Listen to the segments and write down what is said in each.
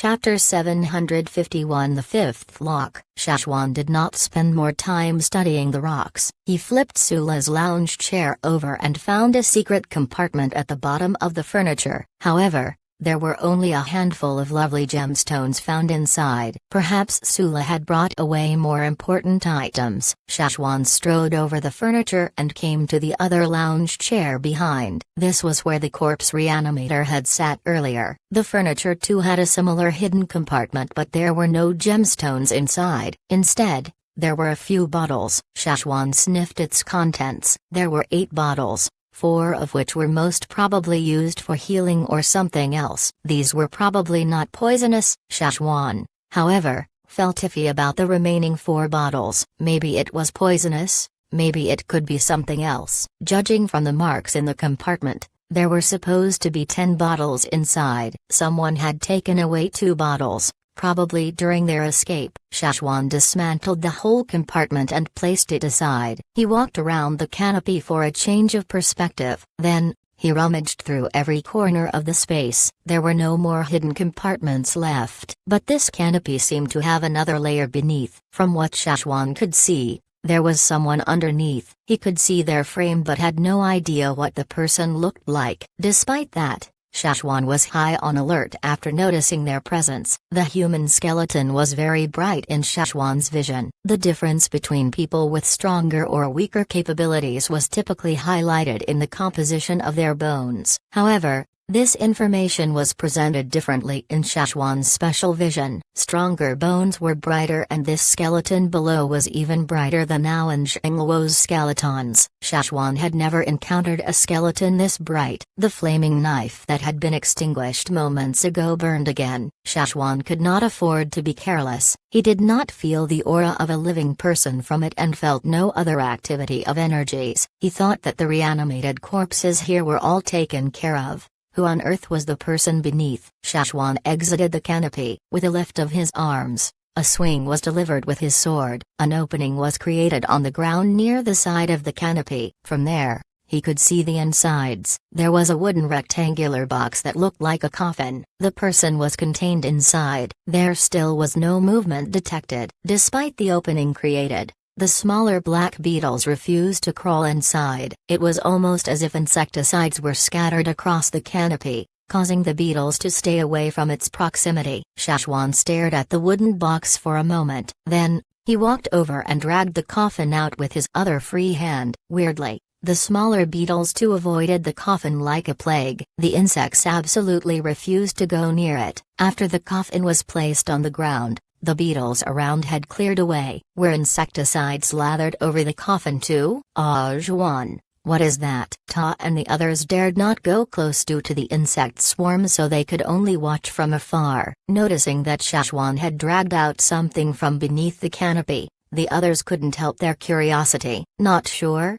Chapter 751 The Fifth Lock. Shashwan did not spend more time studying the rocks. He flipped Sula's lounge chair over and found a secret compartment at the bottom of the furniture. However, there were only a handful of lovely gemstones found inside. Perhaps Sula had brought away more important items. Shashwan strode over the furniture and came to the other lounge chair behind. This was where the corpse reanimator had sat earlier. The furniture too had a similar hidden compartment, but there were no gemstones inside. Instead, there were a few bottles. Shashwan sniffed its contents. There were 8 bottles. 4 of which were most probably used for healing or something else. These were probably not poisonous. Shashwan, however, felt iffy about the remaining 4 bottles. Maybe it was poisonous, maybe it could be something else. Judging from the marks in the compartment, there were supposed to be 10 bottles inside. Someone had taken away 2 bottles, probably during their escape. Shashwan dismantled the whole compartment and placed it aside. He walked around the canopy for a change of perspective. Then, he rummaged through every corner of the space. There were no more hidden compartments left. But this canopy seemed to have another layer beneath. From what Shashwan could see, there was someone underneath. He could see their frame but had no idea what the person looked like. Despite that, Shashwan was high on alert after noticing their presence. The human skeleton was very bright in Shashwan's vision. The difference between people with stronger or weaker capabilities was typically highlighted in the composition of their bones. However, this information was presented differently in Shashwan's special vision. Stronger bones were brighter, and this skeleton below was even brighter than Ao and Zhengluo's skeletons. Shashwan had never encountered a skeleton this bright. The flaming knife that had been extinguished moments ago burned again. Shashwan could not afford to be careless. He did not feel the aura of a living person from it and felt no other activity of energies. He thought that the reanimated corpses here were all taken care of. Who on earth was the person beneath? Shashwan exited the canopy. With a lift of his arms, a swing was delivered with his sword. An opening was created on the ground near the side of the canopy. From there, he could see the insides. There was a wooden rectangular box that looked like a coffin. The person was contained inside. There still was no movement detected. Despite the opening created, the smaller black beetles refused to crawl inside. It was almost as if insecticides were scattered across the canopy, causing the beetles to stay away from its proximity. Shashwan stared at the wooden box for a moment. Then, he walked over and dragged the coffin out with his other free hand. Weirdly, the smaller beetles too avoided the coffin like a plague. The insects absolutely refused to go near it. After the coffin was placed on the ground, the beetles around had cleared away. Were insecticides lathered over the coffin too? Zhuan, what is that? Ta and the others dared not go close due to the insect swarm, so they could only watch from afar. Noticing that Shashwan had dragged out something from beneath the canopy, the others couldn't help their curiosity. Not sure?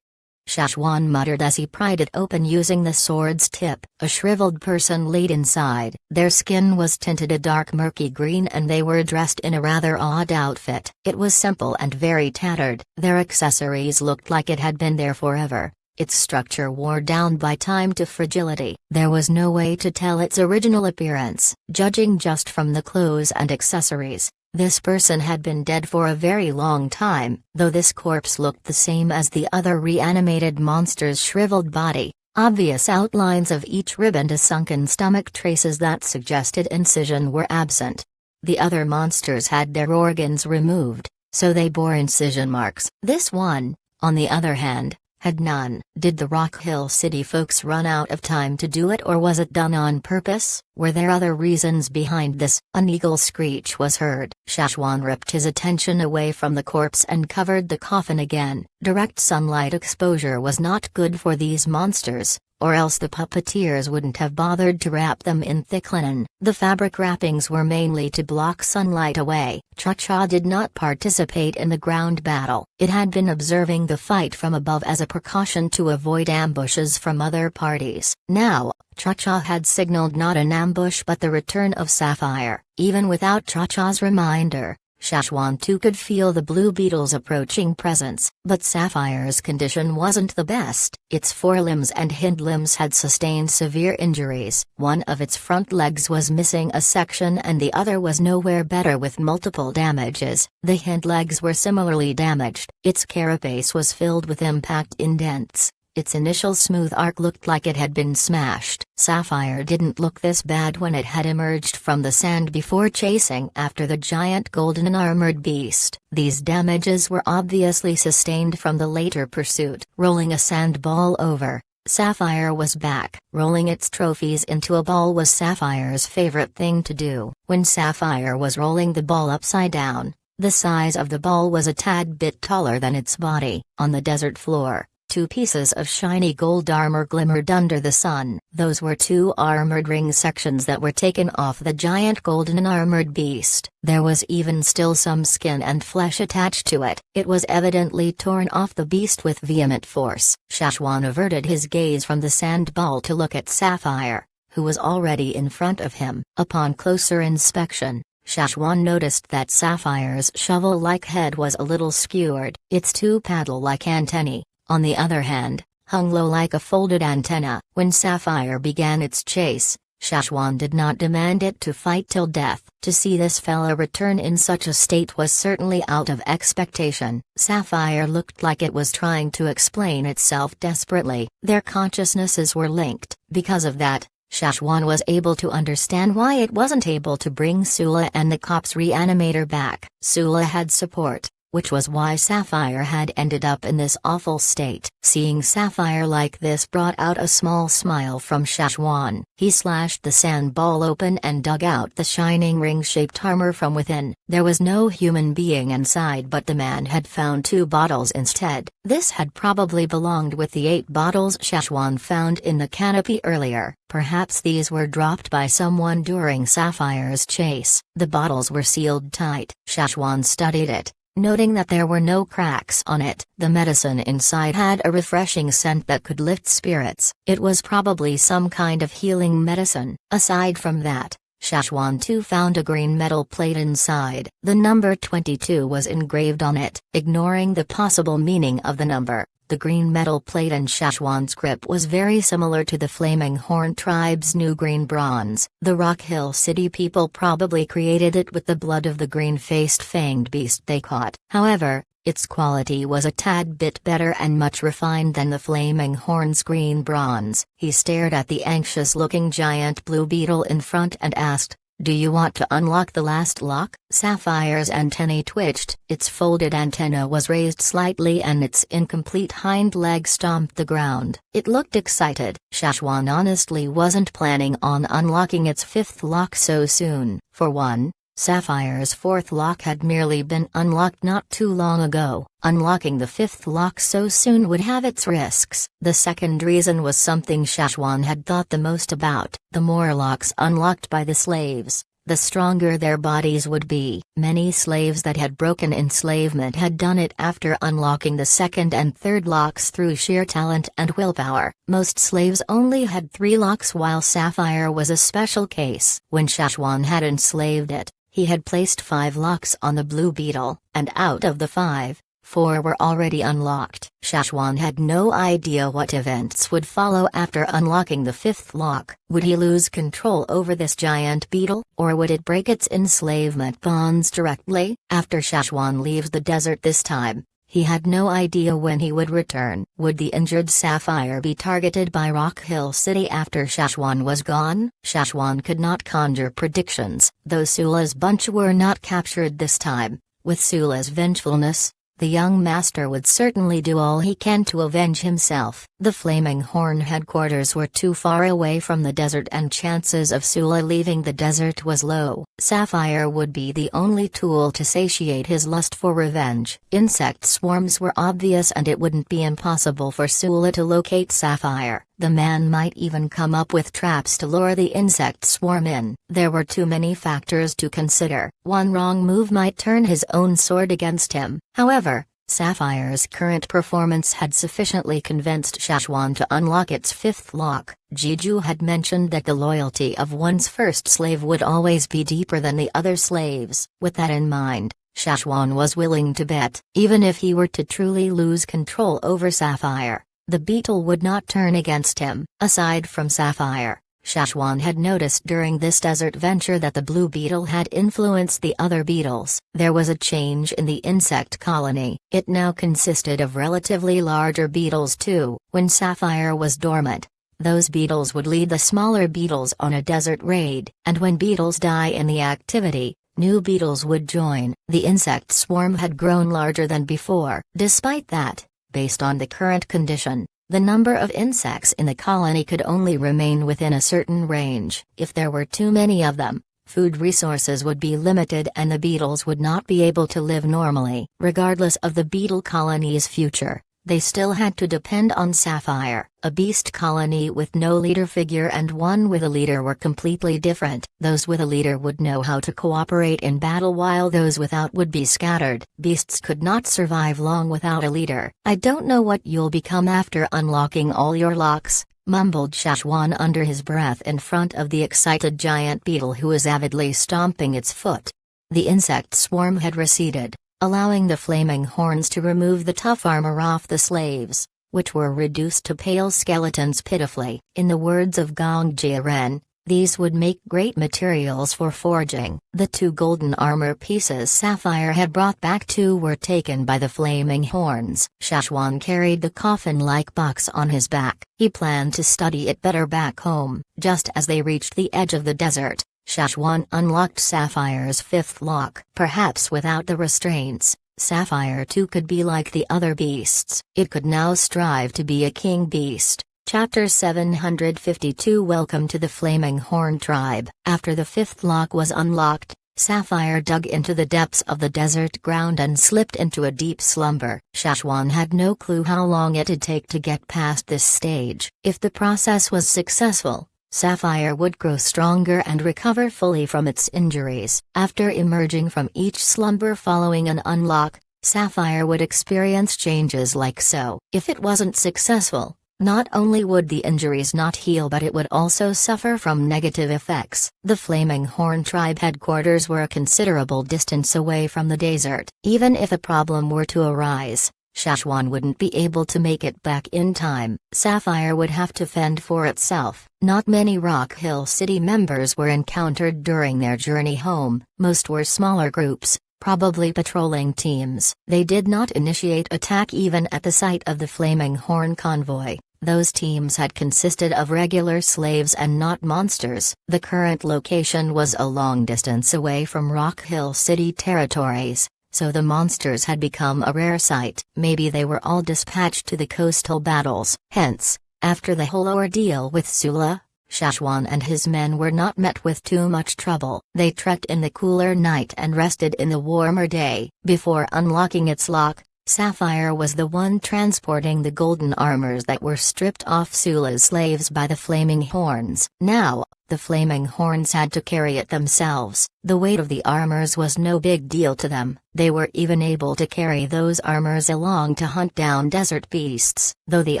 Shashwan muttered as he pried it open using the sword's tip. A shriveled person laid inside. Their skin was tinted a dark murky green and they were dressed in a rather odd outfit. It was simple and very tattered. Their accessories looked like it had been there forever. Its structure wore down by time to fragility. There was no way to tell its original appearance. Judging just from the clothes and accessories, this person had been dead for a very long time. Though this corpse looked the same as the other reanimated monster's shriveled body, obvious outlines of each rib and a sunken stomach traces that suggested incision were absent. The other monsters had their organs removed, so they bore incision marks. This one, on the other hand, had none. Did the Rock Hill City folks run out of time to do it, or was it done on purpose? Were there other reasons behind this? An eagle's screech was heard. Shashwan ripped his attention away from the corpse and covered the coffin again. Direct sunlight exposure was not good for these monsters, or else the puppeteers wouldn't have bothered to wrap them in thick linen. The fabric wrappings were mainly to block sunlight away. Cha-Cha did not participate in the ground battle. It had been observing the fight from above as a precaution to avoid ambushes from other parties. Now, Cha-Cha had signaled not an ambush but the return of Sapphire. Even without Cha-Cha's reminder, Shashwan too could feel the Blue Beetle's approaching presence, but Sapphire's condition wasn't the best. Its forelimbs and hind limbs had sustained severe injuries. One of its front legs was missing a section and the other was nowhere better with multiple damages. The hind legs were similarly damaged. Its carapace was filled with impact indents. Its initial smooth arc looked like it had been smashed. Sapphire didn't look this bad when it had emerged from the sand before chasing after the giant golden armored beast. These damages were obviously sustained from the later pursuit. Rolling a sand ball over, Sapphire was back. Rolling its trophies into a ball was Sapphire's favorite thing to do. When Sapphire was rolling the ball upside down, the size of the ball was a tad bit taller than its body. On the desert floor, two pieces of shiny gold armor glimmered under the sun. Those were two armored ring sections that were taken off the giant golden armored beast. There was even still some skin and flesh attached to it. It was evidently torn off the beast with vehement force. Shashwan averted his gaze from the sand ball to look at Sapphire, who was already in front of him. Upon closer inspection, Shashwan noticed that Sapphire's shovel-like head was a little skewered. Its two paddle-like antennae, on the other hand, hung low like a folded antenna. When Sapphire began its chase, Shashwan did not demand it to fight till death. To see this fella return in such a state was certainly out of expectation. Sapphire looked like it was trying to explain itself desperately. Their consciousnesses were linked. Because of that, Shashwan was able to understand why it wasn't able to bring Sula and the Cop's reanimator back. Sula had support, which was why Sapphire had ended up in this awful state. Seeing Sapphire like this brought out a small smile from Shashwan. He slashed the sand ball open and dug out the shining ring-shaped armor from within. There was no human being inside, but the man had found 2 bottles instead. This had probably belonged with the 8 bottles Shashwan found in the canopy earlier. Perhaps these were dropped by someone during Sapphire's chase. The bottles were sealed tight. Shashwan studied it, noting that there were no cracks on it. The medicine inside had a refreshing scent that could lift spirits. It was probably some kind of healing medicine. Aside from that, Shashwan too found a green metal plate inside. The number 22 was engraved on it. Ignoring the possible meaning of the number, the green metal plate in Shashwan's grip was very similar to the Flaming Horn tribe's new green bronze. The Rock Hill City people probably created it with the blood of the green-faced fanged beast they caught. However, its quality was a tad bit better and much refined than the Flaming Horn's green bronze. He stared at the anxious-looking giant blue beetle in front and asked, "Do you want to unlock the last lock?" Sapphire's antennae twitched. Its folded antenna was raised slightly and its incomplete hind leg stomped the ground. It looked excited. Shashwan honestly wasn't planning on unlocking its 5th lock so soon. For one, Sapphire's 4th lock had merely been unlocked not too long ago. Unlocking the 5th lock so soon would have its risks. The second reason was something Shashwan had thought the most about. The more locks unlocked by the slaves, the stronger their bodies would be. Many slaves that had broken enslavement had done it after unlocking the 2nd and 3rd locks through sheer talent and willpower. Most slaves only had 3 locks, while Sapphire was a special case. When Shashwan had enslaved it, he had placed 5 locks on the blue beetle, and out of the 5, 4 were already unlocked. Shashwan had no idea what events would follow after unlocking the 5th lock. Would he lose control over this giant beetle, or would it break its enslavement bonds directly? After Shashwan leaves the desert this time, he had no idea when he would return. Would the injured Sapphire be targeted by Rock Hill City after Shashwan was gone? Shashwan could not conjure predictions. Though Sula's bunch were not captured this time, with Sula's vengefulness, the young master would certainly do all he can to avenge himself. The Flaming Horn headquarters were too far away from the desert and chances of Sula leaving the desert was low. Sapphire would be the only tool to satiate his lust for revenge. Insect swarms were obvious and it wouldn't be impossible for Sula to locate Sapphire. The man might even come up with traps to lure the insect swarm in. There were too many factors to consider. One wrong move might turn his own sword against him. However, Sapphire's current performance had sufficiently convinced Shashwan to unlock its 5th lock. Jiju had mentioned that the loyalty of one's first slave would always be deeper than the other slaves. With that in mind, Shashwan was willing to bet, even if he were to truly lose control over Sapphire, the beetle would not turn against him. Aside from Sapphire, Shashwan had noticed during this desert venture that the blue beetle had influenced the other beetles. There was a change in the insect colony. It now consisted of relatively larger beetles too. When Sapphire was dormant, those beetles would lead the smaller beetles on a desert raid, and when beetles die in the activity, new beetles would join. The insect swarm had grown larger than before. Despite that, based on the current condition, the number of insects in the colony could only remain within a certain range. If there were too many of them, food resources would be limited and the beetles would not be able to live normally. Regardless of the beetle colony's future, they still had to depend on Sapphire. A beast colony with no leader figure and one with a leader were completely different. Those with a leader would know how to cooperate in battle while those without would be scattered. Beasts could not survive long without a leader. "I don't know what you'll become after unlocking all your locks," mumbled Shashwan under his breath in front of the excited giant beetle who was avidly stomping its foot. The insect swarm had receded, allowing the flaming horns to remove the tough armor off the slaves, which were reduced to pale skeletons pitifully. In the words of Gong Jiren, these would make great materials for forging. The 2 golden armor pieces Sapphire had brought back too were taken by the flaming horns. Shashwan carried the coffin-like box on his back. He planned to study it better back home. Just as they reached the edge of the desert, Shashwan unlocked Sapphire's 5th lock. Perhaps without the restraints, Sapphire too could be like the other beasts. It could now strive to be a king beast. Chapter 752 Welcome to the Flaming Horn Tribe. After the 5th lock was unlocked, Sapphire dug into the depths of the desert ground and slipped into a deep slumber. Shashwan had no clue how long it'd take to get past this stage. If the process was successful, Sapphire would grow stronger and recover fully from its injuries. After emerging from each slumber following an unlock, Sapphire would experience changes like so. If it wasn't successful, not only would the injuries not heal but it would also suffer from negative effects. The Flaming Horn tribe headquarters were a considerable distance away from the desert. Even if a problem were to arise, Shashwan wouldn't be able to make it back in time. Sapphire would have to fend for itself. Not many Rock Hill City members were encountered during their journey home. Most were smaller groups, probably patrolling teams. They did not initiate attack even at the sight of the Flaming Horn convoy. Those teams had consisted of regular slaves and not monsters. The current location was a long distance away from Rock Hill City territories, so the monsters had become a rare sight. Maybe they were all dispatched to the coastal battles. Hence, after the whole ordeal with Sula, Shashwan and his men were not met with too much trouble. They trekked in the cooler night and rested in the warmer day. Before unlocking its lock, Sapphire was the one transporting the golden armors that were stripped off Sula's slaves by the Flaming Horns. Now, the Flaming Horns had to carry it themselves. The weight of the armors was no big deal to them. They were even able to carry those armors along to hunt down desert beasts. Though the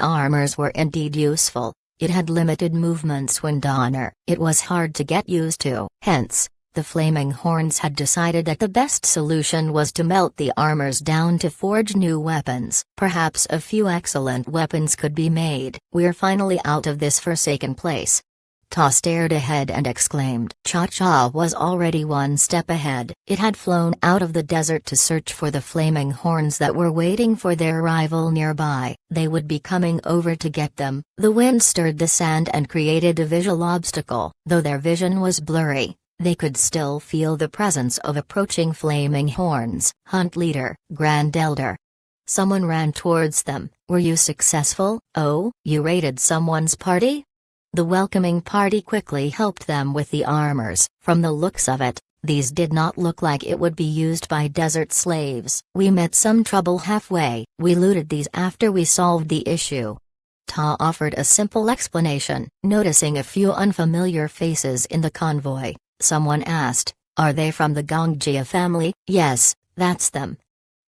armors were indeed useful, it had limited movements when Donner. It was hard to get used to. Hence, the Flaming Horns had decided that the best solution was to melt the armors down to forge new weapons. Perhaps a few excellent weapons could be made. "We're finally out of this forsaken place." Ta stared ahead and exclaimed. Cha-Cha was already one step ahead. It had flown out of the desert to search for the Flaming Horns that were waiting for their arrival nearby. They would be coming over to get them. The wind stirred the sand and created a visual obstacle. Though their vision was blurry, they could still feel the presence of approaching Flaming Horns. "Hunt leader, Grand Elder." Someone ran towards them. "Were you successful? Oh, you raided someone's party?" The welcoming party quickly helped them with the armors. From the looks of it, these did not look like it would be used by desert slaves. "We met some trouble halfway. We looted these after we solved the issue." Ta offered a simple explanation. Noticing a few unfamiliar faces in the convoy, someone asked, "Are they from the Gongjia family?" "Yes, that's them."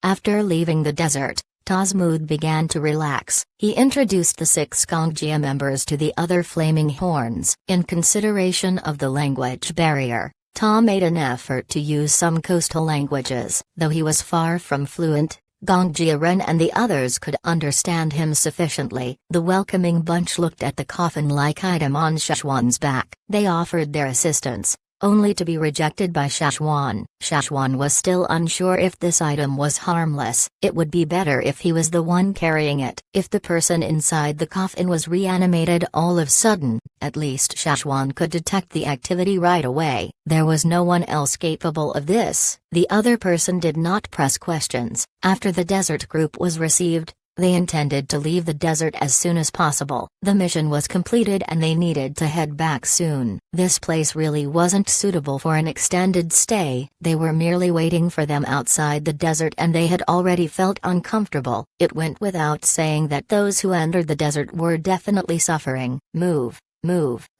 After leaving the desert, Ta's mood began to relax. He introduced the 6 Gongjia members to the other Flaming Horns. In consideration of the language barrier, Tom made an effort to use some coastal languages. Though he was far from fluent, Gong Jiren and the others could understand him sufficiently. The welcoming bunch looked at the coffin-like item on Szechuan's back. They offered their assistance, only to be rejected by Szechuan. Szechuan was still unsure if this item was harmless. It would be better if he was the one carrying it. If the person inside the coffin was reanimated all of a sudden, at least Szechuan could detect the activity right away. There was no one else capable of this. The other person did not press questions. After the desert group was received, they intended to leave the desert as soon as possible. The mission was completed and they needed to head back soon. This place really wasn't suitable for an extended stay. They were merely waiting for them outside the desert and they had already felt uncomfortable. It went without saying that those who entered the desert were definitely suffering. Move,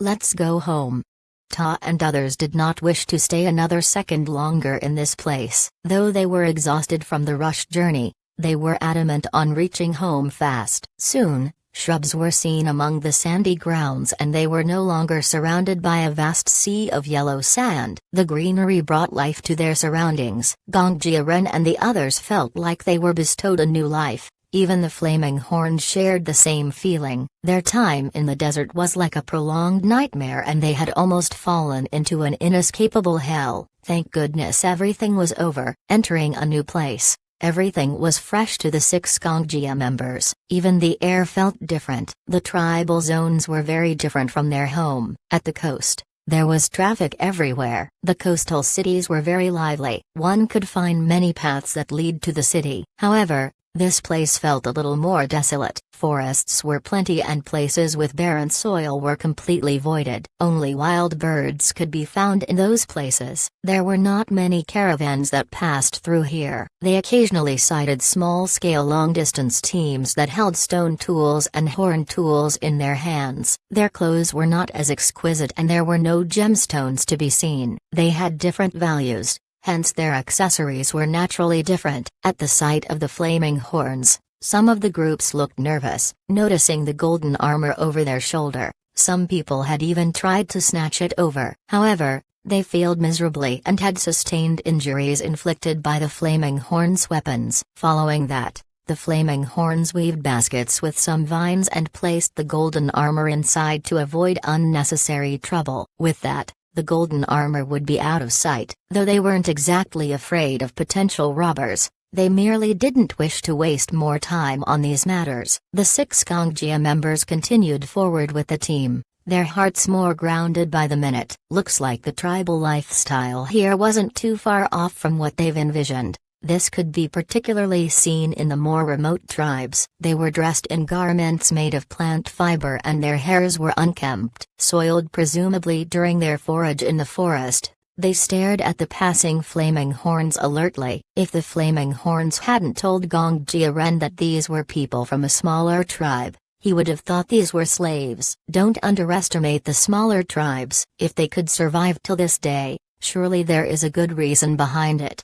let's go home. Ta and others did not wish to stay another second longer in this place. Though they were exhausted from the rushed journey, they were adamant on reaching home fast. Soon, shrubs were seen among the sandy grounds and they were no longer surrounded by a vast sea of yellow sand. The greenery brought life to their surroundings. Gong Jiren and the others felt like they were bestowed a new life. Even the flaming horns shared the same feeling. Their time in the desert was like a prolonged nightmare and they had almost fallen into an inescapable hell. Thank goodness everything was over. Entering a new place, everything was fresh to the 6 Gongjia members. Even the air felt different. The tribal zones were very different from their home. At the coast, there was traffic everywhere. The coastal cities were very lively. One could find many paths that lead to the city. However, this place felt a little more desolate. Forests were plenty and places with barren soil were completely voided. Only wild birds could be found in those places. There were not many caravans that passed through here. They occasionally sighted small-scale long-distance teams that held stone tools and horn tools in their hands. Their clothes were not as exquisite and there were no gemstones to be seen. They had different values. Hence their accessories were naturally different. At the sight of the flaming horns, some of the groups looked nervous, noticing the golden armor over their shoulder. Some people had even tried to snatch it over. However, they failed miserably and had sustained injuries inflicted by the flaming horns' weapons. Following that, the flaming horns weaved baskets with some vines and placed the golden armor inside to avoid unnecessary trouble. With that, the golden armor would be out of sight. Though they weren't exactly afraid of potential robbers, they merely didn't wish to waste more time on these matters. The 6 Gongjia members continued forward with the team, their hearts more grounded by the minute. Looks like the tribal lifestyle here wasn't too far off from what they've envisioned. This could be particularly seen in the more remote tribes. They were dressed in garments made of plant fiber and their hairs were unkempt, soiled presumably during their forage in the forest. They stared at the passing flaming horns alertly. If the flaming horns hadn't told Gong Jiren that these were people from a smaller tribe, he would have thought these were slaves. Don't underestimate the smaller tribes. If they could survive till this day, surely there is a good reason behind it.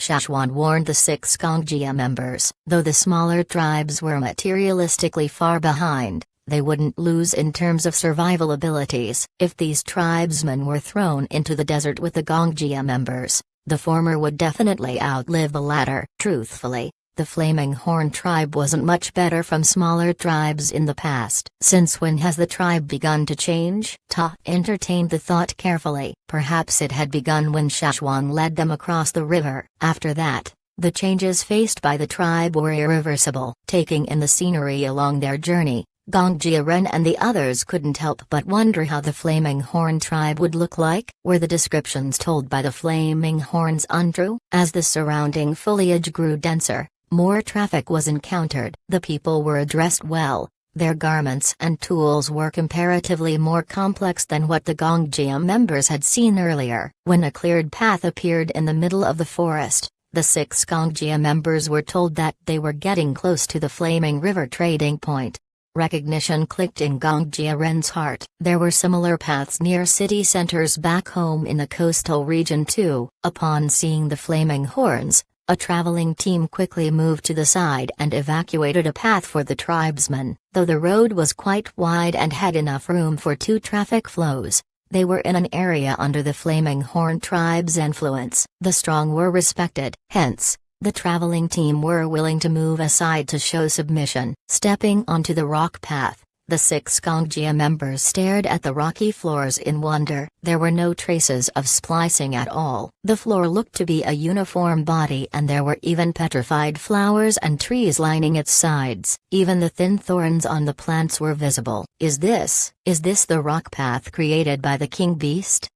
Szechuan warned the 6 Gongjia members. Though the smaller tribes were materialistically far behind, they wouldn't lose in terms of survival abilities. If these tribesmen were thrown into the desert with the Gongjia members, the former would definitely outlive the latter. Truthfully, the Flaming Horn tribe wasn't much better from smaller tribes in the past. Since when has the tribe begun to change? Ta entertained the thought carefully. Perhaps it had begun when Szechuan led them across the river. After that, the changes faced by the tribe were irreversible. Taking in the scenery along their journey, Gong Jiren and the others couldn't help but wonder how the Flaming Horn tribe would look like. Were the descriptions told by the Flaming Horns untrue? As the surrounding foliage grew denser, more traffic was encountered. The people were dressed well. Their garments and tools were comparatively more complex than what the Gongjia members had seen earlier. When a cleared path appeared in the middle of the forest, the 6 Gongjia members were told that they were getting close to the Flaming River trading point. Recognition clicked in Gongjia Ren's heart. There were similar paths near city centers back home in the coastal region too. Upon seeing the Flaming Horns, a traveling team quickly moved to the side and evacuated a path for the tribesmen. Though the road was quite wide and had enough room for 2 traffic flows, They were in an area under the Flaming Horn tribe's influence. The strong were respected, hence, the traveling team were willing to move aside to show submission. Stepping onto the rock path, the 6 Gongjia members stared at the rocky floors in wonder. There were no traces of splicing at all. The floor looked to be a uniform body, and there were even petrified flowers and trees lining its sides. Even the thin thorns on the plants were visible. Is this the rock path created by the king beast?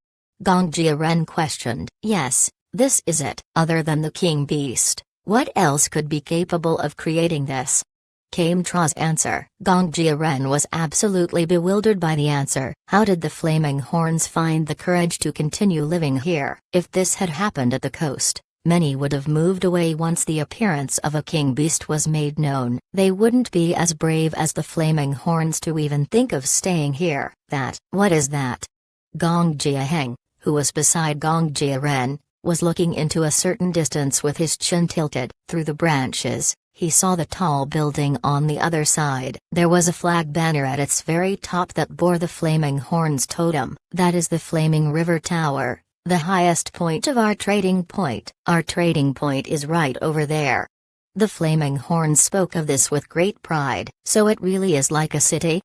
Gongjia Ren questioned. Yes, this is it. Other than the king beast, what else could be capable of creating this? Came Tra's answer. Gongjia Ren was absolutely bewildered by the answer. How did the Flaming Horns find the courage to continue living here? If this had happened at the coast, many would have moved away once the appearance of a king beast was made known. They wouldn't be as brave as the Flaming Horns to even think of staying here. What is that? Gongjia Heng, who was beside Gongjia Ren, was looking into a certain distance with his chin tilted. Through the branches, he saw the tall building on the other side. There was a flag banner at its very top that bore the Flaming Horns totem. That is the Flaming River Tower, the highest point of our trading point. Our trading point is right over there. The Flaming Horns spoke of this with great pride. So it really is like a city?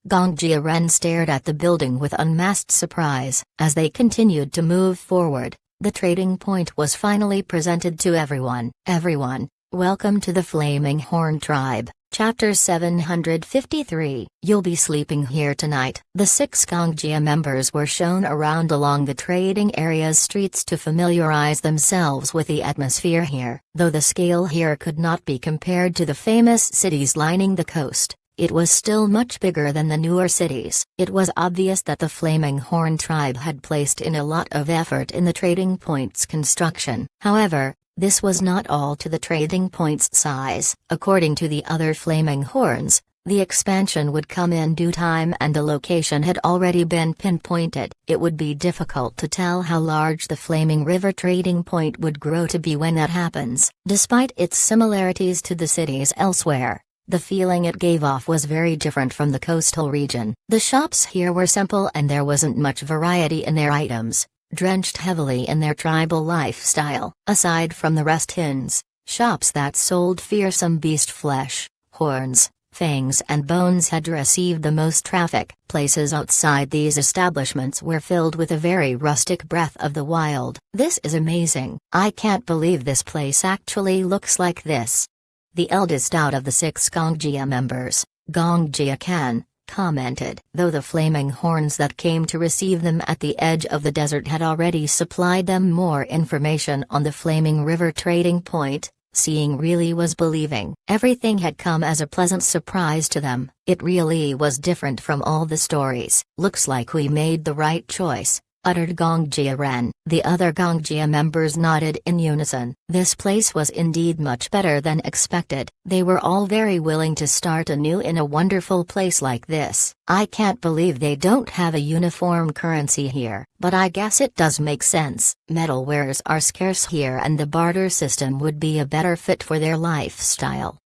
Gongjia Ren stared at the building with unmasked surprise. As they continued to move forward, the trading point was finally presented to everyone. Everyone, welcome to the Flaming Horn Tribe. Chapter 753. You'll be sleeping here tonight. The 6 Gongjia members were shown around along the trading area's streets to familiarize themselves with the atmosphere here. Though the scale here could not be compared to the famous cities lining the coast, it was still much bigger than the newer cities. It was obvious that the Flaming Horn tribe had placed in a lot of effort in the trading point's construction. However, this was not all to the trading point's size. According to the other Flaming Horns, the expansion would come in due time and the location had already been pinpointed. It would be difficult to tell how large the Flaming River trading point would grow to be when that happens. Despite its similarities to the cities elsewhere, the feeling it gave off was very different from the coastal region. The shops here were simple and there wasn't much variety in their items, drenched heavily in their tribal lifestyle. Aside from the rest inns, shops that sold fearsome beast flesh, horns, fangs and bones had received the most traffic. Places outside these establishments were filled with a very rustic breath of the wild. This is amazing. I can't believe this place actually looks like this. The eldest out of the 6 Gongjia members, Gongjia Kan, commented. Though the Flaming Horns that came to receive them at the edge of the desert had already supplied them more information on the Flaming River trading point, seeing really was believing. Everything had come as a pleasant surprise to them. It really was different from all the stories. Looks like we made the right choice, uttered Gongjia Ren. The other Gongjia members nodded in unison. This place was indeed much better than expected. They were all very willing to start anew in a wonderful place like this. I can't believe they don't have a uniform currency here, but I guess it does make sense. Metal wares are scarce here and the barter system would be a better fit for their lifestyle.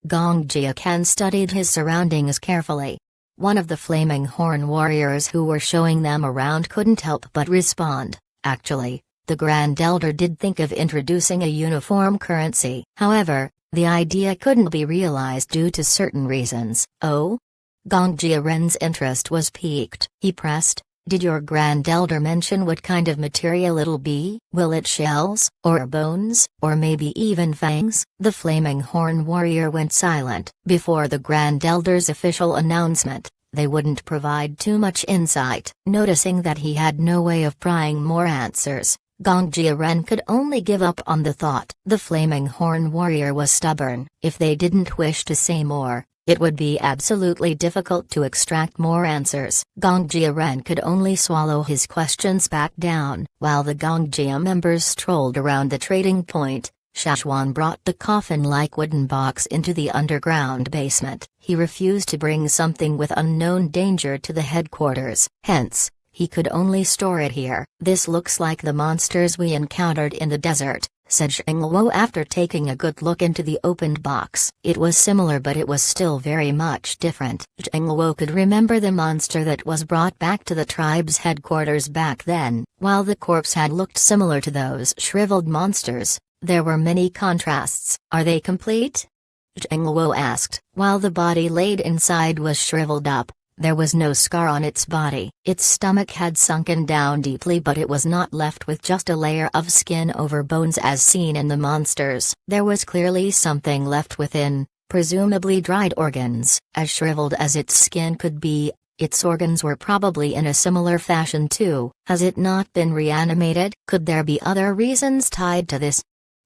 Gongjia Kan studied his surroundings carefully. One of the Flaming Horn warriors who were showing them around couldn't help but respond. Actually, the Grand Elder did think of introducing a uniform currency. However, the idea couldn't be realized due to certain reasons. Oh? Gongjia Ren's interest was piqued. He pressed, did your Grand Elder mention what kind of material it'll be? Will it shells, or bones, or maybe even fangs? The Flaming Horn warrior went silent. Before the Grand Elder's official announcement, they wouldn't provide too much insight. Noticing that he had no way of prying more answers, Gongjia Ren could only give up on the thought. The Flaming Horn warrior was stubborn. If they didn't wish to say more, it would be absolutely difficult to extract more answers. Gongjia Ren could only swallow his questions back down. While the Gongjia members strolled around the trading point, Shashwan brought the coffin-like wooden box into the underground basement. He refused to bring something with unknown danger to the headquarters. Hence, he could only store it here. This looks like the monsters we encountered in the desert, said Zhengluo after taking a good look into the opened box. It was similar, but it was still very much different. Zhengluo could remember the monster that was brought back to the tribe's headquarters back then. While the corpse had looked similar to those shriveled monsters, there were many contrasts. Are they complete? Zhengluo asked. While the body laid inside was shriveled up, there was no scar on its body. Its stomach had sunken down deeply, but it was not left with just a layer of skin over bones as seen in the monsters. There was clearly something left within, presumably dried organs. As shriveled as its skin could be, its organs were probably in a similar fashion too. Has it not been reanimated? Could there be other reasons tied to this?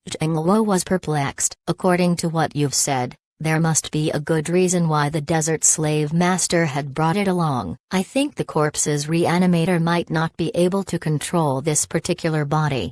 Zhengluo was perplexed. According to what you've said, there must be a good reason why the desert slave master had brought it along. I think the corpse's reanimator might not be able to control this particular body.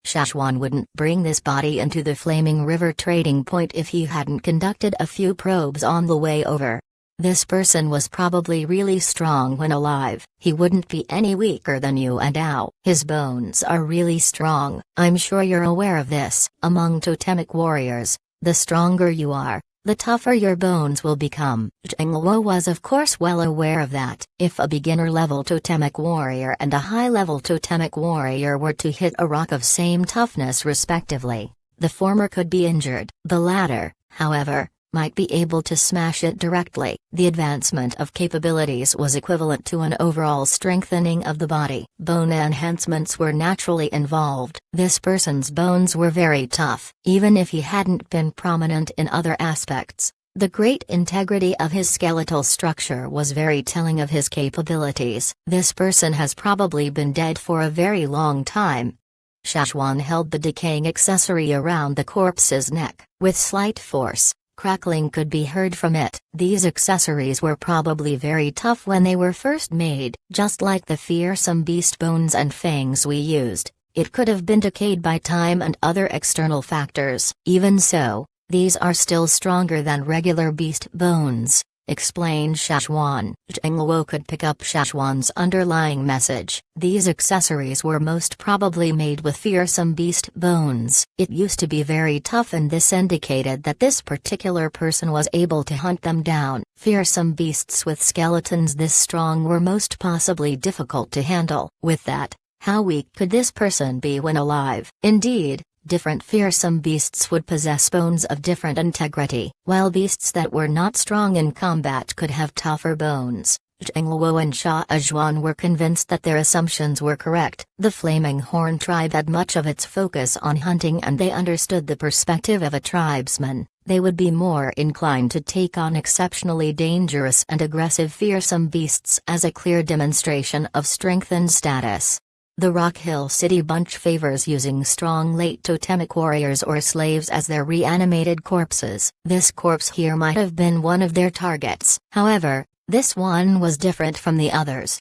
Shashwan wouldn't bring this body into the Flaming River trading point if he hadn't conducted a few probes on the way over. This person was probably really strong when alive. He wouldn't be any weaker than you and Ao. His bones are really strong. I'm sure you're aware of this. Among totemic warriors, the stronger you are, the tougher your bones will become. Zhengluo was of course well aware of that. If a beginner-level totemic warrior and a high-level totemic warrior were to hit a rock of same toughness respectively, the former could be injured. The latter, however, might be able to smash it directly. The advancement of capabilities was equivalent to an overall strengthening of the body. Bone enhancements were naturally involved. This person's bones were very tough. Even if he hadn't been prominent in other aspects, the great integrity of his skeletal structure was very telling of his capabilities. This person has probably been dead for a very long time. Shashwan held the decaying accessory around the corpse's neck. With slight force, crackling could be heard from it. These accessories were probably very tough when they were first made. Just like the fearsome beast bones and fangs we used, it could have been decayed by time and other external factors. Even so, these are still stronger than regular beast bones, explained Shashwan. Zhengluo could pick up Shashwan's underlying message. These accessories were most probably made with fearsome beast bones. It used to be very tough, and this indicated that this particular person was able to hunt them down. Fearsome beasts with skeletons this strong were most possibly difficult to handle. With that, how weak could this person be when alive? Indeed, different fearsome beasts would possess bones of different integrity, while beasts that were not strong in combat could have tougher bones. Zhengluo and Sha Zhuan were convinced that their assumptions were correct. The Flaming Horn tribe had much of its focus on hunting, and they understood the perspective of a tribesman. They would be more inclined to take on exceptionally dangerous and aggressive fearsome beasts as a clear demonstration of strength and status. The Rock Hill City bunch favors using strong late totemic warriors or slaves as their reanimated corpses. This corpse here might have been one of their targets. However, this one was different from the others.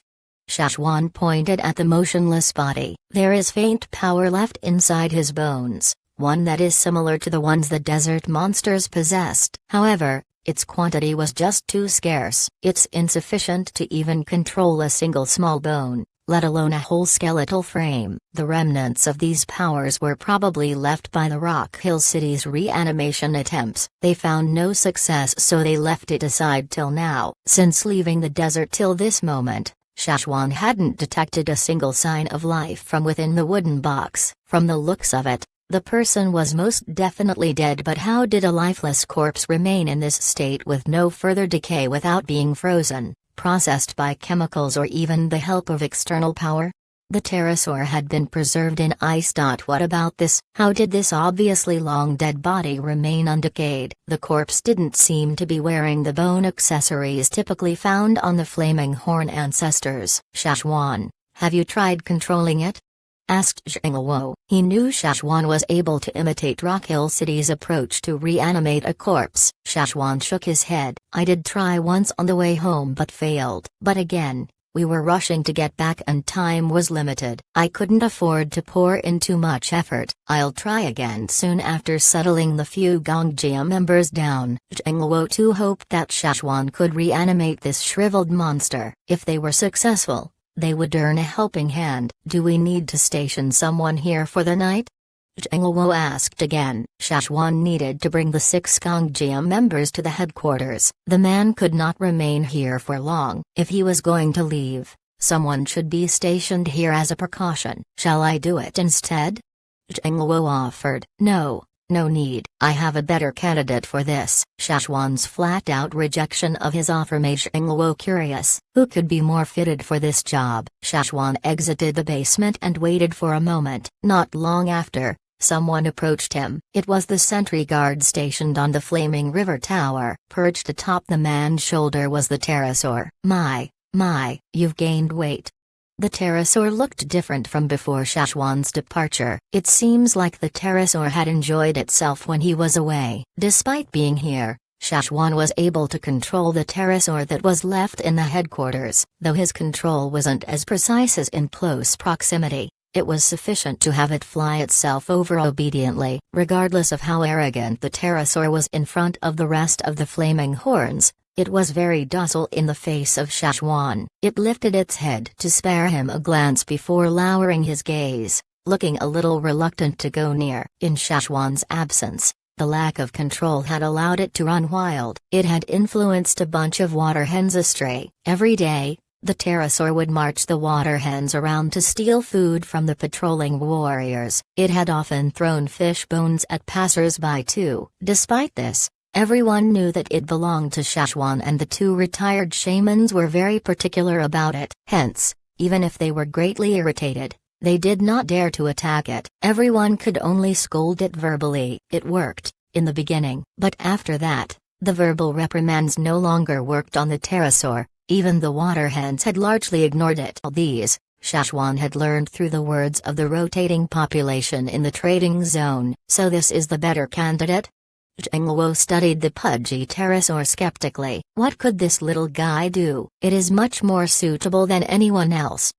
Shashwan pointed at the motionless body. There is faint power left inside his bones, one that is similar to the ones the desert monsters possessed. However, its quantity was just too scarce. It's insufficient to even control a single small bone, let alone a whole skeletal frame. The remnants of these powers were probably left by the Rock Hill City's reanimation attempts. They found no success, so they left it aside till now. Since leaving the desert till this moment, Shashwan hadn't detected a single sign of life from within the wooden box. From the looks of it, the person was most definitely dead, but how did a lifeless corpse remain in this state with no further decay without being frozen, processed by chemicals, or even the help of external power? The pterosaur had been preserved in ice. What about this? How did this obviously long dead body remain undecayed? The corpse didn't seem to be wearing the bone accessories typically found on the Flaming Horn ancestors. Shashwan, have you tried controlling it? Asked Zhengluo. He knew Shashwan was able to imitate Rock Hill City's approach to reanimate a corpse. Shashwan shook his head. I did try once on the way home but failed. But again, we were rushing to get back and time was limited. I couldn't afford to pour in too much effort. I'll try again soon after settling the few Gongjia members down. Zhengluo too hoped that Shashwan could reanimate this shriveled monster. If they were successful, they would earn a helping hand. Do we need to station someone here for the night? Zheng Luo asked again. Shashwan needed to bring the 6 Gongjia members to the headquarters. The man could not remain here for long. If he was going to leave, someone should be stationed here as a precaution. Shall I do it instead? Zheng Luo offered. No need. I have a better candidate for this. Shashwan's flat-out rejection of his offer made Zheng Luo curious. Who could be more fitted for this job? Shashwan exited the basement and waited for a moment. Not long after, someone approached him. It was the sentry guard stationed on the flaming river tower. Perched atop the man's shoulder was the pterosaur. My, you've gained weight. The pterosaur looked different from before Shashwan's departure. It seems like the pterosaur had enjoyed itself when he was away. Despite being here, Shashwan was able to control the pterosaur that was left in the headquarters. Though his control wasn't as precise as in close proximity, it was sufficient to have it fly itself over obediently. Regardless of how arrogant the pterosaur was in front of the rest of the flaming horns, it was very docile in the face of Shashwan. It lifted its head to spare him a glance before lowering his gaze, looking a little reluctant to go near. In Shashwan's absence, the lack of control had allowed it to run wild. It had influenced a bunch of water hens astray. Every day, the pterosaur would march the water hens around to steal food from the patrolling warriors. It had often thrown fish bones at passers-by too. Despite this, everyone knew that it belonged to Shashwan, and the 2 retired shamans were very particular about it. Hence, even if they were greatly irritated, they did not dare to attack it. Everyone could only scold it verbally. It worked, in the beginning. But after that, the verbal reprimands no longer worked on the pterosaur. Even the water hens had largely ignored it. These, Shashwan had learned through the words of the rotating population in the trading zone. So this is the better candidate? Zheng Luo studied the pudgy pterosaur skeptically. What could this little guy do? It is much more suitable than anyone else.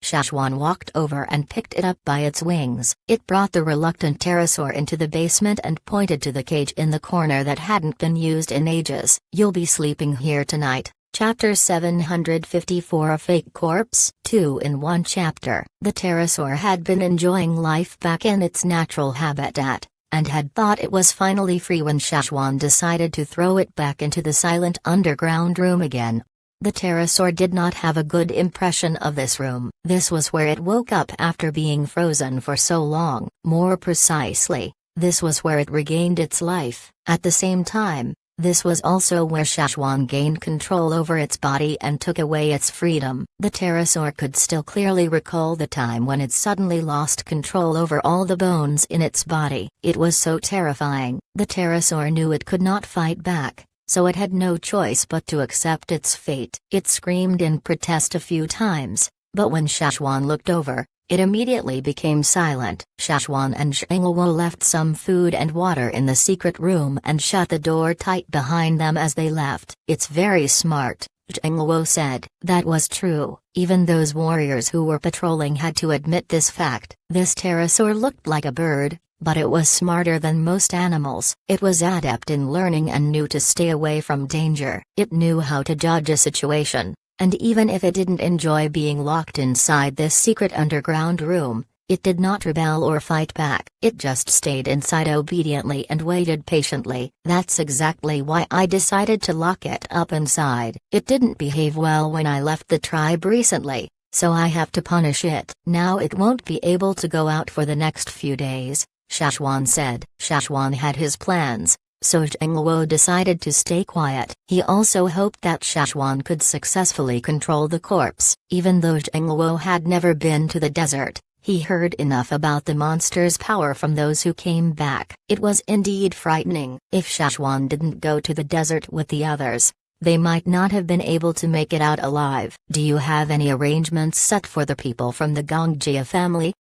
Shashwan walked over and picked it up by its wings. It brought the reluctant pterosaur into the basement and pointed to the cage in the corner that hadn't been used in ages. You'll be sleeping here tonight. Chapter 754, A Fake Corpse. 2 in 1 chapter. The pterosaur had been enjoying life back in its natural habitat, and had thought it was finally free when Shashwan decided to throw it back into the silent underground room again. The pterosaur did not have a good impression of this room. This was where it woke up after being frozen for so long. More precisely, this was where it regained its life. At the same time, this was also where Shashwan gained control over its body and took away its freedom. The pterosaur could still clearly recall the time when it suddenly lost control over all the bones in its body. It was so terrifying. The pterosaur knew it could not fight back, so it had no choice but to accept its fate. It screamed in protest a few times, but when Shashwan looked over, it immediately became silent. Shashwan and Zheng Luo left some food and water in the secret room and shut the door tight behind them as they left. It's very smart, Zheng Luo said. That was true. Even those warriors who were patrolling had to admit this fact. This pterosaur looked like a bird, but it was smarter than most animals. It was adept in learning and knew to stay away from danger. It knew how to judge a situation. And even if it didn't enjoy being locked inside this secret underground room, it did not rebel or fight back. It just stayed inside obediently and waited patiently. That's exactly why I decided to lock it up inside. It didn't behave well when I left the tribe recently, so I have to punish it. Now it won't be able to go out for the next few days, Shashwan said. Shashwan had his plans, so Zheng Luo decided to stay quiet. He also hoped that Shashwan could successfully control the corpse. Even though Zheng Luo had never been to the desert, he heard enough about the monster's power from those who came back. It was indeed frightening. If Shashwan didn't go to the desert with the others, they might not have been able to make it out alive. Do you have any arrangements set for the people from the Gongjia family?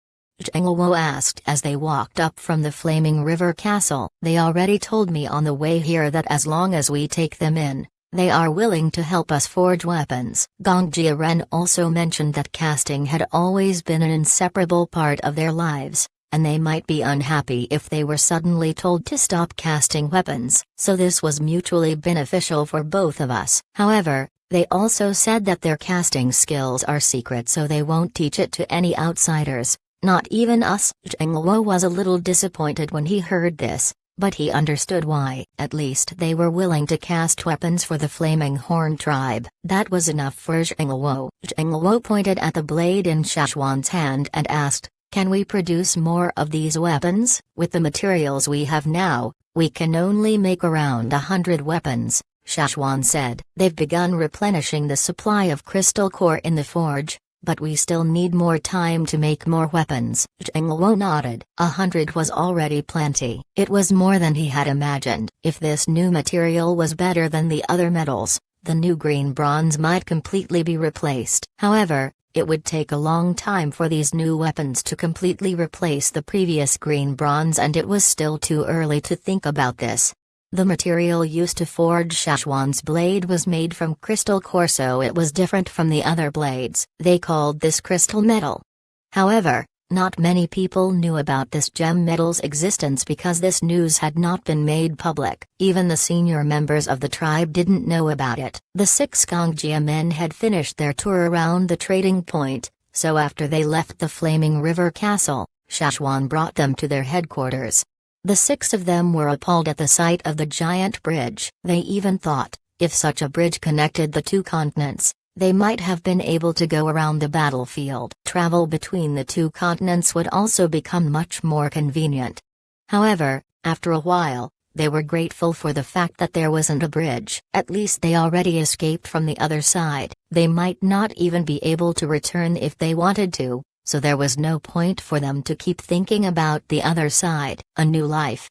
Zheng Luo asked as they walked up from the Flaming River Castle. They already told me on the way here that as long as we take them in, they are willing to help us forge weapons. Gongjia Ren also mentioned that casting had always been an inseparable part of their lives, and they might be unhappy if they were suddenly told to stop casting weapons. So this was mutually beneficial for both of us. However, they also said that their casting skills are secret, so they won't teach it to any outsiders. Not even us. Zheng Luo was a little disappointed when he heard this, but he understood why. At least they were willing to cast weapons for the Flaming Horn tribe. That was enough for Zheng Luo. Zheng Luo pointed at the blade in Szechuan's hand and asked, "Can we produce more of these weapons? With the materials we have now, we can only make around 100 weapons," Szechuan said. "They've begun replenishing the supply of crystal core in the forge, but we still need more time to make more weapons." Zheng Luo nodded. 100 was already plenty. It was more than he had imagined. If this new material was better than the other metals, the new green bronze might completely be replaced. However, it would take a long time for these new weapons to completely replace the previous green bronze, and it was still too early to think about this. The material used to forge Szechuan's blade was made from crystal core, so it was different from the other blades. They called this crystal metal. However, not many people knew about this gem metal's existence because this news had not been made public. Even the senior members of the tribe didn't know about it. The 6 Gongjia men had finished their tour around the trading point, so after they left the Flaming River Castle, Szechuan brought them to their headquarters. The 6 of them were appalled at the sight of the giant bridge. They even thought, if such a bridge connected the 2 continents, they might have been able to go around the battlefield. Travel between the 2 continents would also become much more convenient. However, after a while, they were grateful for the fact that there wasn't a bridge. At least they already escaped from the other side. They might not even be able to return if they wanted to, so there was no point for them to keep thinking about the other side. A new life.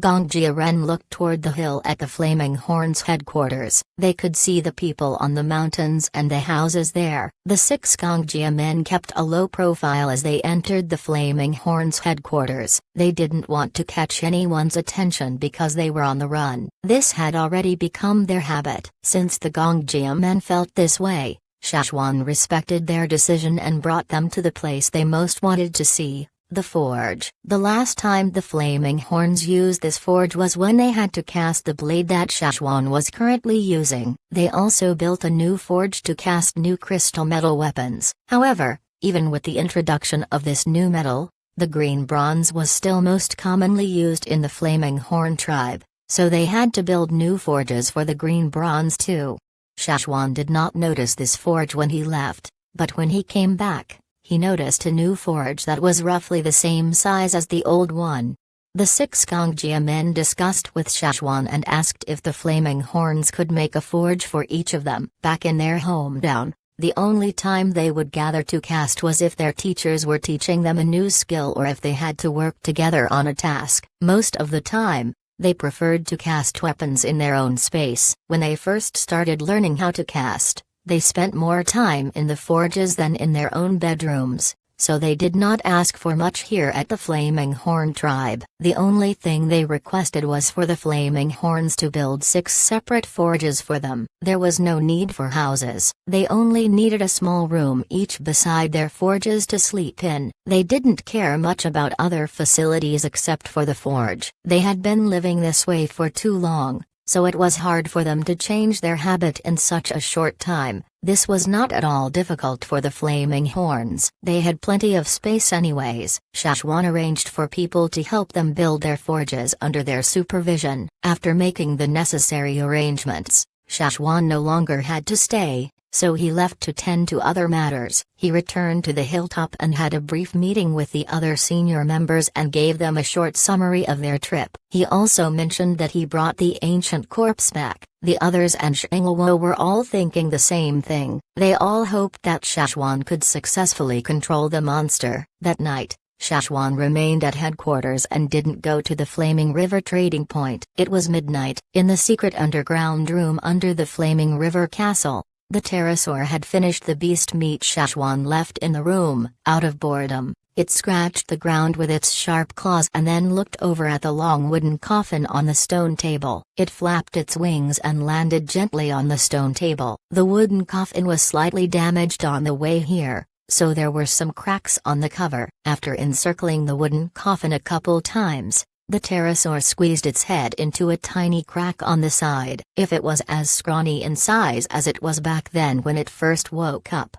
Gongjia Ren looked toward the hill at the Flaming Horn's headquarters. They could see the people on the mountains and the houses there. The 6 Gongjia men kept a low profile as they entered the Flaming Horn's headquarters. They didn't want to catch anyone's attention because they were on the run. This had already become their habit. Since the Gongjia men felt this way, Szechuan respected their decision and brought them to the place they most wanted to see. The forge. The last time the Flaming Horns used this forge was when they had to cast the blade that Szechuan was currently using. They also built a new forge to cast new crystal metal weapons. However, even with the introduction of this new metal, the green bronze was still most commonly used in the Flaming Horn tribe, so they had to build new forges for the green bronze too. Szechuan did not notice this forge when he left, but when he came back, he noticed a new forge that was roughly the same size as the old one. The 6 Gongjia men discussed with Szechuan and asked if the Flaming Horns could make a forge for each of them. Back in their hometown, the only time they would gather to cast was if their teachers were teaching them a new skill or if they had to work together on a task. Most of the time, they preferred to cast weapons in their own space. When they first started learning how to cast, they spent more time in the forges than in their own bedrooms, so they did not ask for much here at the Flaming Horn tribe. The only thing they requested was for the Flaming Horns to build 6 separate forges for them. There was no need for houses. They only needed a small room each beside their forges to sleep in. They didn't care much about other facilities except for the forge. They had been living this way for too long, so it was hard for them to change their habit in such a short time. This was not at all difficult for the Flaming Horns. They had plenty of space anyways. Szechuan arranged for people to help them build their forges under their supervision. After making the necessary arrangements, Szechuan no longer had to stay, so he left to tend to other matters. He returned to the hilltop and had a brief meeting with the other senior members and gave them a short summary of their trip. He also mentioned that he brought the ancient corpse back. The others and Zheng Luo were all thinking the same thing. They all hoped that Szechuan could successfully control the monster. That night, Szechuan remained at headquarters and didn't go to the Flaming River trading point. It was midnight. In the secret underground room under the Flaming River Castle, the pterosaur had finished the beast meat Szechuan left in the room. Out of boredom, it scratched the ground with its sharp claws and then looked over at the long wooden coffin on the stone table. It flapped its wings and landed gently on the stone table. The wooden coffin was slightly damaged on the way here, so there were some cracks on the cover. After encircling the wooden coffin a couple times, the pterosaur squeezed its head into a tiny crack on the side. If it was as scrawny in size as it was back then when it first woke up,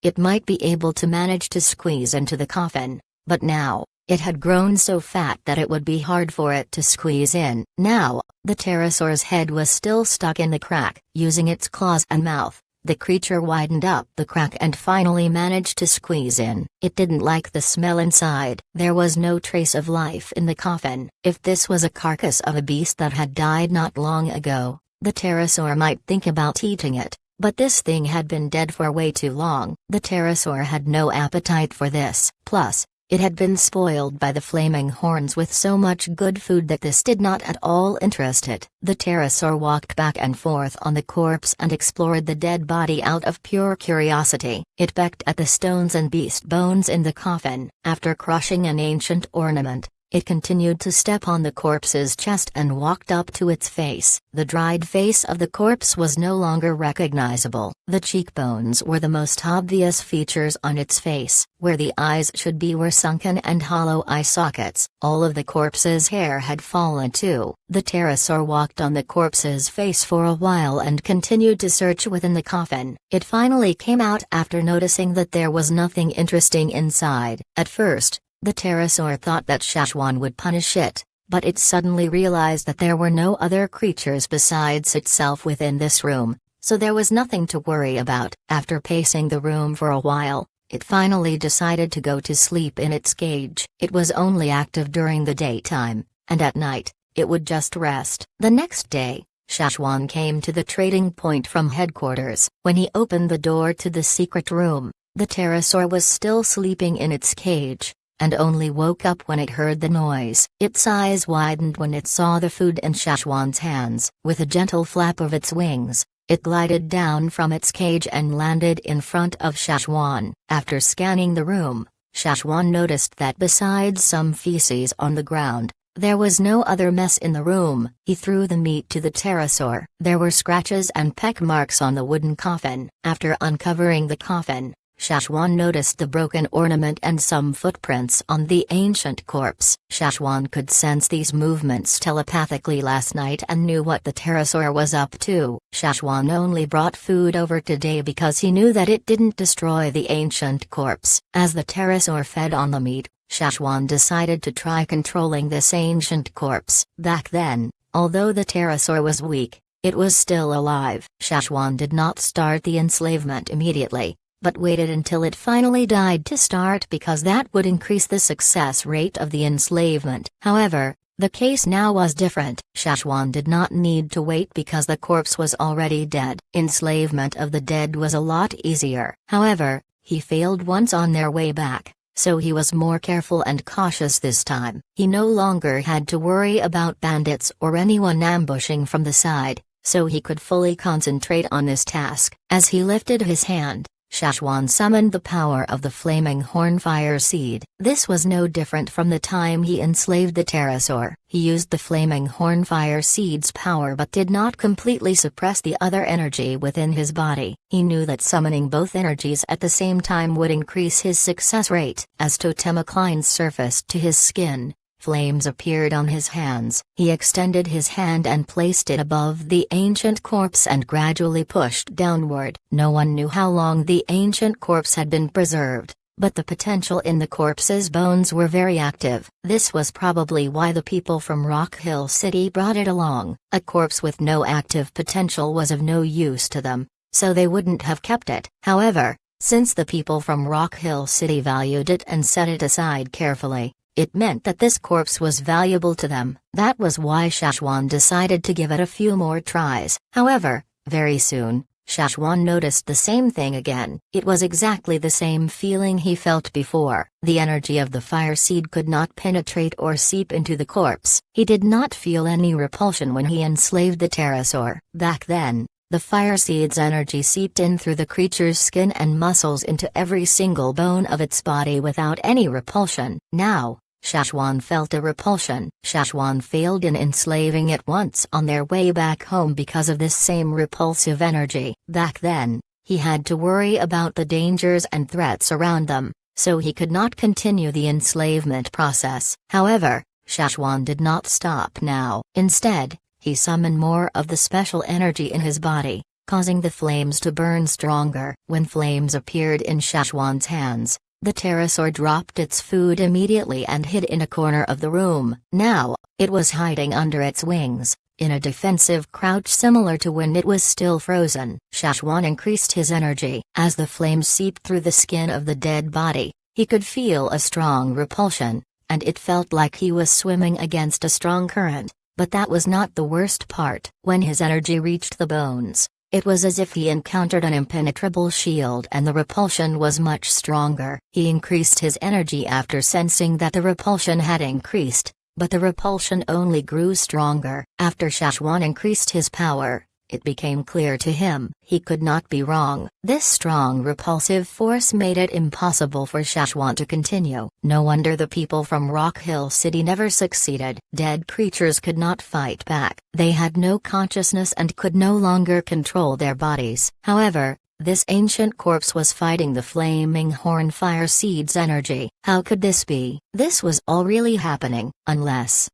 it might be able to manage to squeeze into the coffin. but now, it had grown so fat that it would be hard for it to squeeze in. Now, the pterosaur's head was still stuck in the crack. Using its claws and mouth, the creature widened up the crack and finally managed to squeeze in. It didn't like the smell inside. There was no trace of life in the coffin. If this was a carcass of a beast that had died not long ago, the pterosaur might think about eating it, but this thing had been dead for way too long. The pterosaur had no appetite for this. Plus, it had been spoiled by the flaming horns with so much good food that this did not at all interest it. The pterosaur walked back and forth on the corpse and explored the dead body out of pure curiosity. It pecked at the stones and beast bones in the coffin. After crushing an ancient ornament, it continued to step on the corpse's chest and walked up to its face. The dried face of the corpse was no longer recognizable. The cheekbones were the most obvious features on its face. Where the eyes should be were sunken and hollow eye sockets. All of the corpse's hair had fallen too. The pterosaur walked on the corpse's face for a while and continued to search within the coffin. It finally came out after noticing that there was nothing interesting inside. At first, the pterosaur thought that Szechuan would punish it, but it suddenly realized that there were no other creatures besides itself within this room, so there was nothing to worry about. After pacing the room for a while, it finally decided to go to sleep in its cage. It was only active during the daytime, and at night, it would just rest. The next day, Szechuan came to the trading point from headquarters. When he opened the door to the secret room, the pterosaur was still sleeping in its cage, and only woke up when it heard the noise. Its eyes widened when it saw the food in Szechuan's hands. With a gentle flap of its wings, it glided down from its cage and landed in front of Szechuan. After scanning the room, Szechuan noticed that besides some feces on the ground, there was no other mess in the room. He threw the meat to the pterosaur. There were scratches and peck marks on the wooden coffin. After uncovering the coffin, Szechuan noticed the broken ornament and some footprints on the ancient corpse. Szechuan could sense these movements telepathically last night and knew what the pterosaur was up to. Szechuan only brought food over today because he knew that it didn't destroy the ancient corpse. As the pterosaur fed on the meat, Szechuan decided to try controlling this ancient corpse. Back then, although the pterosaur was weak, it was still alive. Szechuan did not start the enslavement immediately, but waited until it finally died to start because that would increase the success rate of the enslavement. However, the case now was different. Szechuan did not need to wait because the corpse was already dead. Enslavement of the dead was a lot easier. However, he failed once on their way back, so he was more careful and cautious this time. He no longer had to worry about bandits or anyone ambushing from the side, so he could fully concentrate on this task. As he lifted his hand, Szechuan summoned the power of the flaming horn fire seed. This was no different from the time he enslaved the pterosaur. He used the flaming horn fire seed's power but did not completely suppress the other energy within his body. He knew that summoning both energies at the same time would increase his success rate. As totemic lines surfaced to his skin, flames appeared on his hands. He extended his hand and placed it above the ancient corpse and gradually pushed downward. No one knew how long the ancient corpse had been preserved, but the potential in the corpse's bones were very active. This was probably why the people from Rock Hill City brought it along. A corpse with no active potential was of no use to them, so they wouldn't have kept it. However, since the people from Rock Hill City valued it and set it aside carefully, it meant that this corpse was valuable to them. That was why Szechuan decided to give it a few more tries. However, very soon, Szechuan noticed the same thing again. It was exactly the same feeling he felt before. The energy of the fire seed could not penetrate or seep into the corpse. He did not feel any repulsion when he enslaved the pterosaur. Back then, the fire seed's energy seeped in through the creature's skin and muscles into every single bone of its body without any repulsion. Now, Szechuan felt a repulsion. Szechuan failed in enslaving it once on their way back home because of this same repulsive energy. Back then, he had to worry about the dangers and threats around them, so he could not continue the enslavement process. However, Szechuan did not stop now. Instead, he summoned more of the special energy in his body, causing the flames to burn stronger. When flames appeared in Szechuan's hands, The pterosaur dropped its food immediately and hid in a corner of the room. Now, it was hiding under its wings, in a defensive crouch similar to when it was still frozen. Shashwan increased his energy. As the flames seeped through the skin of the dead body, he could feel a strong repulsion, and it felt like he was swimming against a strong current. But that was not the worst part. When his energy reached the bones, it was as if he encountered an impenetrable shield and the repulsion was much stronger. He increased his energy after sensing that the repulsion had increased, but the repulsion only grew stronger. After Shashwan increased his power, it became clear to him he could not be wrong. This strong repulsive force made it impossible for Shashwan to continue. No wonder the people from Rock Hill City never succeeded. Dead creatures could not fight back. They had no consciousness and could no longer control their bodies. However, this ancient corpse was fighting the flaming horn fire seed's energy. How could this be? This was all really happening, unless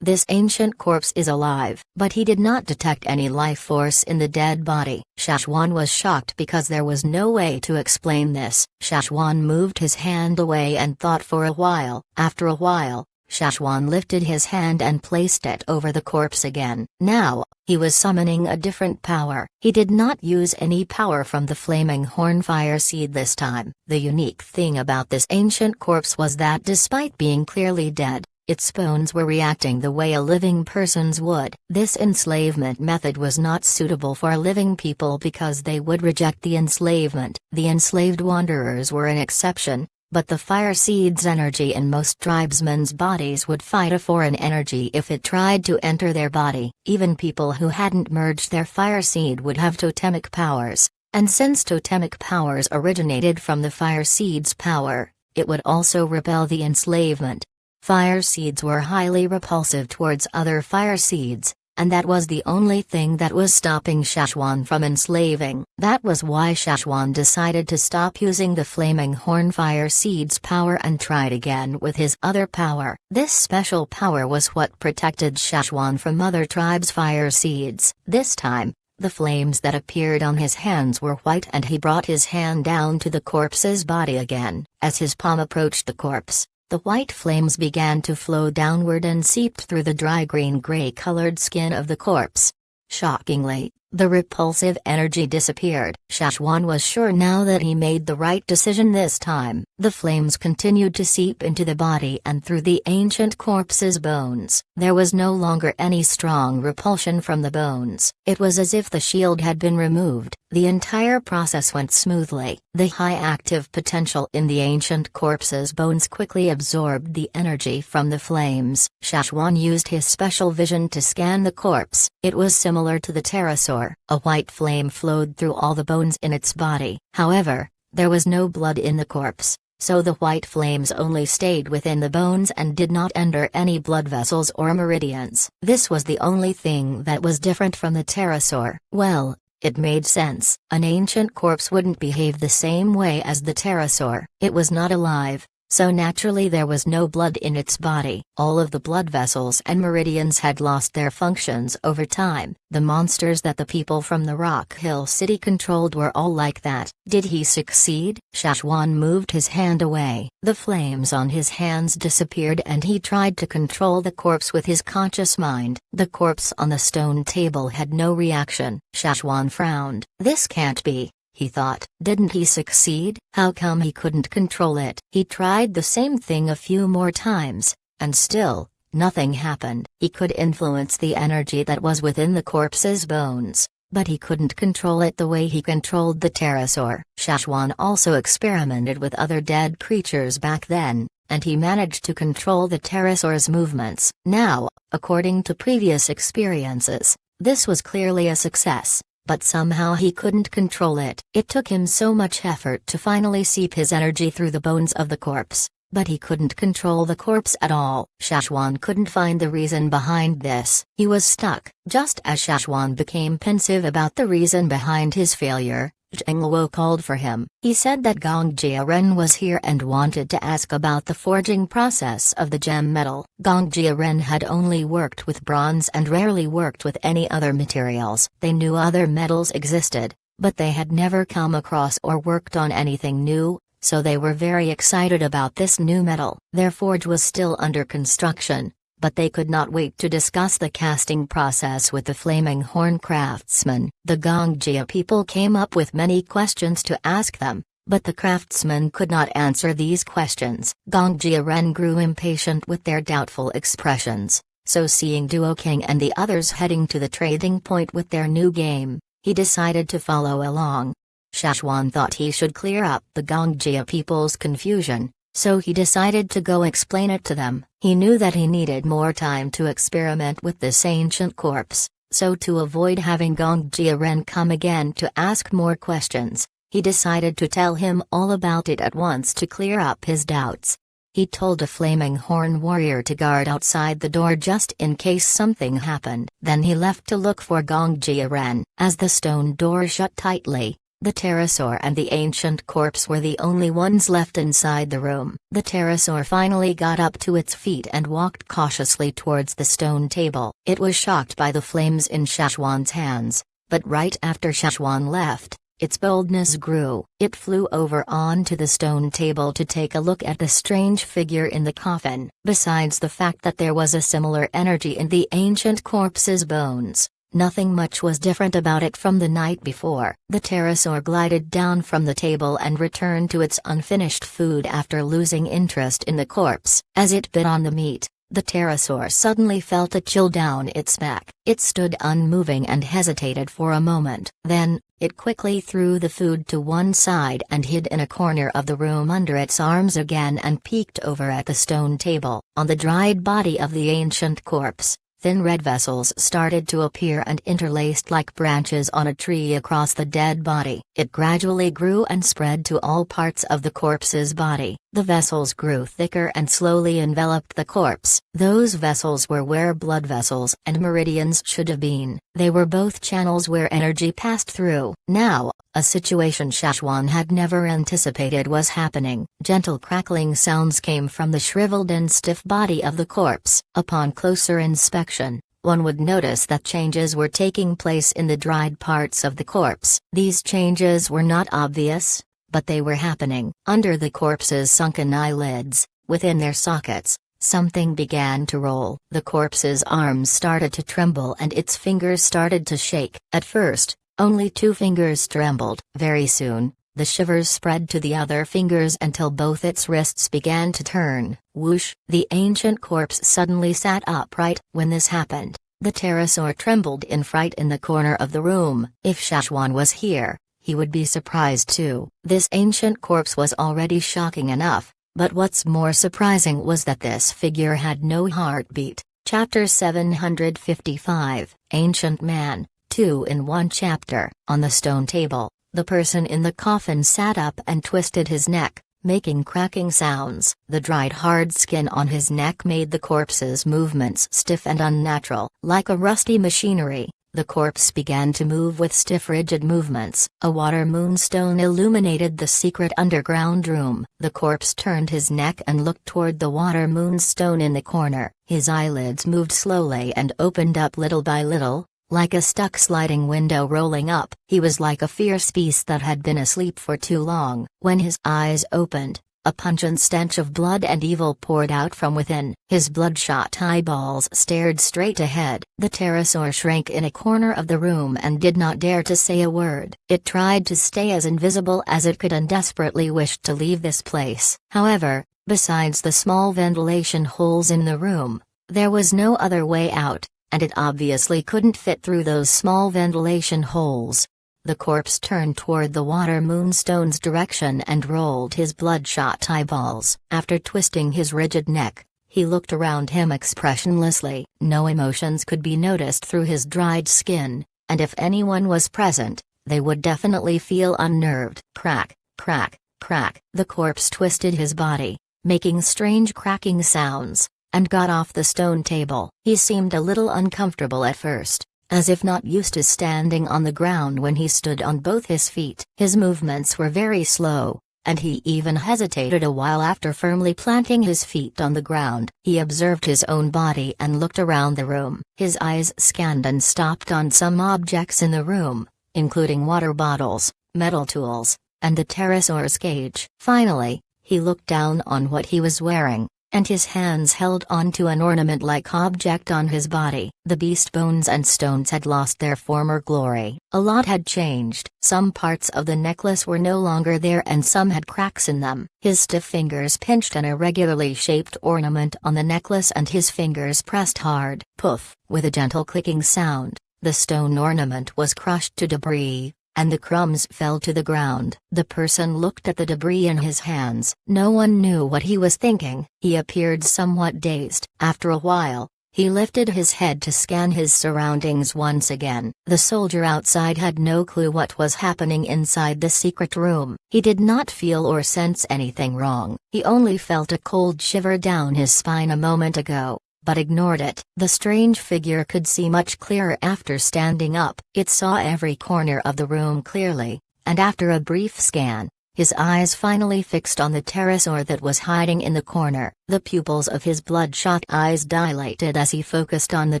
this ancient corpse is alive. But he did not detect any life force in the dead body. Shashwan was shocked because there was no way to explain this. Shashwan moved his hand away and thought for a while. After a while, Shashwan lifted his hand and placed it over the corpse again. Now, he was summoning a different power. He did not use any power from the flaming horn fire seed this time. The unique thing about this ancient corpse was that despite being clearly dead, its bones were reacting the way a living person's would. This enslavement method was not suitable for living people because they would reject the enslavement. The enslaved wanderers were an exception, but the fire seed's energy in most tribesmen's bodies would fight a foreign energy if it tried to enter their body. Even people who hadn't merged their fire seed would have totemic powers, and since totemic powers originated from the fire seed's power, it would also repel the enslavement. Fire seeds were highly repulsive towards other fire seeds, and that was the only thing that was stopping Shashwan from enslaving. That was why Shashwan decided to stop using the flaming horn fire seed's power and tried again with his other power. This special power was what protected Shashwan from other tribes' fire seeds. This time, the flames that appeared on his hands were white and he brought his hand down to the corpse's body again. As his palm approached the corpse, the white flames began to flow downward and seeped through the dry green-gray colored skin of the corpse. Shockingly, the repulsive energy disappeared. Shashwan was sure now that he made the right decision this time. The flames continued to seep into the body and through the ancient corpse's bones. There was no longer any strong repulsion from the bones. It was as if the shield had been removed. The entire process went smoothly. The high active potential in the ancient corpse's bones quickly absorbed the energy from the flames. Shashwan used his special vision to scan the corpse. It was similar to the pterosaur. A white flame flowed through all the bones in its body. However, there was no blood in the corpse, so the white flames only stayed within the bones and did not enter any blood vessels or meridians. This was the only thing that was different from the pterosaur. Well, it made sense. An ancient corpse wouldn't behave the same way as the pterosaur. It was not alive, so naturally there was no blood in its body. All of the blood vessels and meridians had lost their functions over time. The monsters that the people from the Rock Hill City controlled were all like that. Did he succeed? Shashwan moved his hand away. The flames on his hands disappeared and he tried to control the corpse with his conscious mind. The corpse on the stone table had no reaction. Shashwan frowned. This can't be, he thought. Didn't he succeed? How come he couldn't control it? He tried the same thing a few more times, and still, nothing happened. He could influence the energy that was within the corpse's bones, but he couldn't control it the way he controlled the pterosaur. Shashwan also experimented with other dead creatures back then, and he managed to control the pterosaur's movements. Now, according to previous experiences, this was clearly a success. But somehow he couldn't control it. It took him so much effort to finally seep his energy through the bones of the corpse, but he couldn't control the corpse at all. Shashwan couldn't find the reason behind this. He was stuck. Just as Shashwan became pensive about the reason behind his failure, Zhengluo called for him. He said that Gong Jiaren was here and wanted to ask about the forging process of the gem metal. Gong Jiaren had only worked with bronze and rarely worked with any other materials. They knew other metals existed, but they had never come across or worked on anything new, so they were very excited about this new metal. Their forge was still under construction, but they could not wait to discuss the casting process with the Flaming Horn craftsman. The Gongjia people came up with many questions to ask them, but the craftsmen could not answer these questions. Gongjia Ren grew impatient with their doubtful expressions, so seeing Duo King and the others heading to the trading point with their new game, he decided to follow along. Shashwan thought he should clear up the Gongjia people's confusion, so he decided to go explain it to them. He knew that he needed more time to experiment with this ancient corpse, so to avoid having Gongjia Ren come again to ask more questions, he decided to tell him all about it at once to clear up his doubts. He told a Flaming Horn warrior to guard outside the door just in case something happened. Then he left to look for Gongjia Ren. As the stone door shut tightly, the pterosaur and the ancient corpse were the only ones left inside the room. The pterosaur finally got up to its feet and walked cautiously towards the stone table. It was shocked by the flames in Shashwan's hands, but right after Shashwan left, its boldness grew. It flew over onto the stone table to take a look at the strange figure in the coffin. Besides the fact that there was a similar energy in the ancient corpse's bones, nothing much was different about it from the night before. The pterosaur glided down from the table and returned to its unfinished food after losing interest in the corpse. As it bit on the meat, the pterosaur suddenly felt a chill down its back. It stood unmoving and hesitated for a moment. Then, it quickly threw the food to one side and hid in a corner of the room under its arms again and peeked over at the stone table. On the dried body of the ancient corpse, thin red vessels started to appear and interlaced like branches on a tree across the dead body. It gradually grew and spread to all parts of the corpse's body. The vessels grew thicker and slowly enveloped the corpse. Those vessels were where blood vessels and meridians should have been. They were both channels where energy passed through. Now, a situation Shashwan had never anticipated was happening. Gentle crackling sounds came from the shriveled and stiff body of the corpse. Upon closer inspection, one would notice that changes were taking place in the dried parts of the corpse. These changes were not obvious, but they were happening. Under the corpse's sunken eyelids, within their sockets, something began to roll. The corpse's arms started to tremble and its fingers started to shake. At first, only 2 fingers trembled. Very soon, the shivers spread to the other fingers until both its wrists began to turn. Whoosh! The ancient corpse suddenly sat upright. When this happened, the pterosaur trembled in fright in the corner of the room. If Shashwan was here, he would be surprised too. This ancient corpse was already shocking enough, but what's more surprising was that this figure had no heartbeat. Chapter 755, Ancient Man. 2 in 1 chapter. On the stone table, the person in the coffin sat up and twisted his neck, making cracking sounds. The dried hard skin on his neck made the corpse's movements stiff and unnatural. Like a rusty machinery, the corpse began to move with stiff rigid movements. A water moonstone illuminated the secret underground room. The corpse turned his neck and looked toward the water moonstone in the corner. His eyelids moved slowly and opened up little by little, like a stuck sliding window rolling up. He was like a fierce beast that had been asleep for too long. When his eyes opened, a pungent stench of blood and evil poured out from within. His bloodshot eyeballs stared straight ahead. The pterosaur shrank in a corner of the room and did not dare to say a word. It tried to stay as invisible as it could and desperately wished to leave this place. However, besides the small ventilation holes in the room, there was no other way out, and it obviously couldn't fit through those small ventilation holes. The corpse turned toward the water moonstone's direction and rolled his bloodshot eyeballs. After twisting his rigid neck, he looked around him expressionlessly. No emotions could be noticed through his dried skin, and if anyone was present, they would definitely feel unnerved. Crack, crack, crack. The corpse twisted his body, making strange cracking sounds, and got off the stone table. He seemed a little uncomfortable at first, as if not used to standing on the ground when he stood on both his feet. His movements were very slow, and he even hesitated a while after firmly planting his feet on the ground. He observed his own body and looked around the room. His eyes scanned and stopped on some objects in the room, including water bottles, metal tools, and the pterosaur's cage. Finally, he looked down on what he was wearing, and his hands held onto an ornament-like object on his body. The beast bones and stones had lost their former glory. A lot had changed. Some parts of the necklace were no longer there and some had cracks in them. His stiff fingers pinched an irregularly shaped ornament on the necklace and his fingers pressed hard. Poof! With a gentle clicking sound, the stone ornament was crushed to debris, and the crumbs fell to the ground. The person looked at the debris in his hands. No one knew what he was thinking. He appeared somewhat dazed. After a while, he lifted his head to scan his surroundings once again. The soldier outside had no clue what was happening inside the secret room. He did not feel or sense anything wrong. He only felt a cold shiver down his spine a moment ago, but ignored it. The strange figure could see much clearer after standing up. It saw every corner of the room clearly, and after a brief scan, his eyes finally fixed on the pterosaur that was hiding in the corner. The pupils of his bloodshot eyes dilated as he focused on the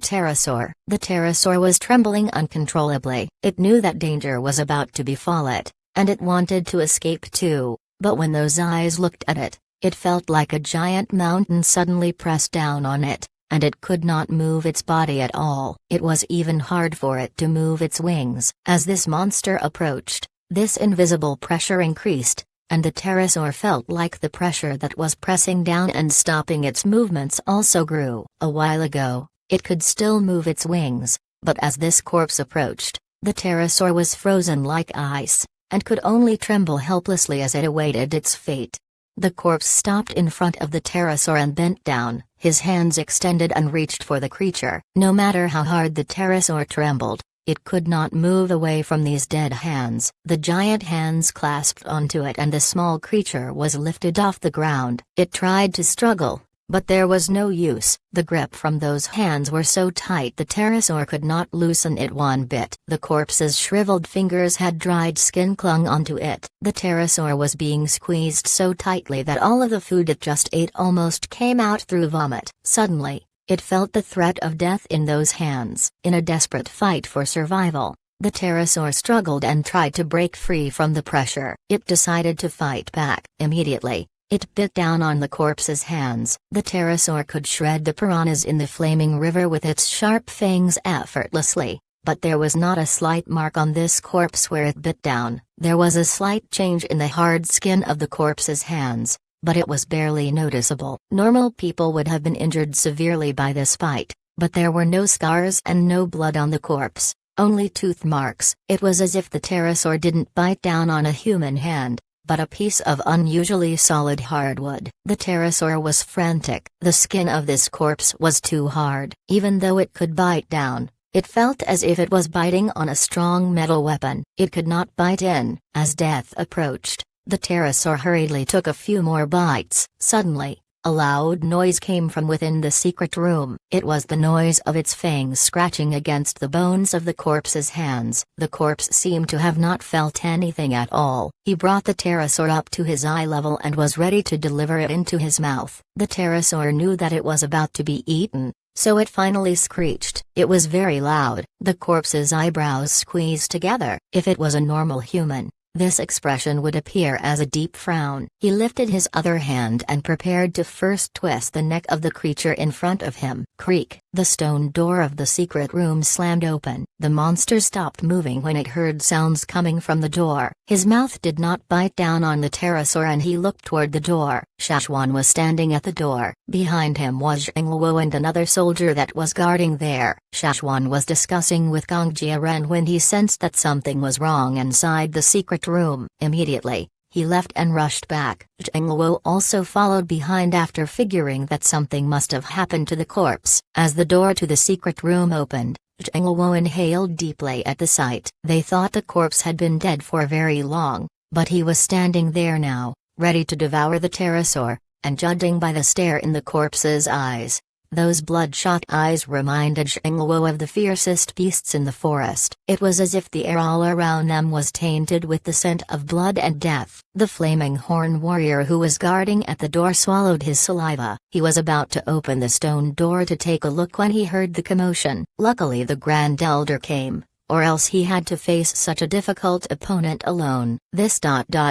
pterosaur. The pterosaur was trembling uncontrollably. It knew that danger was about to befall it, and it wanted to escape too, but when those eyes looked at it, it felt like a giant mountain suddenly pressed down on it, and it could not move its body at all. It was even hard for it to move its wings. As this monster approached, this invisible pressure increased, and the pterosaur felt like the pressure that was pressing down and stopping its movements also grew. A while ago, it could still move its wings, but as this corpse approached, the pterosaur was frozen like ice, and could only tremble helplessly as it awaited its fate. The corpse stopped in front of the pterosaur and bent down, his hands extended and reached for the creature. No matter how hard the pterosaur trembled, it could not move away from these dead hands. The giant hands clasped onto it and the small creature was lifted off the ground. It tried to struggle, but there was no use. The grip from those hands were so tight the pterosaur could not loosen it one bit. The corpse's shriveled fingers had dried skin clung onto it. The pterosaur was being squeezed so tightly that all of the food it just ate almost came out through vomit. Suddenly, it felt the threat of death in those hands. In a desperate fight for survival, the pterosaur struggled and tried to break free from the pressure. It decided to fight back. Immediately, it bit down on the corpse's hands. The pterosaur could shred the piranhas in the flaming river with its sharp fangs effortlessly, but there was not a slight mark on this corpse where it bit down. There was a slight change in the hard skin of the corpse's hands, but it was barely noticeable. Normal people would have been injured severely by this fight, but there were no scars and no blood on the corpse, only tooth marks. It was as if the pterosaur didn't bite down on a human hand, but a piece of unusually solid hardwood. The pterosaur was frantic. The skin of this corpse was too hard. Even though it could bite down, it felt as if it was biting on a strong metal weapon. It could not bite in. As death approached, the pterosaur hurriedly took a few more bites. Suddenly, a loud noise came from within the secret room. It was the noise of its fangs scratching against the bones of the corpse's hands. The corpse seemed to have not felt anything at all. He brought the pterosaur up to his eye level and was ready to deliver it into his mouth. The pterosaur knew that it was about to be eaten, so it finally screeched. It was very loud. The corpse's eyebrows squeezed together. If it was a normal human, this expression would appear as a deep frown. He lifted his other hand and prepared to first twist the neck of the creature in front of him. Creak! The stone door of the secret room slammed open. The monster stopped moving when it heard sounds coming from the door. His mouth did not bite down on the pterosaur and he looked toward the door. Shashwan was standing at the door. Behind him was Zhengluo and another soldier that was guarding there. Shashwan was discussing with Gong Jiaren when he sensed that something was wrong inside the secret room. Immediately, he left and rushed back. Zhengluo also followed behind after figuring that something must have happened to the corpse. As the door to the secret room opened, Zhengluo inhaled deeply at the sight. They thought the corpse had been dead for very long, but he was standing there now, ready to devour the pterosaur, and judging by the stare in the corpse's eyes, those bloodshot eyes reminded Zhengluo of the fiercest beasts in the forest. It was as if the air all around them was tainted with the scent of blood and death. The flaming horn warrior who was guarding at the door swallowed his saliva. He was about to open the stone door to take a look when he heard the commotion. Luckily the Grand Elder came, or else he had to face such a difficult opponent alone. This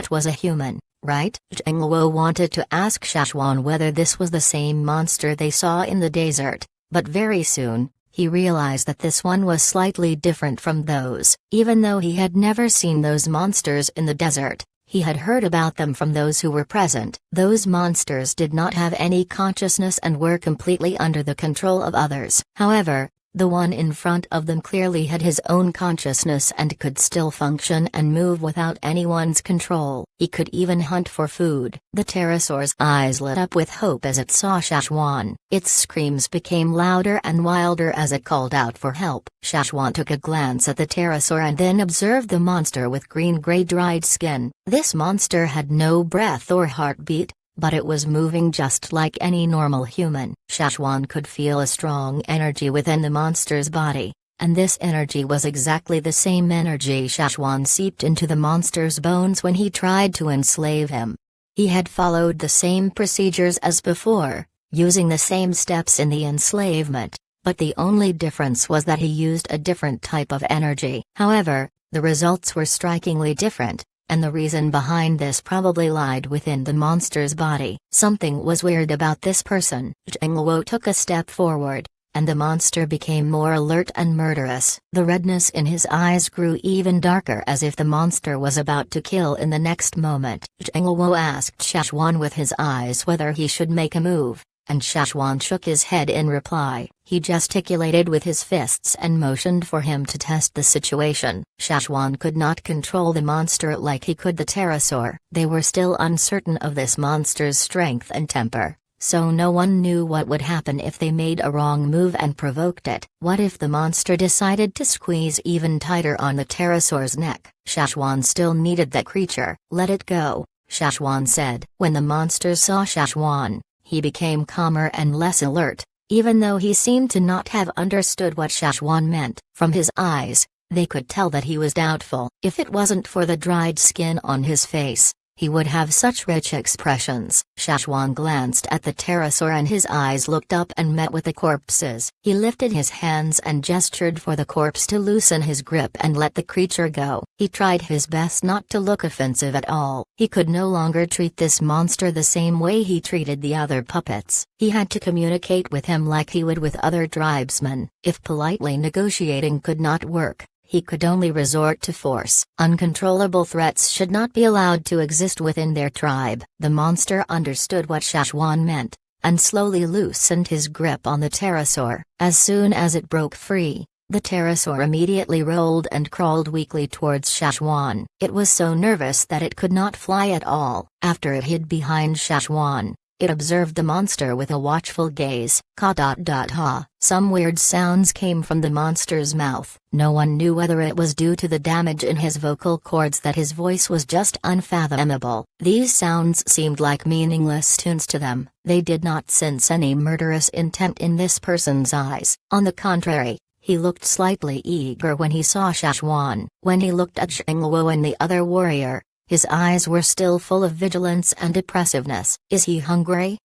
was a human, right? Zheng Luo wanted to ask Shashwan whether this was the same monster they saw in the desert, but very soon, he realized that this one was slightly different from those. Even though he had never seen those monsters in the desert, he had heard about them from those who were present. Those monsters did not have any consciousness and were completely under the control of others. However, the one in front of them clearly had his own consciousness and could still function and move without anyone's control. He could even hunt for food. The pterosaur's eyes lit up with hope as it saw Shashwan. Its screams became louder and wilder as it called out for help. Shashwan took a glance at the pterosaur and then observed the monster with green-gray dried skin. This monster had no breath or heartbeat, but it was moving just like any normal human. Shashwan could feel a strong energy within the monster's body, and this energy was exactly the same energy Shashwan seeped into the monster's bones when he tried to enslave him. He had followed the same procedures as before, using the same steps in the enslavement, but the only difference was that he used a different type of energy. However, the results were strikingly different, and the reason behind this probably lied within the monster's body. Something was weird about this person. Zheng Luo took a step forward, and the monster became more alert and murderous. The redness in his eyes grew even darker as if the monster was about to kill in the next moment. Zheng Luo asked Shashwan with his eyes whether he should make a move, and Shashwan shook his head in reply. He gesticulated with his fists and motioned for him to test the situation. Shashwan could not control the monster like he could the pterosaur. They were still uncertain of this monster's strength and temper, so no one knew what would happen if they made a wrong move and provoked it. What if the monster decided to squeeze even tighter on the pterosaur's neck? Shashwan still needed that creature. Let it go, Shashwan said. When the monster saw Shashwan, he became calmer and less alert, even though he seemed to not have understood what Shashwan meant. From his eyes, they could tell that he was doubtful. If it wasn't for the dried skin on his face, he would have such rich expressions. Shashwan glanced at the pterosaur and his eyes looked up and met with the corpse's. He lifted his hands and gestured for the corpse to loosen his grip and let the creature go. He tried his best not to look offensive at all. He could no longer treat this monster the same way he treated the other puppets. He had to communicate with him like he would with other tribesmen. If politely negotiating could not work, he could only resort to force. Uncontrollable threats should not be allowed to exist within their tribe. The monster understood what Shashwan meant, and slowly loosened his grip on the pterosaur. As soon as it broke free, the pterosaur immediately rolled and crawled weakly towards Shashwan. It was so nervous that it could not fly at all. After it hid behind Shashwan, it observed the monster with a watchful gaze. Ha! Some weird sounds came from the monster's mouth. No one knew whether it was due to the damage in his vocal cords that his voice was just unfathomable. These sounds seemed like meaningless tunes to them. They did not sense any murderous intent in this person's eyes. On the contrary, he looked slightly eager when he saw Shashwan. When he looked at Zheng Luo and the other warrior, his eyes were still full of vigilance and oppressiveness. Is he hungry?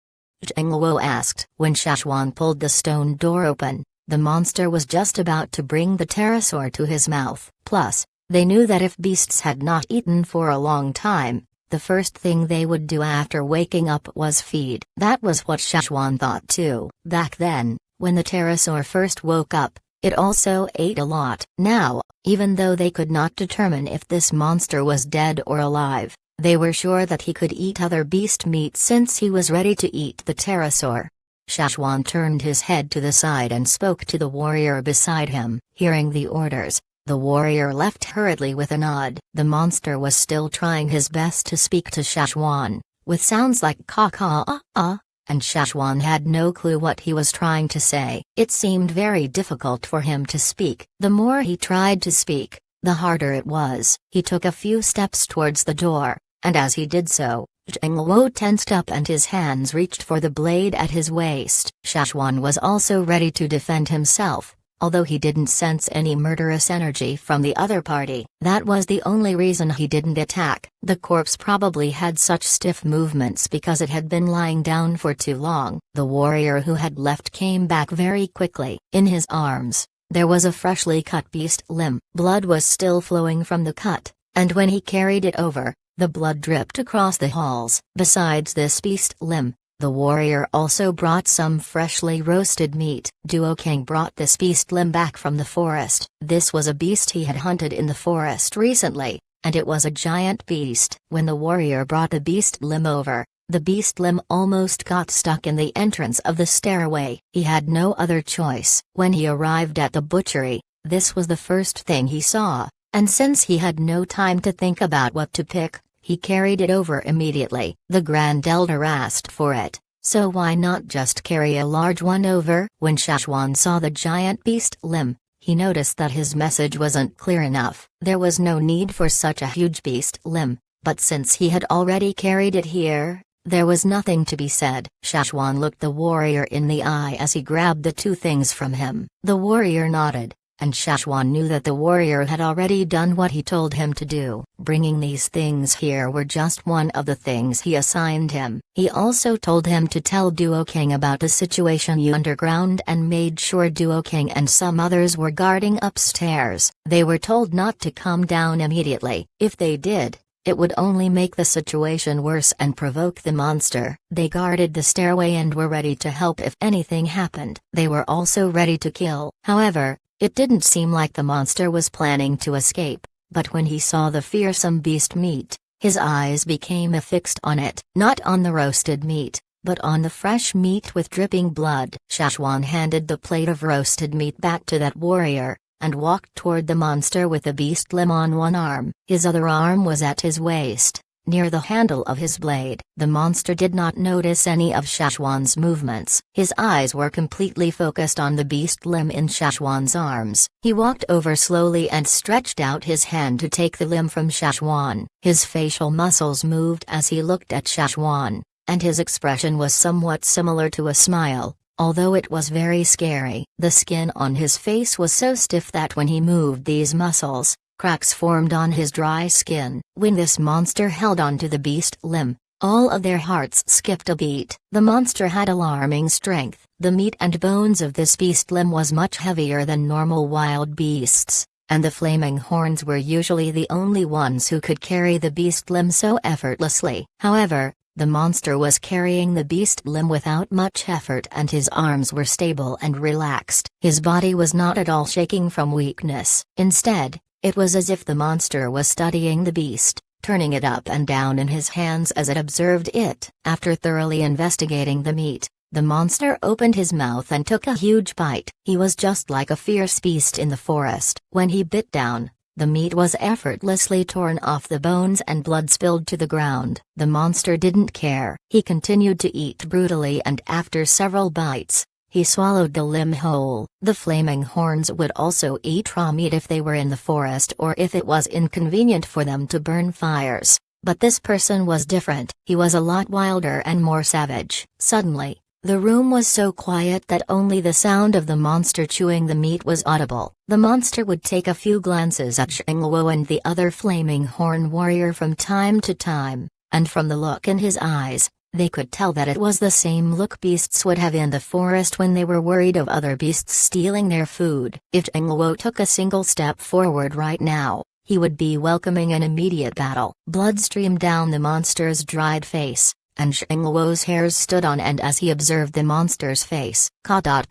Zheng Luo asked. When Shashwan pulled the stone door open, the monster was just about to bring the pterosaur to his mouth. Plus, they knew that if beasts had not eaten for a long time, the first thing they would do after waking up was feed. That was what Shashwan thought too. Back then, when the pterosaur first woke up, it also ate a lot. Now, even though they could not determine if this monster was dead or alive, they were sure that he could eat other beast meat since he was ready to eat the pterosaur. Shashwan turned his head to the side and spoke to the warrior beside him. Hearing the orders, the warrior left hurriedly with a nod. The monster was still trying his best to speak to Shashwan, with sounds like ka-ka-ah-ah, and Shashwan had no clue what he was trying to say. It seemed very difficult for him to speak. The more he tried to speak, the harder it was. He took a few steps towards the door, and as he did so, Zheng Luo tensed up and his hands reached for the blade at his waist. Shashwan was also ready to defend himself, although he didn't sense any murderous energy from the other party. That was the only reason he didn't attack. The corpse probably had such stiff movements because it had been lying down for too long. The warrior who had left came back very quickly. In his arms, There was a freshly cut beast limb. Blood was still flowing from the cut, and when he carried it over, the blood dripped across the halls. Besides this beast limb, the warrior also brought some freshly roasted meat. Duo King brought this beast limb back from the forest. This was a beast he had hunted in the forest recently, and it was a giant beast. When the warrior brought the beast limb over, the beast limb almost got stuck in the entrance of the stairway. He had no other choice. When he arrived at the butchery, this was the first thing he saw, and since he had no time to think about what to pick, he carried it over immediately. The Grand Elder asked for it, so why not just carry a large one over? When Shashwan saw the giant beast limb, he noticed that his message wasn't clear enough. There was no need for such a huge beast limb, but since he had already carried it here, there was nothing to be said. Shashwan looked the warrior in the eye as he grabbed the two things from him. The warrior nodded, and Shashwan knew that the warrior had already done what he told him to do. Bringing these things here were just one of the things he assigned him. He also told him to tell Duo King about the situation underground and made sure Duo King and some others were guarding upstairs. They were told not to come down immediately. If they did, it would only make the situation worse and provoke the monster. They guarded the stairway and were ready to help if anything happened. They were also ready to kill. However, it didn't seem like the monster was planning to escape, but when he saw the fearsome beast meat, his eyes became affixed on it. Not on the roasted meat, but on the fresh meat with dripping blood. Shashwan handed the plate of roasted meat back to that warrior, and walked toward the monster with the beast limb on one arm. His other arm was at his waist, near the handle of his blade. The monster did not notice any of Shashwan's movements. His eyes were completely focused on the beast limb in Shashwan's arms. He walked over slowly and stretched out his hand to take the limb from Shashwan. His facial muscles moved as he looked at Shashwan, and his expression was somewhat similar to a smile, although it was very scary. The skin on his face was so stiff that when he moved these muscles, cracks formed on his dry skin. When this monster held onto the beast limb, all of their hearts skipped a beat. The monster had alarming strength. The meat and bones of this beast limb was much heavier than normal wild beasts, and the flaming horns were usually the only ones who could carry the beast limb so effortlessly. However, the monster was carrying the beast limb without much effort and his arms were stable and relaxed. His body was not at all shaking from weakness. Instead, it was as if the monster was studying the beast, turning it up and down in his hands as it observed it. After thoroughly investigating the meat, the monster opened his mouth and took a huge bite. He was just like a fierce beast in the forest. When he bit down, the meat was effortlessly torn off the bones and blood spilled to the ground. The monster didn't care. He continued to eat brutally and after several bites, he swallowed the limb whole. The flaming horns would also eat raw meat if they were in the forest or if it was inconvenient for them to burn fires. But this person was different. He was a lot wilder and more savage. Suddenly, the room was so quiet that only the sound of the monster chewing the meat was audible. The monster would take a few glances at Shengluo and the other flaming horn warrior from time to time, and from the look in his eyes, they could tell that it was the same look beasts would have in the forest when they were worried of other beasts stealing their food. If Shengluo took a single step forward right now, he would be welcoming an immediate battle. Blood streamed down the monster's dried face, and Shengluo's hairs stood on end as he observed the monster's face. Ka-ba.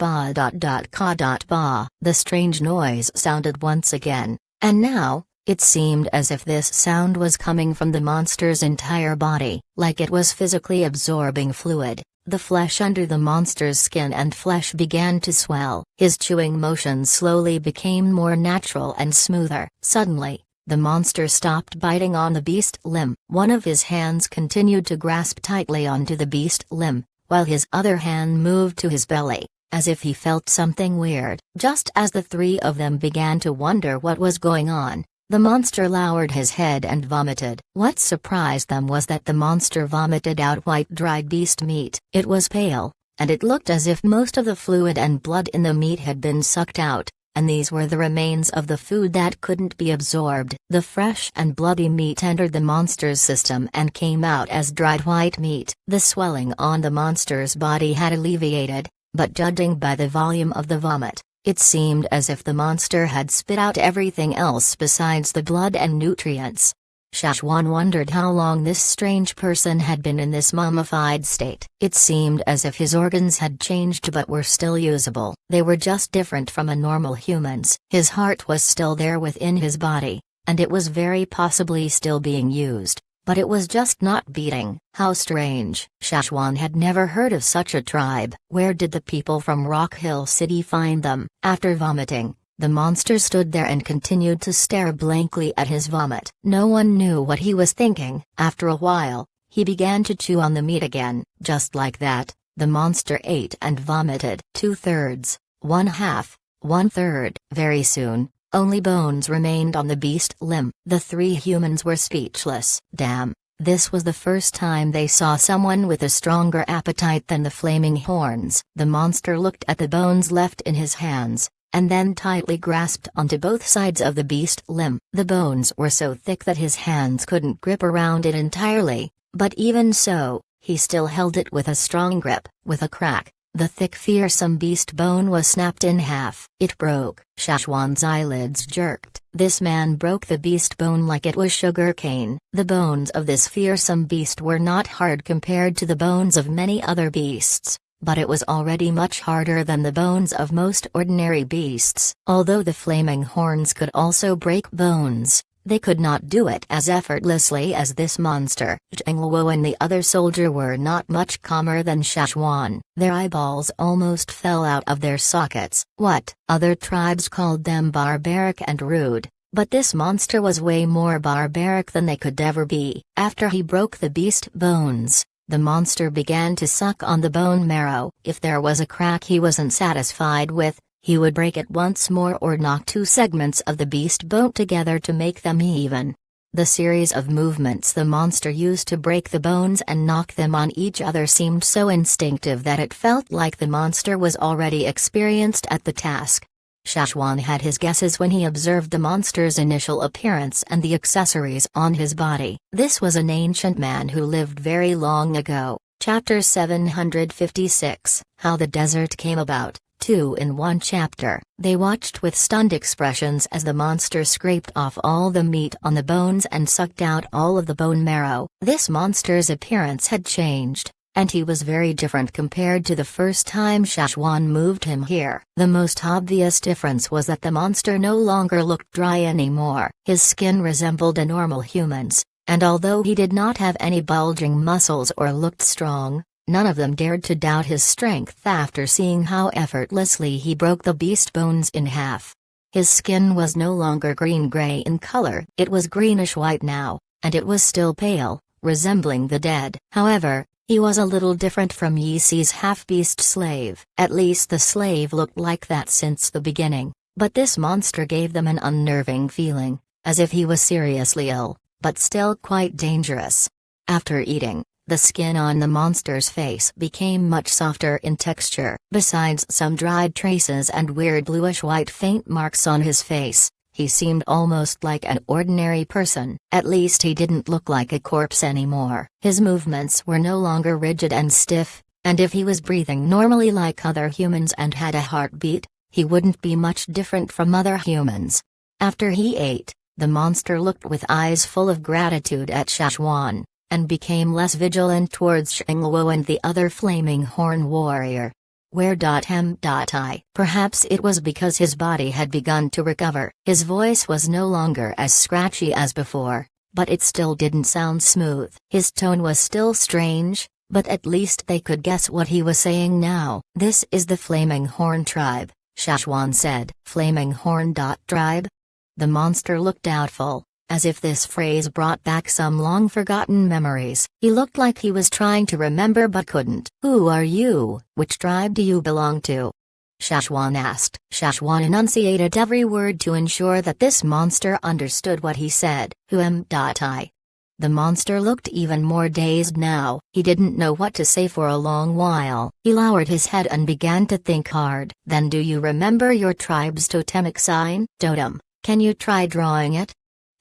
The strange noise sounded once again, and now, it seemed as if this sound was coming from the monster's entire body, like it was physically absorbing fluid. The flesh under the monster's skin and flesh began to swell. His chewing motions slowly became more natural and smoother. Suddenly, the monster stopped biting on the beast limb. One of his hands continued to grasp tightly onto the beast limb, while his other hand moved to his belly, as if he felt something weird. Just as the three of them began to wonder what was going on, the monster lowered his head and vomited. What surprised them was that the monster vomited out white dried beast meat. It was pale, and it looked as if most of the fluid and blood in the meat had been sucked out, and these were the remains of the food that couldn't be absorbed. The fresh and bloody meat entered the monster's system and came out as dried white meat. The swelling on the monster's body had alleviated, but judging by the volume of the vomit, It seemed as if the monster had spit out everything else besides the blood and nutrients. Shashwan wondered how long this strange person had been in this mummified state. It seemed as if his organs had changed but were still usable. They were just different from a normal human's. His heart was still there within his body, and it was very possibly still being used, but it was just not beating. How strange. Shashwan had never heard of such a tribe. Where did the people from Rock Hill City find them? After vomiting, the monster stood there and continued to stare blankly at his vomit. No one knew what he was thinking. After a while, he began to chew on the meat again. Just like that, the monster ate and vomited. 2/3, 1/2, 1/3. Very soon, only bones remained on the beast limb. The three humans were speechless. Damn, this was the first time they saw someone with a stronger appetite than the flaming horns. The monster looked at the bones left in his hands, and then tightly grasped onto both sides of the beast limb. The bones were so thick that his hands couldn't grip around it entirely, but even so, he still held it with a strong grip. With a crack, the thick fearsome beast bone was snapped in half. It broke. Shashwan's eyelids jerked. This man broke the beast bone like it was sugar cane. The bones of this fearsome beast were not hard compared to the bones of many other beasts, but it was already much harder than the bones of most ordinary beasts. Although the flaming horns could also break bones, they could not do it as effortlessly as this monster. Zheng Luo and the other soldier were not much calmer than Shashwan. Their eyeballs almost fell out of their sockets. What? Other tribes called them barbaric and rude, but this monster was way more barbaric than they could ever be. After he broke the beast bones, the monster began to suck on the bone marrow. If there was a crack he wasn't satisfied with, he would break it once more or knock two segments of the beast bone together to make them even. The series of movements the monster used to break the bones and knock them on each other seemed so instinctive that it felt like the monster was already experienced at the task. Shashwan had his guesses when he observed the monster's initial appearance and the accessories on his body. This was an ancient man who lived very long ago. Chapter 756, How the Desert Came About. 2 in 1 chapter. They watched with stunned expressions as the monster scraped off all the meat on the bones and sucked out all of the bone marrow. This monster's appearance had changed, and he was very different compared to the first time Shashwan moved him here. The most obvious difference was that the monster no longer looked dry anymore. His skin resembled a normal human's, and although he did not have any bulging muscles or looked strong, none of them dared to doubt his strength after seeing how effortlessly he broke the beast bones in half. His skin was no longer green-gray in color. It was greenish-white now, and it was still pale, resembling the dead. However, he was a little different from Yi Si's half-beast slave. At least the slave looked like that since the beginning, but this monster gave them an unnerving feeling, as if he was seriously ill, but still quite dangerous. After eating, the skin on the monster's face became much softer in texture. Besides some dried traces and weird bluish-white faint marks on his face, he seemed almost like an ordinary person. At least he didn't look like a corpse anymore. His movements were no longer rigid and stiff, and if he was breathing normally like other humans and had a heartbeat, he wouldn't be much different from other humans. After he ate, the monster looked with eyes full of gratitude at Shashwan, and became less vigilant towards Zheng Luo and the other flaming horn warrior. I. Perhaps it was because his body had begun to recover. His voice was no longer as scratchy as before, but it still didn't sound smooth. His tone was still strange, but at least they could guess what he was saying now. This is the Flaming Horn tribe, Shashwan said. Flaming Horn. Tribe? The monster looked doubtful, as if this phrase brought back some long-forgotten memories. He looked like he was trying to remember but couldn't. Who are you? Which tribe do you belong to? Shashwan asked. Shashwan enunciated every word to ensure that this monster understood what he said. Who am I? The monster looked even more dazed now. He didn't know what to say for a long while. He lowered his head and began to think hard. Then do you remember your tribe's totemic sign? Totem. Can you try drawing it?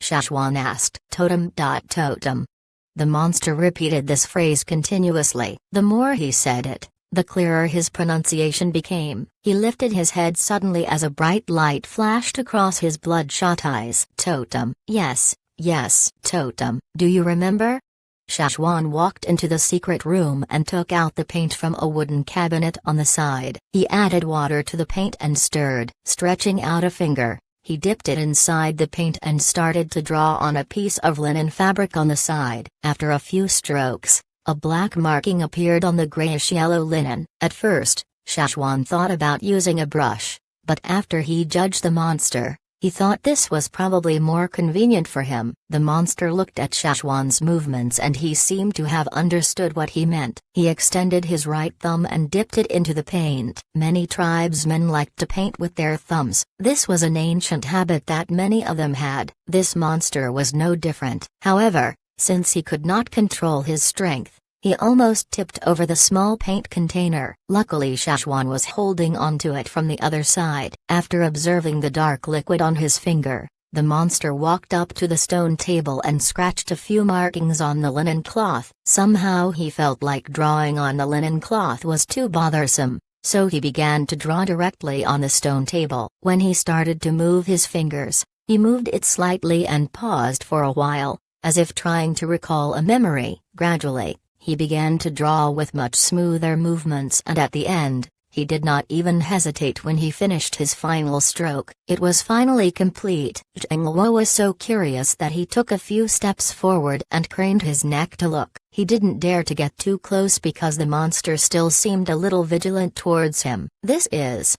Shashwan asked. Totem. Totem. The monster repeated this phrase continuously. The more he said it, the clearer his pronunciation became. He lifted his head suddenly as a bright light flashed across his bloodshot eyes. Totem. Yes, yes. Totem. Do you remember? Shashwan walked into the secret room and took out the paint from a wooden cabinet on the side. He added water to the paint and stirred. Stretching out a finger, he dipped it inside the paint and started to draw on a piece of linen fabric on the side. After a few strokes, a black marking appeared on the grayish-yellow linen. At first, Shashwan thought about using a brush, but after he judged the monster, he thought this was probably more convenient for him. The monster looked at Shashwan's movements and he seemed to have understood what he meant. He extended his right thumb and dipped it into the paint. Many tribesmen liked to paint with their thumbs. This was an ancient habit that many of them had. This monster was no different. However, since he could not control his strength, he almost tipped over the small paint container. Luckily Shashwan was holding onto it from the other side. After observing the dark liquid on his finger, the monster walked up to the stone table and scratched a few markings on the linen cloth. Somehow he felt like drawing on the linen cloth was too bothersome, so he began to draw directly on the stone table. When he started to move his fingers, he moved it slightly and paused for a while, as if trying to recall a memory. Gradually, he began to draw with much smoother movements and at the end, he did not even hesitate when he finished his final stroke. It was finally complete. Zheng Luo was so curious that he took a few steps forward and craned his neck to look. He didn't dare to get too close because the monster still seemed a little vigilant towards him. "This is?"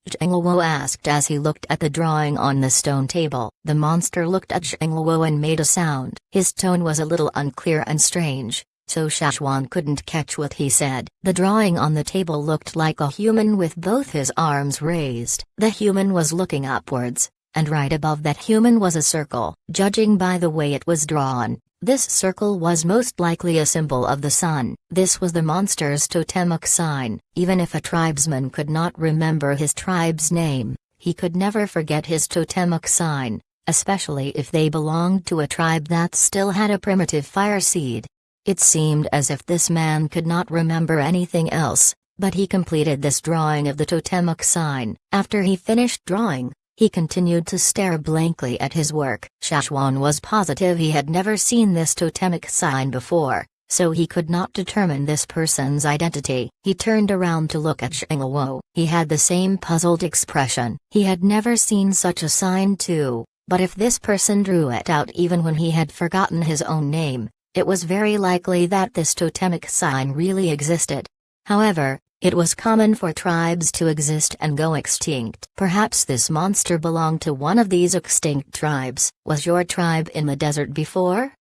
Zheng Luo asked as he looked at the drawing on the stone table. The monster looked at Zheng Luo and made a sound. His tone was a little unclear and strange, so Shashwan couldn't catch what he said. The drawing on the table looked like a human with both his arms raised. The human was looking upwards, and right above that human was a circle. Judging by the way it was drawn, this circle was most likely a symbol of the sun. This was the monster's totemic sign. Even if a tribesman could not remember his tribe's name, he could never forget his totemic sign, especially if they belonged to a tribe that still had a primitive fire seed. It seemed as if this man could not remember anything else, but he completed this drawing of the totemic sign. After he finished drawing, he continued to stare blankly at his work. Shashwan was positive he had never seen this totemic sign before, so he could not determine this person's identity. He turned around to look at Zheng Luo. He had the same puzzled expression. He had never seen such a sign too, but if this person drew it out even when he had forgotten his own name, it was very likely that this totemic sign really existed. However, it was common for tribes to exist and go extinct. Perhaps this monster belonged to one of these extinct tribes. "Was your tribe in the desert before?"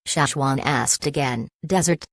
Shashwan asked again. "Desert?"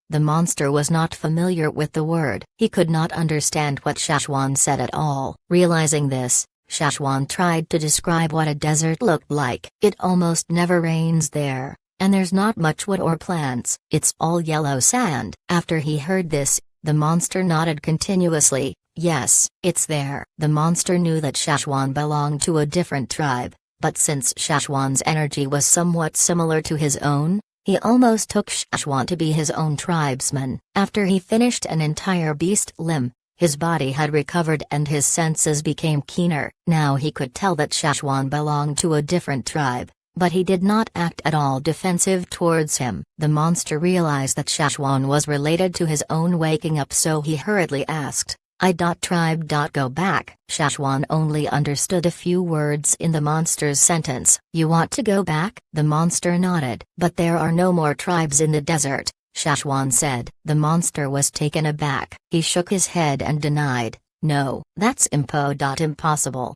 The monster was not familiar with the word. He could not understand what Shashwan said at all. Realizing this, Shashwan tried to describe what a desert looked like. "It almost never rains there, and there's not much wood or plants. It's all yellow sand." After he heard this, the monster nodded continuously. "Yes, it's there." The monster knew that Shashwan belonged to a different tribe, but since Shashwan's energy was somewhat similar to his own, he almost took Shashwan to be his own tribesman. After he finished an entire beast limb, his body had recovered and his senses became keener. Now he could tell that Shashwan belonged to a different tribe, but he did not act at all defensive towards him. The monster realized that Shashwan was related to his own waking up, so he hurriedly asked, "I.tribe. Go back." Shashwan only understood a few words in the monster's sentence. "You want to go back?" The monster nodded. "But there are no more tribes in the desert," Shashwan said. The monster was taken aback. He shook his head and denied, "No, that's impossible."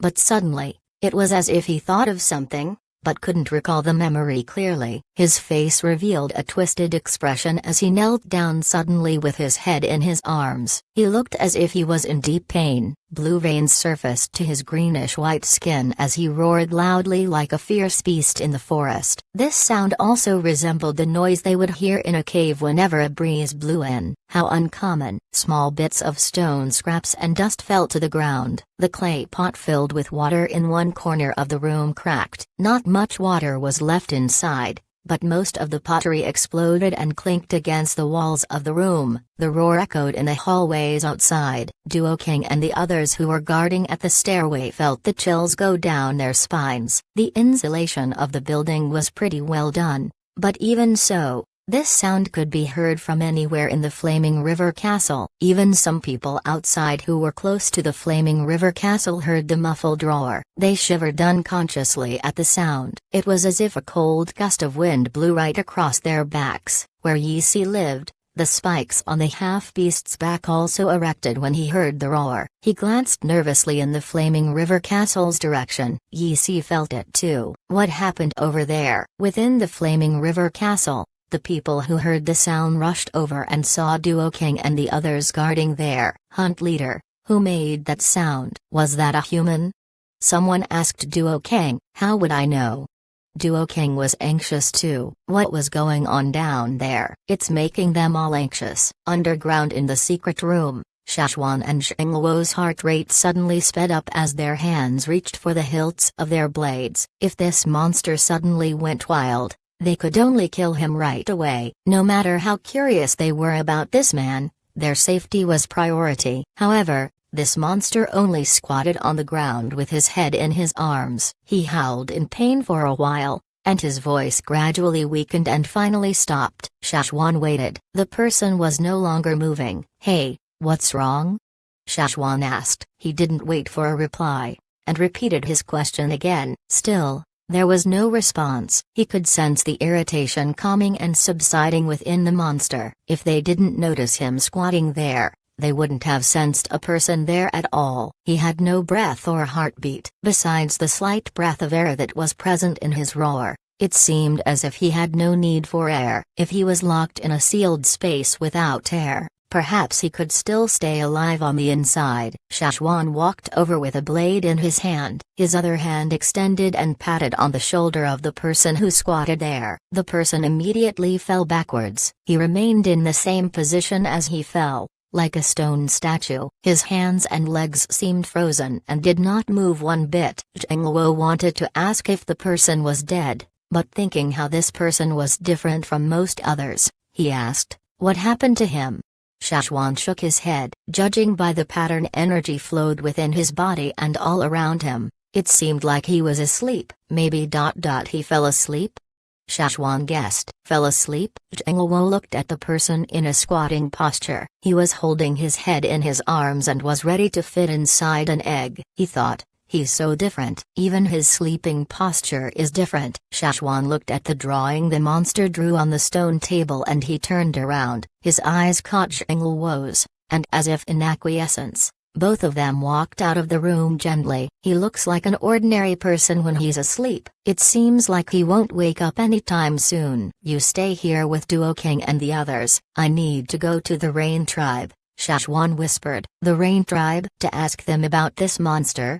But suddenly, it was as if he thought of something, but couldn't recall the memory clearly. His face revealed a twisted expression as he knelt down suddenly with his head in his arms. He looked as if he was in deep pain. Blue veins surfaced to his greenish-white skin as he roared loudly like a fierce beast in the forest. This sound also resembled the noise they would hear in a cave whenever a breeze blew in. How uncommon! Small bits of stone scraps and dust fell to the ground. The clay pot filled with water in one corner of the room cracked. Not much water was left inside, but most of the pottery exploded and clinked against the walls of the room. The roar echoed in the hallways outside. Duo King and the others who were guarding at the stairway felt the chills go down their spines. The insulation of the building was pretty well done, but even so, this sound could be heard from anywhere in the Flaming River Castle. Even some people outside who were close to the Flaming River Castle heard the muffled roar. They shivered unconsciously at the sound. It was as if a cold gust of wind blew right across their backs. Where Yi-Si lived, the spikes on the half-beast's back also erected when he heard the roar. He glanced nervously in the Flaming River Castle's direction. Yi-Si felt it too. What happened over there? Within the Flaming River Castle, the people who heard the sound rushed over and saw Duo King and the others guarding their hunt leader. Who made that sound? Was that a human? Someone asked Duo King. How would I know? Duo King was anxious too. What was going on down there? It's making them all anxious. Underground in the secret room, Shashwan and Xingluo's heart rate suddenly sped up as their hands reached for the hilts of their blades. If this monster suddenly went wild, they could only kill him right away. No matter how curious they were about this man, their safety was priority. However, this monster only squatted on the ground with his head in his arms. He howled in pain for a while, and his voice gradually weakened and finally stopped. Shashwan waited. The person was no longer moving. Hey, what's wrong? Shashwan asked. He didn't wait for a reply, and repeated his question again. Still, there was no response. He could sense the irritation calming and subsiding within the monster. If they didn't notice him squatting there, they wouldn't have sensed a person there at all. He had no breath or heartbeat. Besides the slight breath of air that was present in his roar, it seemed as if he had no need for air. If he was locked in a sealed space without air, perhaps he could still stay alive on the inside. Shashwan walked over with a blade in his hand, his other hand extended and patted on the shoulder of the person who squatted there. The person immediately fell backwards. He remained in the same position as he fell, like a stone statue. His hands and legs seemed frozen and did not move one bit. Xingluo wanted to ask if the person was dead, but thinking how this person was different from most others, he asked, "What happened to him?" Shashwan shook his head. Judging by the pattern energy flowed within his body and all around him, it seemed like he was asleep. Maybe he fell asleep? Shashwan guessed. Fell asleep? Xingluo looked at the person in a squatting posture. He was holding his head in his arms and was ready to fit inside an egg. He thought, he's so different. Even his sleeping posture is different. Shashwan looked at the drawing the monster drew on the stone table and he turned around. His eyes caught Xingluo's, and as if in acquiescence, both of them walked out of the room gently. He looks like an ordinary person when he's asleep. It seems like he won't wake up anytime soon. You stay here with Duo King and the others. I need to go to the Rain Tribe, Shashwan whispered. The Rain Tribe? To ask them about this monster?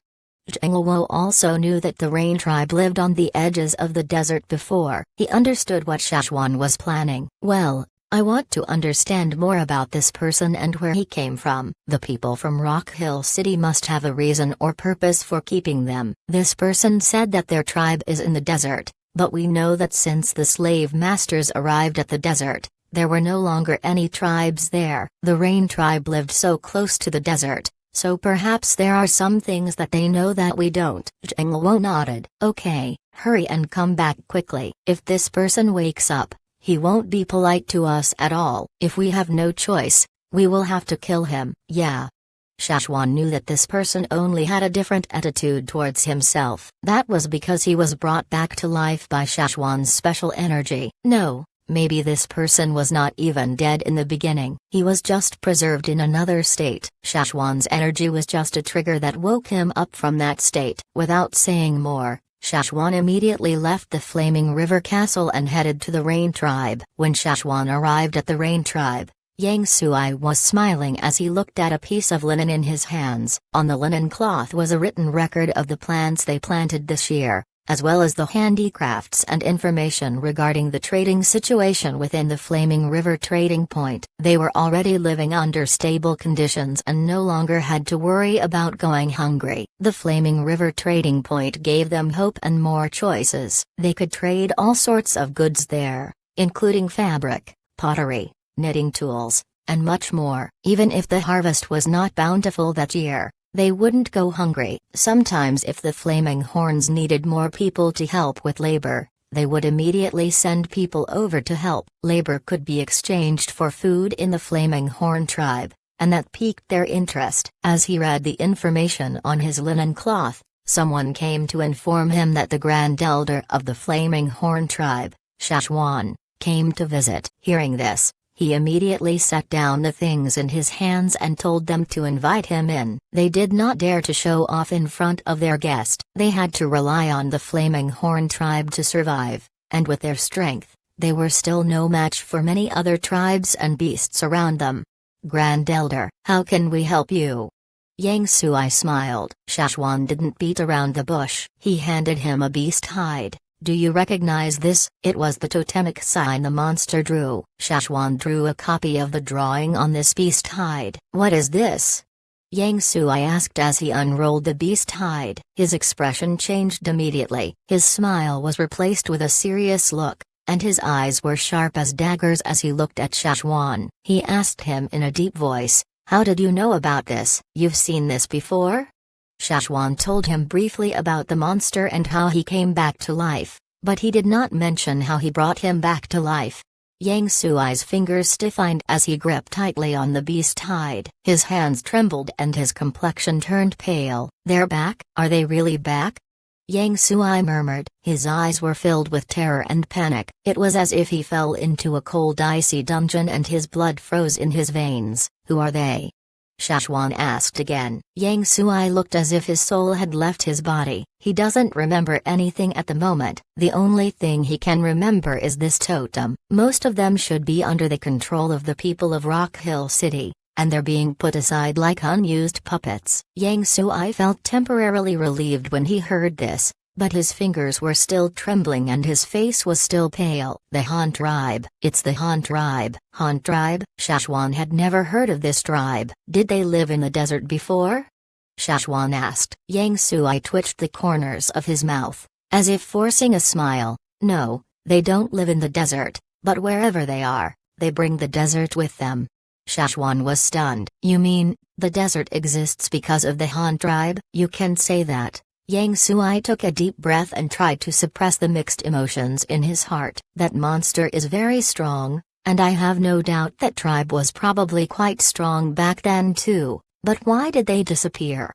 Xingluo also knew that the Rain Tribe lived on the edges of the desert before. He understood what Shashwan was planning. Well, I want to understand more about this person and where he came from. The people from Rock Hill City must have a reason or purpose for keeping them. This person said that their tribe is in the desert, but we know that since the slave masters arrived at the desert, there were no longer any tribes there. The Rain Tribe lived so close to the desert, so perhaps there are some things that they know that we don't. Xingluo nodded. Okay, hurry and come back quickly. If this person wakes up, he won't be polite to us at all. If we have no choice, we will have to kill him. Yeah. Shashwan knew that this person only had a different attitude towards himself. That was because he was brought back to life by Shashwan's special energy. No, maybe this person was not even dead in the beginning. He was just preserved in another state. Shashwan's energy was just a trigger that woke him up from that state. Without saying more, Shashwan immediately left the Flaming River Castle and headed to the Rain Tribe. When Shashwan arrived at the Rain Tribe, Yang Sui was smiling as he looked at a piece of linen in his hands. On the linen cloth was a written record of the plants they planted this year. as well as the handicrafts and information regarding the trading situation within the Flaming River trading point. They were already living under stable conditions and no longer had to worry about going hungry. The Flaming River trading point gave them hope and more choices. They could trade all sorts of goods there, including fabric, pottery, knitting tools, and much more. Even if the harvest was not bountiful that year, they wouldn't go hungry. Sometimes if the Flaming Horns needed more people to help with labor, they would immediately send people over to help. Labor could be exchanged for food in the Flaming Horn tribe, and that piqued their interest. As he read the information on his linen cloth, someone came to inform him that the Grand Elder of the Flaming Horn tribe, Shashwan, came to visit. Hearing this, he immediately set down the things in his hands and told them to invite him in. They did not dare to show off in front of their guest. They had to rely on the Flaming Horn tribe to survive, and with their strength, they were still no match for many other tribes and beasts around them. Grand Elder, how can we help you? Yang Sui smiled. Shashwan didn't beat around the bush. He handed him a beast hide. Do you recognize this? It was the totemic sign the monster drew. Shashwan drew a copy of the drawing on this beast hide. What is this? Yang Sui asked as he unrolled the beast hide. His expression changed immediately. His smile was replaced with a serious look, and his eyes were sharp as daggers as he looked at Shashwan. He asked him in a deep voice, "How did you know about this? You've seen this before?" Shashwan told him briefly about the monster and how he came back to life, but he did not mention how he brought him back to life. Yang Sui's fingers stiffened as he gripped tightly on the beast hide. His hands trembled and his complexion turned pale. They're back? Are they really back? Yang Sui murmured. His eyes were filled with terror and panic. It was as if he fell into a cold icy dungeon and his blood froze in his veins. Who are they? Shashwan asked again. Yang Sui looked as if his soul had left his body. He doesn't remember anything at the moment. The only thing he can remember is this totem. Most of them should be under the control of the people of Rock Hill City, and they're being put aside like unused puppets. Yang Sui felt temporarily relieved when he heard this, but his fingers were still trembling and his face was still pale. The Han tribe. It's the Han tribe. Han tribe? Shashwan had never heard of this tribe. Did they live in the desert before? Shashwan asked. Yang Sui twitched the corners of his mouth, as if forcing a smile. No, they don't live in the desert, but wherever they are, they bring the desert with them. Shashwan was stunned. You mean, the desert exists because of the Han tribe? You can say that. Yang Sui took a deep breath and tried to suppress the mixed emotions in his heart. That monster is very strong, and I have no doubt that tribe was probably quite strong back then too, but why did they disappear?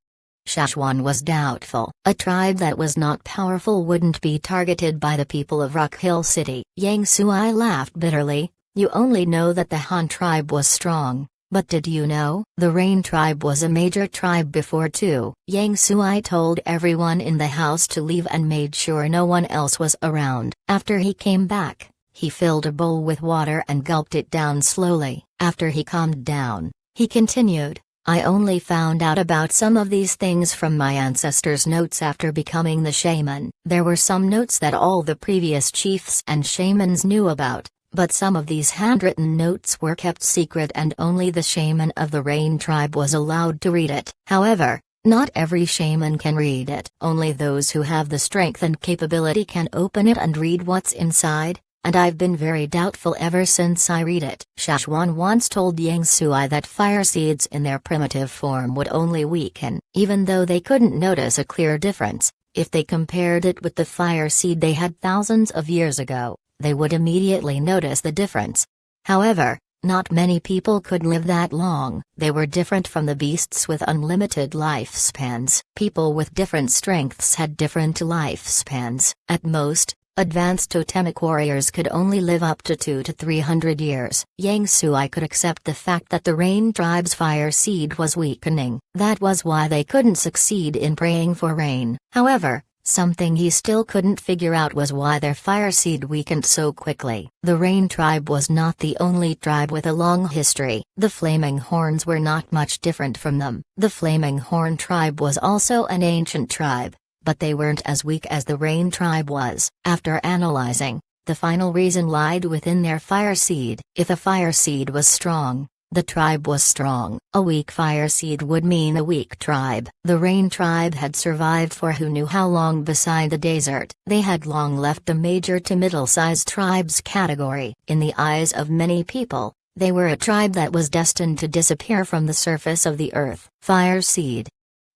Shashwan was doubtful. A tribe that was not powerful wouldn't be targeted by the people of Rock Hill City. Yang Sui laughed bitterly. You only know that the Han tribe was strong. But did you know? The Rain tribe was a major tribe before too. Yang Sui told everyone in the house to leave and made sure no one else was around. After he came back, he filled a bowl with water and gulped it down slowly. After he calmed down, he continued, I only found out about some of these things from my ancestors' notes after becoming the shaman. There were some notes that all the previous chiefs and shamans knew about, but some of these handwritten notes were kept secret and only the shaman of the Rain tribe was allowed to read it. However, not every shaman can read it. Only those who have the strength and capability can open it and read what's inside, and I've been very doubtful ever since I read it. Shashwan once told Yang Sui that fire seeds in their primitive form would only weaken, even though they couldn't notice a clear difference. If they compared it with the fire seed they had thousands of years ago, they would immediately notice the difference. However, not many people could live that long. They were different from the beasts with unlimited lifespans. People with different strengths had different lifespans. At most, advanced totemic warriors could only live up to 200 to 300 years. Yang Sui could accept the fact that the Rain tribe's fire seed was weakening. That was why they couldn't succeed in praying for rain. However, something he still couldn't figure out was why their fire seed weakened so quickly. The Rain tribe was not the only tribe with a long history. The Flaming Horns were not much different from them. The Flaming Horn tribe was also an ancient tribe, but they weren't as weak as the Rain tribe was. After analyzing, the final reason lied within their fire seed. If a fire seed was strong, the tribe was strong. A weak fire seed would mean a weak tribe. The Rain tribe had survived for who knew how long beside the desert. They had long left the major to middle-sized tribes category. In the eyes of many people, they were a tribe that was destined to disappear from the surface of the earth. Fire seed.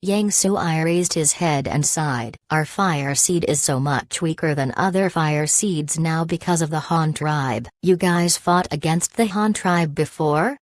Yang Sui raised his head and sighed. Our fire seed is so much weaker than other fire seeds now because of the Han tribe. You guys fought against the Han tribe before?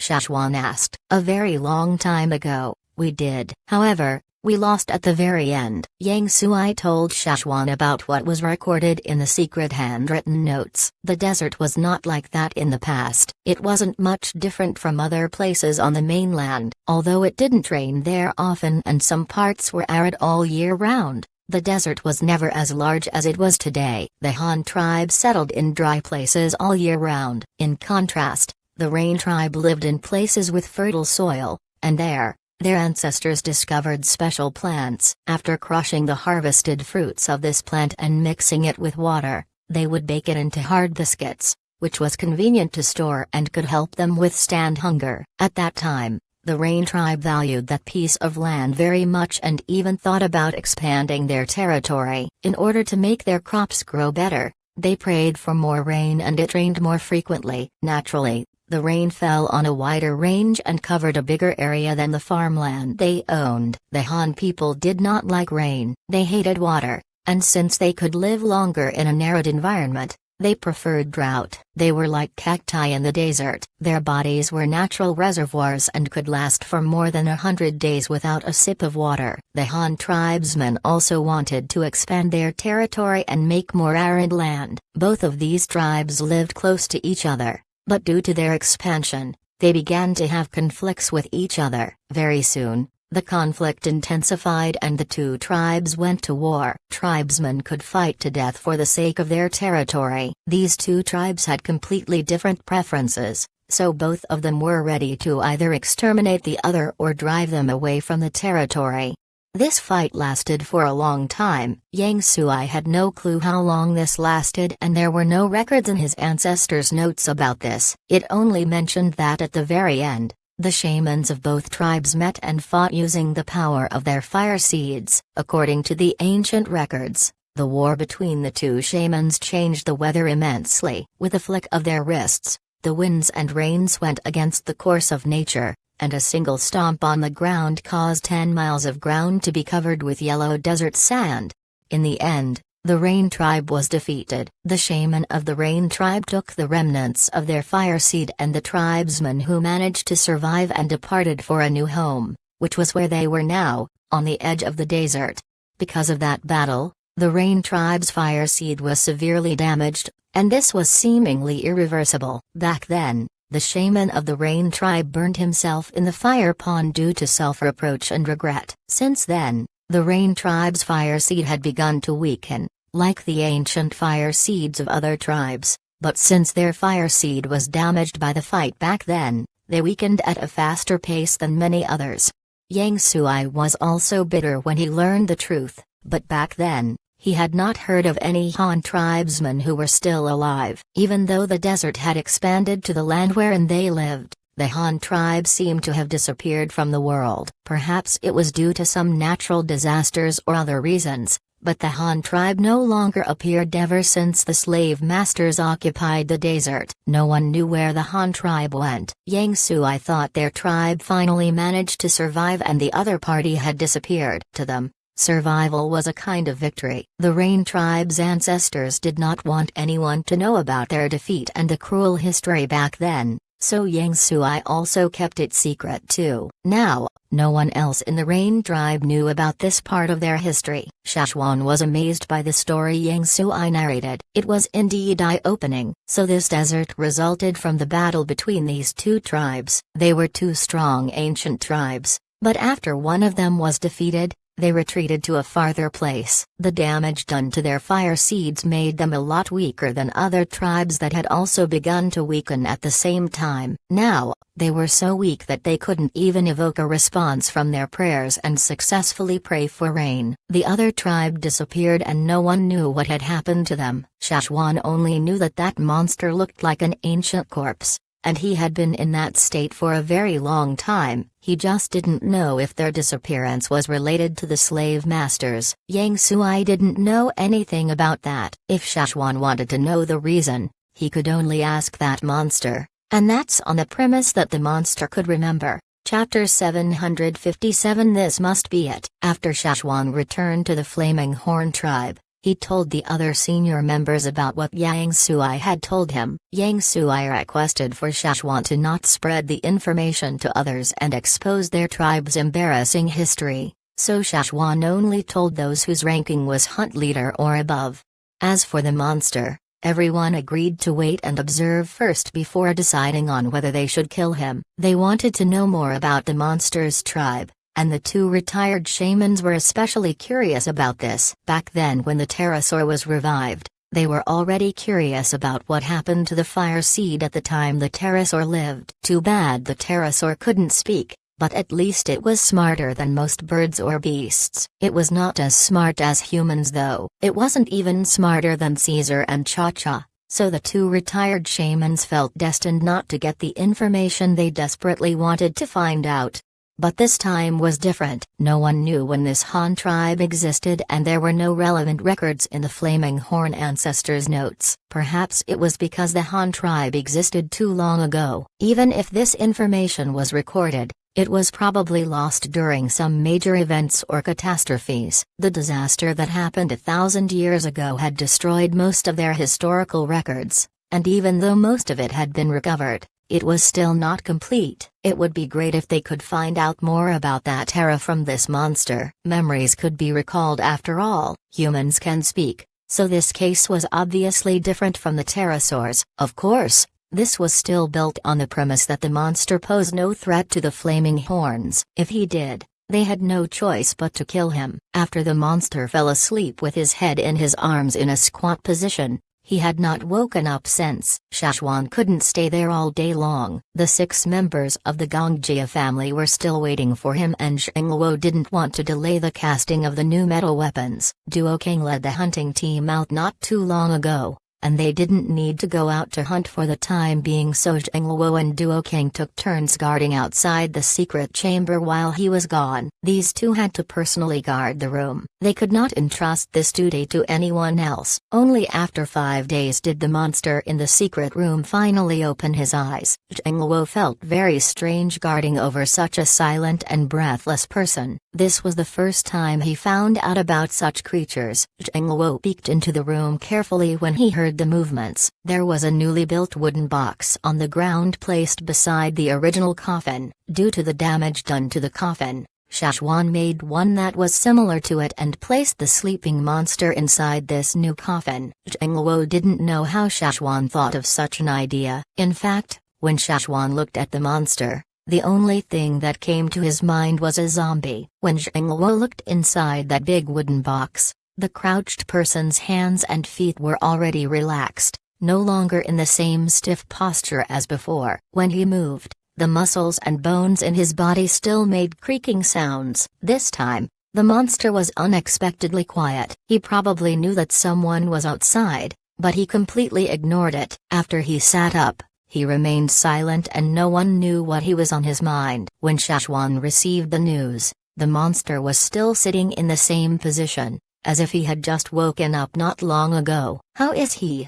Shashwan asked. A very long time ago, we did. However, we lost at the very end. Yang Sui told Shashwan about what was recorded in the secret handwritten notes. The desert was not like that in the past. It wasn't much different from other places on the mainland. Although it didn't rain there often and some parts were arid all year round, the desert was never as large as it was today. The Han tribe settled in dry places all year round. In contrast, the Rain tribe lived in places with fertile soil, and there, their ancestors discovered special plants. After crushing the harvested fruits of this plant and mixing it with water, they would bake it into hard biscuits, which was convenient to store and could help them withstand hunger. At that time, the Rain tribe valued that piece of land very much and even thought about expanding their territory. In order to make their crops grow better, they prayed for more rain and it rained more frequently. Naturally, the rain fell on a wider range and covered a bigger area than the farmland they owned. The Han people did not like rain. They hated water, and since they could live longer in an arid environment, they preferred drought. They were like cacti in the desert. Their bodies were natural reservoirs and could last for more than 100 days without a sip of water. The Han tribesmen also wanted to expand their territory and make more arid land. Both of these tribes lived close to each other, but due to their expansion, they began to have conflicts with each other. Very soon, the conflict intensified and the two tribes went to war. Tribesmen could fight to death for the sake of their territory. These two tribes had completely different preferences, so both of them were ready to either exterminate the other or drive them away from the territory. This fight lasted for a long time. Yang Sui had no clue how long this lasted and there were no records in his ancestors' notes about this. It only mentioned that at the very end, the shamans of both tribes met and fought using the power of their fire seeds. According to the ancient records, the war between the two shamans changed the weather immensely. With a flick of their wrists, the winds and rains went against the course of nature, and a single stomp on the ground caused 10 miles of ground to be covered with yellow desert sand. In the end, the Rain tribe was defeated. The shaman of the Rain tribe took the remnants of their fire seed and the tribesmen who managed to survive and departed for a new home, which was where they were now, on the edge of the desert. Because of that battle, the Rain tribe's fire seed was severely damaged, and this was seemingly irreversible. Back then, the shaman of the Rain tribe burned himself in the fire pond due to self-reproach and regret. Since then, the Rain tribe's fire seed had begun to weaken, like the ancient fire seeds of other tribes, but since their fire seed was damaged by the fight back then, they weakened at a faster pace than many others. Yang Sui was also bitter when he learned the truth, but back then, he had not heard of any Han tribesmen who were still alive. Even though the desert had expanded to the land wherein they lived, the Han tribe seemed to have disappeared from the world. Perhaps it was due to some natural disasters or other reasons, but the Han tribe no longer appeared ever since the slave masters occupied the desert. No one knew where the Han tribe went. Yang Sui thought their tribe finally managed to survive and the other party had disappeared. To them, survival was a kind of victory. The Rain tribe's ancestors did not want anyone to know about their defeat and the cruel history back then, so Yang Sui also kept it secret too. Now, no one else in the Rain tribe knew about this part of their history. Shashwan was amazed by the story Yang Sui narrated. It was indeed eye-opening. So this desert resulted from the battle between these two tribes. They were two strong ancient tribes, but after one of them was defeated, they retreated to a farther place. The damage done to their fire seeds made them a lot weaker than other tribes that had also begun to weaken at the same time. Now, they were so weak that they couldn't even evoke a response from their prayers and successfully pray for rain. The other tribe disappeared and no one knew what had happened to them. Shashwan only knew that that monster looked like an ancient corpse, and he had been in that state for a very long time. He just didn't know if their disappearance was related to the slave masters. Yang Sui didn't know anything about that. If Shashwan wanted to know the reason, he could only ask that monster, and that's on the premise that the monster could remember. Chapter 757. This must be it. After Shashwan returned to the Flaming Horn tribe, he told the other senior members about what Yang Sui had told him. Yang Sui requested for Shashwan to not spread the information to others and expose their tribe's embarrassing history, so Shashwan only told those whose ranking was hunt leader or above. As for the monster, everyone agreed to wait and observe first before deciding on whether they should kill him. They wanted to know more about the monster's tribe, and the two retired shamans were especially curious about this. Back then when the pterosaur was revived, they were already curious about what happened to the fire seed at the time the pterosaur lived. Too bad the pterosaur couldn't speak, but at least it was smarter than most birds or beasts. It was not as smart as humans though. It wasn't even smarter than Caesar and Cha-Cha, so the two retired shamans felt destined not to get the information they desperately wanted to find out. But this time was different. No one knew when this Han tribe existed and there were no relevant records in the Flaming Horn ancestors' notes. Perhaps it was because the Han tribe existed too long ago. Even if this information was recorded, it was probably lost during some major events or catastrophes. The disaster that happened 1,000 years ago had destroyed most of their historical records, and even though most of it had been recovered, it was still not complete. It would be great if they could find out more about that era from this monster. Memories could be recalled after all. Humans can speak, so this case was obviously different from the pterosaurs. Of course, this was still built on the premise that the monster posed no threat to the Flaming Horns. If he did, they had no choice but to kill him. After the monster fell asleep with his head in his arms in a squat position, he had not woken up since. Shashwan couldn't stay there all day long. The 6 members of the Gongjia family were still waiting for him and Zhengluo didn't want to delay the casting of the new metal weapons. Duo King led the hunting team out not too long ago, and they didn't need to go out to hunt for the time being, so Zhengluo and Duo King took turns guarding outside the secret chamber while he was gone. These two had to personally guard the room. They could not entrust this duty to anyone else. Only after 5 days did the monster in the secret room finally open his eyes. Zhengluo felt very strange guarding over such a silent and breathless person. This was the first time he found out about such creatures. Zhengluo peeked into the room carefully when he heard the movements. There was a newly built wooden box on the ground placed beside the original coffin. Due to the damage done to the coffin, Shashwan made one that was similar to it and placed the sleeping monster inside this new coffin. Zhengluo didn't know how Shashwan thought of such an idea. In fact, when Shashwan looked at the monster, the only thing that came to his mind was a zombie. When Zhengluo looked inside that big wooden box, the crouched person's hands and feet were already relaxed, no longer in the same stiff posture as before. When he moved, the muscles and bones in his body still made creaking sounds. This time, the monster was unexpectedly quiet. He probably knew that someone was outside, but he completely ignored it. After he sat up, he remained silent and no one knew what he was on his mind. When Shashwan received the news, the monster was still sitting in the same position, as if he had just woken up not long ago. "How is he?"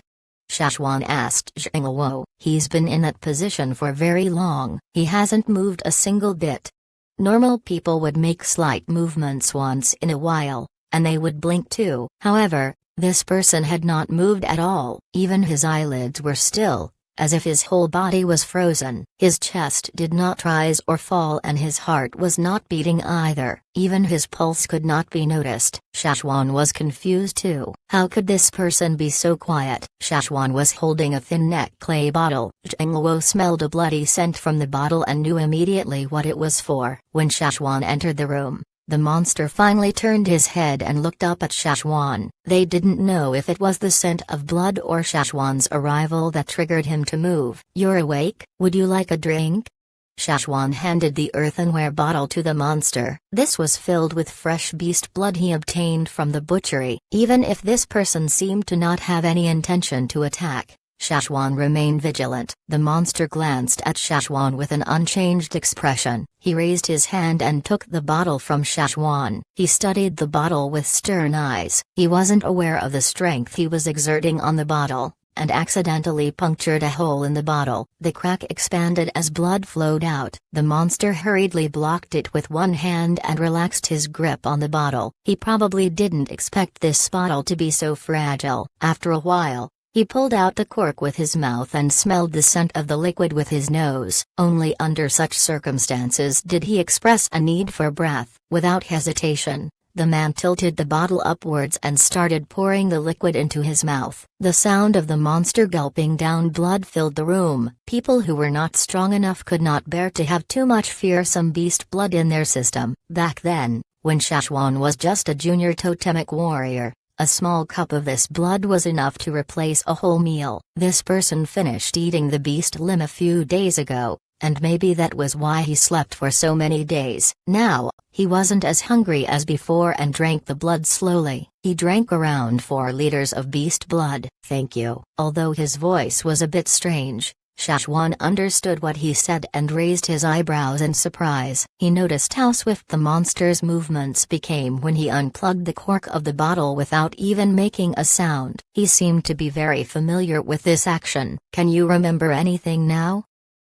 Shashwan asked Zhengluo. "He's been in that position for very long. He hasn't moved a single bit. Normal people would make slight movements once in a while, and they would blink too. However, this person had not moved at all. Even his eyelids were still, as if his whole body was frozen. His chest did not rise or fall and his heart was not beating either. Even his pulse could not be noticed." Shashwan was confused too. How could this person be so quiet? Shashwan was holding a thin neck clay bottle. Zhengluo smelled a bloody scent from the bottle and knew immediately what it was for. When Shashwan entered the room, The monster finally turned his head and looked up at Shashwan. They didn't know if it was the scent of blood or Shashwan's arrival that triggered him to move. "You're awake, would you like a drink?" Shashwan handed the earthenware bottle to the monster. This was filled with fresh beast blood he obtained from the butchery. Even if this person seemed to not have any intention to attack, Shashwan remained vigilant. The monster glanced at Shashwan with an unchanged expression. He raised his hand and took the bottle from Shashwan. He studied the bottle with stern eyes. He wasn't aware of the strength he was exerting on the bottle, and accidentally punctured a hole in the bottle. The crack expanded as blood flowed out. The monster hurriedly blocked it with one hand and relaxed his grip on the bottle. He probably didn't expect this bottle to be so fragile. After a while, he pulled out the cork with his mouth and smelled the scent of the liquid with his nose. Only under such circumstances did he express a need for breath. Without hesitation, the man tilted the bottle upwards and started pouring the liquid into his mouth. The sound of the monster gulping down blood filled the room. People who were not strong enough could not bear to have too much fearsome beast blood in their system. Back then, when Shashwan was just a junior totemic warrior, a small cup of this blood was enough to replace a whole meal. This person finished eating the beast limb a few days ago, and maybe that was why he slept for so many days. Now, he wasn't as hungry as before and drank the blood slowly. He drank around 4 liters of beast blood. "Thank you." Although his voice was a bit strange, Shashwan understood what he said and raised his eyebrows in surprise. He noticed how swift the monster's movements became when he unplugged the cork of the bottle without even making a sound. He seemed to be very familiar with this action. "Can you remember anything now?"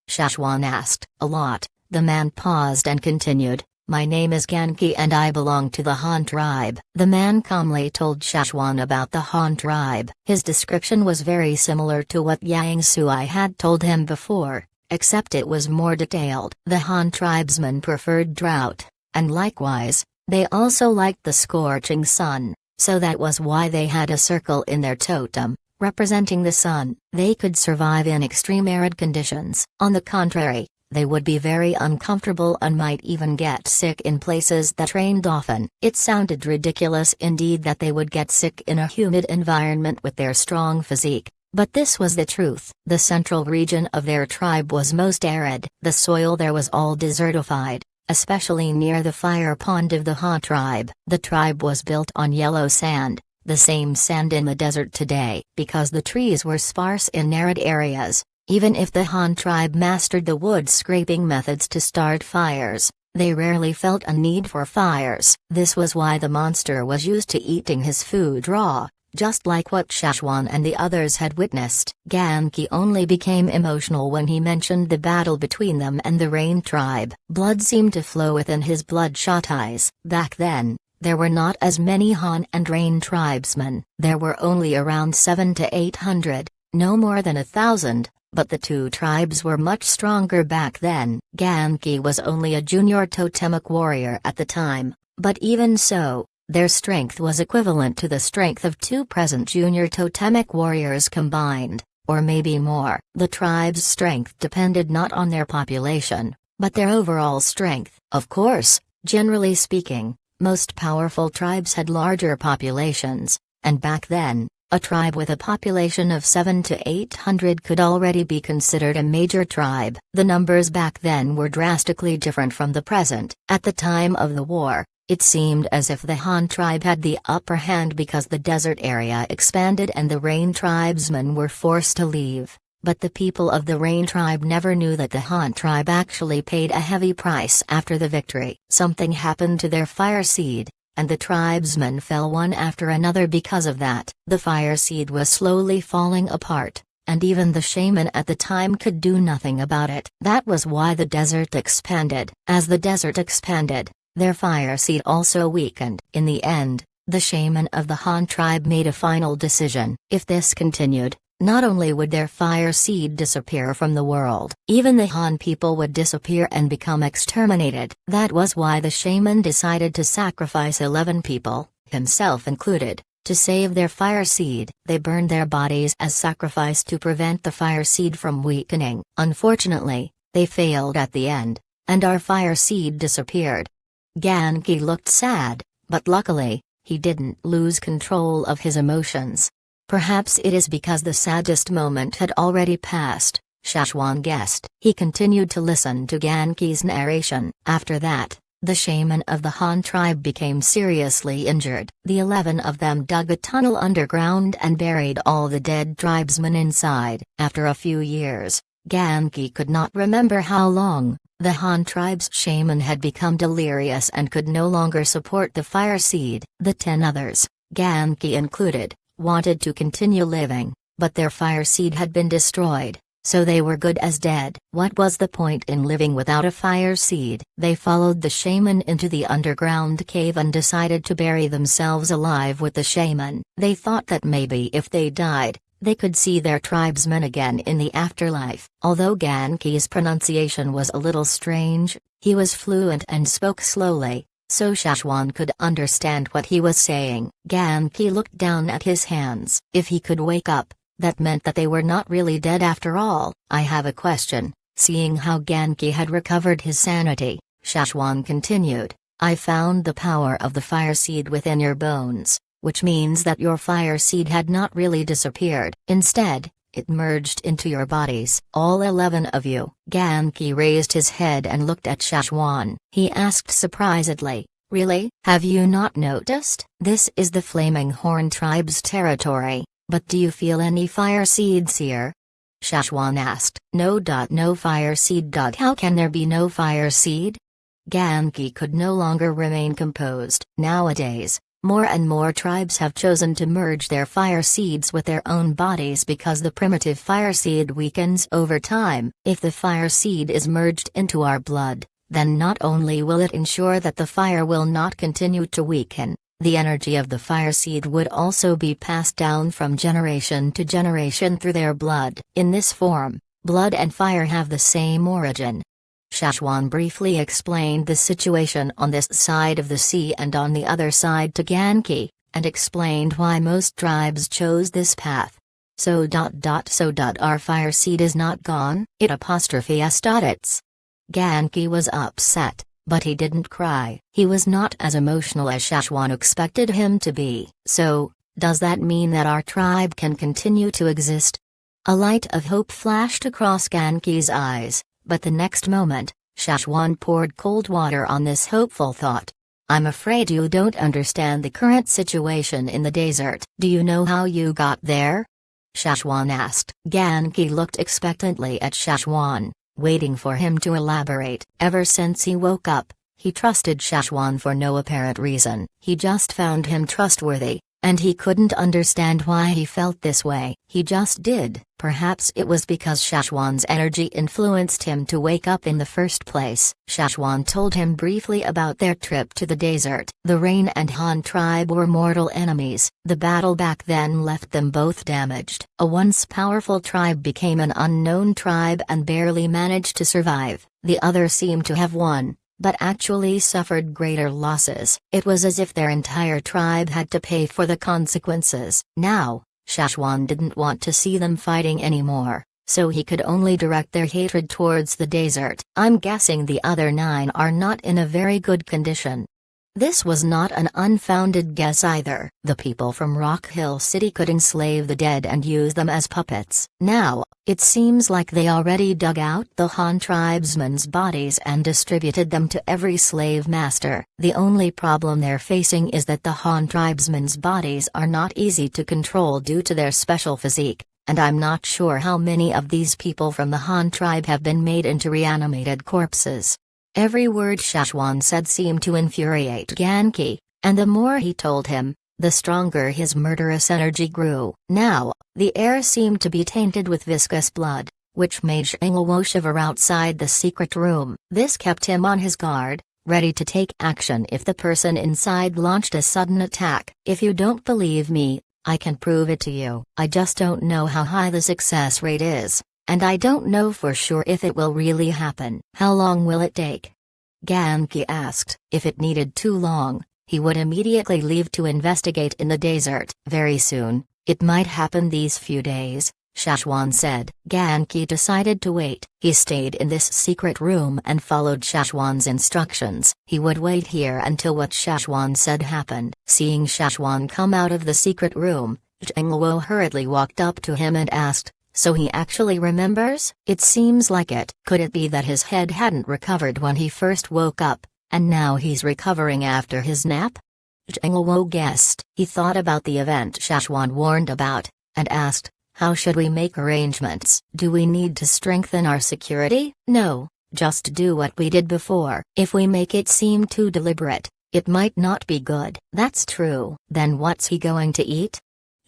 Shashwan asked. "A lot." The man paused and continued, "My name is Ganki and I belong to the Han tribe." The man calmly told Shashwan about the Han tribe. His description was very similar to what Yang Sui had told him before, except it was more detailed. The Han tribesmen preferred drought, and likewise, they also liked the scorching sun, so that was why they had a circle in their totem, representing the sun. They could survive in extreme arid conditions. On the contrary, they would be very uncomfortable and might even get sick in places that rained often. It sounded ridiculous indeed that they would get sick in a humid environment with their strong physique, but this was the truth. The central region of their tribe was most arid. The soil there was all desertified, especially near the fire pond of the Han tribe. The tribe was built on yellow sand, the same sand in the desert today. Because the trees were sparse in arid areas, even if the Han tribe mastered the wood scraping methods to start fires, they rarely felt a need for fires. This was why the monster was used to eating his food raw, just like what Shashwan and the others had witnessed. Ganki only became emotional when he mentioned the battle between them and the Rain tribe. Blood seemed to flow within his bloodshot eyes. Back then, there were not as many Han and Rain tribesmen. There were only around 700 to 800, no more than 1,000. But the two tribes were much stronger back then. Ganki was only a junior totemic warrior at the time, but even so, their strength was equivalent to the strength of 2 present junior totemic warriors combined, or maybe more. The tribe's strength depended not on their population, but their overall strength. Of course, generally speaking, most powerful tribes had larger populations, and back then, a tribe with a population of 700 to 800 could already be considered a major tribe. The numbers back then were drastically different from the present. At the time of the war, it seemed as if the Han tribe had the upper hand because the desert area expanded and the Rain tribesmen were forced to leave. But the people of the Rain tribe never knew that the Han tribe actually paid a heavy price after the victory. Something happened to their fire seed, and the tribesmen fell one after another because of that. The fire seed was slowly falling apart, and even the shaman at the time could do nothing about it. That was why the desert expanded. As the desert expanded, their fire seed also weakened. In the end, the shaman of the Han tribe made a final decision. If this continued, not only would their fire seed disappear from the world, even the Han people would disappear and become exterminated. That was why the shaman decided to sacrifice 11 people, himself included, to save their fire seed. They burned their bodies as sacrifice to prevent the fire seed from weakening. Unfortunately, they failed at the end, and our fire seed disappeared. Genki looked sad, but luckily, he didn't lose control of his emotions. Perhaps it is because the saddest moment had already passed, Shashwan guessed. He continued to listen to Genki's narration. After that, the shaman of the Han tribe became seriously injured. The 11 of them dug a tunnel underground and buried all the dead tribesmen inside. After a few years, Genki could not remember how long, the Han tribe's shaman had become delirious and could no longer support the fire seed. The 10 others, Genki included, wanted to continue living, but their fire seed had been destroyed, so they were good as dead. What was the point in living without a fire seed? They followed the shaman into the underground cave and decided to bury themselves alive with the shaman. They thought that maybe if they died, they could see their tribesmen again in the afterlife. Although Genki's pronunciation was a little strange, he was fluent and spoke slowly, so Shashwan could understand what he was saying. Genki looked down at his hands. If he could wake up, that meant that they were not really dead after all. I have a question. Seeing how Genki had recovered his sanity, Shashwan continued, I found the power of the fire seed within your bones, which means that your fire seed had not really disappeared. Instead, it merged into your bodies. All 11 of you. Genki raised his head and looked at Shashwan. He asked surprisedly, really? Have you not noticed? This is the Flaming Horn tribe's territory, but do you feel any fire seeds here? Shashwan asked. No. No fire seed. How can there be no fire seed? Genki could no longer remain composed. Nowadays, more and more tribes have chosen to merge their fire seeds with their own bodies because the primitive fire seed weakens over time. If the fire seed is merged into our blood, then not only will it ensure that the fire will not continue to weaken, the energy of the fire seed would also be passed down from generation to generation through their blood. In this form, blood and fire have the same origin. Shashwan briefly explained the situation on this side of the sea and on the other side to Genki, and explained why most tribes chose this path. So. Our fire seed is not gone? It's. Genki was upset, but he didn't cry. He was not as emotional as Shashwan expected him to be. So, does that mean that our tribe can continue to exist? A light of hope flashed across Genki's eyes. But the next moment, Shashwan poured cold water on this hopeful thought. I'm afraid you don't understand the current situation in the desert. Do you know how you got there? Shashwan asked. Genki looked expectantly at Shashwan, waiting for him to elaborate. Ever since he woke up, he trusted Shashwan for no apparent reason. He just found him trustworthy, and he couldn't understand why he felt this way. He just did. Perhaps it was because Shashwan's energy influenced him to wake up in the first place. Shashwan told him briefly about their trip to the desert. The Rain and Han tribe were mortal enemies. The battle back then left them both damaged. A once powerful tribe became an unknown tribe and barely managed to survive. The other seemed to have won, but actually suffered greater losses. It was as if their entire tribe had to pay for the consequences. Now, Shashwan didn't want to see them fighting anymore, so he could only direct their hatred towards the desert. I'm guessing the other 9 are not in a very good condition. This was not an unfounded guess either. The people from Rock Hill City could enslave the dead and use them as puppets. Now, it seems like they already dug out the Han tribesmen's bodies and distributed them to every slave master. The only problem they're facing is that the Han tribesmen's bodies are not easy to control due to their special physique, and I'm not sure how many of these people from the Han tribe have been made into reanimated corpses. Every word Shashwan said seemed to infuriate Genki, and the more he told him, the stronger his murderous energy grew. Now, the air seemed to be tainted with viscous blood, which made Shangwo shiver outside the secret room. This kept him on his guard, ready to take action if the person inside launched a sudden attack. If you don't believe me, I can prove it to you. I just don't know how high the success rate is. And I don't know for sure if it will really happen. How long will it take? Genki asked. If it needed too long, he would immediately leave to investigate in the desert. Very soon, it might happen these few days, Shashwan said. Ganki decided to wait. He stayed in this secret room and followed Shashwan's instructions. He would wait here until what Shashwan said happened. Seeing Shashwan come out of the secret room, Zhengluo hurriedly walked up to him and asked, "So he actually remembers?" "It seems like it." Could it be that his head hadn't recovered when he first woke up, and now he's recovering after his nap? Zhengluo guessed. He thought about the event Shashwan warned about, and asked, "How should we make arrangements? Do we need to strengthen our security?" "No, just do what we did before. If we make it seem too deliberate, it might not be good." "That's true." "Then what's he going to eat?"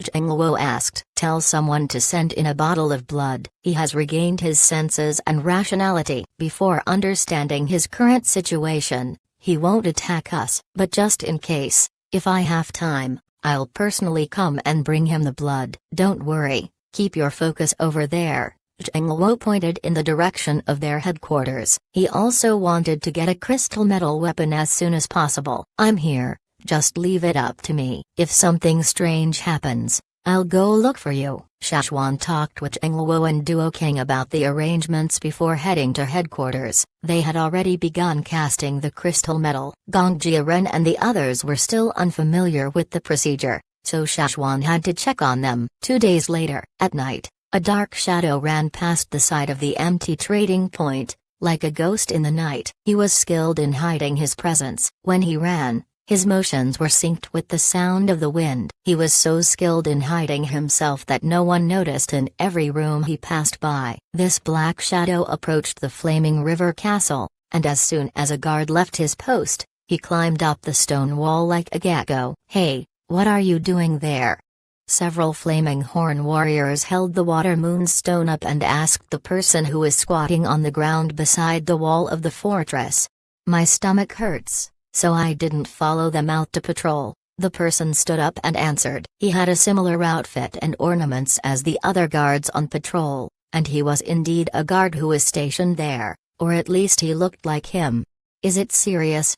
Zhengluo asked. "Tell someone to send in a bottle of blood." He has regained his senses and rationality. Before understanding his current situation, he won't attack us. But just in case, if I have time, I'll personally come and bring him the blood. "Don't worry, keep your focus over there." Zhengluo pointed in the direction of their headquarters. He also wanted to get a crystal metal weapon as soon as possible. "I'm here. Just leave it up to me. If something strange happens, I'll go look for you." Shashwan talked with Zhengluo and Duo King about the arrangements before heading to headquarters. They had already begun casting the crystal metal. Gong Jiren and the others were still unfamiliar with the procedure, so Shashwan had to check on them. 2 days later, at night, a dark shadow ran past the side of the empty trading point, like a ghost in the night. He was skilled in hiding his presence. When he ran, his motions were synced with the sound of the wind. He was so skilled in hiding himself that no one noticed in every room he passed by. This black shadow approached the flaming river castle, and as soon as a guard left his post, he climbed up the stone wall like a gecko. "Hey, what are you doing there?" Several flaming horn warriors held the water moon stone up and asked the person who was squatting on the ground beside the wall of the fortress. "My stomach hurts, so I didn't follow them out to patrol." The person stood up and answered. He had a similar outfit and ornaments as the other guards on patrol, and he was indeed a guard who was stationed there, or at least he looked like him. "Is it serious?"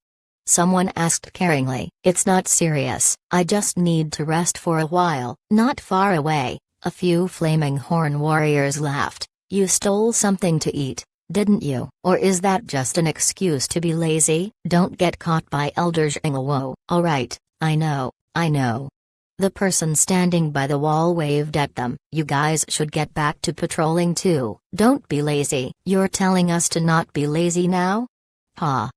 someone asked caringly. "It's not serious. I just need to rest for a while." Not far away, a few flaming horn warriors laughed. "You stole something to eat, didn't you? Or is that just an excuse to be lazy?" "Don't get caught by Elder Zhengluo." "Alright, I know. The person standing by the wall waved at them. "You guys should get back to patrolling too. Don't be lazy." "You're telling us to not be lazy now?" "Ha."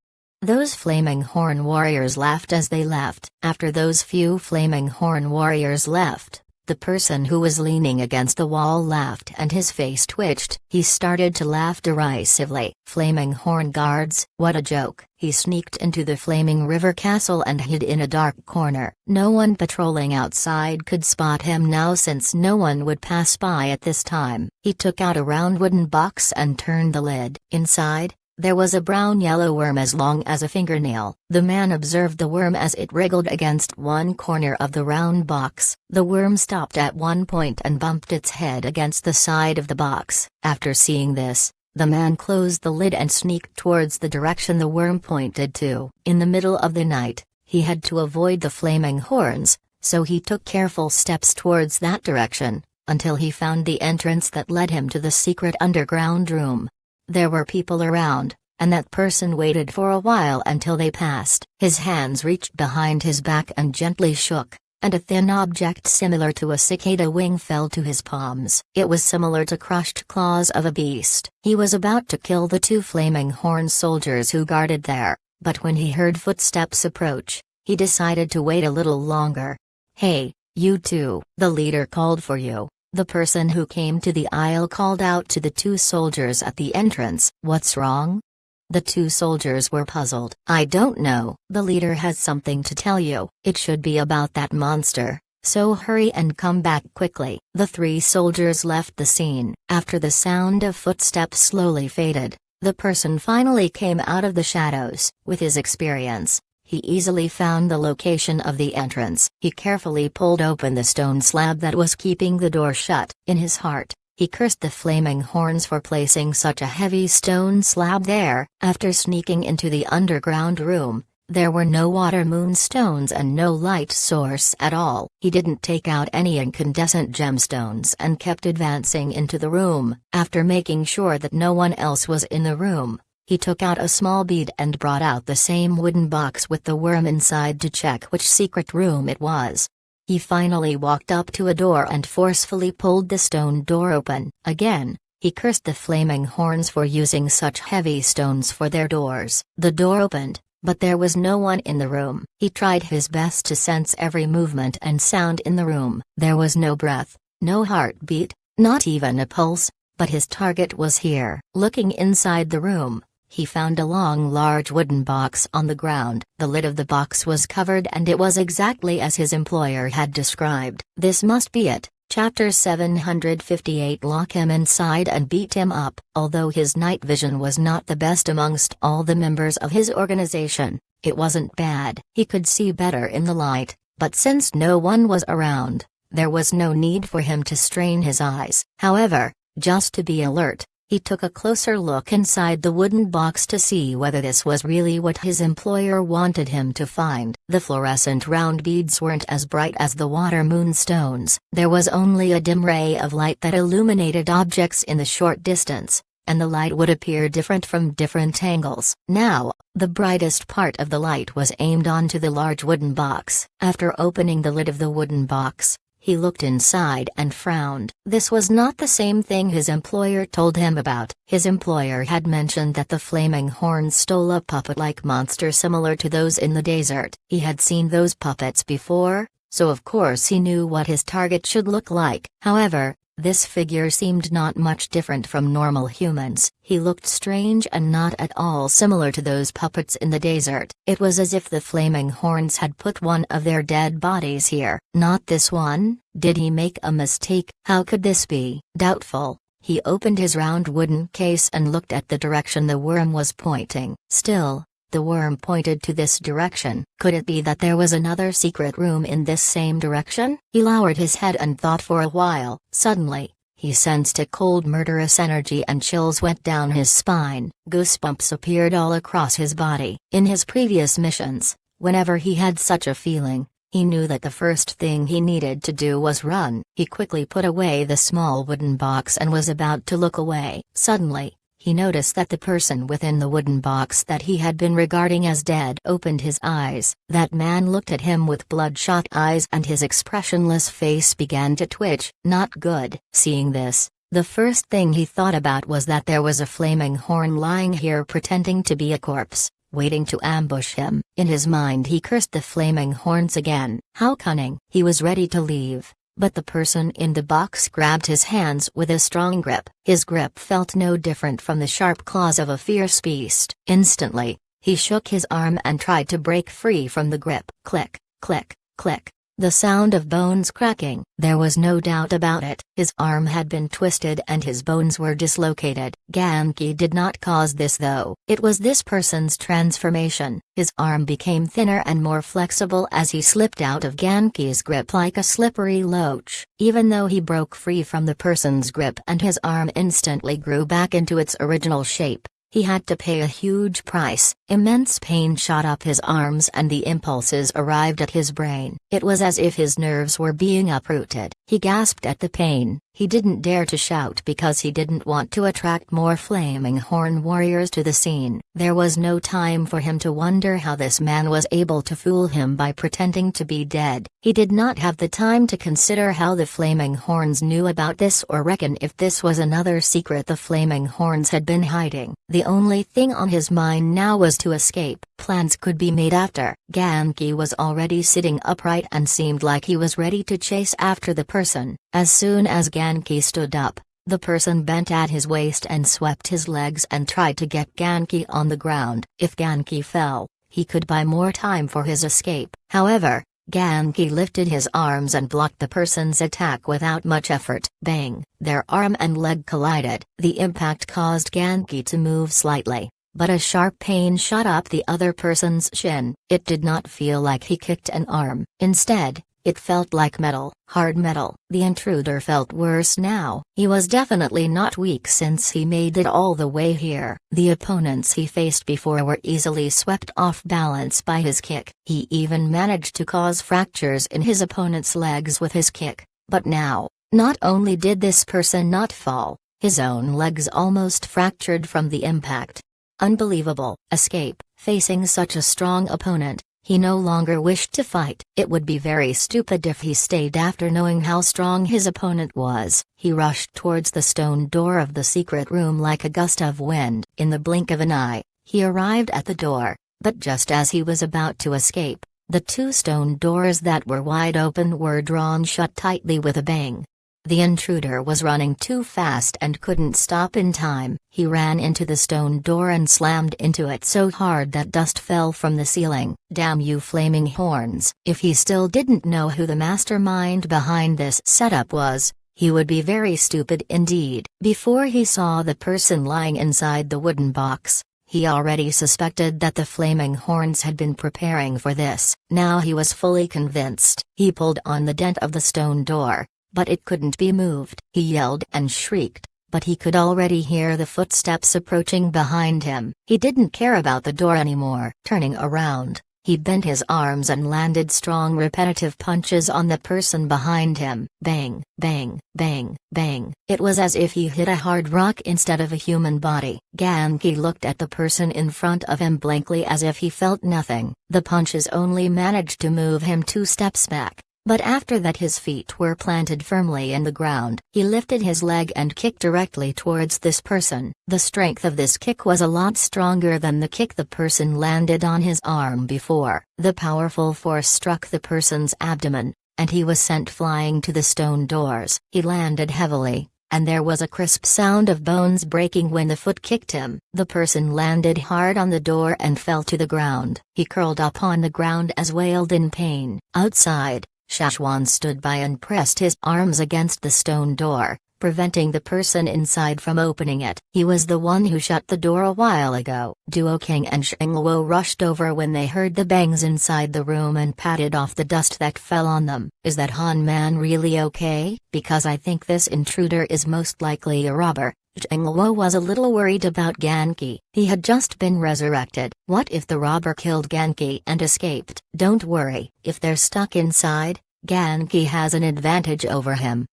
Those flaming horn warriors laughed as they left. After those few flaming horn warriors left, the person who was leaning against the wall laughed and his face twitched. He started to laugh derisively. "Flaming horn guards, what a joke." He sneaked into the flaming river castle and hid in a dark corner. No one patrolling outside could spot him now since no one would pass by at this time. He took out a round wooden box and turned the lid. Inside, there was a brown-yellow worm as long as a fingernail. The man observed the worm as it wriggled against one corner of the round box. The worm stopped at one point and bumped its head against the side of the box. After seeing this, the man closed the lid and sneaked towards the direction the worm pointed to. In the middle of the night, he had to avoid the flaming horns, so he took careful steps towards that direction, until he found the entrance that led him to the secret underground room. There were people around, and that person waited for a while until they passed. His hands reached behind his back and gently shook, and a thin object similar to a cicada wing fell to his palms. It was similar to crushed claws of a beast. He was about to kill the 2 flaming horn soldiers who guarded there, but when he heard footsteps approach, he decided to wait a little longer. "Hey, you two!" The leader called for you. The person who came to the aisle called out to the 2 soldiers at the entrance. "What's wrong?" The 2 soldiers were puzzled. "I don't know. The leader has something to tell you. It should be about that monster, so hurry and come back quickly." The 3 soldiers left the scene. After the sound of footsteps slowly faded, the person finally came out of the shadows. With his experience, he easily found the location of the entrance. He carefully pulled open the stone slab that was keeping the door shut. In his heart, he cursed the flaming horns for placing such a heavy stone slab there. After sneaking into the underground room, There were no water moonstones and no light source at all. He didn't take out any incandescent gemstones and kept advancing into the room. After making sure that no one else was in the room, he took out a small bead and brought out the same wooden box with the worm inside to check which secret room it was. He finally walked up to a door and forcefully pulled the stone door open. Again, he cursed the flaming horns for using such heavy stones for their doors. The door opened, but there was no one in the room. He tried his best to sense every movement and sound in the room. There was no breath, no heartbeat, not even a pulse, but his target was here. Looking inside the room, he found a long large wooden box on the ground. The lid of the box was covered and it was exactly as his employer had described. This must be it. Chapter 758. Lock him inside and beat him up. Although his night vision was not the best amongst all the members of his organization, it wasn't bad. He could see better in the light, but since no one was around, there was no need for him to strain his eyes. However, just to be alert, he took a closer look inside the wooden box to see whether this was really what his employer wanted him to find. The fluorescent round beads weren't as bright as the water moonstones. There was only a dim ray of light that illuminated objects in the short distance, and the light would appear different from different angles. Now, the brightest part of the light was aimed onto the large wooden box. After opening the lid of the wooden box, he looked inside and frowned. This was not the same thing his employer told him about. His employer had mentioned that the flaming horns stole a puppet-like monster similar to those in the desert. He had seen those puppets before, so of course he knew what his target should look like. However, this figure seemed not much different from normal humans. He looked strange and not at all similar to those puppets in the desert. It was as if the flaming horns had put one of their dead bodies here. Not this one? Did he make a mistake? How could this be? Doubtful, he opened his round wooden case and looked at the direction the worm was pointing. Still, the worm pointed to this direction. Could it be that there was another secret room in this same direction? He lowered his head and thought for a while. Suddenly, he sensed a cold murderous energy and chills went down his spine. Goosebumps appeared all across his body. In his previous missions, whenever he had such a feeling, he knew that the first thing he needed to do was run. He quickly put away the small wooden box and was about to look away. Suddenly, he noticed that the person within the wooden box that he had been regarding as dead opened his eyes. That man looked at him with bloodshot eyes and his expressionless face began to twitch. Not good. Seeing this, the first thing he thought about was that there was a flaming horn lying here pretending to be a corpse, waiting to ambush him. In his mind he cursed the flaming horns again. How cunning. He was ready to leave, but the person in the box grabbed his hands with a strong grip. His grip felt no different from the sharp claws of a fierce beast. Instantly, he shook his arm and tried to break free from the grip. Click, click, click. The sound of bones cracking. There was no doubt about it. His arm had been twisted and his bones were dislocated. Genki did not cause this though. It was this person's transformation. His arm became thinner and more flexible as he slipped out of Genki's grip like a slippery loach. Even though he broke free from the person's grip and his arm instantly grew back into its original shape, he had to pay a huge price. Immense pain shot up his arms and the impulses arrived at his brain. It was as if his nerves were being uprooted. He gasped at the pain. He didn't dare to shout because he didn't want to attract more flaming horn warriors to the scene. There was no time for him to wonder how this man was able to fool him by pretending to be dead. He did not have the time to consider how the flaming horns knew about this or reckon if this was another secret the flaming horns had been hiding. The only thing on his mind now was to escape. Plans could be made after. Genki was already sitting upright and seemed like he was ready to chase after the person. As soon as Genki stood up, the person bent at his waist and swept his legs and tried to get Genki on the ground. If Genki fell, he could buy more time for his escape. However, Genki lifted his arms and blocked the person's attack without much effort. Bang! Their arm and leg collided. The impact caused Genki to move slightly, but a sharp pain shot up the other person's shin. It did not feel like he kicked an arm. Instead, It felt like metal, hard metal. The intruder felt worse now. He was definitely not weak since he made it all the way here. The opponents he faced before were easily swept off balance by his kick. He even managed to cause fractures in his opponent's legs with his kick. But now, not only did this person not fall, his own legs almost fractured from the impact. Unbelievable. Escape. Facing such a strong opponent, he no longer wished to fight. It would be very stupid if he stayed after knowing how strong his opponent was. He rushed towards the stone door of the secret room like a gust of wind. In the blink of an eye, he arrived at the door, but just as he was about to escape, the two stone doors that were wide open were drawn shut tightly with a bang. The intruder was running too fast and couldn't stop in time. He ran into the stone door and slammed into it so hard that dust fell from the ceiling. Damn you flaming horns. If he still didn't know who the mastermind behind this setup was, he would be very stupid indeed. Before he saw the person lying inside the wooden box, he already suspected that the flaming horns had been preparing for this. Now he was fully convinced. He pulled on the dent of the stone door, but it couldn't be moved. He yelled and shrieked, but he could already hear the footsteps approaching behind him. He didn't care about the door anymore. Turning around, he bent his arms and landed strong repetitive punches on the person behind him. Bang, bang, bang, bang. It was as if he hit a hard rock instead of a human body. Genki looked at the person in front of him blankly as if he felt nothing. The punches only managed to move him 2 steps back. But after that his feet were planted firmly in the ground. He lifted his leg and kicked directly towards this person. The strength of this kick was a lot stronger than the kick the person landed on his arm before. The powerful force struck the person's abdomen, and he was sent flying to the stone doors. He landed heavily, and there was a crisp sound of bones breaking when the foot kicked him. The person landed hard on the door and fell to the ground. He curled up on the ground as wailed in pain. Outside, Shashwan stood by and pressed his arms against the stone door, preventing the person inside from opening it. He was the one who shut the door a while ago. Duo King and Shengluo rushed over when they heard the bangs inside the room and patted off the dust that fell on them. Is that Han man really okay? Because I think this intruder is most likely a robber. Shengluo was a little worried about Genki. He had just been resurrected. What if the robber killed Genki and escaped? Don't worry, if they're stuck inside, Genki has an advantage over him.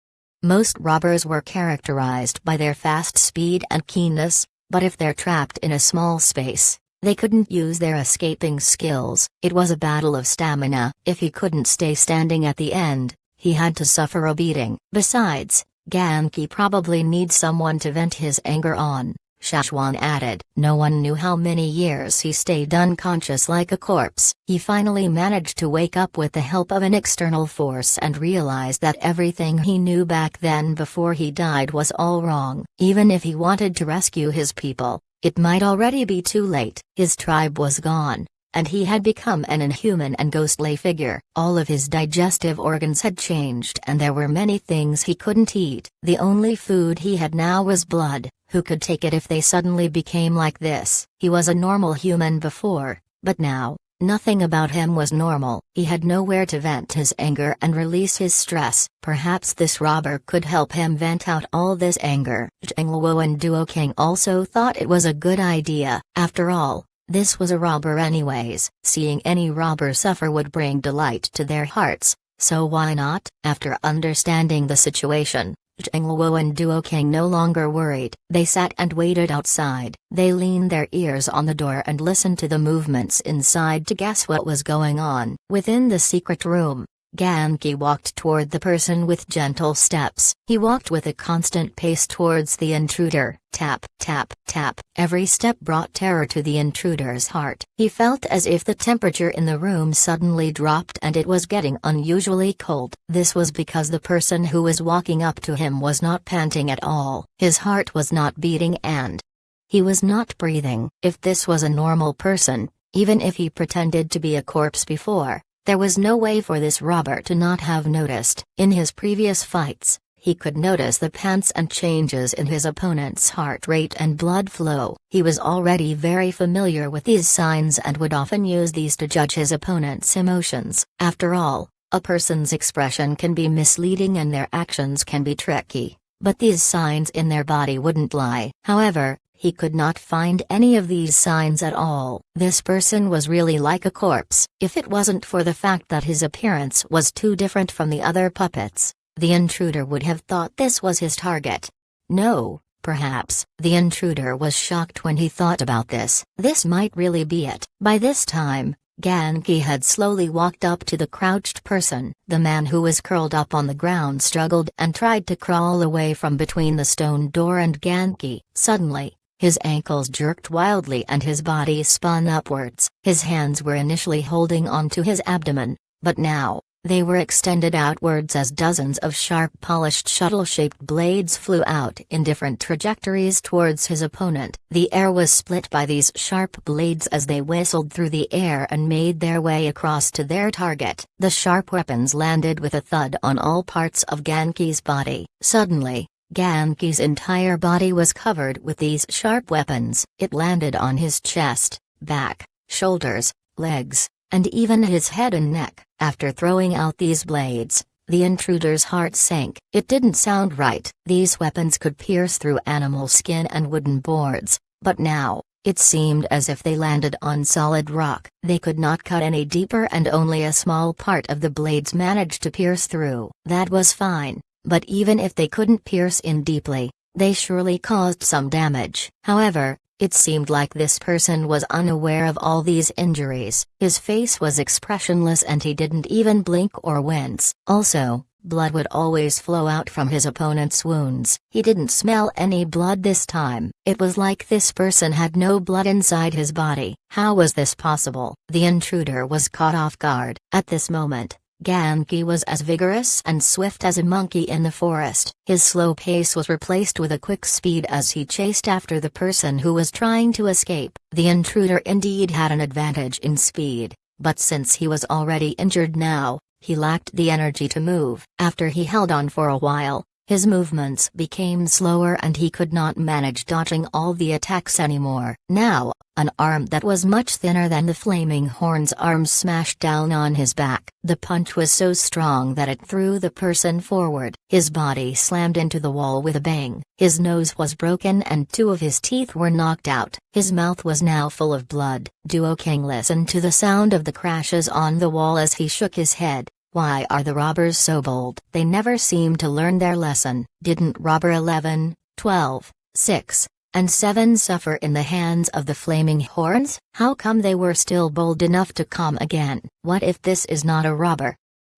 Most robbers were characterized by their fast speed and keenness, but if they're trapped in a small space, they couldn't use their escaping skills. It was a battle of stamina. If he couldn't stay standing at the end, he had to suffer a beating. Besides, Genki probably needs someone to vent his anger on, Shashwan added. No one knew how many years he stayed unconscious like a corpse. He finally managed to wake up with the help of an external force and realized that everything he knew back then before he died was all wrong. Even if he wanted to rescue his people, it might already be too late. His tribe was gone, and he had become an inhuman and ghostly figure. All of his digestive organs had changed and there were many things he couldn't eat. The only food he had now was blood. Who could take it if they suddenly became like this? He was a normal human before, but now, nothing about him was normal. He had nowhere to vent his anger and release his stress. Perhaps this robber could help him vent out all this anger. Zhengluo and Duo King also thought it was a good idea. After all, this was a robber anyways. Seeing any robber suffer would bring delight to their hearts, so why not? After understanding the situation, Zhengluo and Duo King no longer worried. They sat and waited outside. They leaned their ears on the door and listened to the movements inside to guess what was going on. Within the secret room, Genki walked toward the person with gentle steps. He walked with a constant pace towards the intruder. Tap, tap, tap. Every step brought terror to the intruder's heart. He felt as if the temperature in the room suddenly dropped and it was getting unusually cold. This was because the person who was walking up to him was not panting at all. His heart was not beating and he was not breathing. If this was a normal person, even if he pretended to be a corpse before, there was no way for this robber to not have noticed. In his previous fights, he could notice the pants and changes in his opponent's heart rate and blood flow. He was already very familiar with these signs and would often use these to judge his opponent's emotions. After all, A person's expression can be misleading and their actions can be tricky, but these signs in their body wouldn't lie. However, he could not find any of these signs at all. This person was really like a corpse. If it wasn't for the fact that his appearance was too different from the other puppets, the intruder would have thought this was his target. No, perhaps. The intruder was shocked when he thought about this. This might really be it. By this time, Genki had slowly walked up to the crouched person. The man who was curled up on the ground struggled and tried to crawl away from between the stone door and Genki. Suddenly, his ankles jerked wildly and his body spun upwards. His hands were initially holding onto his abdomen, but now, they were extended outwards as dozens of sharp polished shuttle-shaped blades flew out in different trajectories towards his opponent. The air was split by these sharp blades as they whistled through the air and made their way across to their target. The sharp weapons landed with a thud on all parts of Genki's body. Suddenly, Genki's entire body was covered with these sharp weapons. It landed on his chest, back, shoulders, legs, and even his head and neck. After throwing out these blades, the intruder's heart sank. It didn't sound right. These weapons could pierce through animal skin and wooden boards, but now, it seemed as if they landed on solid rock. They could not cut any deeper and only a small part of the blades managed to pierce through. That was fine, but even if they couldn't pierce in deeply, they surely caused some damage. However, it seemed like this person was unaware of all these injuries. His face was expressionless and he didn't even blink or wince. Also, blood would always flow out from his opponent's wounds. He didn't smell any blood this time. It was like this person had no blood inside his body. How was this possible? The intruder was caught off guard. At this moment, Genki was as vigorous and swift as a monkey in the forest. His slow pace was replaced with a quick speed as he chased after the person who was trying to escape. The intruder indeed had an advantage in speed, but since he was already injured now, he lacked the energy to move. After he held on for a while, his movements became slower and he could not manage dodging all the attacks anymore. Now, an arm that was much thinner than the flaming horn's arm smashed down on his back. The punch was so strong that it threw the person forward. His body slammed into the wall with a bang. His nose was broken and 2 of his teeth were knocked out. His mouth was now full of blood. Duo King listened to the sound of the crashes on the wall as he shook his head. Why are the robbers so bold? They never seem to learn their lesson. Didn't robber 11, 12, 6, and 7 suffer in the hands of the flaming horns? How come they were still bold enough to come again? What if this is not a robber?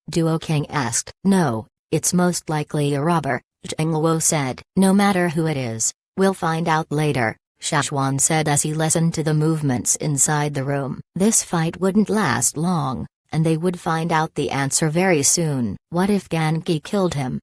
Duo King asked. No, it's most likely a robber, Zheng Luo said. No matter who it is, we'll find out later, Shashwan said as he listened to the movements inside the room. This fight wouldn't last long, and they would find out the answer very soon. What if Genki killed him?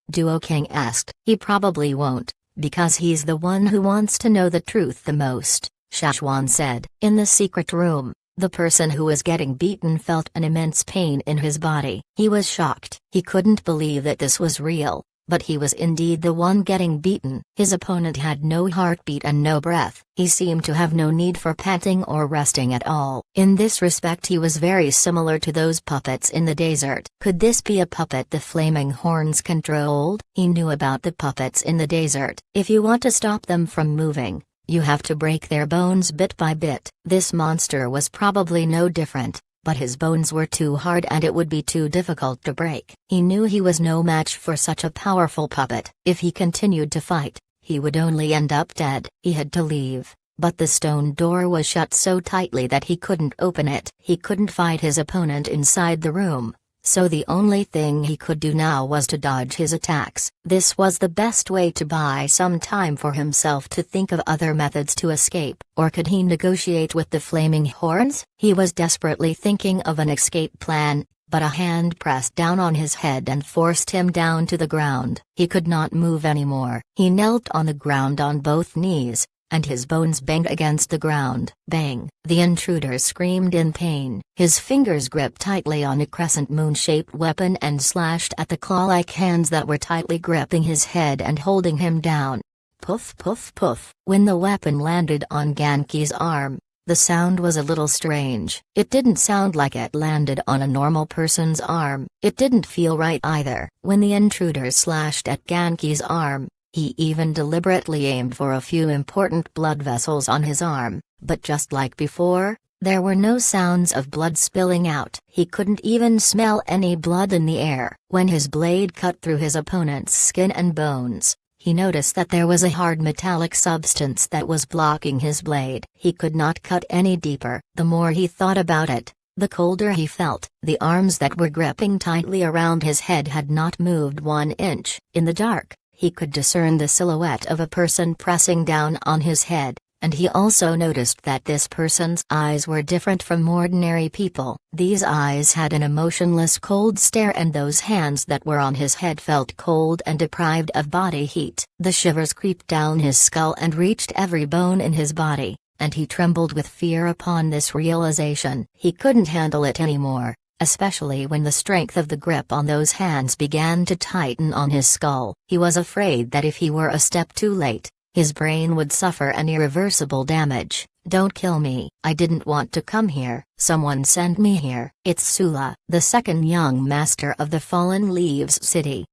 Duo King asked. He probably won't, because he's the one who wants to know the truth the most, Shashwan said. In the secret room, the person who was getting beaten felt an immense pain in his body. He was shocked. He couldn't believe that this was real, but he was indeed the one getting beaten. His opponent had no heartbeat and no breath. He seemed to have no need for panting or resting at all. In this respect he was very similar to those puppets in the desert. Could this be a puppet the flaming horns controlled? He knew about the puppets in the desert. If you want to stop them from moving, you have to break their bones bit by bit. This monster was probably no different, but his bones were too hard and it would be too difficult to break. He knew he was no match for such a powerful puppet. If he continued to fight, he would only end up dead. He had to leave, but the stone door was shut so tightly that he couldn't open it. He couldn't fight his opponent inside the room, so the only thing he could do now was to dodge his attacks. This was the best way to buy some time for himself to think of other methods to escape. Or could he negotiate with the flaming horns? He was desperately thinking of an escape plan, but a hand pressed down on his head and forced him down to the ground. He could not move anymore. He knelt on the ground on both knees, and his bones banged against the ground. Bang! The intruder screamed in pain. His fingers gripped tightly on a crescent moon-shaped weapon and slashed at the claw-like hands that were tightly gripping his head and holding him down. Puff puff puff. When the weapon landed on Genki's arm, The sound was a little strange. It didn't sound like it landed on a normal person's arm. It didn't feel right either. When the intruder slashed at Genki's arm, he even deliberately aimed for a few important blood vessels on his arm, but just like before, there were no sounds of blood spilling out. He couldn't even smell any blood in the air. When his blade cut through his opponent's skin and bones, he noticed that there was a hard metallic substance that was blocking his blade. He could not cut any deeper. The more he thought about it, the colder he felt. The arms that were gripping tightly around his head had not moved 1 inch. In the dark, he could discern the silhouette of a person pressing down on his head, and he also noticed that this person's eyes were different from ordinary people. These eyes had an emotionless cold stare, and those hands that were on his head felt cold and deprived of body heat. The shivers creeped down his skull and reached every bone in his body, and he trembled with fear upon this realization. He couldn't handle it anymore, especially when the strength of the grip on those hands began to tighten on his skull. He was afraid that if he were a step too late, his brain would suffer an irreversible damage. "Don't kill me. I didn't want to come here. Someone sent me here." It's Sula, the second young master of the Fallen Leaves City.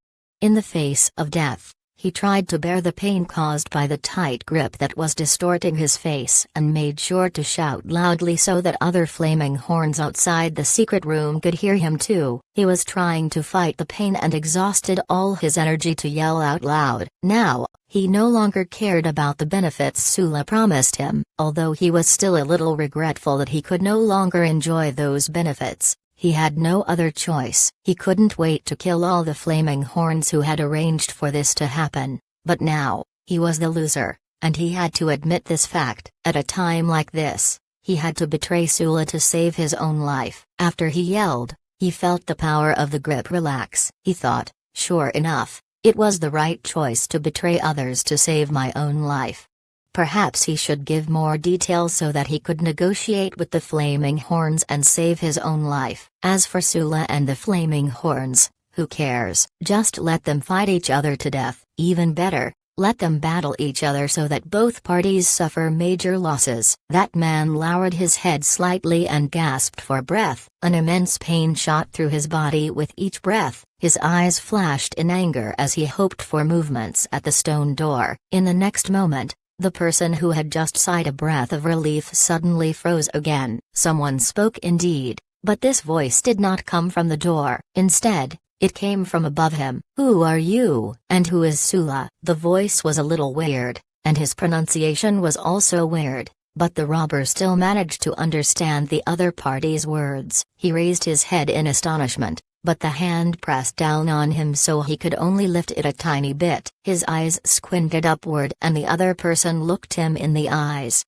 In the face of death, he tried to bear the pain caused by the tight grip that was distorting his face and made sure to shout loudly so that other flaming horns outside the secret room could hear him too. He was trying to fight the pain and exhausted all his energy to yell out loud. Now, he no longer cared about the benefits Sula promised him, although he was still a little regretful that he could no longer enjoy those benefits. He had no other choice. He couldn't wait to kill all the flaming horns who had arranged for this to happen, but now, he was the loser, and he had to admit this fact. At a time like this, he had to betray Sula to save his own life. After he yelled, he felt the power of the grip relax. He thought, sure enough, it was the right choice to betray others to save my own life. Perhaps he should give more details so that he could negotiate with the flaming horns and save his own life. As for Sula and the flaming horns, who cares? Just let them fight each other to death. Even better, let them battle each other so that both parties suffer major losses. That man lowered his head slightly and gasped for breath. An immense pain shot through his body with each breath. His eyes flashed in anger as he hoped for movements at the stone door. In the next moment, the person who had just sighed a breath of relief suddenly froze again. Someone spoke indeed, but this voice did not come from the door. Instead, it came from above him. "Who are you, and who is Sula?" The voice was a little weird, and his pronunciation was also weird, but the robber still managed to understand the other party's words. He raised his head in astonishment, but the hand pressed down on him so he could only lift it a tiny bit. His eyes squinted upward and the other person looked him in the eyes.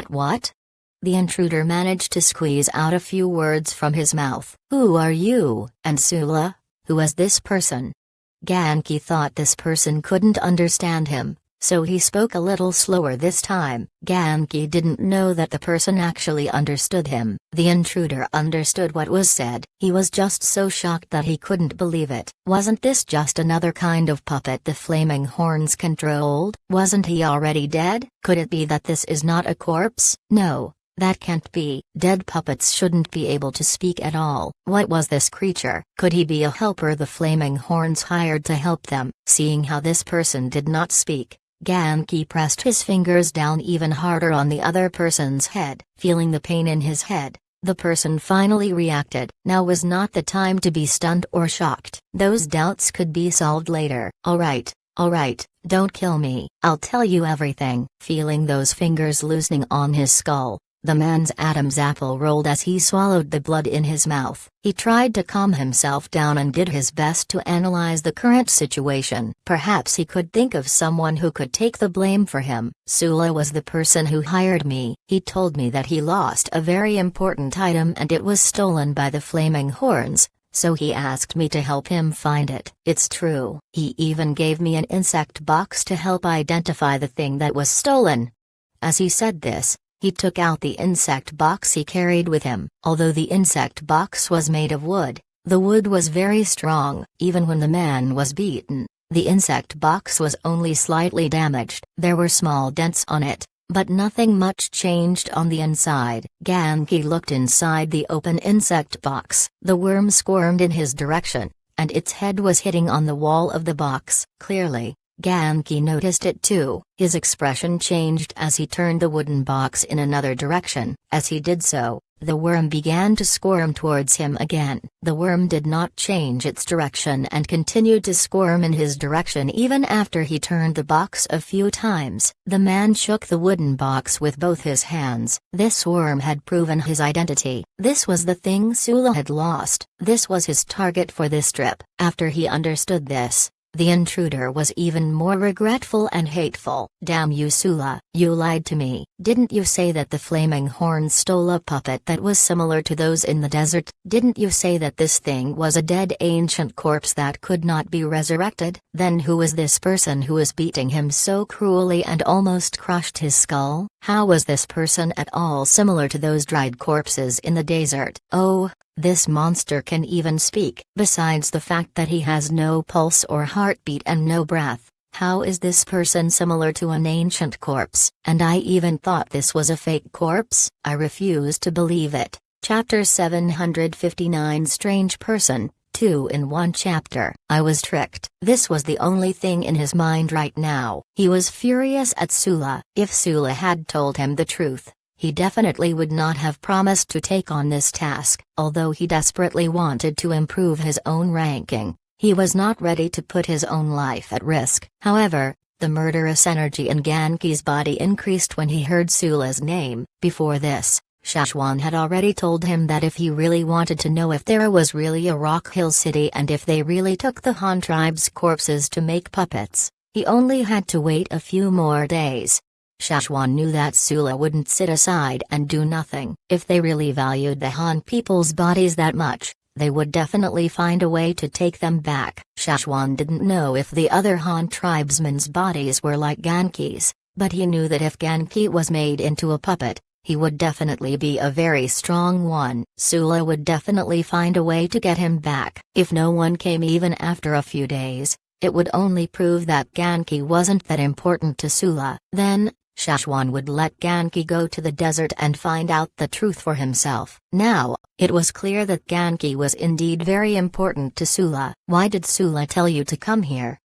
What? The intruder managed to squeeze out a few words from his mouth. "Who are you, and Sula? Who was this person?" Genki thought this person couldn't understand him, so he spoke a little slower this time. Genki didn't know that the person actually understood him. The intruder understood what was said. He was just so shocked that he couldn't believe it. Wasn't this just another kind of puppet the flaming horns controlled? Wasn't he already dead? Could it be that this is not a corpse? No, that can't be. Dead puppets shouldn't be able to speak at all. What was this creature? Could he be a helper the flaming horns hired to help them? Seeing how this person did not speak, Genki pressed his fingers down even harder on the other person's head. Feeling the pain in his head, the person finally reacted. Now was not the time to be stunned or shocked. Those doubts could be solved later. All right, don't kill me. I'll tell you everything." Feeling those fingers loosening on his skull, the man's Adam's apple rolled as he swallowed the blood in his mouth. He tried to calm himself down and did his best to analyze the current situation. Perhaps he could think of someone who could take the blame for him. "Sula was the person who hired me. He told me that he lost a very important item and it was stolen by the flaming horns, so he asked me to help him find it. It's true. He even gave me an insect box to help identify the thing that was stolen." As he said this, he took out the insect box he carried with him. Although the insect box was made of wood, the wood was very strong. Even when the man was beaten, the insect box was only slightly damaged. There were small dents on it, but nothing much changed on the inside. Genki looked inside the open insect box. The worm squirmed in his direction, and its head was hitting on the wall of the box. Clearly, Genki noticed it too. His expression changed as he turned the wooden box in another direction. As he did so, the worm began to squirm towards him again. The worm did not change its direction and continued to squirm in his direction even after he turned the box a few times. The man shook the wooden box with both his hands. This worm had proven his identity. This was the thing Sula had lost. This was his target for this trip. After he understood this, the intruder was even more regretful and hateful. Damn you, Sula, you lied to me. Didn't you say that the flaming horn stole a puppet that was similar to those in the desert? Didn't you say that this thing was a dead ancient corpse that could not be resurrected? Then who was this person who was beating him so cruelly and almost crushed his skull? How was this person at all similar to those dried corpses in the desert? Oh, this monster can even speak. Besides the fact that he has no pulse or heartbeat and no breath, how is this person similar to an ancient corpse? And I even thought this was a fake corpse? I refuse to believe it. Chapter 759 Strange Person, 2 in 1 chapter. I was tricked. This was the only thing in his mind right now. He was furious at Sula. If Sula had told him the truth, he definitely would not have promised to take on this task. Although he desperately wanted to improve his own ranking, he was not ready to put his own life at risk. However, the murderous energy in Genki's body increased when he heard Sula's name. Before this, Shashwan had already told him that if he really wanted to know if there was really a Rock Hill city and if they really took the Han tribe's corpses to make puppets, he only had to wait a few more days. Shashwan knew that Sula wouldn't sit aside and do nothing. If they really valued the Han people's bodies that much, they would definitely find a way to take them back. Shashwan didn't know if the other Han tribesmen's bodies were like Genki's, but he knew that if Genki was made into a puppet, he would definitely be a very strong one. Sula would definitely find a way to get him back. If no one came even after a few days, it would only prove that Genki wasn't that important to Sula. Then, Shashwan would let Genki go to the desert and find out the truth for himself. Now, it was clear that Genki was indeed very important to Sula. Why did Sula tell you to come here?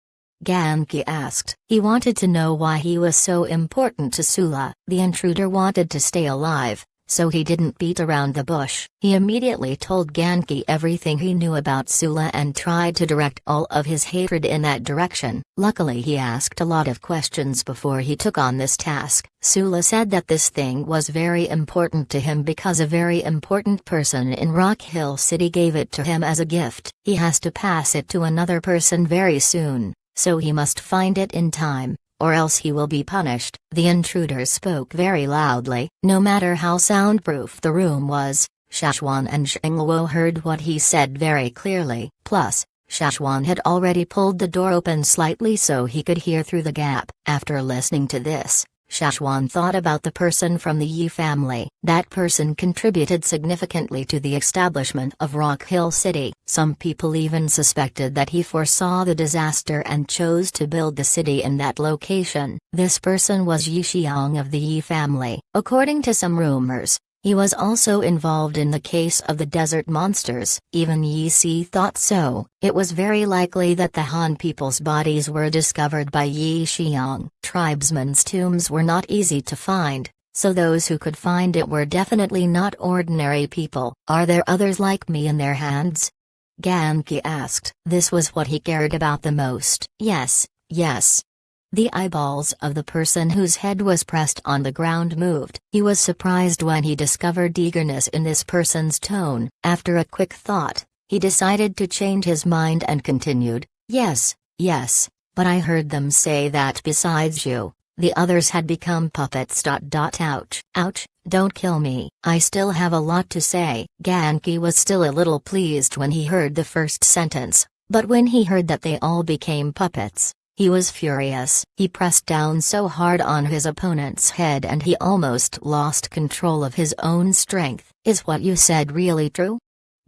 Genki asked. He wanted to know why he was so important to Sula. The intruder wanted to stay alive, so he didn't beat around the bush. He immediately told Genki everything he knew about Sula and tried to direct all of his hatred in that direction. Luckily he asked a lot of questions before he took on this task. Sula said that this thing was very important to him because a very important person in Rock Hill City gave it to him as a gift. He has to pass it to another person very soon, so he must find it in time, or else he will be punished. The intruder spoke very loudly. No matter how soundproof the room was, Shashwan and Xingluo heard what he said very clearly. Plus, Shashwan had already pulled the door open slightly so he could hear through the gap. After listening to this, Shashwan thought about the person from the Yi family. That person contributed significantly to the establishment of Rock Hill City. Some people even suspected that he foresaw the disaster and chose to build the city in that location. This person was Yi Xiang of the Yi family. According to some rumors, he was also involved in the case of the desert monsters. Even Yi Si thought so. It was very likely that the Han people's bodies were discovered by Yi Xiang. Tribesmen's tombs were not easy to find, so those who could find it were definitely not ordinary people. Are there others like me in their hands? Genki asked. This was what he cared about the most. Yes, yes. The eyeballs of the person whose head was pressed on the ground moved. He was surprised when he discovered eagerness in this person's tone. After a quick thought, he decided to change his mind and continued, yes, yes, but I heard them say that besides you, the others had become puppets. Ouch. Ouch, don't kill me. I still have a lot to say. Genki was still a little pleased when he heard the first sentence, but when he heard that they all became puppets, he was furious. He pressed down so hard on his opponent's head and he almost lost control of his own strength. Is what you said really true?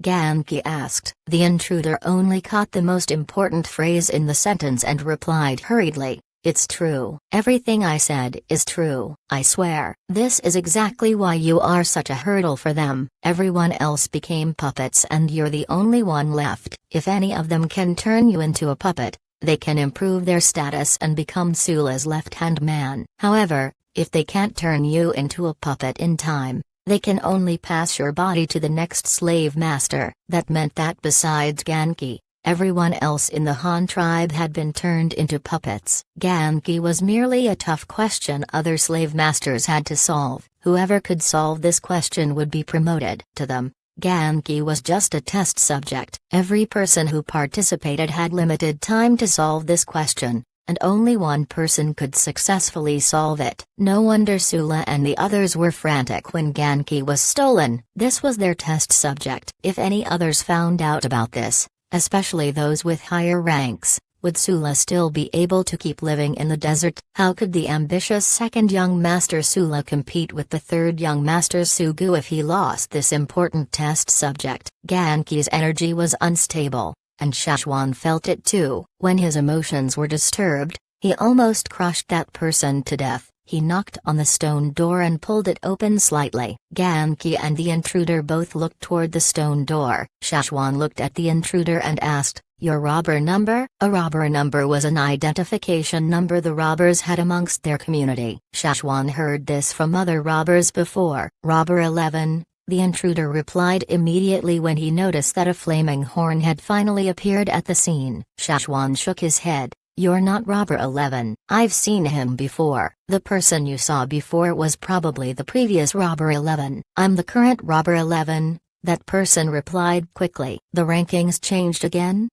Genki asked. The intruder only caught the most important phrase in the sentence and replied hurriedly, It's true. Everything I said is true, I swear. This is exactly why you are such a hurdle for them. Everyone else became puppets and you're the only one left. If any of them can turn you into a puppet, they can improve their status and become Sula's left-hand man. However, if they can't turn you into a puppet in time, they can only pass your body to the next slave master. That meant that besides Genki, everyone else in the Han tribe had been turned into puppets. Genki was merely a tough question other slave masters had to solve. Whoever could solve this question would be promoted. To them, Genki was just a test subject. Every person who participated had limited time to solve this question, and only one person could successfully solve it. No wonder Sula and the others were frantic when Genki was stolen. This was their test subject. If any others found out about this, especially those with higher ranks, would Sula still be able to keep living in the desert? How could the ambitious second young master Sula compete with the third young master Sugu if he lost this important test subject? Genki's energy was unstable, and Shashwan felt it too. When his emotions were disturbed, he almost crushed that person to death. He knocked on the stone door and pulled it open slightly. Genki and the intruder both looked toward the stone door. Shashwan looked at the intruder and asked, "Your robber number?" A robber number was an identification number the robbers had amongst their community. Shashwan heard this from other robbers before. "Robber 11. The intruder replied immediately when he noticed that a flaming horn had finally appeared at the scene. Shashwan shook his head. "You're not robber 11. I've seen him before. The person you saw before was probably the previous robber 11. I'm the current robber 11, that person replied quickly. "The rankings changed again?"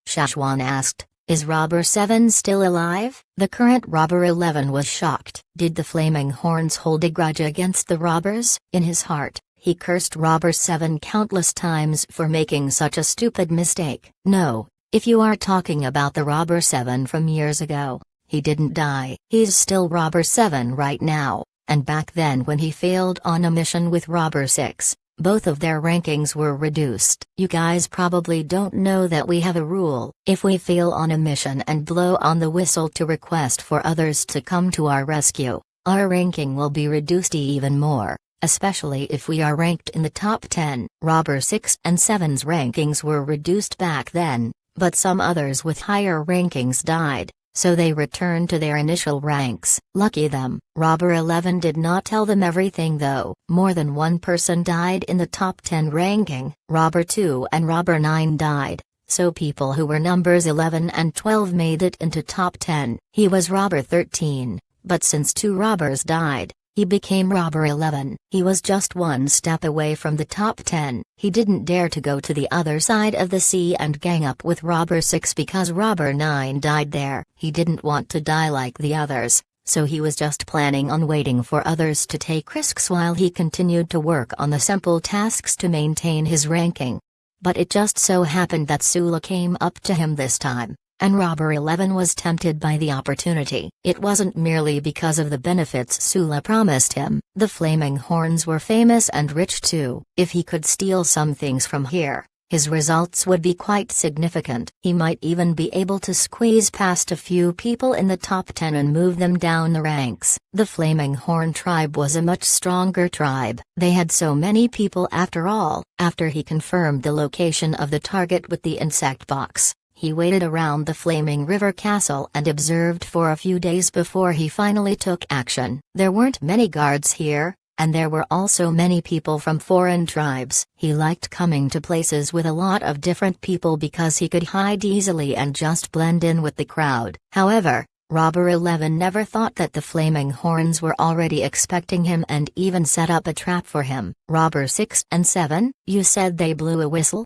Shashwan asked. "Is robber 7 still alive?" The current robber 11 was shocked. Did the flaming horns hold a grudge against the robbers? In his heart, he cursed robber 7 countless times for making such a stupid mistake. "No. If you are talking about the robber 7 from years ago, he didn't die. He's still robber 7 right now, and back then when he failed on a mission with robber 6, both of their rankings were reduced. You guys probably don't know that we have a rule. If we fail on a mission and blow on the whistle to request for others to come to our rescue, our ranking will be reduced even more, especially if we are ranked in the top 10. Robber 6 and 7's rankings were reduced back then, but some others with higher rankings died, so they returned to their initial ranks. Lucky them. Robber 11 did not tell them everything though. More than one person died in the top 10 ranking. Robber 2 and Robber 9 died, so people who were numbers 11 and 12 made it into top 10. He was robber 13, but since 2 robbers died, he became robber 11. He was just one step away from the top 10. He didn't dare to go to the other side of the sea and gang up with robber 6 because robber 9 died there. He didn't want to die like the others, so he was just planning on waiting for others to take risks while he continued to work on the simple tasks to maintain his ranking. But it just so happened that Sula came up to him this time, and robber 11 was tempted by the opportunity. It wasn't merely because of the benefits Sula promised him. The flaming horns were famous and rich too. If he could steal some things from here, his results would be quite significant. He might even be able to squeeze past a few people in the top 10 and move them down the ranks. The Flaming Horn tribe was a much stronger tribe. They had so many people after all. After he confirmed the location of the target with the insect box, he waited around the Flaming River Castle and observed for a few days before he finally took action. There weren't many guards here, and there were also many people from foreign tribes. He liked coming to places with a lot of different people because he could hide easily and just blend in with the crowd. However, Robber 11 never thought that the Flaming Horns were already expecting him and even set up a trap for him. Robber 6 and 7, you said they blew a whistle?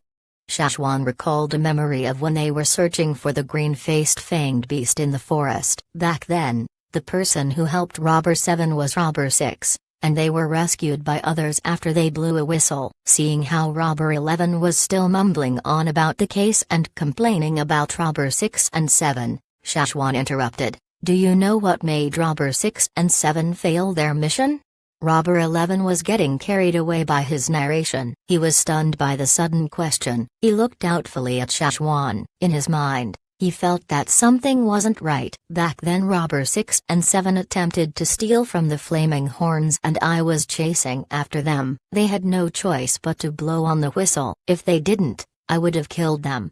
Shashwan recalled a memory of when they were searching for the green-faced fanged beast in the forest. Back then, the person who helped Robber 7 was Robber 6, and they were rescued by others after they blew a whistle. Seeing how Robber 11 was still mumbling on about the case and complaining about Robber 6 and 7, Shashwan interrupted. Do you know what made Robber 6 and 7 fail their mission? Robber 11 was getting carried away by his narration. He was stunned by the sudden question. He looked doubtfully at Shashwan. In his mind, He felt that something wasn't right. Back then Robber 6 and 7 attempted to steal from the flaming horns and I was chasing after them. They had no choice but to blow on the whistle. If they didn't, I would have killed them.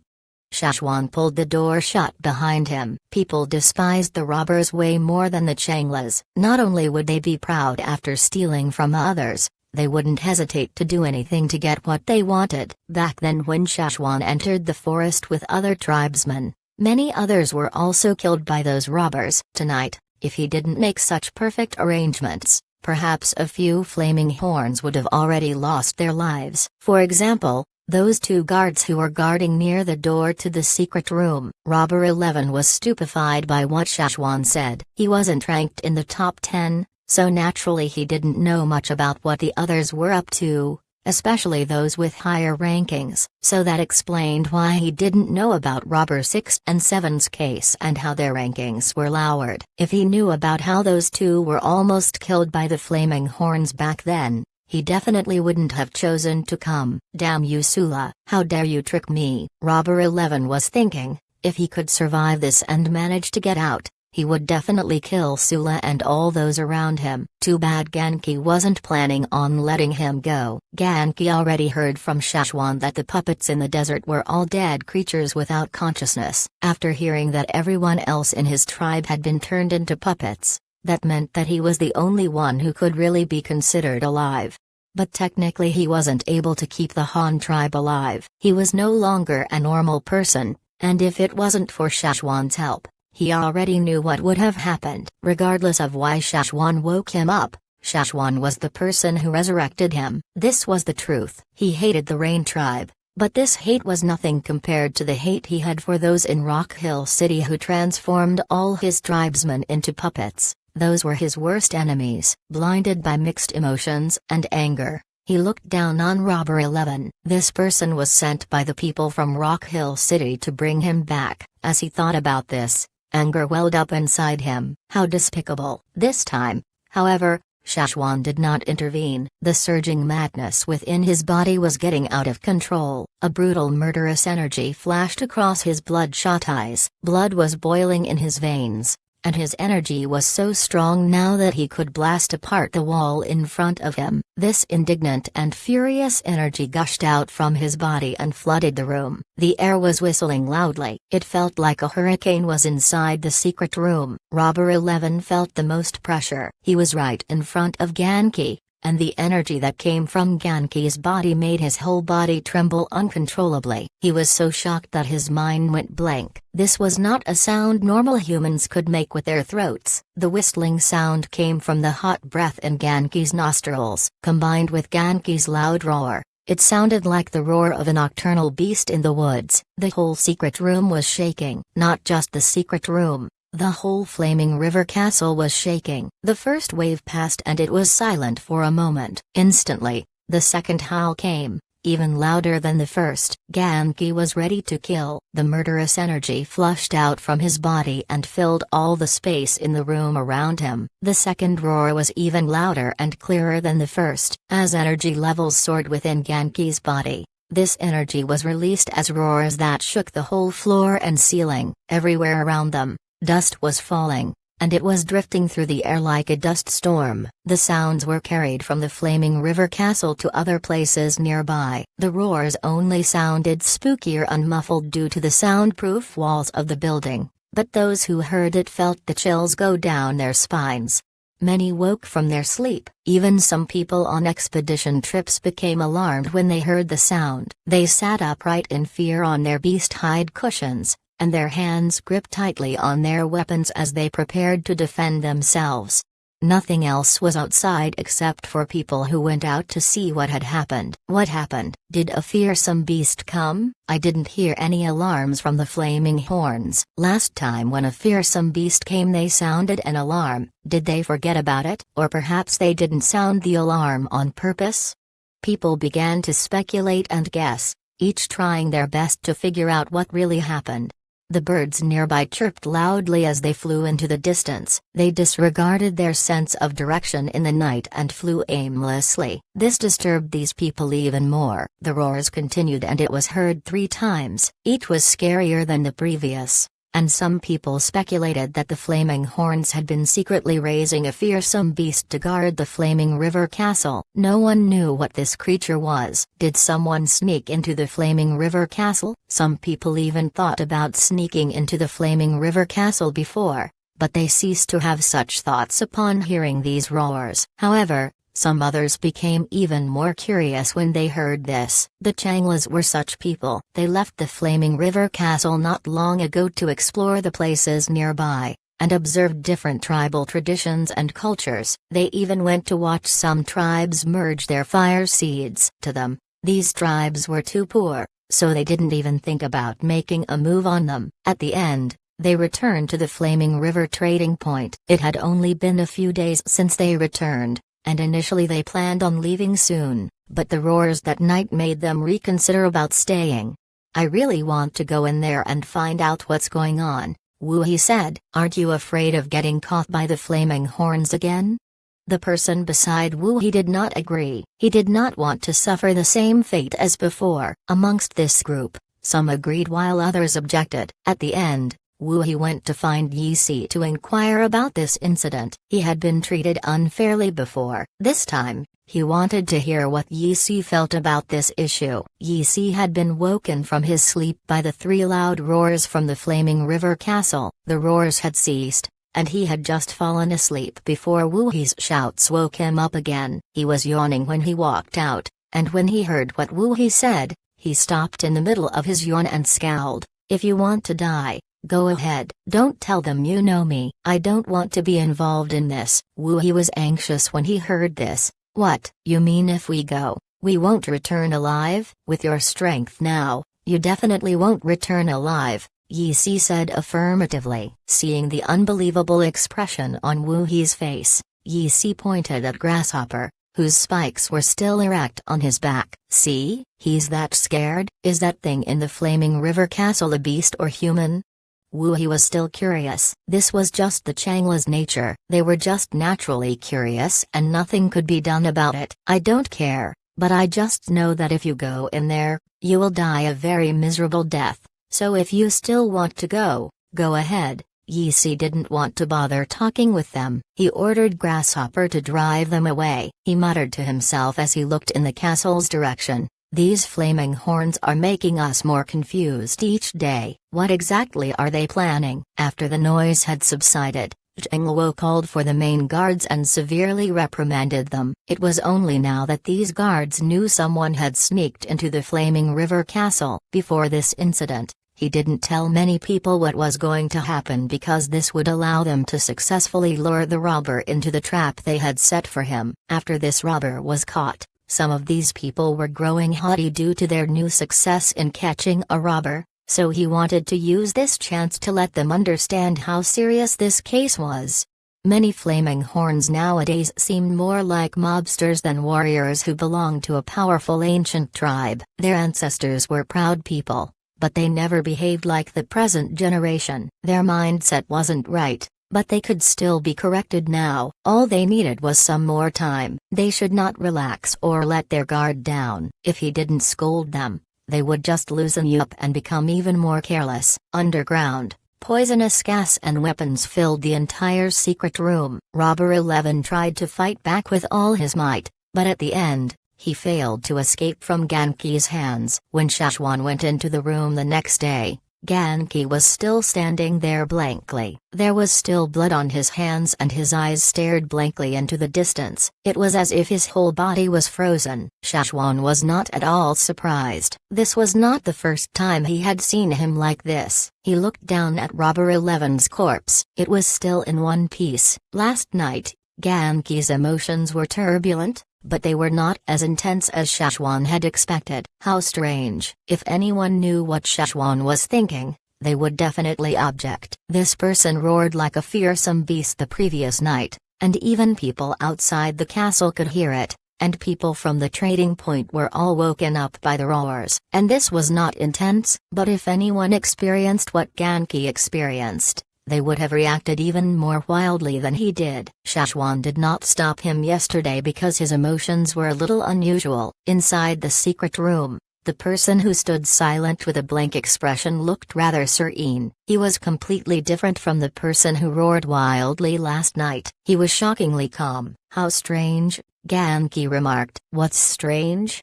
Shashwan pulled the door shut behind him. People despised the robbers way more than the Changlas. Not only would they be proud after stealing from others, they wouldn't hesitate to do anything to get what they wanted. Back then when Shashwan entered the forest with other tribesmen, many others were also killed by those robbers. Tonight, if he didn't make such perfect arrangements, perhaps a few flaming horns would have already lost their lives. For example, those two guards who were guarding near the door to the secret room. Robber 11 was stupefied by what Shashwan said. He wasn't ranked in the top 10, so naturally he didn't know much about what the others were up to, especially those with higher rankings. So that explained why he didn't know about Robber 6 and 7's case and how their rankings were lowered. If he knew about how those two were almost killed by the flaming horns back then, he definitely wouldn't have chosen to come. Damn you Sula, how dare you trick me? Robber 11 was thinking, if he could survive this and manage to get out, he would definitely kill Sula and all those around him. Too bad Genki wasn't planning on letting him go. Genki already heard from Shashwan that the puppets in the desert were all dead creatures without consciousness. After hearing that everyone else in his tribe had been turned into puppets, that meant that he was the only one who could really be considered alive. But technically he wasn't able to keep the Han tribe alive. He was no longer a normal person, and if it wasn't for Shashwan's help, he already knew what would have happened. Regardless of why Shashwan woke him up, Shashwan was the person who resurrected him. This was the truth. He hated the Rain tribe, but this hate was nothing compared to the hate he had for those in Rock Hill City who transformed all his tribesmen into puppets. Those were his worst enemies. Blinded by mixed emotions and anger, he looked down on Robber 11. This person was sent by the people from Rock Hill City to bring him back. As he thought about this, anger welled up inside him. How despicable. This time, however, Shashwan did not intervene. The surging madness within his body was getting out of control. A brutal murderous energy flashed across his bloodshot eyes. Blood was boiling in his veins, and his energy was so strong now that he could blast apart the wall in front of him. This indignant and furious energy gushed out from his body and flooded the room. The air was whistling loudly. It felt like a hurricane was inside the secret room. Robber 11 felt the most pressure. He was right in front of Genki, and the energy that came from Genki's body made his whole body tremble uncontrollably. He was so shocked that his mind went blank. This was not a sound normal humans could make with their throats. The whistling sound came from the hot breath in Genki's nostrils. Combined with Genki's loud roar, it sounded like the roar of a nocturnal beast in the woods. The whole secret room was shaking. Not just the secret room. The whole flaming river castle was shaking. The first wave passed and it was silent for a moment. Instantly, the second howl came, even louder than the first. Genki was ready to kill. The murderous energy flushed out from his body and filled all the space in the room around him. The second roar was even louder and clearer than the first. As energy levels soared within Genki's body, this energy was released as roars that shook the whole floor and ceiling. Everywhere around them, dust was falling, and it was drifting through the air like a dust storm. The sounds were carried from the flaming river castle to other places nearby. The roars only sounded spookier unmuffled due to the soundproof walls of the building, but those who heard it felt the chills go down their spines. Many woke from their sleep. Even some people on expedition trips became alarmed when they heard the sound. They sat upright in fear on their beast hide cushions, and their hands gripped tightly on their weapons as they prepared to defend themselves. Nothing else was outside except for people who went out to see what had happened. What happened? Did a fearsome beast come? I didn't hear any alarms from the flaming horns. Last time when a fearsome beast came they sounded an alarm. Did they forget about it? Or perhaps they didn't sound the alarm on purpose? People began to speculate and guess, each trying their best to figure out what really happened. The birds nearby chirped loudly as they flew into the distance. They disregarded their sense of direction in the night and flew aimlessly. This disturbed these people even more. The roars continued and it was heard 3 times. Each was scarier than the previous. and some people speculated that the Flaming Horns had been secretly raising a fearsome beast to guard the Flaming River Castle. No one knew what this creature was. Did someone sneak into the Flaming River Castle? Some people even thought about sneaking into the Flaming River Castle before, but they ceased to have such thoughts upon hearing these roars. However, some others became even more curious when they heard this. The Changlas were such people. They left the Flaming River Castle not long ago to explore the places nearby, and observed different tribal traditions and cultures. They even went to watch some tribes merge their fire seeds. To them, these tribes were too poor, so they didn't even think about making a move on them. At the end, they returned to the Flaming River trading point. It had only been a few days since they returned, and initially they planned on leaving soon, but the roars that night made them reconsider about staying. "I really want to go in there and find out what's going on," Wu He said. "Aren't you afraid of getting caught by the Flaming Horns again?" The person beside Wu He did not agree. He did not want to suffer the same fate as before. Amongst this group, some agreed while others objected. At the end, Wu He went to find Yi Si to inquire about this incident. He had been treated unfairly before. This time, he wanted to hear what Yi Si felt about this issue. Yi Si had been woken from his sleep by the 3 loud roars from the Flaming River Castle. The roars had ceased, and he had just fallen asleep before Wu He's shouts woke him up again. He was yawning when he walked out, and when he heard what Wu He said, he stopped in the middle of his yawn and scowled. "If you want to die, go ahead. Don't tell them you know me. I don't want to be involved in this." Wu He was anxious when he heard this. "What? You mean if we go, we won't return alive? With your strength now, you definitely won't return alive," Yi Si said affirmatively. Seeing the unbelievable expression on Wu He's face, Yi Si pointed at Grasshopper, whose spikes were still erect on his back. "See, he's that scared. Is that thing in the Flaming River Castle a beast or human?" Wu He was still curious. This was just the Changla's nature. They were just naturally curious and nothing could be done about it. "I don't care, but I just know that if you go in there, you will die a very miserable death. So if you still want to go, go ahead." Yi Si didn't want to bother talking with them. He ordered Grasshopper to drive them away. He muttered to himself as he looked in the castle's direction. "These Flaming Horns are making us more confused each day. What exactly are they planning?" After the noise had subsided, Zheng Luo called for the main guards and severely reprimanded them. It was only now that these guards knew someone had sneaked into the Flaming River Castle. Before this incident, he didn't tell many people what was going to happen because this would allow them to successfully lure the robber into the trap they had set for him. After this robber was caught, some of these people were growing haughty due to their new success in catching a robber, so he wanted to use this chance to let them understand how serious this case was. Many Flaming Horns nowadays seemed more like mobsters than warriors who belonged to a powerful ancient tribe. Their ancestors were proud people, but they never behaved like the present generation. Their mindset wasn't right, but they could still be corrected now. All they needed was some more time. They should not relax or let their guard down. If he didn't scold them, they would just loosen up and become even more careless. Underground, poisonous gas and weapons filled the entire secret room. Robber 11 tried to fight back with all his might, but at the end, he failed to escape from Ganqi's hands. When Shashwan went into the room the next day, Ganqi was still standing there blankly. There was still blood on his hands and his eyes stared blankly into the distance. It was as if his whole body was frozen. Shashwan was not at all surprised. This was not the first time he had seen him like this. He looked down at Robber 11's corpse. It was still in one piece. Last night, Ganqi's emotions were turbulent, but they were not as intense as Shashwan had expected. How strange. If anyone knew what Shashwan was thinking, they would definitely object. This person roared like a fearsome beast the previous night, and even people outside the castle could hear it, and people from the trading point were all woken up by the roars. And this was not intense, but if anyone experienced what Ganqi experienced, they would have reacted even more wildly than he did. Shashwan did not stop him yesterday because his emotions were a little unusual. Inside the secret room, The person who stood silent with a blank expression looked rather serene. He was completely different from the person who roared wildly last night. He was shockingly calm. How strange, Genki remarked. What's strange?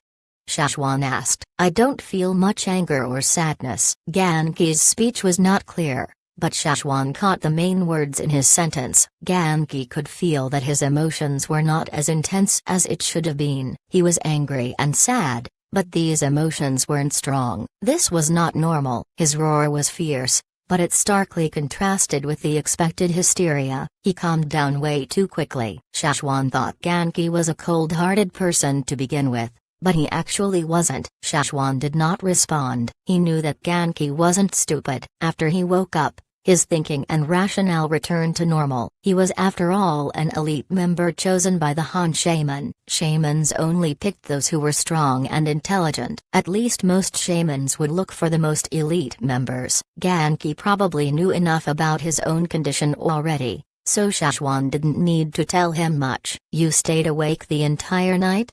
Shashwan asked. I don't feel much anger or sadness. Genki's speech was not clear, but Shashwan caught the main words in his sentence. Genki could feel that his emotions were not as intense as it should have been. He was angry and sad, but these emotions weren't strong. This was not normal. His roar was fierce, but it starkly contrasted with the expected hysteria. He calmed down way too quickly. Shashwan thought Genki was a cold-hearted person to begin with, but he actually wasn't. Shashwan did not respond. He knew that Genki wasn't stupid. After he woke up, his thinking and rationale returned to normal. He was after all an elite member chosen by the Han shaman. Shamans only picked those who were strong and intelligent. At least most shamans would look for the most elite members. Genki probably knew enough about his own condition already, so Shashwan didn't need to tell him much. You stayed awake the entire night?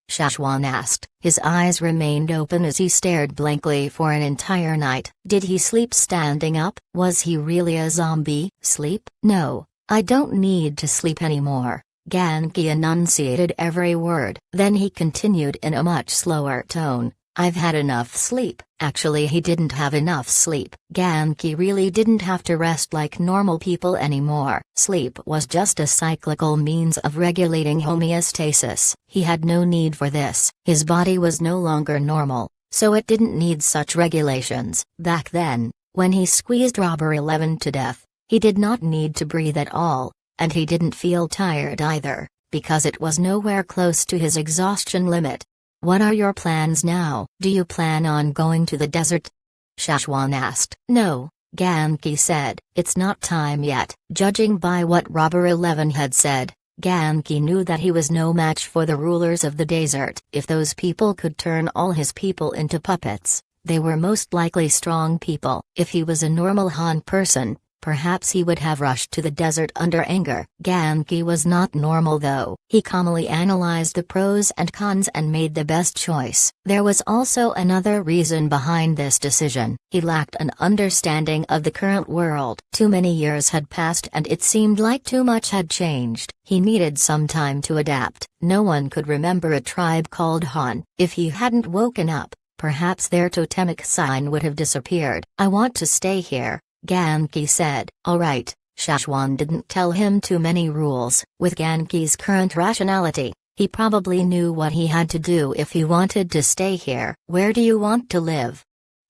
Shashwan asked. His eyes remained open as he stared blankly for an entire night. Did he sleep standing up? Was he really a zombie? Sleep? No, I don't need to sleep anymore. Genki enunciated every word. Then he continued in a much slower tone. I've had enough sleep. Actually, he didn't have enough sleep. Genki really didn't have to rest like normal people anymore. Sleep was just a cyclical means of regulating homeostasis. He had no need for this. His body was no longer normal, so it didn't need such regulations. Back then, when he squeezed Robber 11 to death, he did not need to breathe at all, and he didn't feel tired either, because it was nowhere close to his exhaustion limit. What are your plans now? Do you plan on going to the desert? Shashwan asked. No, Genki said. It's not time yet. Judging by what Robber 11 had said, Genki knew that he was no match for the rulers of the desert. If those people could turn all his people into puppets, they were most likely strong people. If he was a normal Han person, perhaps he would have rushed to the desert under anger. Genki was not normal though. He calmly analyzed the pros and cons and made the best choice. There was also another reason behind this decision. He lacked an understanding of the current world. Too many years had passed and it seemed like too much had changed. He needed some time to adapt. No one could remember a tribe called Han. If he hadn't woken up, perhaps their totemic sign would have disappeared. I want to stay here, Genki said. Alright, Shashwan didn't tell him too many rules. With Genki's current rationality, he probably knew what he had to do if he wanted to stay here. Where do you want to live?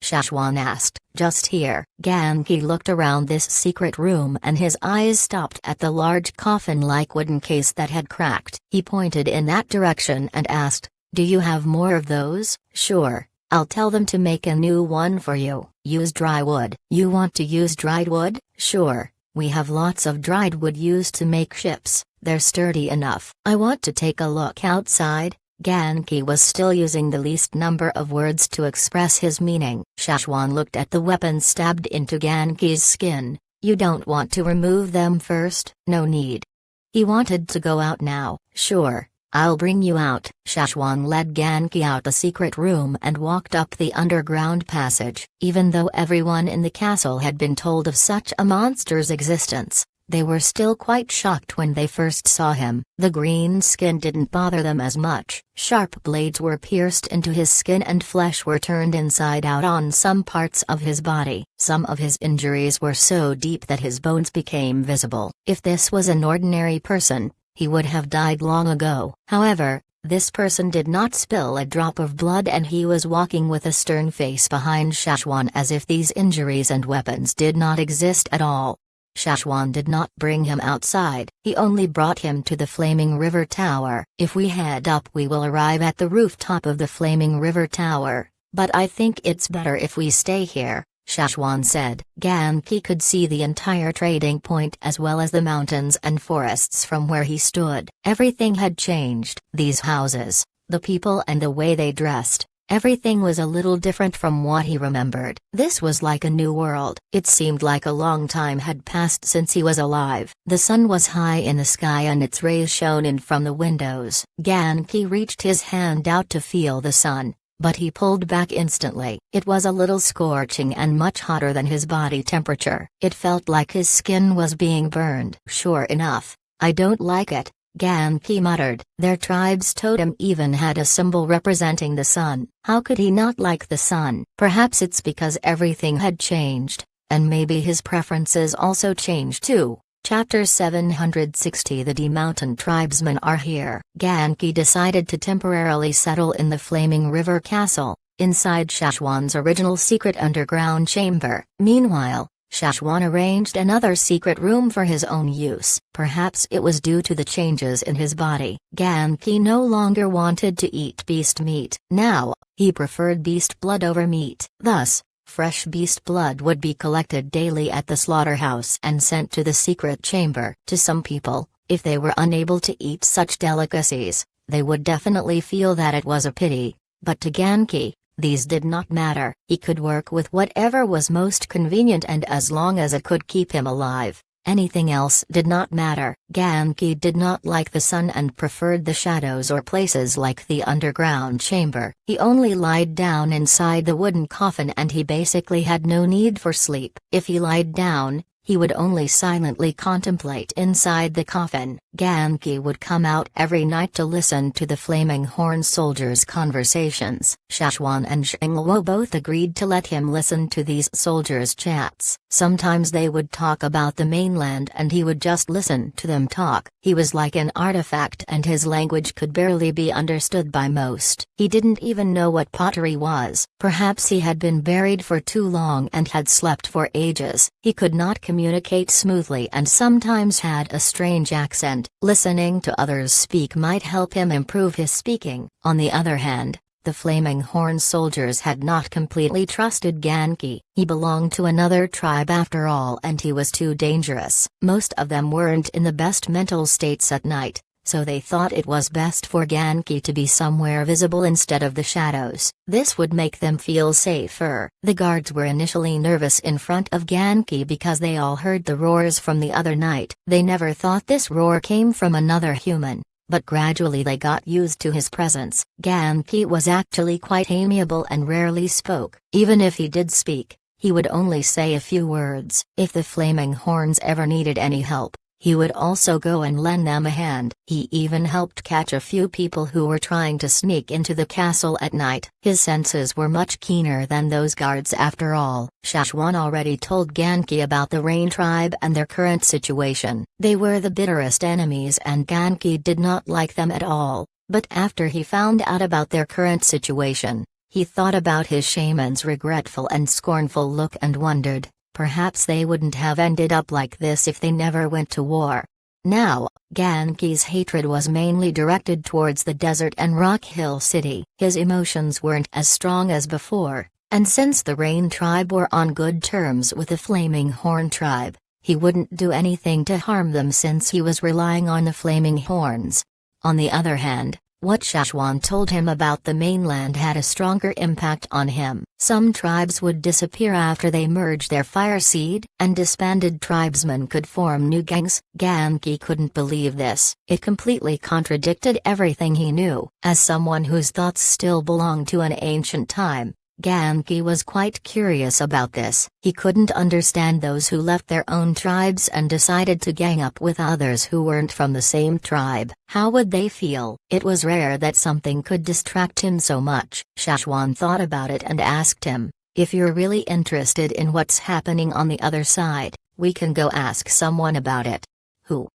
Shashwan asked. Just here. Genki looked around this secret room and his eyes stopped at the large coffin-like wooden case that had cracked. He pointed in that direction and asked, do you have more of those? Sure. I'll tell them to make a new one for you. Use dry wood. You want to use dried wood? Sure, we have lots of dried wood used to make ships. They're sturdy enough. I want to take a look outside. Genki was still using the least number of words to express his meaning. Shashwan looked at the weapons stabbed into Genki's skin. You don't want to remove them first? No need. He wanted to go out now. Sure. I'll bring you out. Shashwan led Genki out a secret room and walked up the underground passage. Even though everyone in the castle had been told of such a monster's existence, they were still quite shocked when they first saw him. The green skin didn't bother them as much. Sharp blades were pierced into his skin and flesh were turned inside out on some parts of his body. Some of his injuries were so deep that his bones became visible. If this was an ordinary person, he would have died long ago. However, this person did not spill a drop of blood and he was walking with a stern face behind Shashwan as if these injuries and weapons did not exist at all. Shashwan did not bring him outside, he only brought him to the Flaming River Tower. If we head up we will arrive at the rooftop of the Flaming River Tower, but I think it's better if we stay here, Shashwan said. Genki could see the entire trading point as well as the mountains and forests from where he stood. Everything had changed. These houses, the people and the way they dressed, everything was a little different from what he remembered. This was like a new world. It seemed like a long time had passed since he was alive. The sun was high in the sky and its rays shone in from the windows. Genki reached his hand out to feel the sun, but he pulled back instantly. It was a little scorching and much hotter than his body temperature. It felt like his skin was being burned. Sure enough, I don't like it, Genki muttered. Their tribe's totem even had a symbol representing the sun. How could he not like the sun? Perhaps it's because everything had changed, and maybe his preferences also changed too. Chapter 760. The D Mountain tribesmen are here. Genki decided to temporarily settle in the Flaming River Castle, inside Shashwan's original secret underground chamber. Meanwhile, Shashwan arranged another secret room for his own use. Perhaps it was due to the changes in his body. Genki no longer wanted to eat beast meat. Now, he preferred beast blood over meat. Thus, fresh beast blood would be collected daily at the slaughterhouse and sent to the secret chamber. To some people, if they were unable to eat such delicacies, they would definitely feel that it was a pity. But to Genki, these did not matter. He could work with whatever was most convenient, and as long as it could keep him alive, anything else did not matter. Genki did not like the sun and preferred the shadows or places like the underground chamber. He only lied down inside the wooden coffin and he basically had no need for sleep. If he lied down, he would only silently contemplate inside the coffin. Genki would come out every night to listen to the Flaming Horn soldiers' conversations. Shashwan and Xingluo both agreed to let him listen to these soldiers' chats. Sometimes they would talk about the mainland and he would just listen to them talk. He was like an artifact and his language could barely be understood by most. He didn't even know what pottery was. Perhaps he had been buried for too long and had slept for ages. He could not communicate smoothly and sometimes had a strange accent. Listening to others speak might help him improve his speaking. On the other hand, the Flaming Horn soldiers had not completely trusted Genki. He belonged to another tribe after all and he was too dangerous. Most of them weren't in the best mental states at night, so they thought it was best for Genki to be somewhere visible instead of the shadows. This would make them feel safer. The guards were initially nervous in front of Genki because they all heard the roars from the other night. They never thought this roar came from another human, but gradually they got used to his presence. Genki was actually quite amiable and rarely spoke. Even if he did speak, he would only say a few words. If the Flaming Horns ever needed any help, he would also go and lend them a hand. He even helped catch a few people who were trying to sneak into the castle at night. His senses were much keener than those guards after all. Shashwan already told Genki about the Rain tribe and their current situation. They were the bitterest enemies and Genki did not like them at all. But after he found out about their current situation, he thought about his shaman's regretful and scornful look and wondered, perhaps they wouldn't have ended up like this if they never went to war. Now, Genki's hatred was mainly directed towards the desert and Rock Hill City. His emotions weren't as strong as before, and since the Rain tribe were on good terms with the Flaming Horn tribe, he wouldn't do anything to harm them since he was relying on the Flaming Horns. On the other hand, what Shashwan told him about the mainland had a stronger impact on him. Some tribes would disappear after they merged their fire seed, and disbanded tribesmen could form new gangs. Genki couldn't believe this. It completely contradicted everything he knew. As someone whose thoughts still belong to an ancient time, Genki was quite curious about this. He couldn't understand those who left their own tribes and decided to gang up with others who weren't from the same tribe. How would they feel? It was rare that something could distract him so much. Shashwan thought about it and asked him, "If you're really interested in what's happening on the other side, we can go ask someone about it." Who?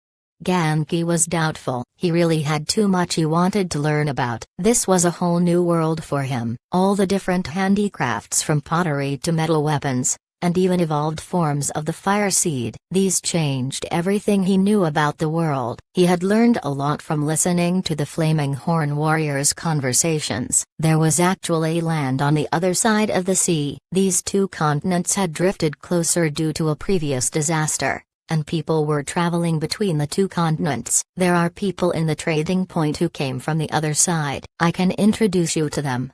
Genki was doubtful. He really had too much he wanted to learn about. This was a whole new world for him. All the different handicrafts from pottery to metal weapons, and even evolved forms of the fire seed. These changed everything he knew about the world. He had learned a lot from listening to the Flaming Horn warriors' conversations. There was actually land on the other side of the sea. These two continents had drifted closer due to a previous disaster, and people were traveling between the two continents. There are people in the trading point who came from the other side. I can introduce you to them.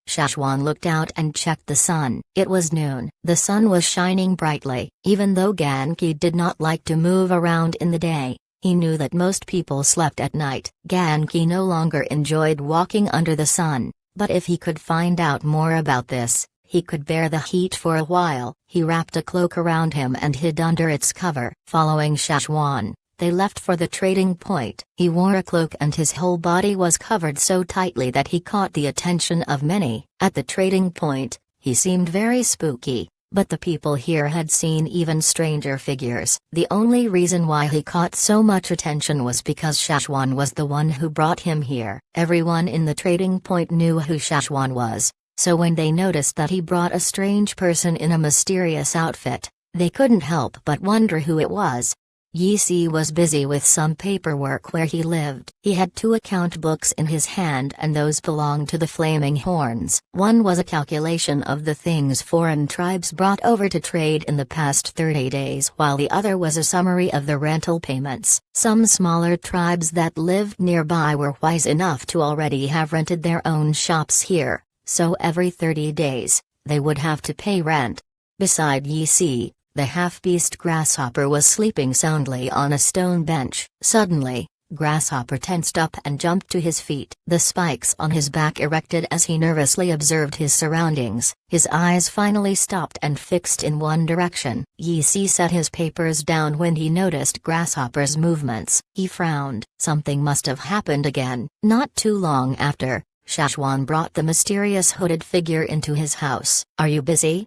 Shashwan looked out and checked the sun. It was noon. The sun was shining brightly. Even though Genki did not like to move around in the day, he knew that most people slept at night. Genki no longer enjoyed walking under the sun, But if he could find out more about this, he could bear the heat for a while. He wrapped a cloak around him and hid under its cover. Following Shashwan, they left for the trading point. He wore a cloak and his whole body was covered so tightly that he caught the attention of many. At the trading point, he seemed very spooky, but the people here had seen even stranger figures. The only reason why he caught so much attention was because Shashwan was the one who brought him here. Everyone in the trading point knew who Shashwan was, so when they noticed that he brought a strange person in a mysterious outfit, they couldn't help but wonder who it was. Yi was busy with some paperwork where he lived. He had 2 account books in his hand and those belonged to the Flaming Horns. One was a calculation of the things foreign tribes brought over to trade in the past 30 days, while the other was a summary of the rental payments. Some smaller tribes that lived nearby were wise enough to already have rented their own shops here, so every 30 days, they would have to pay rent. Beside Yi, the half-beast Grasshopper was sleeping soundly on a stone bench. Suddenly, Grasshopper tensed up and jumped to his feet. The spikes on his back erected as he nervously observed his surroundings. His eyes finally stopped and fixed in one direction. Yi set his papers down when he noticed Grasshopper's movements. He frowned. Something must have happened again. Not too long after, Shashwan brought the mysterious hooded figure into his house. "Are you busy?"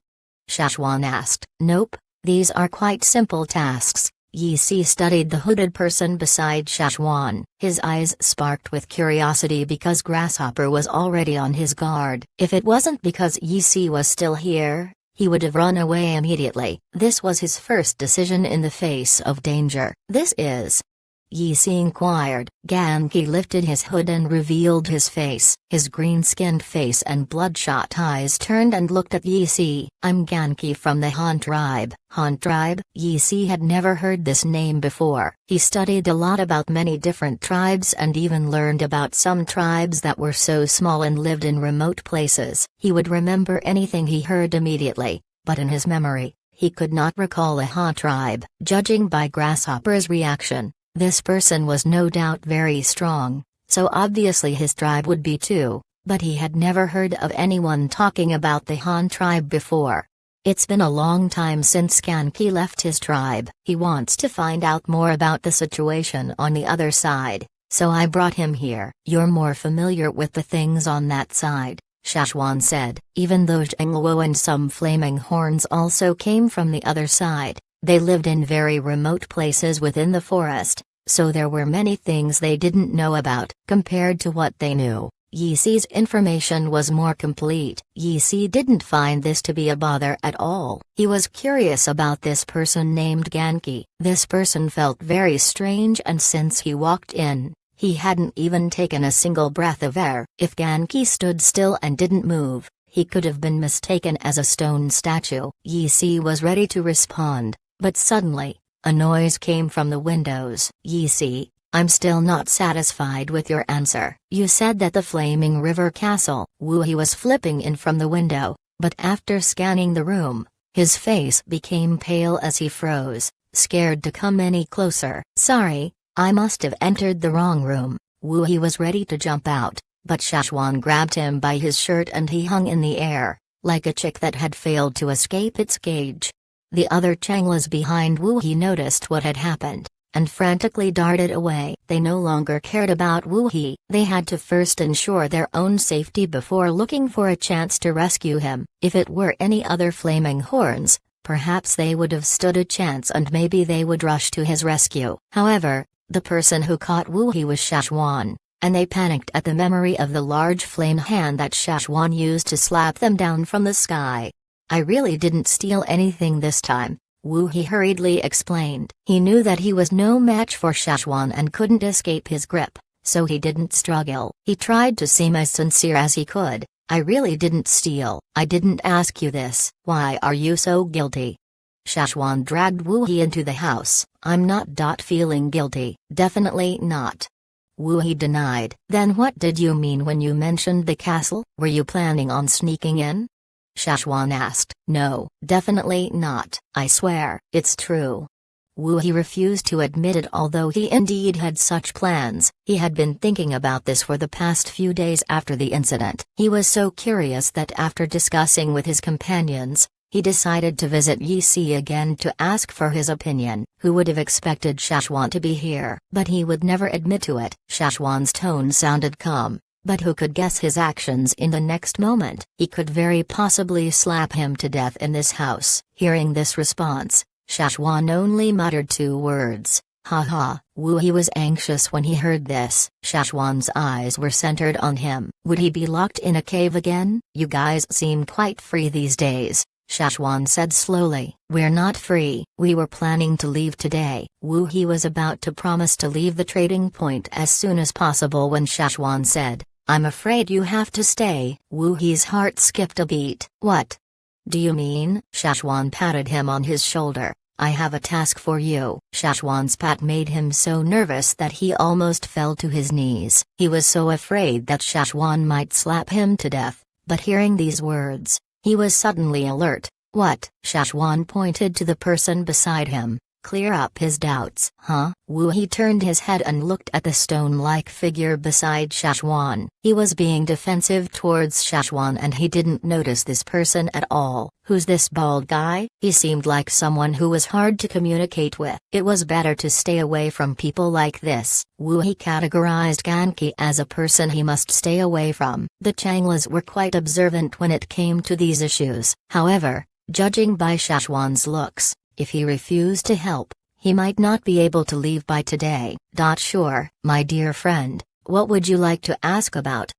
Shashwan asked. "Nope. These are quite simple tasks." Yi studied the hooded person beside Shashwan. His eyes sparked with curiosity because Grasshopper was already on his guard. If it wasn't because Yi was still here, he would have run away immediately. This was his first decision in the face of danger. "This is?" Yi inquired. Ganki lifted his hood and revealed his face. His green-skinned face and bloodshot eyes turned and looked at Yi. "I'm Ganki from the Han tribe." Han tribe? Yi had never heard this name before. He studied a lot about many different tribes and even learned about some tribes that were so small and lived in remote places. He would remember anything he heard immediately, but in his memory, he could not recall a Han tribe. Judging by Grasshopper's reaction, this person was no doubt very strong, so obviously his tribe would be too, but he had never heard of anyone talking about the Han tribe before. It's been a long time since Ganki left his tribe. He wants to find out more about the situation on the other side, so I brought him here. "You're more familiar with the things on that side," Shashwan said. Even though Zhengluo and some Flaming Horns also came from the other side, they lived in very remote places within the forest, so there were many things they didn't know about. Compared to what they knew, Yi's information was more complete. Yi didn't find this to be a bother at all. He was curious about this person named Ganki. This person felt very strange, and since he walked in, he hadn't even taken a single breath of air. If Ganki stood still and didn't move, he could have been mistaken as a stone statue. Yi was ready to respond, but suddenly, a noise came from the windows. "Yi, I'm still not satisfied with your answer. You said that the Flaming River Castle." He was flipping in from the window, but after scanning the room, his face became pale as he froze, scared to come any closer. "Sorry, I must have entered the wrong room." He was ready to jump out, but Shashwan grabbed him by his shirt and he hung in the air, like a chick that had failed to escape its cage. The other Changlas behind Wu-He noticed what had happened, and frantically darted away. They no longer cared about Wu-He. They had to first ensure their own safety before looking for a chance to rescue him. If it were any other Flaming Horns, perhaps they would have stood a chance and maybe they would rush to his rescue. However, the person who caught Wu-He was Shashwan, and they panicked at the memory of the large flame hand that Shashwan used to slap them down from the sky. "I really didn't steal anything this time," Wu-He hurriedly explained. He knew that he was no match for Shashwan and couldn't escape his grip, so he didn't struggle. He tried to seem as sincere as he could. "I really didn't steal. I didn't ask you this. Why are you so guilty?" Shashwan dragged Wu-He into the house. "I'm not feeling guilty. Definitely not." Wu-He denied. "Then what did you mean when you mentioned the castle? Were you planning on sneaking in?" Shashwan asked. "No, definitely not. I swear, it's true." Wu He refused to admit it, although he indeed had such plans. He had been thinking about this for the past few days after the incident. He was so curious that after discussing with his companions, he decided to visit Yi Si again to ask for his opinion. Who would have expected Shashwan to be here? But he would never admit to it. Shashwan's tone sounded calm, but who could guess his actions in the next moment? He could very possibly slap him to death in this house. Hearing this response, Shashwan only muttered 2 words, "Ha ha." Wu He was anxious when he heard this. Shashwan's eyes were centered on him. Would he be locked in a cave again? "You guys seem quite free these days," Shashwan said slowly. "We're not free. We were planning to leave today." Wu He was about to promise to leave the trading point as soon as possible when Shashwan said, "I'm afraid you have to stay." Wu He's heart skipped a beat. "What do you mean?" Shashwan patted him on his shoulder. "I have a task for you." Shashwan's pat made him so nervous that he almost fell to his knees. He was so afraid that Shashwan might slap him to death, but hearing these words, he was suddenly alert. "What?" Shashwan pointed to the person beside him. "Clear up his doubts." "Huh?" Wu He turned his head and looked at the stone-like figure beside Shashwan. He was being defensive towards Shashwan and he didn't notice this person at all. "Who's this bald guy?" He seemed like someone who was hard to communicate with. It was better to stay away from people like this. Wu He categorized Ganki as a person he must stay away from. The Changlas were quite observant when it came to these issues. However, judging by Shashwan's looks, if he refused to help, he might not be able to leave by today. "Sure, my dear friend, what would you like to ask about?"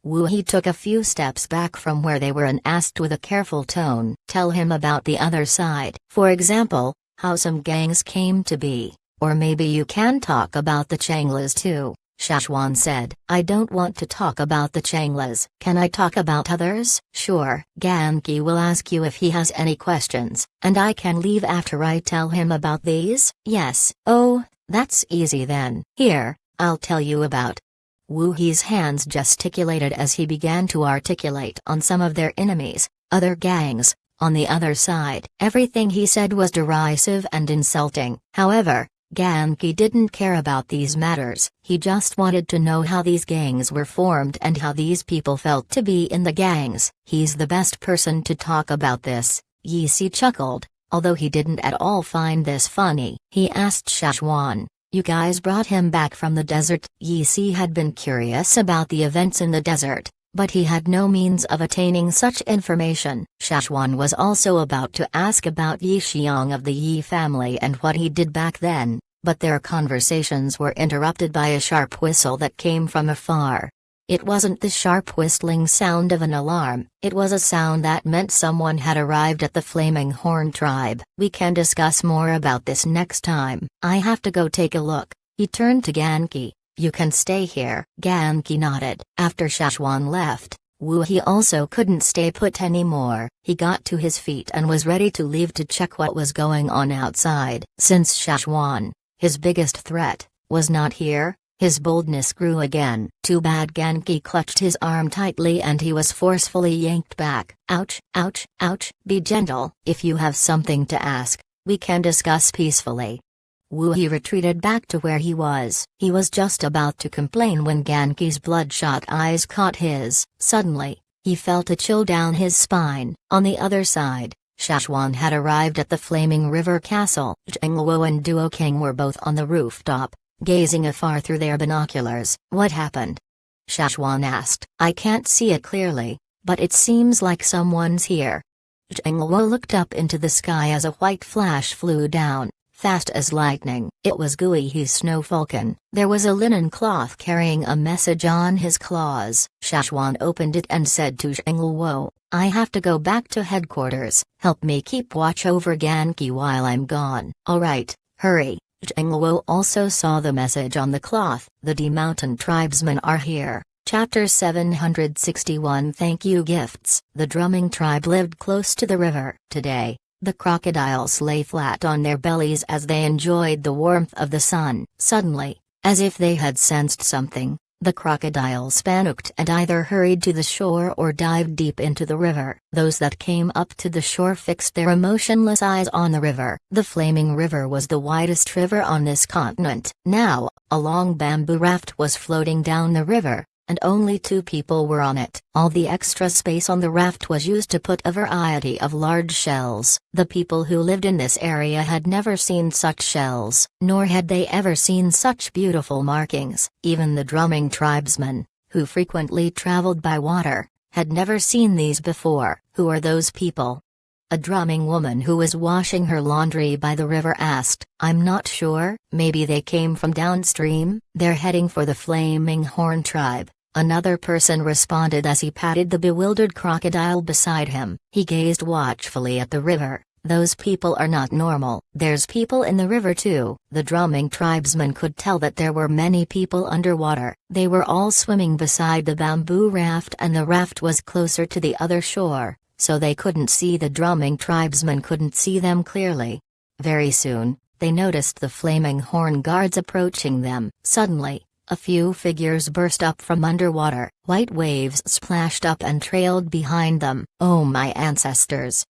Wu He took a few steps back from where they were and asked with a careful tone. "Tell him about the other side. For example, how some gangs came to be, or maybe you can talk about the Changlas too." Shashwan said, "I don't want to talk about the Changlas." "Can I talk about others?" "Sure." "Ganki will ask you if he has any questions, and I can leave after I tell him about these?" "Yes." "Oh, that's easy then. Here, I'll tell you about." Wu He's hands gesticulated as he began to articulate on some of their enemies, other gangs, on the other side. Everything he said was derisive and insulting. However, Ganki didn't care about these matters. He just wanted to know how these gangs were formed and how these people felt to be in the gangs. "He's the best person to talk about this," Yi Si chuckled, although he didn't at all find this funny. He asked Shashwan, "You guys brought him back from the desert?" Yi Si had been curious about the events in the desert, but he had no means of attaining such information. Shashwan was also about to ask about Yi Xiang of the Yi family and what he did back then, but their conversations were interrupted by a sharp whistle that came from afar. It wasn't the sharp whistling sound of an alarm, it was a sound that meant someone had arrived at the Flaming Horn tribe. "We can discuss more about this next time. I have to go take a look." He turned to Ganki. "You can stay here." Ganki nodded. After Shashwan left, Wu He also couldn't stay put anymore. He got to his feet and was ready to leave to check what was going on outside. Since Shashwan, his biggest threat, was not here, his boldness grew again. Too bad. Ganki clutched his arm tightly and he was forcefully yanked back. "Ouch, ouch, ouch." "Be gentle. If you have something to ask, we can discuss peacefully." Wu He retreated back to where he was. He was just about to complain when Ganki's bloodshot eyes caught his. Suddenly, he felt a chill down his spine. On the other side, Shashwan had arrived at the Flaming River Castle. Zhengluo and Duo King were both on the rooftop, gazing afar through their binoculars. "What happened?" Shashwan asked. "I can't see it clearly, but it seems like someone's here." Zhengluo looked up into the sky as a white flash flew down, fast as lightning. It was Gui He's snow falcon. There was a linen cloth carrying a message on his claws. Shashwan opened it and said to Zhengluo, "I have to go back to headquarters. Help me keep watch over Ganki while I'm gone." "All right, hurry." Zhengluo also saw the message on the cloth. "The D Mountain tribesmen are here." Chapter 761. Thank you gifts. The drumming tribe lived close to the river. Today, the crocodiles lay flat on their bellies as they enjoyed the warmth of the sun. Suddenly, as if they had sensed something, The crocodiles panicked and either hurried to the shore or dived deep into the river. Those that came up to the shore fixed their emotionless eyes on the river. The flaming river was the widest river on this continent. Now, a long bamboo raft was floating down the river, and only 2 people were on it. All the extra space on the raft was used to put a variety of large shells. The people who lived in this area had never seen such shells, nor had they ever seen such beautiful markings. Even the drumming tribesmen, who frequently traveled by water, had never seen these before. Who are those people? A drumming woman who was washing her laundry by the river asked. I'm not sure, maybe they came from downstream. They're heading for the Flaming Horn tribe, another person responded as he patted the bewildered crocodile beside him. He gazed watchfully at the river. Those people are not normal. There's people in the river too. The drumming tribesmen could tell that there were many people underwater. They were all swimming beside the bamboo raft, and the raft was closer to the other shore, so they couldn't see. The drumming tribesmen couldn't see them clearly. Very soon, they noticed the Flaming Horn guards approaching them. Suddenly, a few figures burst up from underwater. White waves splashed up and trailed behind them. Oh, my ancestors!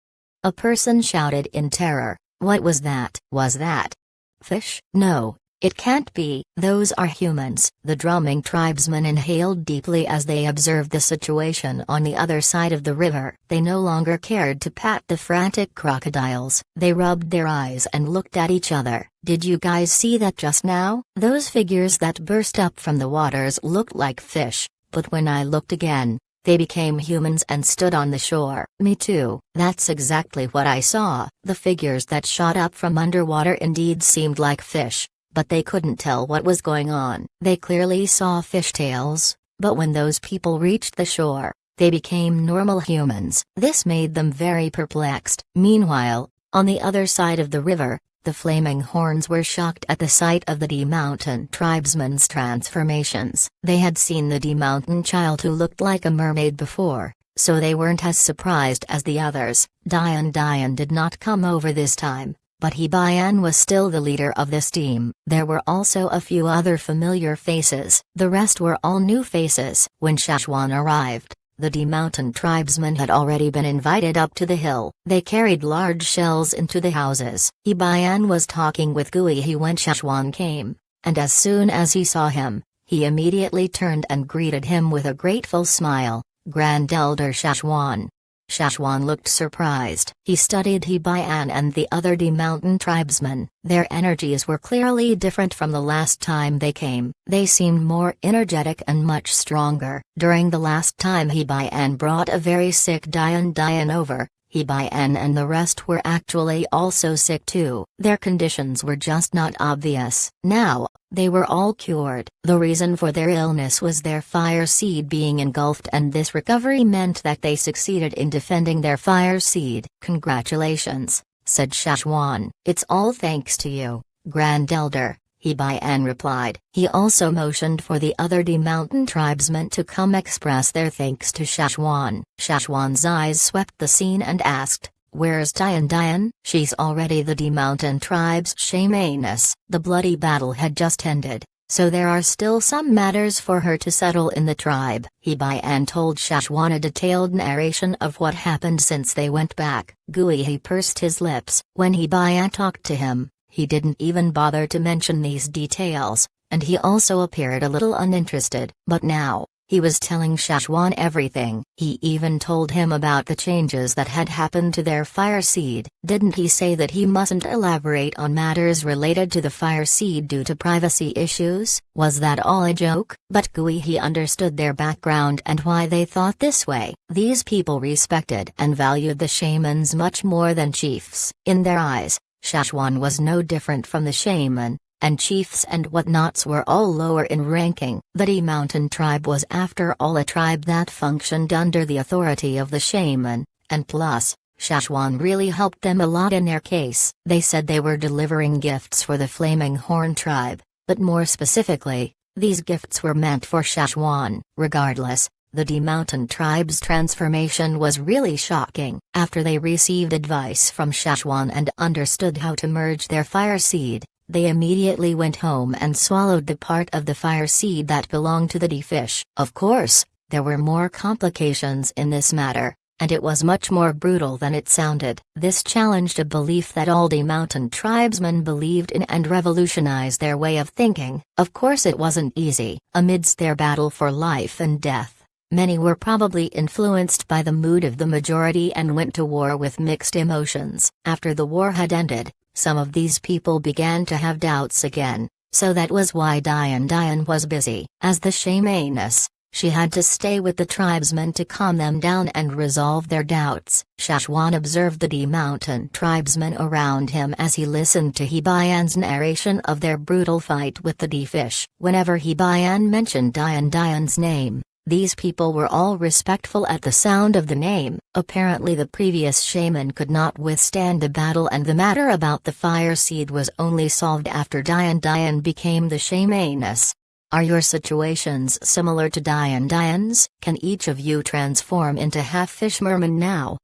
A person shouted in terror. What was that? Was that fish? No, it can't be. Those are humans. The drumming tribesmen inhaled deeply as they observed the situation on the other side of the river. They no longer cared to pat the frantic crocodiles. They rubbed their eyes and looked at each other. Did you guys see that just now? Those figures that burst up from the waters looked like fish, but when I looked again, they became humans and stood on the shore. Me too. That's exactly what I saw. The figures that shot up from underwater indeed seemed like fish, but they couldn't tell what was going on. They clearly saw fishtails, but when those people reached the shore, they became normal humans. This made them very perplexed. Meanwhile, on the other side of the river, the Flaming Horns were shocked at the sight of the D-Mountain tribesmen's transformations. They had seen the D-Mountain child who looked like a mermaid before, so they weren't as surprised as the others. Dian did not come over this time, but Hibayan was still the leader of this team. There were also a few other familiar faces. The rest were all new faces. When Shashwan arrived, the D-Mountain tribesmen had already been invited up to the hill. They carried large shells into the houses. Hibayan was talking with Guihi when Shashwan came, and as soon as he saw him, he immediately turned and greeted him with a grateful smile. Grand Elder Shashwan. Shashwan looked surprised. He studied Hibayan and the other D-Mountain tribesmen. Their energies were clearly different from the last time they came. They seemed more energetic and much stronger. During the last time Hibayan brought a very sick Dian over, Hibayan and the rest were actually also sick too. Their conditions were just not obvious. Now, they were all cured. The reason for their illness was their fire seed being engulfed, and this recovery meant that they succeeded in defending their fire seed. Congratulations, said Shashwan. It's all thanks to you, Grand Elder, Hibayan replied. He also motioned for the other D-Mountain tribesmen to come express their thanks to Shashwan. Shashwan's eyes swept the scene and asked, "Where's Dian? She's already the D-Mountain tribe's shamaness." The bloody battle had just ended, so there are still some matters for her to settle in the tribe. Hibayan told Shashwan a detailed narration of what happened since they went back. Guihi pursed his lips. When Hibayan talked to him, he didn't even bother to mention these details, and he also appeared a little uninterested. But now, he was telling Shashwan everything. He even told him about the changes that had happened to their fire seed. Didn't he say that he mustn't elaborate on matters related to the fire seed due to privacy issues? Was that all a joke? But Guihi understood their background and why they thought this way. These people respected and valued the shamans much more than chiefs. In their eyes, Shashwan was no different from the shaman, and chiefs and whatnots were all lower in ranking. The D-Mountain tribe was after all a tribe that functioned under the authority of the shaman, and plus, Shashwan really helped them a lot in their case. They said they were delivering gifts for the Flaming Horn tribe, but more specifically, these gifts were meant for Shashwan. Regardless, the D-Mountain tribe's transformation was really shocking. After they received advice from Shashwan and understood how to merge their fire seed, They immediately went home and swallowed the part of the fire seed that belonged to the D-fish. Of course, there were more complications in this matter, and it was much more brutal than it sounded. This challenged a belief that all the mountain tribesmen believed in and revolutionized their way of thinking. Of course it wasn't easy. Amidst their battle for life and death, many were probably influenced by the mood of the majority and went to war with mixed emotions. After the war had ended, some of these people began to have doubts again, so that was why Diane was busy. As the shamaness, she had to stay with the tribesmen to calm them down and resolve their doubts. Shashwan observed the D-mountain tribesmen around him as he listened to Hebayan's narration of their brutal fight with the D-fish. Whenever Hebayan mentioned Diane's name, these people were all respectful at the sound of the name. Apparently the previous shaman could not withstand the battle, and the matter about the fire seed was only solved after Diane became the shamaness. Are your situations similar to Diane's? Can each of you transform into half-fish merman now?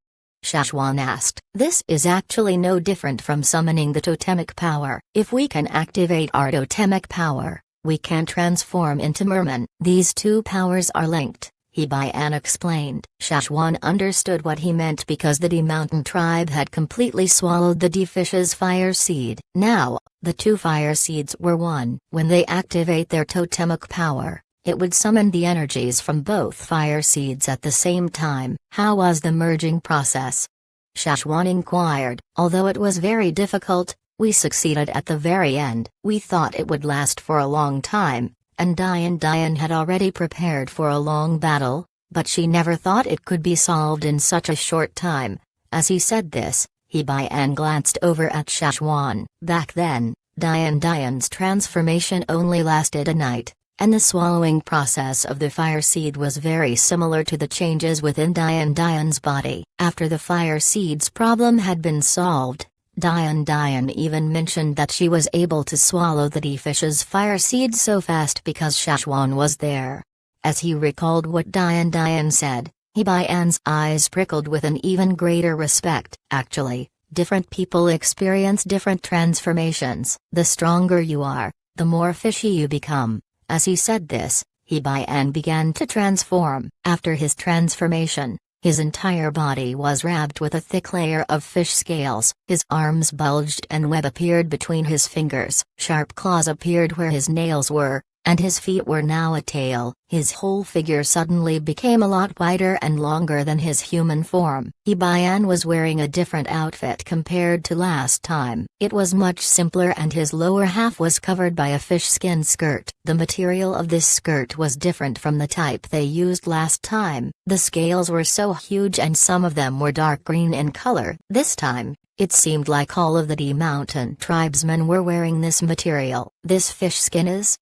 Shashwan asked. This is actually no different from summoning the totemic power. If we can activate our totemic power, we can transform into merman. These two powers are linked, Hebayan explained. Shashwan understood what he meant because the D-mountain tribe had completely swallowed the D-fish's fire seed. Now, the two fire seeds were one. When they activate their totemic power, it would summon the energies from both fire seeds at the same time. How was the merging process? Shashwan inquired. Although it was very difficult, we succeeded at the very end. We thought it would last for a long time, and Diane had already prepared for a long battle, but she never thought it could be solved in such a short time. As he said this, Hebayan glanced over at Shashwan. Back then, Diane's transformation only lasted a night, and the swallowing process of the fire seed was very similar to the changes within Diane's body. After the fire seed's problem had been solved, Diane even mentioned that she was able to swallow the D-fish's fire seed so fast because Shashwan was there. As he recalled what Diane said, Hebayan's eyes prickled with an even greater respect. Actually, different people experience different transformations. The stronger you are, the more fishy you become. As he said this, Hebayan began to transform. After his transformation, his entire body was wrapped with a thick layer of fish scales. His arms bulged and web appeared between his fingers. Sharp claws appeared where his nails were, and his feet were now a tail. His whole figure suddenly became a lot wider and longer than his human form. Hebayan was wearing a different outfit compared to last time. It was much simpler and his lower half was covered by a fish skin skirt. The material of this skirt was different from the type they used last time. The scales were so huge and some of them were dark green in color. This time, it seemed like all of the D-mountain tribesmen were wearing this material. This fish skin is?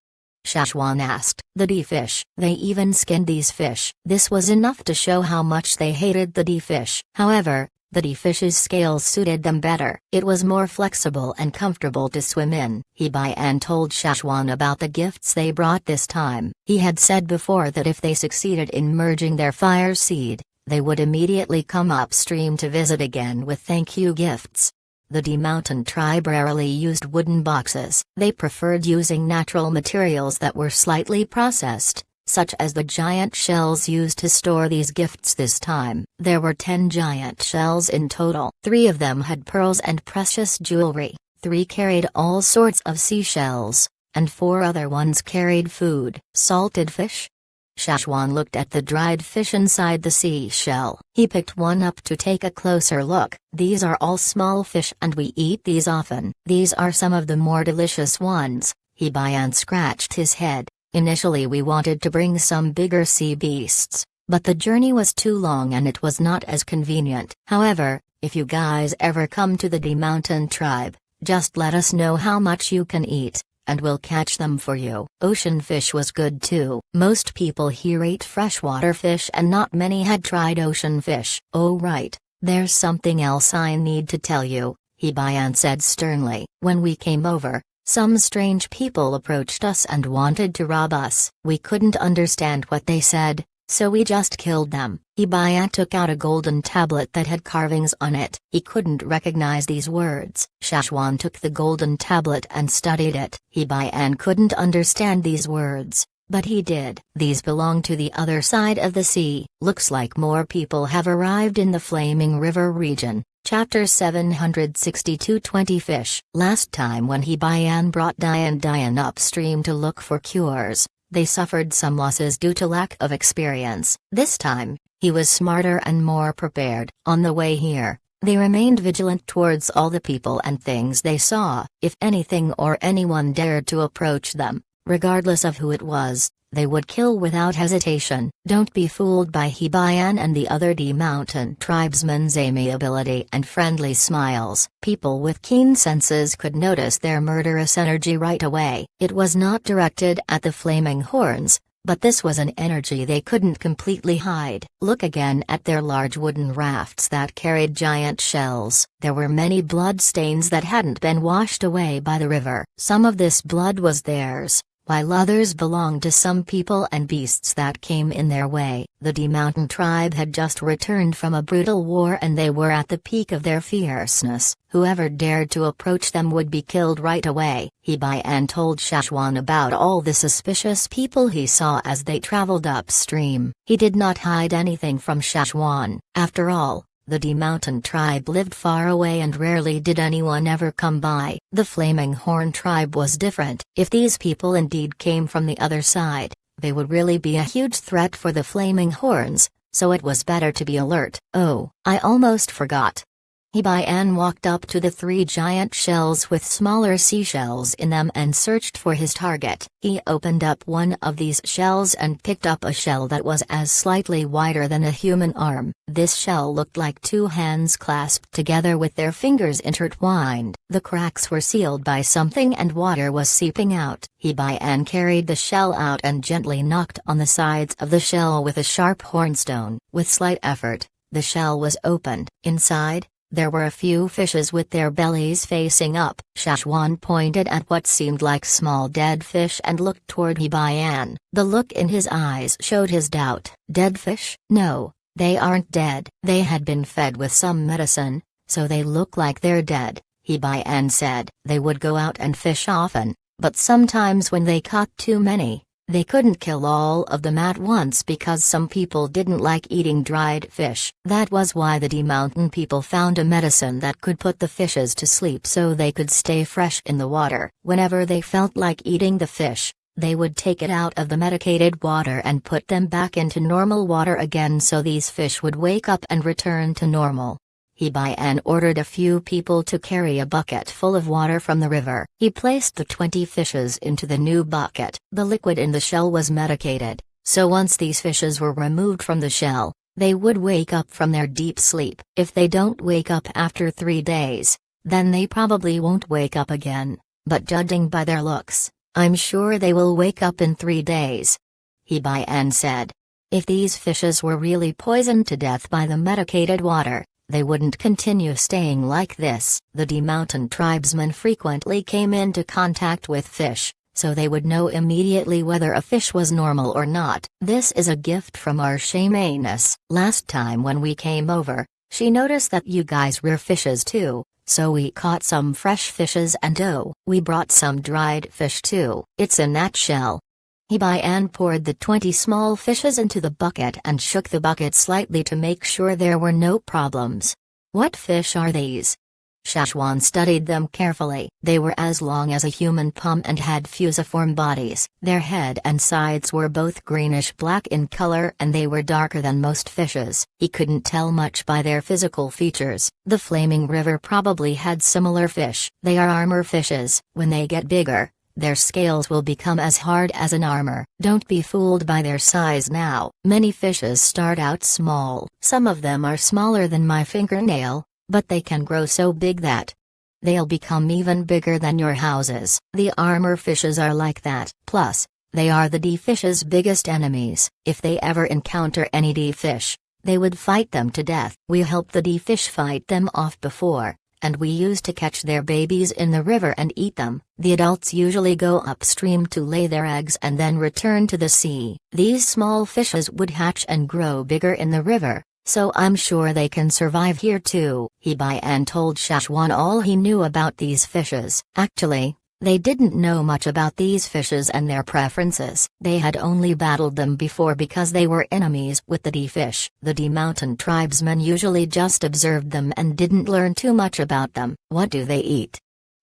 Shashwan asked. The D-fish. They even skinned these fish. This was enough to show how much they hated the D-fish. However, the D-fish's scales suited them better. It was more flexible and comfortable to swim in. Hebayan told Shashwan about the gifts they brought this time. He had said before that if they succeeded in merging their fire seed, they would immediately come upstream to visit again with thank you gifts. The D-mountain tribe rarely used wooden boxes. They preferred using natural materials that were slightly processed, such as the giant shells used to store these gifts this time. There were 10 giant shells in total. 3 of them had pearls and precious jewelry, 3 carried all sorts of seashells, and 4 other ones carried food. Salted fish? Shashwan looked at the dried fish inside the seashell. He picked one up to take a closer look. These are all small fish and we eat these often. These are some of the more delicious ones. Hebayan scratched his head. Initially we wanted to bring some bigger sea beasts, but the journey was too long and it was not as convenient. However, if you guys ever come to the D-mountain tribe, just let us know how much you can eat, and we'll catch them for you. Ocean fish was good too. Most people here ate freshwater fish and not many had tried ocean fish. Oh right, there's something else I need to tell you, Hebayan said sternly. When we came over, some strange people approached us and wanted to rob us. We couldn't understand what they said, So we just killed them. Hibayan took out a golden tablet that had carvings on it. He couldn't recognize these words. Shashwan took the golden tablet and studied it. Hibayan couldn't understand these words, but he did. These belong to the other side of the sea. Looks like more people have arrived in the Flaming River region. Chapter 762 20 Fish. Last time when Hibayan brought Dayan upstream to look for cures, they suffered some losses due to lack of experience. This time, he was smarter and more prepared. On the way here, they remained vigilant towards all the people and things they saw. If anything or anyone dared to approach them, regardless of who it was, they would kill without hesitation. Don't be fooled by Hibayan and the other D Mountain tribesmen's amiability and friendly smiles. People with keen senses could notice their murderous energy right away. It was not directed at the flaming horns, but this was an energy they couldn't completely hide. Look again at their large wooden rafts that carried giant shells. There were many blood stains that hadn't been washed away by the river. Some of this blood was theirs, while others belonged to some people and beasts that came in their way. The D Mountain tribe had just returned from a brutal war and they were at the peak of their fierceness. Whoever dared to approach them would be killed right away. Hibayan told Shashwan about all the suspicious people he saw as they traveled upstream. He did not hide anything from Shashwan. After all, the D Mountain tribe lived far away and rarely did anyone ever come by. The Flaming Horn tribe was different. If these people indeed came from the other side, they would really be a huge threat for the Flaming Horns, so it was better to be alert. Oh, I almost forgot. Hibayan walked up to the 3 giant shells with smaller seashells in them and searched for his target. He opened up one of these shells and picked up a shell that was as slightly wider than a human arm. This shell looked like 2 hands clasped together with their fingers intertwined. The cracks were sealed by something and water was seeping out. Hibayan carried the shell out and gently knocked on the sides of the shell with a sharp hornstone. With slight effort, the shell was opened. Inside, there were a few fishes with their bellies facing up. Shashwan pointed at what seemed like small dead fish and looked toward Hibayan. The look in his eyes showed his doubt. Dead fish? No, they aren't dead. They had been fed with some medicine, so they look like they're dead, Hibayan said. They would go out and fish often, but sometimes when they caught too many, they couldn't kill all of them at once because some people didn't like eating dried fish. That was why the D Mountain people found a medicine that could put the fishes to sleep so they could stay fresh in the water. Whenever they felt like eating the fish, they would take it out of the medicated water and put them back into normal water again so these fish would wake up and return to normal. Hibayan ordered a few people to carry a bucket full of water from the river. He placed the 20 fishes into the new bucket. The liquid in the shell was medicated, so once these fishes were removed from the shell, they would wake up from their deep sleep. If they don't wake up after 3 days, then they probably won't wake up again, but judging by their looks, I'm sure they will wake up in 3 days. Hibayan said. If these fishes were really poisoned to death by the medicated water, they wouldn't continue staying like this. The D Mountain tribesmen frequently came into contact with fish, so they would know immediately whether a fish was normal or not. This is a gift from our shamaness. Last time when we came over, she noticed that you guys rear fishes too, so we caught some fresh fishes and we brought some dried fish too. It's in that shell. Hibayan poured the 20 small fishes into the bucket and shook the bucket slightly to make sure there were no problems. What fish are these? Shashwan studied them carefully. They were as long as a human palm and had fusiform bodies. Their head and sides were both greenish-black in color and they were darker than most fishes. He couldn't tell much by their physical features. The Flaming River probably had similar fish. They are armor fishes. When they get bigger, their scales will become as hard as an armor. Don't be fooled by their size now. Many fishes start out small. Some of them are smaller than my fingernail, but they can grow so big that they'll become even bigger than your houses. The armor fishes are like that. Plus, they are the D fish's biggest enemies. If they ever encounter any D fish, they would fight them to death. We helped the D fish fight them off before, and we used to catch their babies in the river and eat them. The adults usually go upstream to lay their eggs and then return to the sea. These small fishes would hatch and grow bigger in the river, so I'm sure they can survive here too. Hee-Bi-An told Shashwan all he knew about these fishes. Actually, they didn't know much about these fishes and their preferences. They had only battled them before because they were enemies with the D fish. The D mountain tribesmen usually just observed them and didn't learn too much about them. What do they eat?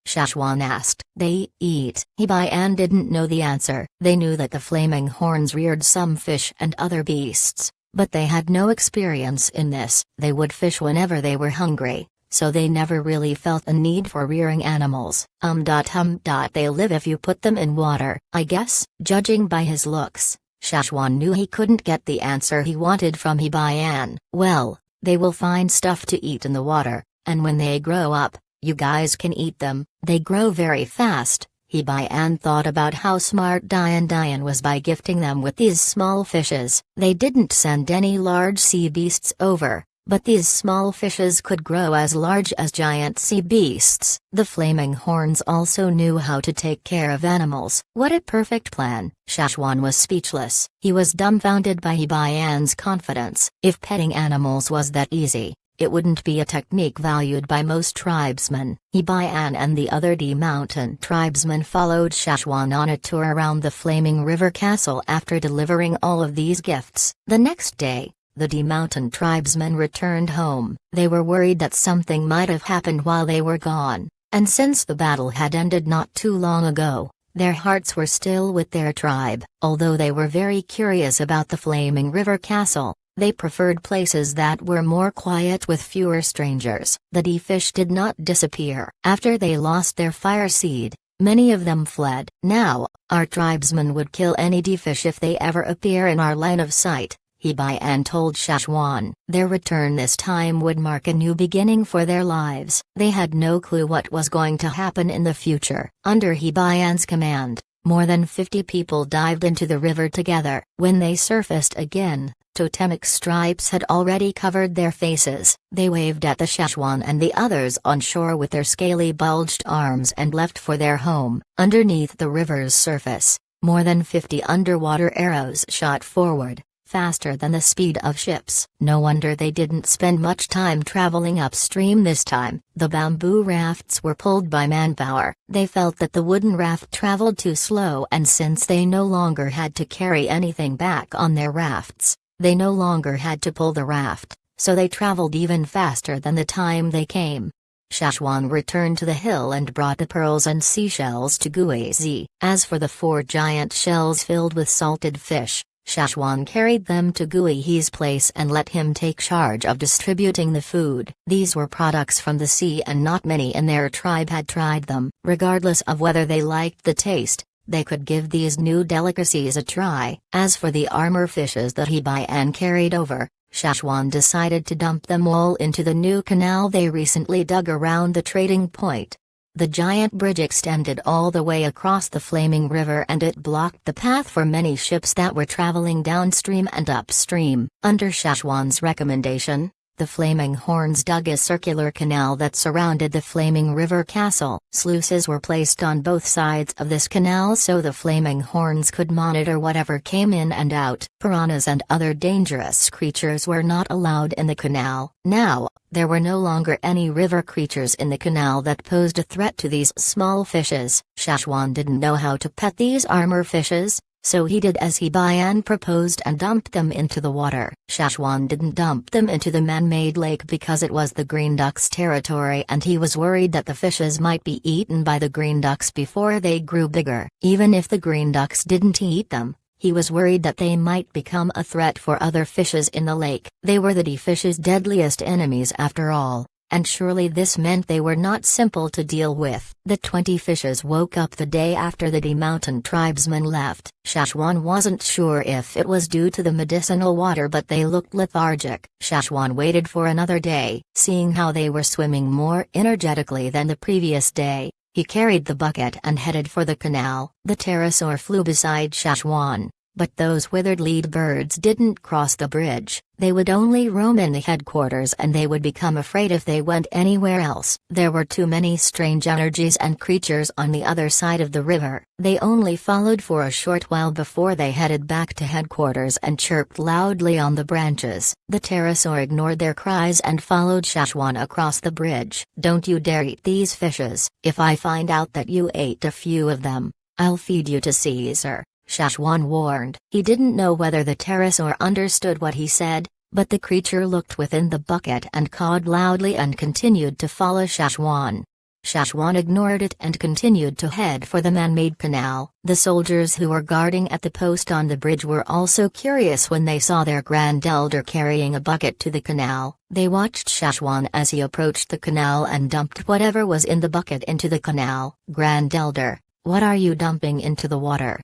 Shashwan asked. They eat. Hee-Bi-An didn't know the answer. They knew that the flaming horns reared some fish and other beasts, but they had no experience in this. They would fish whenever they were hungry, so they never really felt a need for rearing animals. They live if you put them in water, I guess. Judging by his looks, Shashwan knew he couldn't get the answer he wanted from Hee-Bi-An. Well, they will find stuff to eat in the water, and when they grow up, you guys can eat them. They grow very fast. Hee-Bi-An thought about how smart Dian was by gifting them with these small fishes. They didn't send any large sea beasts over, but these small fishes could grow as large as giant sea beasts. The flaming horns also knew how to take care of animals. What a perfect plan! Shashwan was speechless. He was dumbfounded by Hee-Bi-An's confidence. If petting animals was that easy, it wouldn't be a technique valued by most tribesmen. Hee-Bi-An and the other D mountain tribesmen followed Shashwan on a tour around the Flaming River Castle after delivering all of these gifts. The next day, the D mountain tribesmen returned home. They were worried that something might have happened while they were gone, and since the battle had ended not too long ago, their hearts were still with their tribe. Although they were very curious about the Flaming River Castle, they preferred places that were more quiet with fewer strangers. The D fish did not disappear. After they lost their fire seed, many of them fled. Now, our tribesmen would kill any D fish if they ever appear in our line of sight, Hee-Bi-An told Shashwan. Their return this time would mark a new beginning for their lives. They had no clue what was going to happen in the future. Under Hee-Bi-An's command, more than 50 people dived into the river together. When they surfaced again, totemic stripes had already covered their faces. They waved at the Shashwan and the others on shore with their scaly bulged arms and left for their home. Underneath the river's surface, more than 50 underwater arrows shot forward, faster than the speed of ships. No wonder they didn't spend much time traveling upstream this time. The bamboo rafts were pulled by manpower. They felt that the wooden raft traveled too slow, and since they no longer had to carry anything back on their rafts, they no longer had to pull the raft, so they traveled even faster than the time they came. Shashwan returned to the hill and brought the pearls and seashells to Guizi. As for the 4 giant shells filled with salted fish, Shashwan carried them to Guizi's place and let him take charge of distributing the food. These were products from the sea and not many in their tribe had tried them. Regardless of whether they liked the taste, they could give these new delicacies a try. As for the armor fishes that Hee-Bi-An carried over, Shashwan decided to dump them all into the new canal they recently dug around the trading point. The giant bridge extended all the way across the Flaming River and it blocked the path for many ships that were traveling downstream and upstream. Under Shashwan's recommendation, the Flaming Horns dug a circular canal that surrounded the Flaming River Castle. Sluices were placed on both sides of this canal so the Flaming Horns could monitor whatever came in and out. Piranhas and other dangerous creatures were not allowed in the canal. Now, there were no longer any river creatures in the canal that posed a threat to these small fishes. Shashwan didn't know how to pet these armor fishes, so he did as Hee-Bi-An proposed and dumped them into the water. Shashwan didn't dump them into the man-made lake because it was the green duck's territory and he was worried that the fishes might be eaten by the green ducks before they grew bigger. Even if the green ducks didn't eat them, he was worried that they might become a threat for other fishes in the lake. They were the D fish's deadliest enemies after all, and surely this meant they were not simple to deal with. The 20 fishes woke up the day after the D mountain tribesmen left. Shashwan wasn't sure if it was due to the medicinal water, but they looked lethargic. Shashwan waited for another day. Seeing how they were swimming more energetically than the previous day, he carried the bucket and headed for the canal. The pterosaur flew beside Shashwan, But those withered lead birds didn't cross the bridge. They would only roam in the headquarters and they would become afraid if they went anywhere else. There were too many strange energies and creatures on the other side of the river. They only followed for a short while before they headed back to headquarters and chirped loudly on the branches. The pterosaur ignored their cries and followed Shashwan across the bridge. "Don't you dare eat these fishes. If I find out that you ate a few of them, I'll feed you to Caesar," Shashwan warned. He didn't know whether the pterosaur understood what he said, but the creature looked within the bucket and cawed loudly and continued to follow Shashwan. Shashwan ignored it and continued to head for the man-made canal. The soldiers who were guarding at the post on the bridge were also curious when they saw their grand elder carrying a bucket to the canal. They watched Shashwan as he approached the canal and dumped whatever was in the bucket into the canal. "Grand elder, what are you dumping into the water?"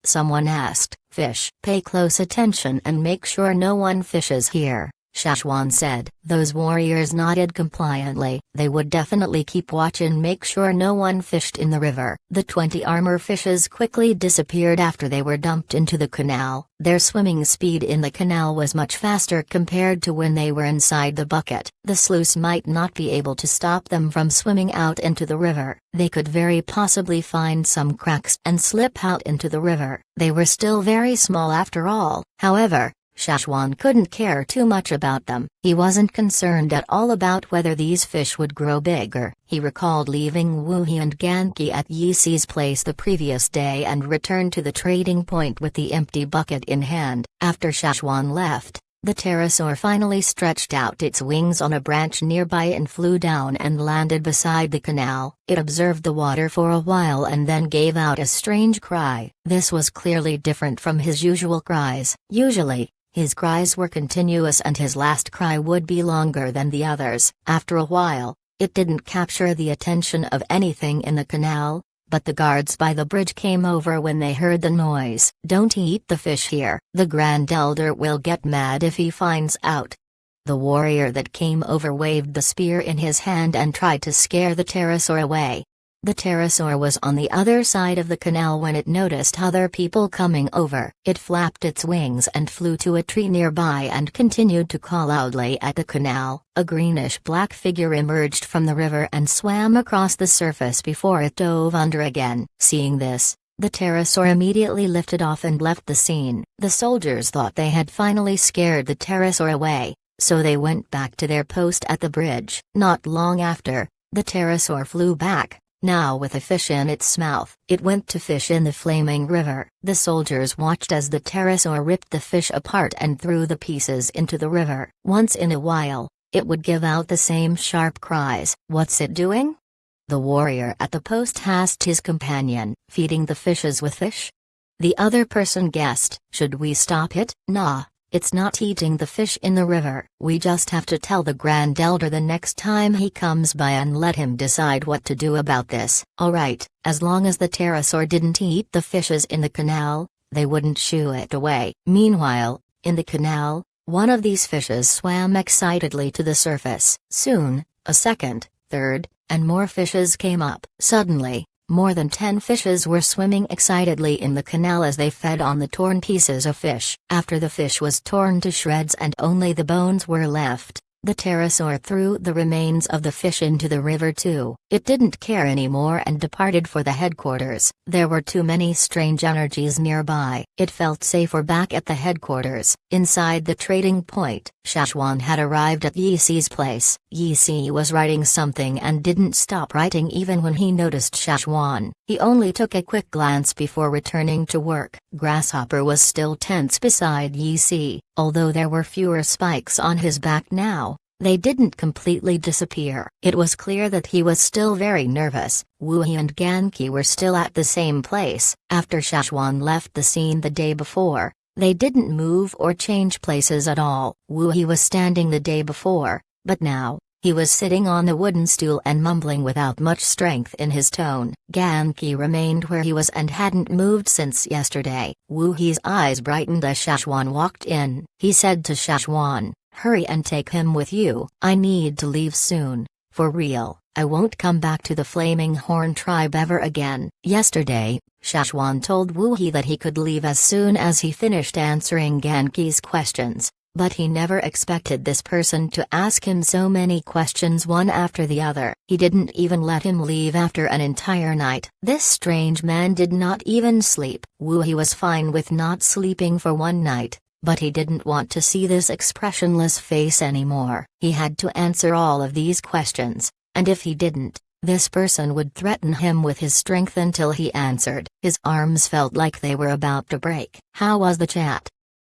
someone asked. "Fish." "Pay close attention and make sure no one fishes here," Shashwan said. Those warriors nodded compliantly. They would definitely keep watch and make sure no one fished in the river. The 20 armor fishes quickly disappeared after they were dumped into the canal. Their swimming speed in the canal was much faster compared to when they were inside the bucket. The sluice might not be able to stop them from swimming out into the river. They could very possibly find some cracks and slip out into the river. They were still very small after all. However, Shashwan couldn't care too much about them. He wasn't concerned at all about whether these fish would grow bigger. He recalled leaving Wuhi and Ganki at Yisi's place the previous day and returned to the trading point with the empty bucket in hand. After Shashwan left, the pterosaur finally stretched out its wings on a branch nearby and flew down and landed beside the canal. It observed the water for a while and then gave out a strange cry. This was clearly different from his usual cries. Usually, his cries were continuous and his last cry would be longer than the others. After a while, it didn't capture the attention of anything in the canal, but the guards by the bridge came over when they heard the noise. "Don't eat the fish here. The Grand Elder will get mad if he finds out." The warrior that came over waved the spear in his hand and tried to scare the pterosaur away. The pterosaur was on the other side of the canal when it noticed other people coming over. It flapped its wings and flew to a tree nearby and continued to call loudly at the canal. A greenish-black figure emerged from the river and swam across the surface before it dove under again. Seeing this, the pterosaur immediately lifted off and left the scene. The soldiers thought they had finally scared the pterosaur away, so they went back to their post at the bridge. Not long after, the pterosaur flew back, now with a fish in its mouth. It went to fish in the flaming river. The soldiers watched as the pterosaur ripped the fish apart and threw the pieces into the river. Once in a while, it would give out the same sharp cries. "What's it doing?" the warrior at the post asked his companion. "Feeding the fishes with fish?" the other person guessed. "Should we stop it?" "Nah. It's not eating the fish in the river. We just have to tell the Grand Elder the next time he comes by and let him decide what to do about this." "Alright, as long as the pterosaur didn't eat the fishes in the canal, they wouldn't shoo it away." Meanwhile, in the canal, one of these fishes swam excitedly to the surface. Soon, a second, third, and more fishes came up. Suddenly, more than 10 fishes were swimming excitedly in the canal as they fed on the torn pieces of fish. After the fish was torn to shreds and only the bones were left, the pterosaur threw the remains of the fish into the river too. It didn't care anymore and departed for the headquarters. There were too many strange energies nearby. It felt safer back at the headquarters. Inside the trading point, Shashwan had arrived at Yisi's place. Yisi was writing something and didn't stop writing even when he noticed Shashwan. He only took a quick glance before returning to work. Grasshopper was still tense beside Yisi, although there were fewer spikes on his back now. They didn't completely disappear. It was clear that he was still very nervous. Wuhi and Ganki were still at the same place. After Shashwan left the scene the day before, they didn't move or change places at all. Wuhi was standing the day before, but now, he was sitting on a wooden stool and mumbling without much strength in his tone. Ganki remained where he was and hadn't moved since yesterday. Wuhi's eyes brightened as Shashwan walked in. He said to Shashwan, "Hurry and take him with you. I need to leave soon. For real, I won't come back to the Flaming Horn tribe ever again." Yesterday, Shashwan told Wu He that he could leave as soon as he finished answering Ganki's questions, but he never expected this person to ask him so many questions one after the other. He didn't even let him leave after an entire night. This strange man did not even sleep. Wu He was fine with not sleeping for one night, but he didn't want to see this expressionless face anymore. He had to answer all of these questions, and if he didn't, this person would threaten him with his strength until he answered. His arms felt like they were about to break. "How was the chat?"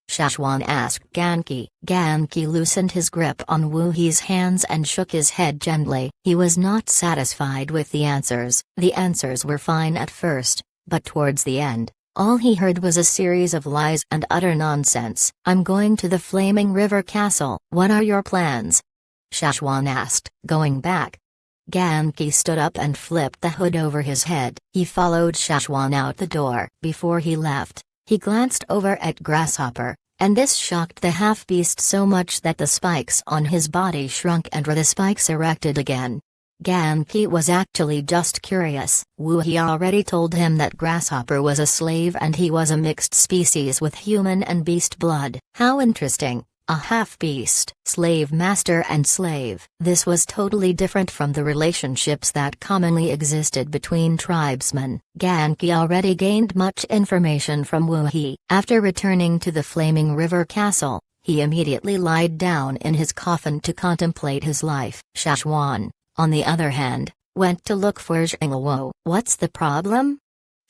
Shashwan asked Ganki. Ganki loosened his grip on Wu He's hands and shook his head gently. He was not satisfied with the answers. The answers were fine at first, but towards the end, all he heard was a series of lies and utter nonsense. "I'm going to the Flaming River Castle. What are your plans?" Shashwan asked. "Going back." Ganki stood up and flipped the hood over his head. He followed Shashwan out the door. Before he left, he glanced over at Grasshopper, and this shocked the half-beast so much that the spikes on his body shrunk and the spikes erected again. Ganki was actually just curious. Wu He already told him that Grasshopper was a slave and he was a mixed species with human and beast blood. How interesting. A half-beast, slave master and slave. This was totally different from the relationships that commonly existed between tribesmen. Ganki already gained much information from Wu He. After returning to the Flaming River Castle, he immediately lied down in his coffin to contemplate his life. Shashwan, on the other hand, went to look for Zhengluo. "What's the problem?"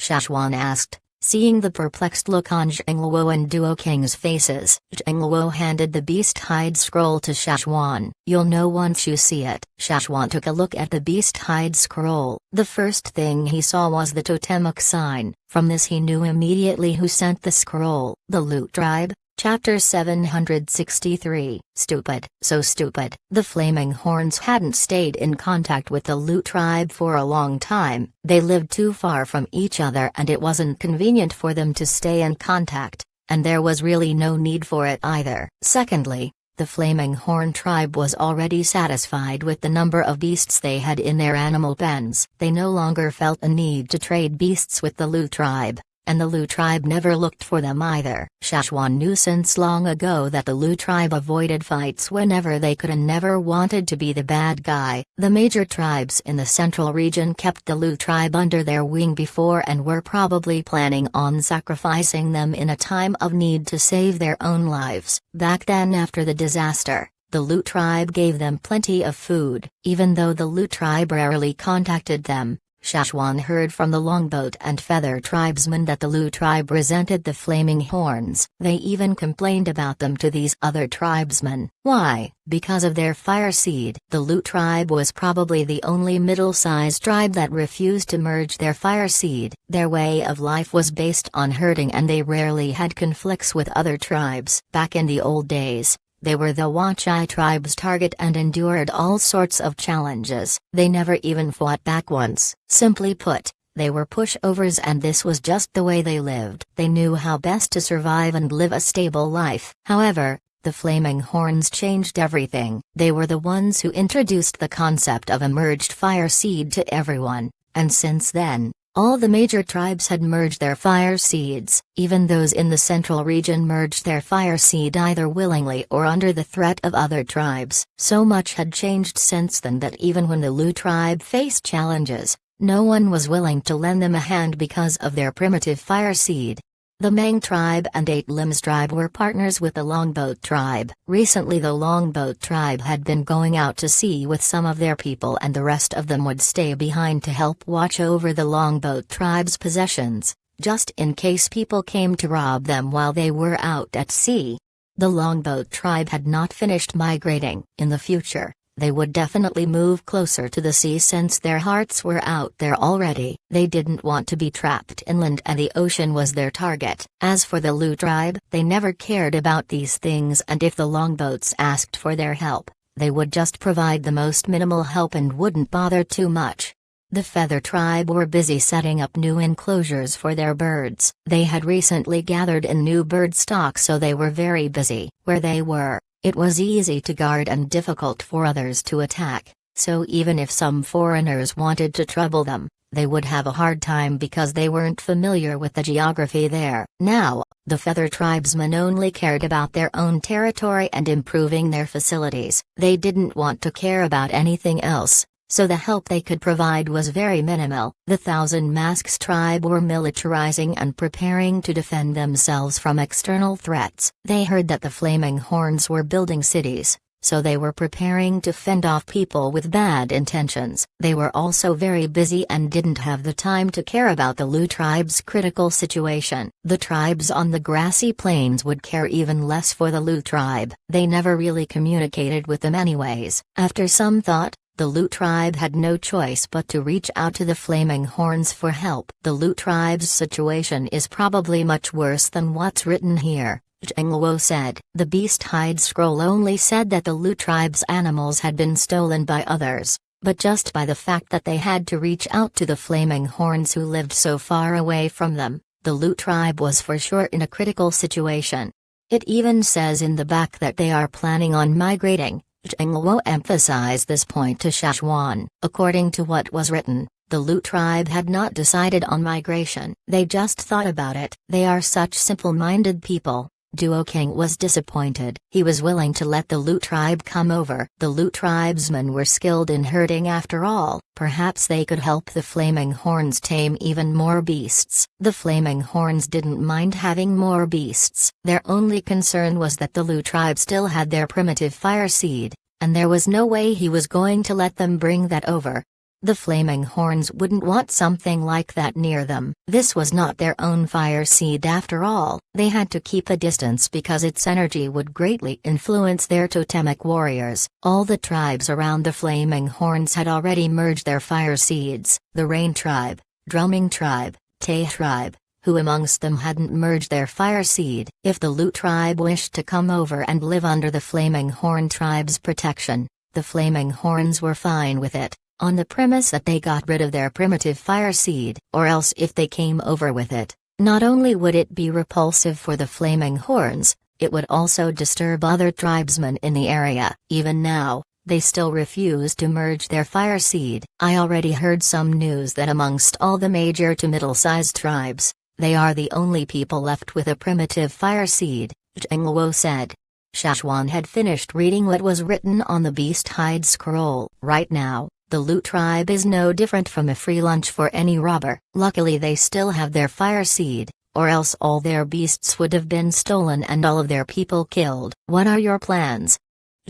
Shashwan asked. Seeing the perplexed look on Zhengluo and Duo King's faces, Zhengluo handed the beast hide scroll to Shashwan. "You'll know once you see it." Shashwan took a look at the beast hide scroll. The first thing he saw was the totemic sign. From this he knew immediately who sent the scroll. The Loot Tribe. Chapter 763. Stupid. So stupid. The Flaming Horns hadn't stayed in contact with the Loot Tribe for a long time. They lived too far from each other and it wasn't convenient for them to stay in contact, and there was really no need for it either. Secondly, the Flaming Horn tribe was already satisfied with the number of beasts they had in their animal pens. They no longer felt a need to trade beasts with the Lu tribe, and the Lu tribe never looked for them either. Shashwan knew since long ago that the Lu tribe avoided fights whenever they could and never wanted to be the bad guy. The major tribes in the central region kept the Lu tribe under their wing before and were probably planning on sacrificing them in a time of need to save their own lives. Back then, after the disaster, the Lu tribe gave them plenty of food. Even though the Lu tribe rarely contacted them, Shashwan heard from the Longboat and Feather tribesmen that the Lu tribe resented the Flaming Horns. They even complained about them to these other tribesmen. Why? Because of their fire seed. The Lu tribe was probably the only middle-sized tribe that refused to merge their fire seed. Their way of life was based on herding and they rarely had conflicts with other tribes. Back in the old days, they were the Wachai tribe's target and endured all sorts of challenges. They never even fought back once. Simply put, they were pushovers and this was just the way they lived. They knew how best to survive and live a stable life. However, the Flaming Horns changed everything. They were the ones who introduced the concept of a merged fire seed to everyone, and since then, all the major tribes had merged their fire seeds. Even those in the central region merged their fire seed either willingly or under the threat of other tribes. So much had changed since then that even when the Lu tribe faced challenges, no one was willing to lend them a hand because of their primitive fire seed. The Mang tribe and Eight Limbs tribe were partners with the Longboat tribe. Recently the Longboat tribe had been going out to sea with some of their people and the rest of them would stay behind to help watch over the Longboat tribe's possessions, just in case people came to rob them while they were out at sea. The Longboat tribe had not finished migrating. In the future, they would definitely move closer to the sea since their hearts were out there already. They didn't want to be trapped inland and the ocean was their target. As for the Lu tribe, they never cared about these things and if the longboats asked for their help, they would just provide the most minimal help and wouldn't bother too much. The Feather tribe were busy setting up new enclosures for their birds. They had recently gathered in new bird stock so they were very busy. Where they were, it was easy to guard and difficult for others to attack, so even if some foreigners wanted to trouble them, they would have a hard time because they weren't familiar with the geography there. Now, the feather tribesmen only cared about their own territory and improving their facilities. They didn't want to care about anything else, so the help they could provide was very minimal. The Thousand Masks tribe were militarizing and preparing to defend themselves from external threats. They heard that the Flaming Horns were building cities, so they were preparing to fend off people with bad intentions. They were also very busy and didn't have the time to care about the Lu tribe's critical situation. The tribes on the grassy plains would care even less for the Lu tribe. They never really communicated with them anyways. After some thought, the Lu tribe had no choice but to reach out to the Flaming Horns for help. The Lu tribe's situation is probably much worse than what's written here, Zhengluo said. The beast hide scroll only said that the Lu tribe's animals had been stolen by others, but just by the fact that they had to reach out to the Flaming Horns who lived so far away from them, the Lu tribe was for sure in a critical situation. It even says in the back that they are planning on migrating. Zhengluo emphasized this point to Szechuan. According to what was written, the Lu tribe had not decided on migration. They just thought about it. They are such simple-minded people. Duo King was disappointed. He was willing to let the Lu tribe come over. The Lu tribesmen were skilled in herding after all. Perhaps they could help the Flaming Horns tame even more beasts. The Flaming Horns didn't mind having more beasts. Their only concern was that the Lu tribe still had their primitive fire seed, and there was no way he was going to let them bring that over. The Flaming Horns wouldn't want something like that near them. This was not their own fire seed after all. They had to keep a distance because its energy would greatly influence their totemic warriors. All the tribes around the Flaming Horns had already merged their fire seeds. The Rain tribe, Drumming tribe, Tay tribe, who amongst them hadn't merged their fire seed? If the Lu tribe wished to come over and live under the Flaming Horn tribe's protection, the Flaming Horns were fine with it, on the premise that they got rid of their primitive fire seed. Or else if they came over with it, not only would it be repulsive for the Flaming Horns, it would also disturb other tribesmen in the area. Even now, they still refuse to merge their fire seed. I already heard some news that amongst all the major to middle-sized tribes, they are the only people left with a primitive fire seed, Zhengluo said. Szechuan had finished reading what was written on the beast hide scroll. Right now, the Lu tribe is no different from a free lunch for any robber. Luckily they still have their fire seed, or else all their beasts would have been stolen and all of their people killed. What are your plans?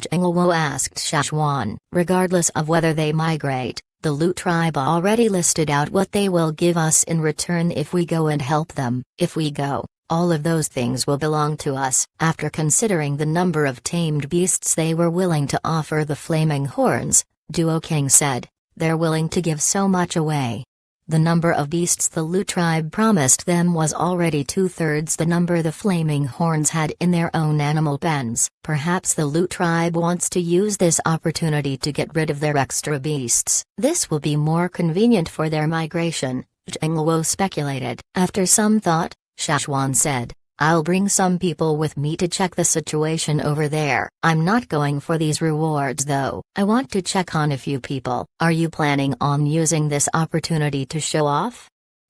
Zhengluo asked Szechuan. Regardless of whether they migrate, the Lu tribe already listed out what they will give us in return if we go and help them. If we go, all of those things will belong to us. After considering the number of tamed beasts they were willing to offer the Flaming Horns, Duo King said, they're willing to give so much away. The number of beasts the Lu tribe promised them was already 2/3 the number the Flaming Horns had in their own animal pens. Perhaps the Lu tribe wants to use this opportunity to get rid of their extra beasts. This will be more convenient for their migration, Zhengluo speculated. After some thought, Szechuan said, I'll bring some people with me to check the situation over there. I'm not going for these rewards though. I want to check on a few people. Are you planning on using this opportunity to show off?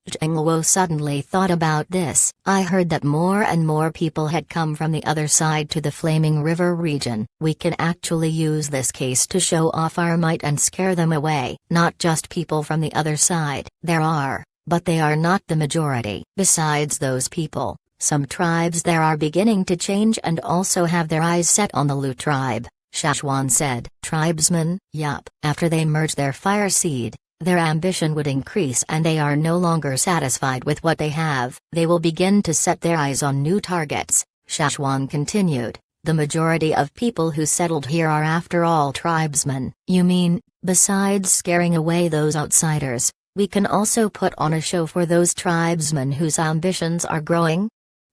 Zhengluo suddenly thought about this. I heard that more and more people had come from the other side to the Flaming River region. We can actually use this case to show off our might and scare them away. Not just people from the other side. There are, but they are not the majority. Besides those people, some tribes there are beginning to change and also have their eyes set on the Lu tribe, Szechuan said. Tribesmen, yup. After they merge their fire seed, their ambition would increase and they are no longer satisfied with what they have. They will begin to set their eyes on new targets, Szechuan continued. The majority of people who settled here are after all tribesmen. You mean, besides scaring away those outsiders, we can also put on a show for those tribesmen whose ambitions are growing?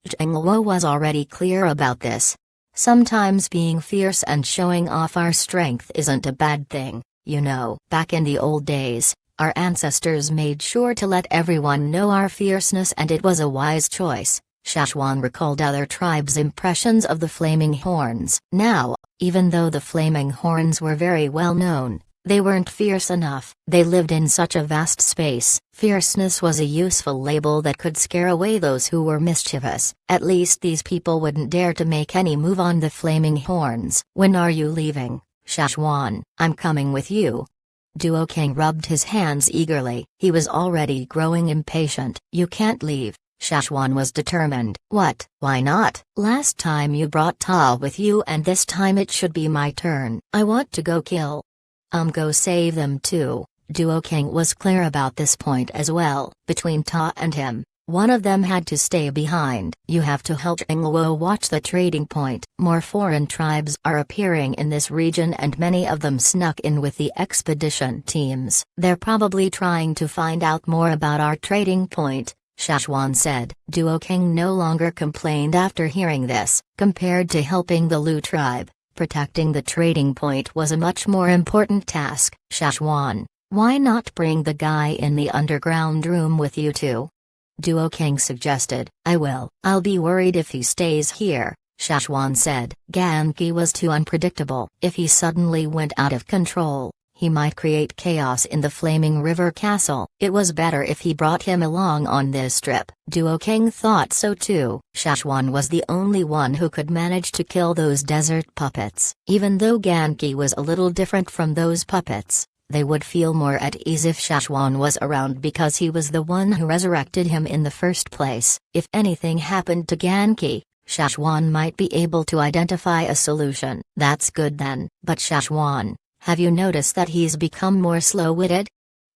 Zhengluo was already clear about this. Sometimes being fierce and showing off our strength isn't a bad thing, you know. Back in the old days, our ancestors made sure to let everyone know our fierceness and it was a wise choice. Szechuan recalled other tribes' impressions of the Flaming Horns. Now, even though the Flaming Horns were very well known, They weren't fierce enough. They lived in such a vast space. Fierceness was a useful label that could scare away those who were mischievous. At least these people wouldn't dare to make any move on the flaming horns. "When are you leaving, Shashwan?" "I'm coming with you." Duo King rubbed his hands eagerly. He was already growing impatient. "You can't leave." Shashwan was determined. "What? Why not? Last time you brought Ta with you and this time it should be my turn. I want to go kill. Go save them too." Duo King was clear about this point as well. Between Ta and him, one of them had to stay behind. "You have to help Ingluo watch the trading point. More foreign tribes are appearing in this region and many of them snuck in with the expedition teams. They're probably trying to find out more about our trading point," Shashwan said. Duo King no longer complained after hearing this. Compared to helping the Lu tribe, protecting the trading point was a much more important task. "Shashwan, why not bring the guy in the underground room with you too?" Duo King suggested. "I will. I'll be worried if he stays here," Shashwan said. Ganki was too unpredictable. If he suddenly went out of control, he might create chaos in the Flaming River Castle. It was better if he brought him along on this trip. Duo King thought so too. Shashwan was the only one who could manage to kill those desert puppets. Even though Ganki was a little different from those puppets, they would feel more at ease if Shashwan was around because he was the one who resurrected him in the first place. If anything happened to Ganki, Shashwan might be able to identify a solution. "That's good then." "But Shashwan, have you noticed that he's become more slow-witted?"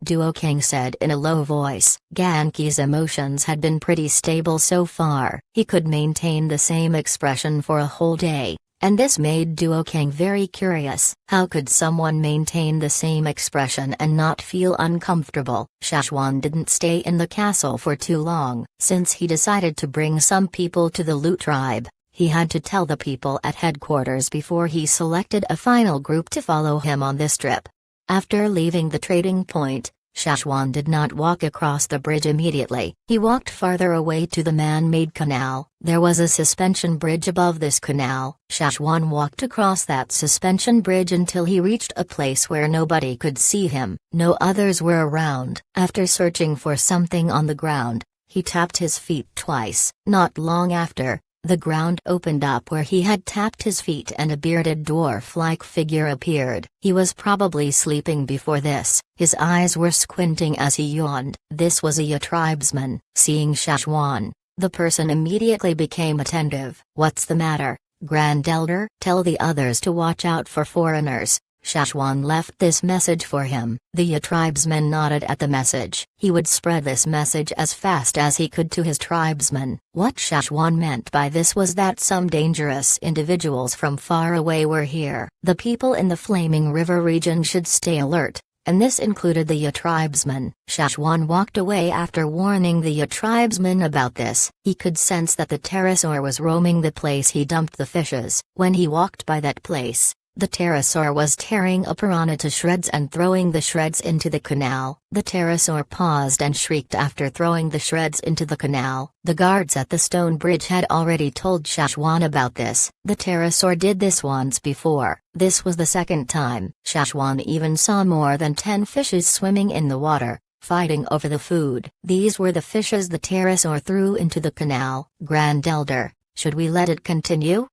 Duo King said in a low voice. Ganki's emotions had been pretty stable so far. He could maintain the same expression for a whole day, and this made Duo King very curious. How could someone maintain the same expression and not feel uncomfortable? Shashwan didn't stay in the castle for too long. Since he decided to bring some people to the Lu tribe, he had to tell the people at headquarters before he selected a final group to follow him on this trip. After leaving the trading point, Shashwan did not walk across the bridge immediately. He walked farther away to the man-made canal. There was a suspension bridge above this canal. Shashwan walked across that suspension bridge until he reached a place where nobody could see him. No others were around. After searching for something on the ground, he tapped his feet twice. Not long after, the ground opened up where he had tapped his feet and a bearded dwarf-like figure appeared. He was probably sleeping before this. His eyes were squinting as he yawned. This was a tribesman. Seeing Shashwan, the person immediately became attentive. "What's the matter, Grand Elder?" "Tell the others to watch out for foreigners." Shashwan left this message for him. The tribesman nodded at the message. He would spread this message as fast as he could to his tribesmen. What Shashwan meant by this was that some dangerous individuals from far away were here. The people in the Flaming River region should stay alert, and this included the tribesmen. Shashwan walked away after warning the tribesmen about this. He could sense that the pterosaur was roaming the place he dumped the fishes. When he walked by that place, the pterosaur was tearing a piranha to shreds and throwing the shreds into the canal. The pterosaur paused and shrieked after throwing the shreds into the canal. The guards at the stone bridge had already told Shashwan about this. The pterosaur did this once before. This was the second time. Shashwan even saw more than 10 fishes swimming in the water, fighting over the food. These were the fishes the pterosaur threw into the canal. "Grand Elder, should we let it continue?"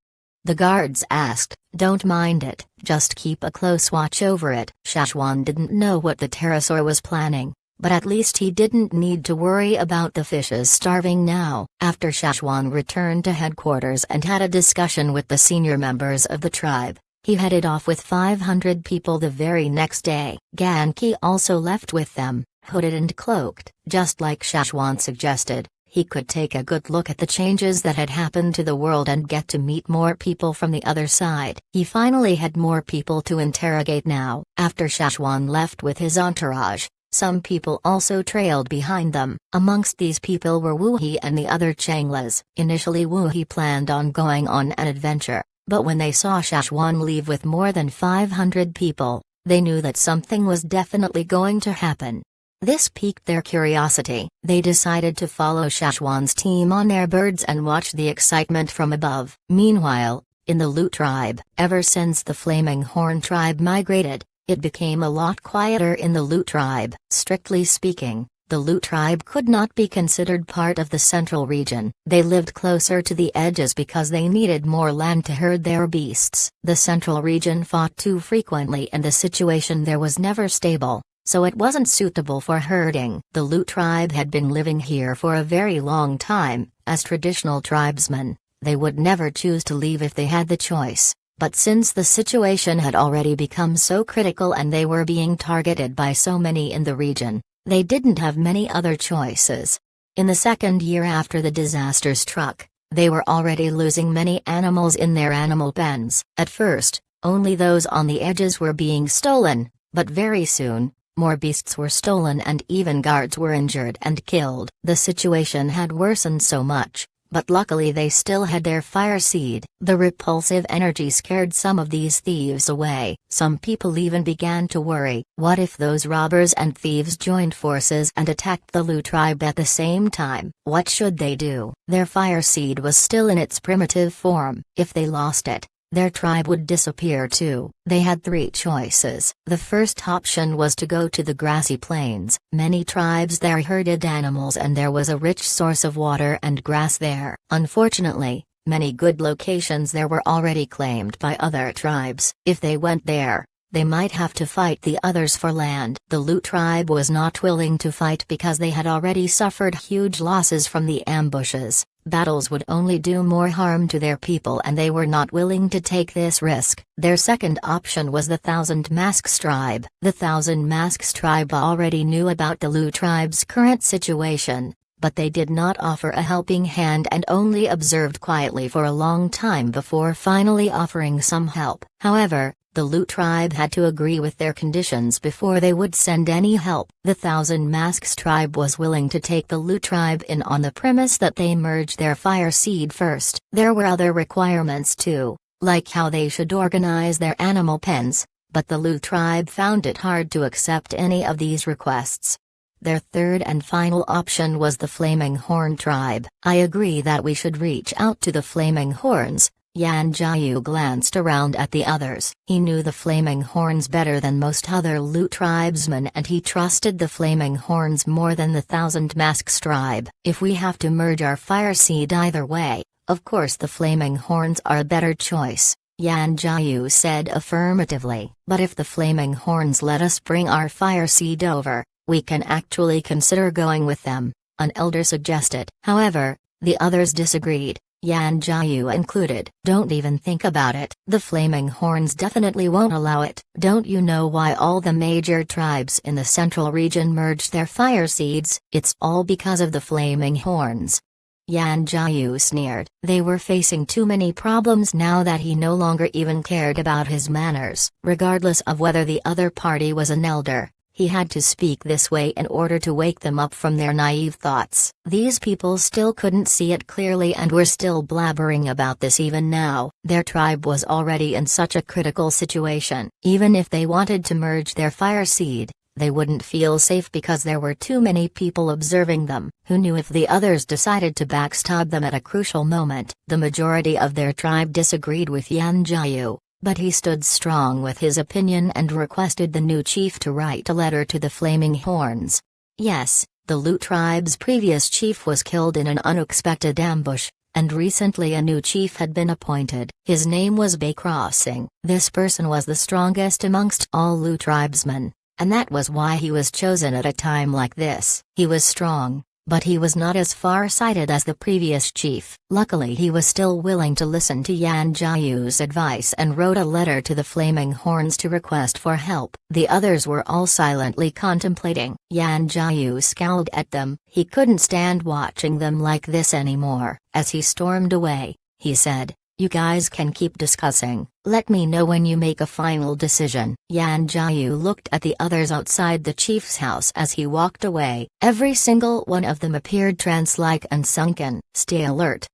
the guards asked. "Don't mind it, just keep a close watch over it." Shashwan didn't know what the pterosaur was planning, but at least he didn't need to worry about the fishes starving now. After Shashwan returned to headquarters and had a discussion with the senior members of the tribe, he headed off with 500 people the very next day. Ganki also left with them, hooded and cloaked. Just like Shashwan suggested, he could take a good look at the changes that had happened to the world and get to meet more people from the other side. He finally had more people to interrogate now. After Shashwan left with his entourage, some people also trailed behind them. Amongst these people were Wuhi and the other Changlas. Initially Wuhi planned on going on an adventure, but when they saw Shashwan leave with more than 500 people, they knew that something was definitely going to happen. This piqued their curiosity. They decided to follow Shashwan's team on their birds and watch the excitement from above. Meanwhile, in the Lu tribe, ever since the Flaming Horn tribe migrated, it became a lot quieter in the Lu tribe. Strictly speaking, the Lu tribe could not be considered part of the central region. They lived closer to the edges because they needed more land to herd their beasts. The central region fought too frequently and the situation there was never stable, so it wasn't suitable for herding. The Lu tribe had been living here for a very long time. As traditional tribesmen, they would never choose to leave if they had the choice. But since the situation had already become so critical and they were being targeted by so many in the region, they didn't have many other choices. In the second year after the disaster struck, they were already losing many animals in their animal pens. At first, only those on the edges were being stolen, but very soon, more beasts were stolen and even guards were injured and killed. The situation had worsened so much, but luckily they still had their fire seed. The repulsive energy scared some of these thieves away. Some people even began to worry, what if those robbers and thieves joined forces and attacked the Lu tribe at the same time? What should they do? Their fire seed was still in its primitive form. If they lost it, their tribe would disappear too. They had three choices. The first option was to go to the grassy plains. Many tribes there herded animals and there was a rich source of water and grass there. Unfortunately, many good locations there were already claimed by other tribes. If they went there, they might have to fight the others for land. The Lu tribe was not willing to fight because they had already suffered huge losses from the ambushes. Battles would only do more harm to their people and they were not willing to take this risk. Their second option was the Thousand Masks tribe. The Thousand Masks tribe already knew about the Lu tribe's current situation, but they did not offer a helping hand and only observed quietly for a long time before finally offering some help. However, the Lu tribe had to agree with their conditions before they would send any help. The Thousand Masks tribe was willing to take the Lu tribe in on the premise that they merge their fire seed first. There were other requirements too, like how they should organize their animal pens, but the Lu tribe found it hard to accept any of these requests. Their third and final option was the Flaming Horn tribe. I agree that we should reach out to the Flaming Horns. Yan Jiu glanced around at the others. He knew the Flaming Horns better than most other Lu tribesmen and he trusted the Flaming Horns more than the Thousand Masks tribe. If we have to merge our fire seed either way, of course the Flaming Horns are a better choice, Yan Jiu said affirmatively. But if the Flaming Horns let us bring our fire seed over, we can actually consider going with them, an elder suggested. However, the others disagreed. Yan Jiu included. Don't even think about it. The Flaming Horns definitely won't allow it. Don't you know why all the major tribes in the central region merged their fire seeds? It's all because of the Flaming Horns. Yan Jiu sneered. They were facing too many problems now that he no longer even cared about his manners. Regardless of whether the other party was an elder, he had to speak this way in order to wake them up from their naive thoughts. These people still couldn't see it clearly and were still blabbering about this even now. Their tribe was already in such a critical situation. Even if they wanted to merge their fire seed, they wouldn't feel safe because there were too many people observing them. Who knew if the others decided to backstab them at a crucial moment? The majority of their tribe disagreed with Yan Jiu. But he stood strong with his opinion and requested the new chief to write a letter to the Flaming Horns. Yes, the Lu tribe's previous chief was killed in an unexpected ambush, and recently a new chief had been appointed. His name was Bay Crossing. This person was the strongest amongst all Lu tribesmen, and that was why he was chosen at a time like this. He was strong, but he was not as far-sighted as the previous chief. Luckily he was still willing to listen to Yan Jiu's advice and wrote a letter to the Flaming Horns to request for help. The others were all silently contemplating. Yan Jiu scowled at them. He couldn't stand watching them like this anymore. As he stormed away, he said, "You guys can keep discussing. Let me know when you make a final decision." Yan Jiu looked at the others outside the chief's house as he walked away. Every single one of them appeared trance-like and sunken. "Stay alert!"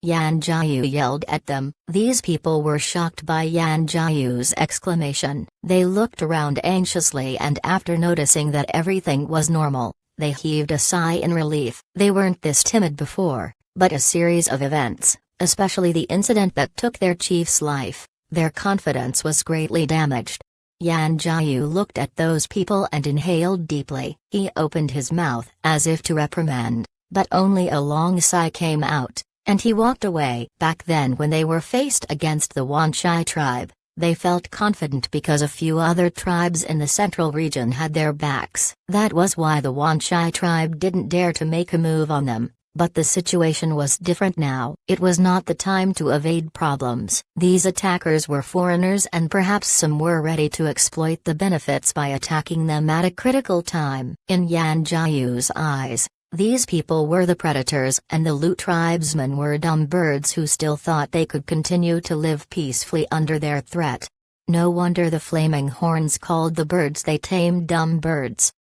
Yan Jiu yelled at them. These people were shocked by Yan Jiu's exclamation. They looked around anxiously and after noticing that everything was normal, they heaved a sigh in relief. They weren't this timid before, but a series of events, especially the incident that took their chief's life, their confidence was greatly damaged. Yan Jiu looked at those people and inhaled deeply. He opened his mouth as if to reprimand, but only a long sigh came out, and he walked away. Back then when they were faced against the Wanchai tribe, they felt confident because a few other tribes in the central region had their backs. That was why the Wanchai tribe didn't dare to make a move on them. But the situation was different now. It was not the time to evade problems. These attackers were foreigners and perhaps some were ready to exploit the benefits by attacking them at a critical time. In Yan Jiu's eyes, these people were the predators and the Lu tribesmen were dumb birds who still thought they could continue to live peacefully under their threat. No wonder the Flaming Horns called the birds they tamed dumb birds.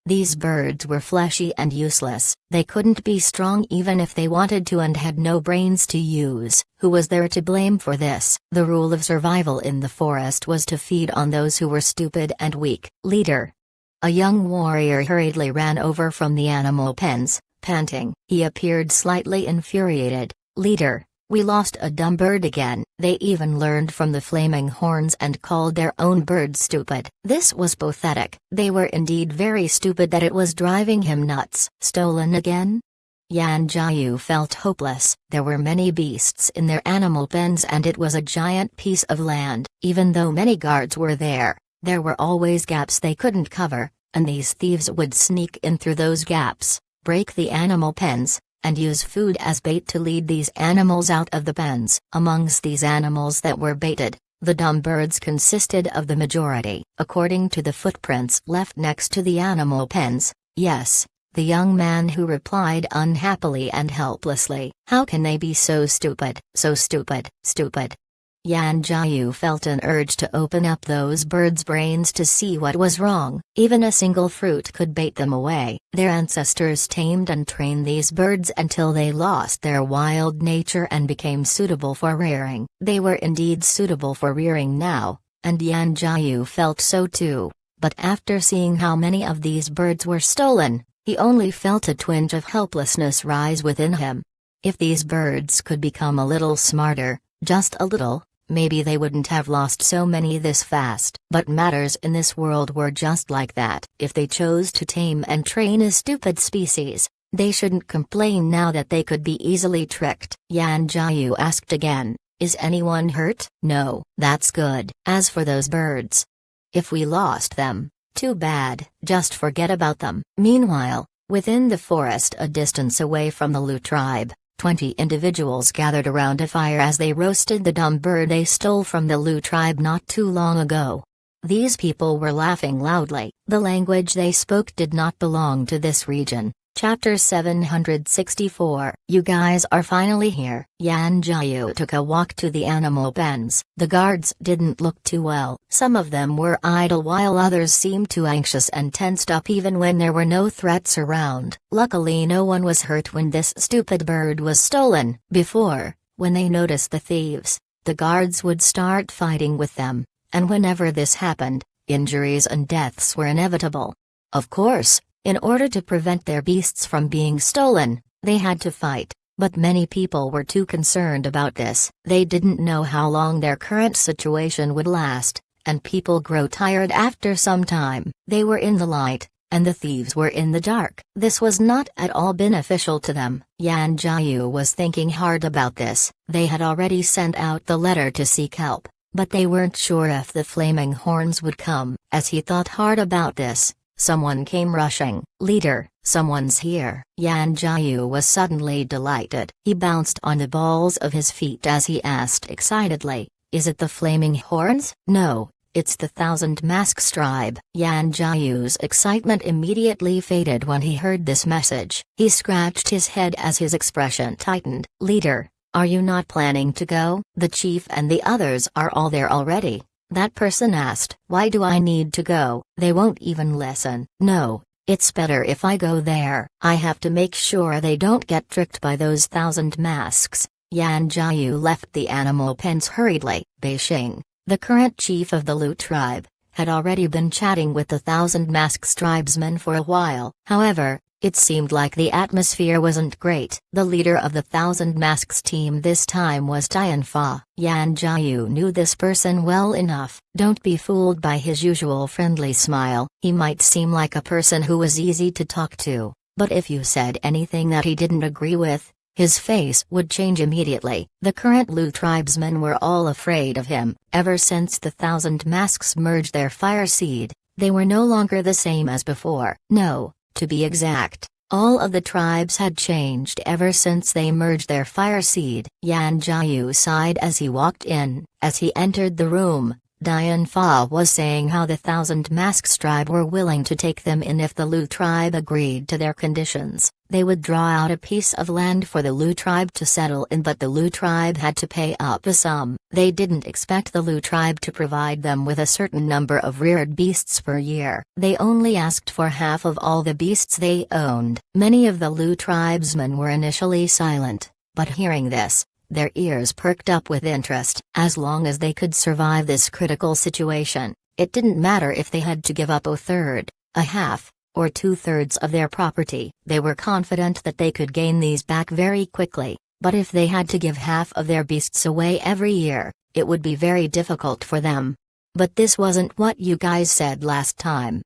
These birds were fleshy and useless. They couldn't be strong even if they wanted to and had no brains to use. Who was there to blame for this? The rule of survival in the forest was to feed on those who were stupid and weak. Leader. A young warrior hurriedly ran over from the animal pens, panting. He appeared slightly infuriated. Leader. We lost a dumb bird again. They even learned from the Flaming Horns and called their own bird stupid. This was pathetic. They were indeed very stupid that it was driving him nuts. Stolen again? Yan Jiu felt hopeless. There were many beasts in their animal pens and it was a giant piece of land. Even though many guards were there were always gaps they couldn't cover, and these thieves would sneak in through those gaps, break the animal pens, and use food as bait to lead these animals out of the pens. Amongst these animals that were baited, the dumb birds consisted of the majority. According to the footprints left next to the animal pens, yes, the young man who replied unhappily and helplessly. How can they be so stupid? So stupid, stupid. Yan Jiu felt an urge to open up those birds' brains to see what was wrong. Even a single fruit could bait them away. Their ancestors tamed and trained these birds until they lost their wild nature and became suitable for rearing. They were indeed suitable for rearing now, and Yan Jiu felt so too. But after seeing how many of these birds were stolen, he only felt a twinge of helplessness rise within him. If these birds could become a little smarter, just a little, maybe they wouldn't have lost so many this fast. But matters in this world were just like that. If they chose to tame and train a stupid species, they shouldn't complain now that they could be easily tricked. Yan Jiu asked again, is anyone hurt? No. That's good. As for those birds, if we lost them, too bad. Just forget about them. Meanwhile, within the forest a distance away from the Lu tribe, 20 individuals gathered around a fire as they roasted the dumb bird they stole from the Lu tribe not too long ago. These people were laughing loudly. The language they spoke did not belong to this region. Chapter 764. You guys are finally here. Yan Jiu took a walk to the animal pens. The guards didn't look too well. Some of them were idle while others seemed too anxious and tensed up even when there were no threats around. Luckily no one was hurt when this stupid bird was stolen. Before, when they noticed the thieves, the guards would start fighting with them, and whenever this happened, injuries and deaths were inevitable. Of course, in order to prevent their beasts from being stolen, they had to fight, but many people were too concerned about this. They didn't know how long their current situation would last, and people grow tired after some time. They were in the light, and the thieves were in the dark. This was not at all beneficial to them. Yan Jiu was thinking hard about this. They had already sent out the letter to seek help, but they weren't sure if the Flaming Horns would come. As he thought hard about this, someone came rushing. Leader, someone's here. Yan Jiu was suddenly delighted. He bounced on the balls of his feet as he asked excitedly, is it the Flaming Horns? No, it's the Thousand Masks tribe. Yan Jiu's excitement immediately faded when he heard this message. He scratched his head as his expression tightened. Leader, are you not planning to go? The chief and the others are all there already. That person asked. Why do I need to go? They won't even listen. No, it's better if I go there. I have to make sure they don't get tricked by those Thousand Masks. Yan Jiu left the animal pens hurriedly. Beishing, the current chief of the Lu tribe, had already been chatting with the Thousand Masks tribesmen for a while. However, It seemed like the atmosphere wasn't great. The leader of the Thousand Masks team this time was Tianfa. Yan Jiayu knew this person well enough. Don't be fooled by his usual friendly smile. He might seem like a person who was easy to talk to, but if you said anything that he didn't agree with, his face would change immediately. The current Lu tribesmen were all afraid of him. Ever since the Thousand Masks merged their fire seed, they were no longer the same as before. No, to be exact, all of the tribes had changed ever since they merged their fire seed. Yan Jiayu sighed as he walked in. As he entered the room, Dianfa was saying how the Thousand Masks tribe were willing to take them in if the Lu tribe agreed to their conditions. They would draw out a piece of land for the Lu tribe to settle in, but the Lu tribe had to pay up a sum. They didn't expect the Lu tribe to provide them with a certain number of reared beasts per year. They only asked for half of all the beasts they owned. Many of the Lu tribesmen were initially silent, but hearing this, their ears perked up with interest. As long as they could survive this critical situation, it didn't matter if they had to give up a third, a half, or two-thirds of their property. They were confident that they could gain these back very quickly, but if they had to give half of their beasts away every year, it would be very difficult for them. But this wasn't what you guys said last time.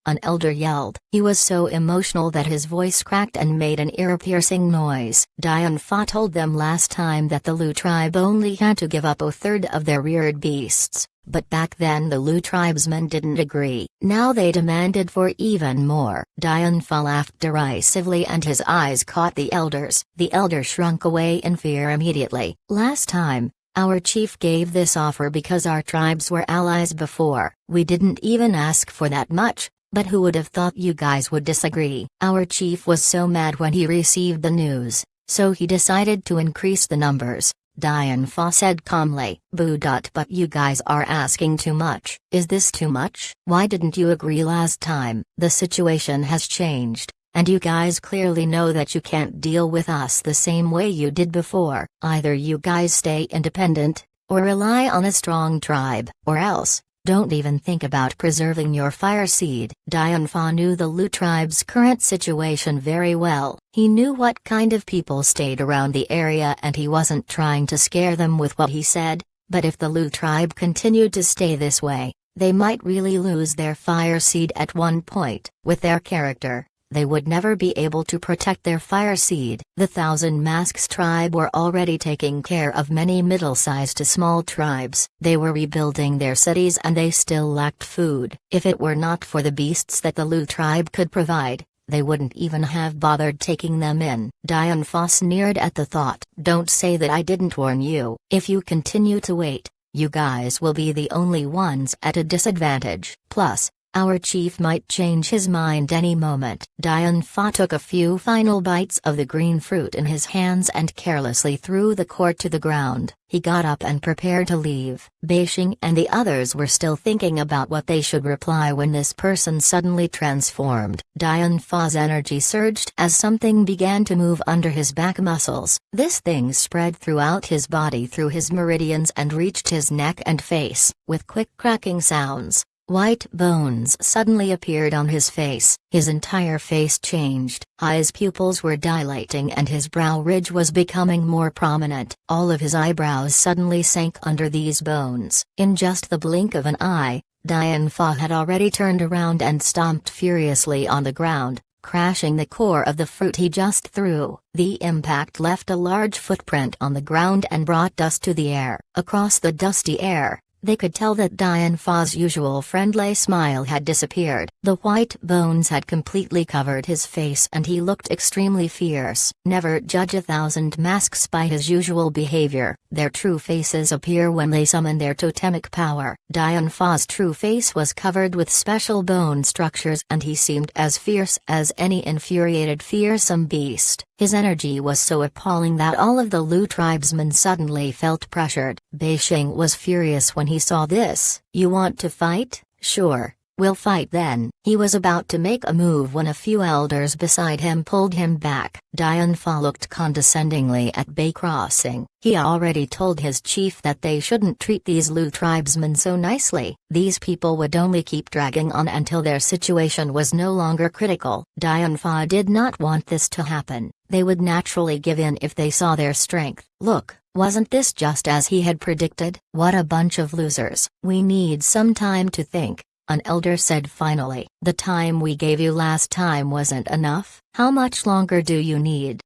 An elder yelled. He was so emotional that his voice cracked and made an ear-piercing noise. Dianfa told them last time that the Lu tribe only had to give up a third of their reared beasts, but back then the Lu tribesmen didn't agree. Now they demanded for even more. Dianfa laughed derisively and his eyes caught the elders. The elder shrunk away in fear immediately. Last time, our chief gave this offer because our tribes were allies before. We didn't even ask for that much. But who would have thought you guys would disagree? Our chief was so mad when he received the news, so he decided to increase the numbers. Dianfa said calmly. But you guys are asking too much. Is this too much? Why didn't you agree last time? The situation has changed, and you guys clearly know that you can't deal with us the same way you did before. Either you guys stay independent, or rely on a strong tribe, or else don't even think about preserving your fire seed. Dianfa knew the Lu tribe's current situation very well. He knew what kind of people stayed around the area and he wasn't trying to scare them with what he said, but if the Lu tribe continued to stay this way, they might really lose their fire seed at one point. With their character, they would never be able to protect their fire seed. The Thousand Masks tribe were already taking care of many middle-sized to small tribes. They were rebuilding their cities and they still lacked food. If it were not for the beasts that the Lu tribe could provide, they wouldn't even have bothered taking them in. Dianfa sneered at the thought. Don't say that I didn't warn you. If you continue to wait, you guys will be the only ones at a disadvantage. Plus, our chief might change his mind any moment. Dianfa took a few final bites of the green fruit in his hands and carelessly threw the cord to the ground. He got up and prepared to leave. Beixing and the others were still thinking about what they should reply when this person suddenly transformed. Dianfa's energy surged as something began to move under his back muscles. This thing spread throughout his body through his meridians and reached his neck and face. With quick cracking sounds, white bones suddenly appeared on his face. His entire face changed. His pupils were dilating and his brow ridge was becoming more prominent. All of his eyebrows suddenly sank under these bones. In just the blink of an eye, Dianfa had already turned around and stomped furiously on the ground, crashing the core of the fruit he just threw. The impact left a large footprint on the ground and brought dust to the air. Across the dusty air, they could tell that Dianfa's usual friendly smile had disappeared. The white bones had completely covered his face and he looked extremely fierce. Never judge a Thousand Masks by his usual behavior. Their true faces appear when they summon their totemic power. Dianfa's true face was covered with special bone structures and he seemed as fierce as any infuriated fearsome beast. His energy was so appalling that all of the Lu tribesmen suddenly felt pressured. Beixing was furious when he saw this. You want to fight? Sure, We'll fight then." He was about to make a move when a few elders beside him pulled him back. Dianfa looked condescendingly at Bay Crossing. He already told his chief that they shouldn't treat these Lu tribesmen so nicely. These people would only keep dragging on until their situation was no longer critical. Dianfa did not want this to happen. They would naturally give in if they saw their strength. Look, wasn't this just as he had predicted? What a bunch of losers. We need some time to think, an elder said finally. The time we gave you last time wasn't enough. How much longer do you need?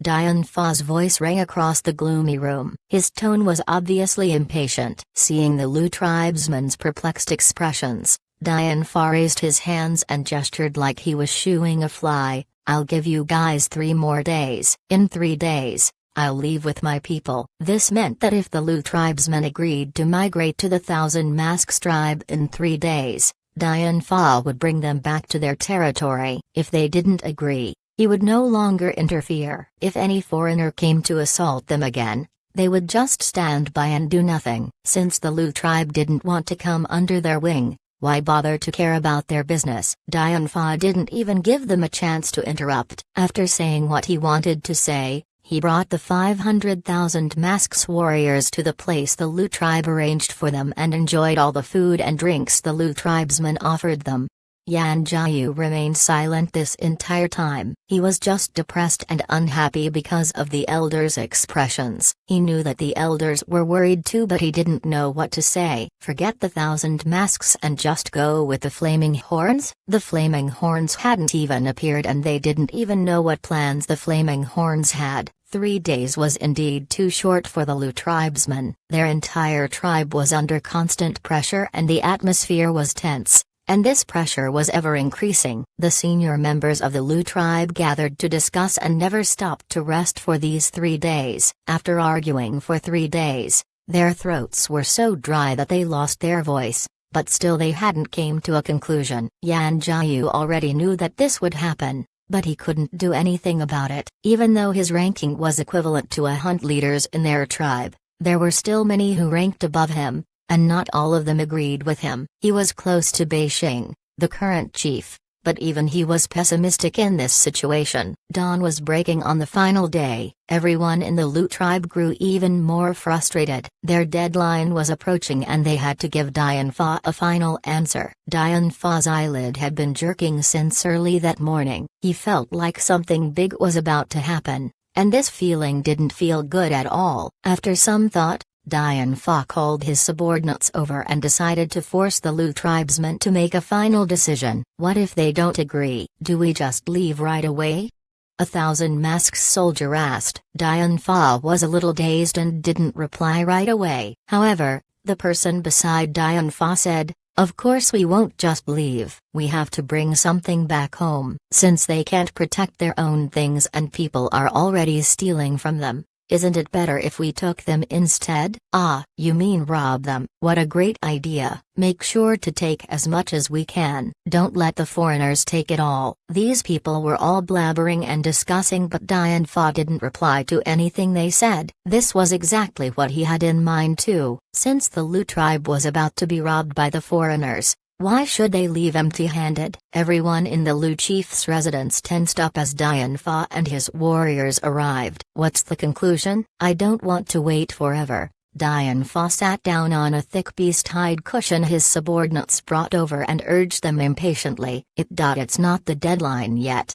Dianfa's voice rang across the gloomy room. His tone was obviously impatient. Seeing the Lu tribesmen's perplexed expressions, Dianfa raised his hands and gestured like he was shooing a fly. I'll give you guys 3 more days. In 3 days, I'll leave with my people. This meant that if the Lu tribesmen agreed to migrate to the Thousand Masks tribe in 3 days, Dianfa would bring them back to their territory. If they didn't agree, he would no longer interfere. If any foreigner came to assault them again, they would just stand by and do nothing. Since the Lu tribe didn't want to come under their wing, why bother to care about their business? Dianfa didn't even give them a chance to interrupt. After saying what he wanted to say, he brought the 500,000 Masks warriors to the place the Lu tribe arranged for them and enjoyed all the food and drinks the Lu tribesmen offered them. Yan Jiayu remained silent this entire time. He was just depressed and unhappy because of the elders' expressions. He knew that the elders were worried too, but he didn't know what to say. Forget the 1,000 Masks and just go with the Flaming Horns? The Flaming Horns hadn't even appeared and they didn't even know what plans the Flaming Horns had. 3 days was indeed too short for the Lu tribesmen. Their entire tribe was under constant pressure and the atmosphere was tense. And this pressure was ever increasing. The senior members of the Lu tribe gathered to discuss and never stopped to rest for these 3 days. After arguing for 3 days, their throats were so dry that they lost their voice, but still they hadn't came to a conclusion. Yan Jiayu already knew that this would happen, but he couldn't do anything about it. Even though his ranking was equivalent to a hunt leader's in their tribe, there were still many who ranked above him, and not all of them agreed with him. He was close to Beixing, the current chief, but even he was pessimistic in this situation. Dawn was breaking on the final day. Everyone in the Lu tribe grew even more frustrated. Their deadline was approaching and they had to give Dianfa a final answer. Dianfa's eyelid had been jerking since early that morning. He felt like something big was about to happen, and this feeling didn't feel good at all. After some thought, Dianfa called his subordinates over and decided to force the Lu tribesmen to make a final decision. What if they don't agree? Do we just leave right away? 1,000 Masks soldier asked. Dianfa was a little dazed and didn't reply right away. However, the person beside Dianfa said, "Of course we won't just leave. We have to bring something back home. Since they can't protect their own things and people are already stealing from them, isn't it better if we took them instead?" "Ah, you mean rob them? What a great idea. Make sure to take as much as we can. Don't let the foreigners take it all." These people were all blabbering and discussing, but Dianfa didn't reply to anything they said. This was exactly what he had in mind too. Since the Lu tribe was about to be robbed by the foreigners, why should they leave empty-handed? Everyone in the Lu chief's residence tensed up as Dianfa and his warriors arrived. What's the conclusion? I don't want to wait forever. Dianfa sat down on a thick beast-hide cushion his subordinates brought over and urged them impatiently. It's not the deadline yet,"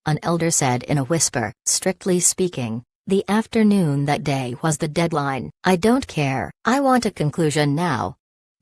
an elder said in a whisper. "Strictly speaking, the afternoon that day was the deadline." "I don't care. I want a conclusion now."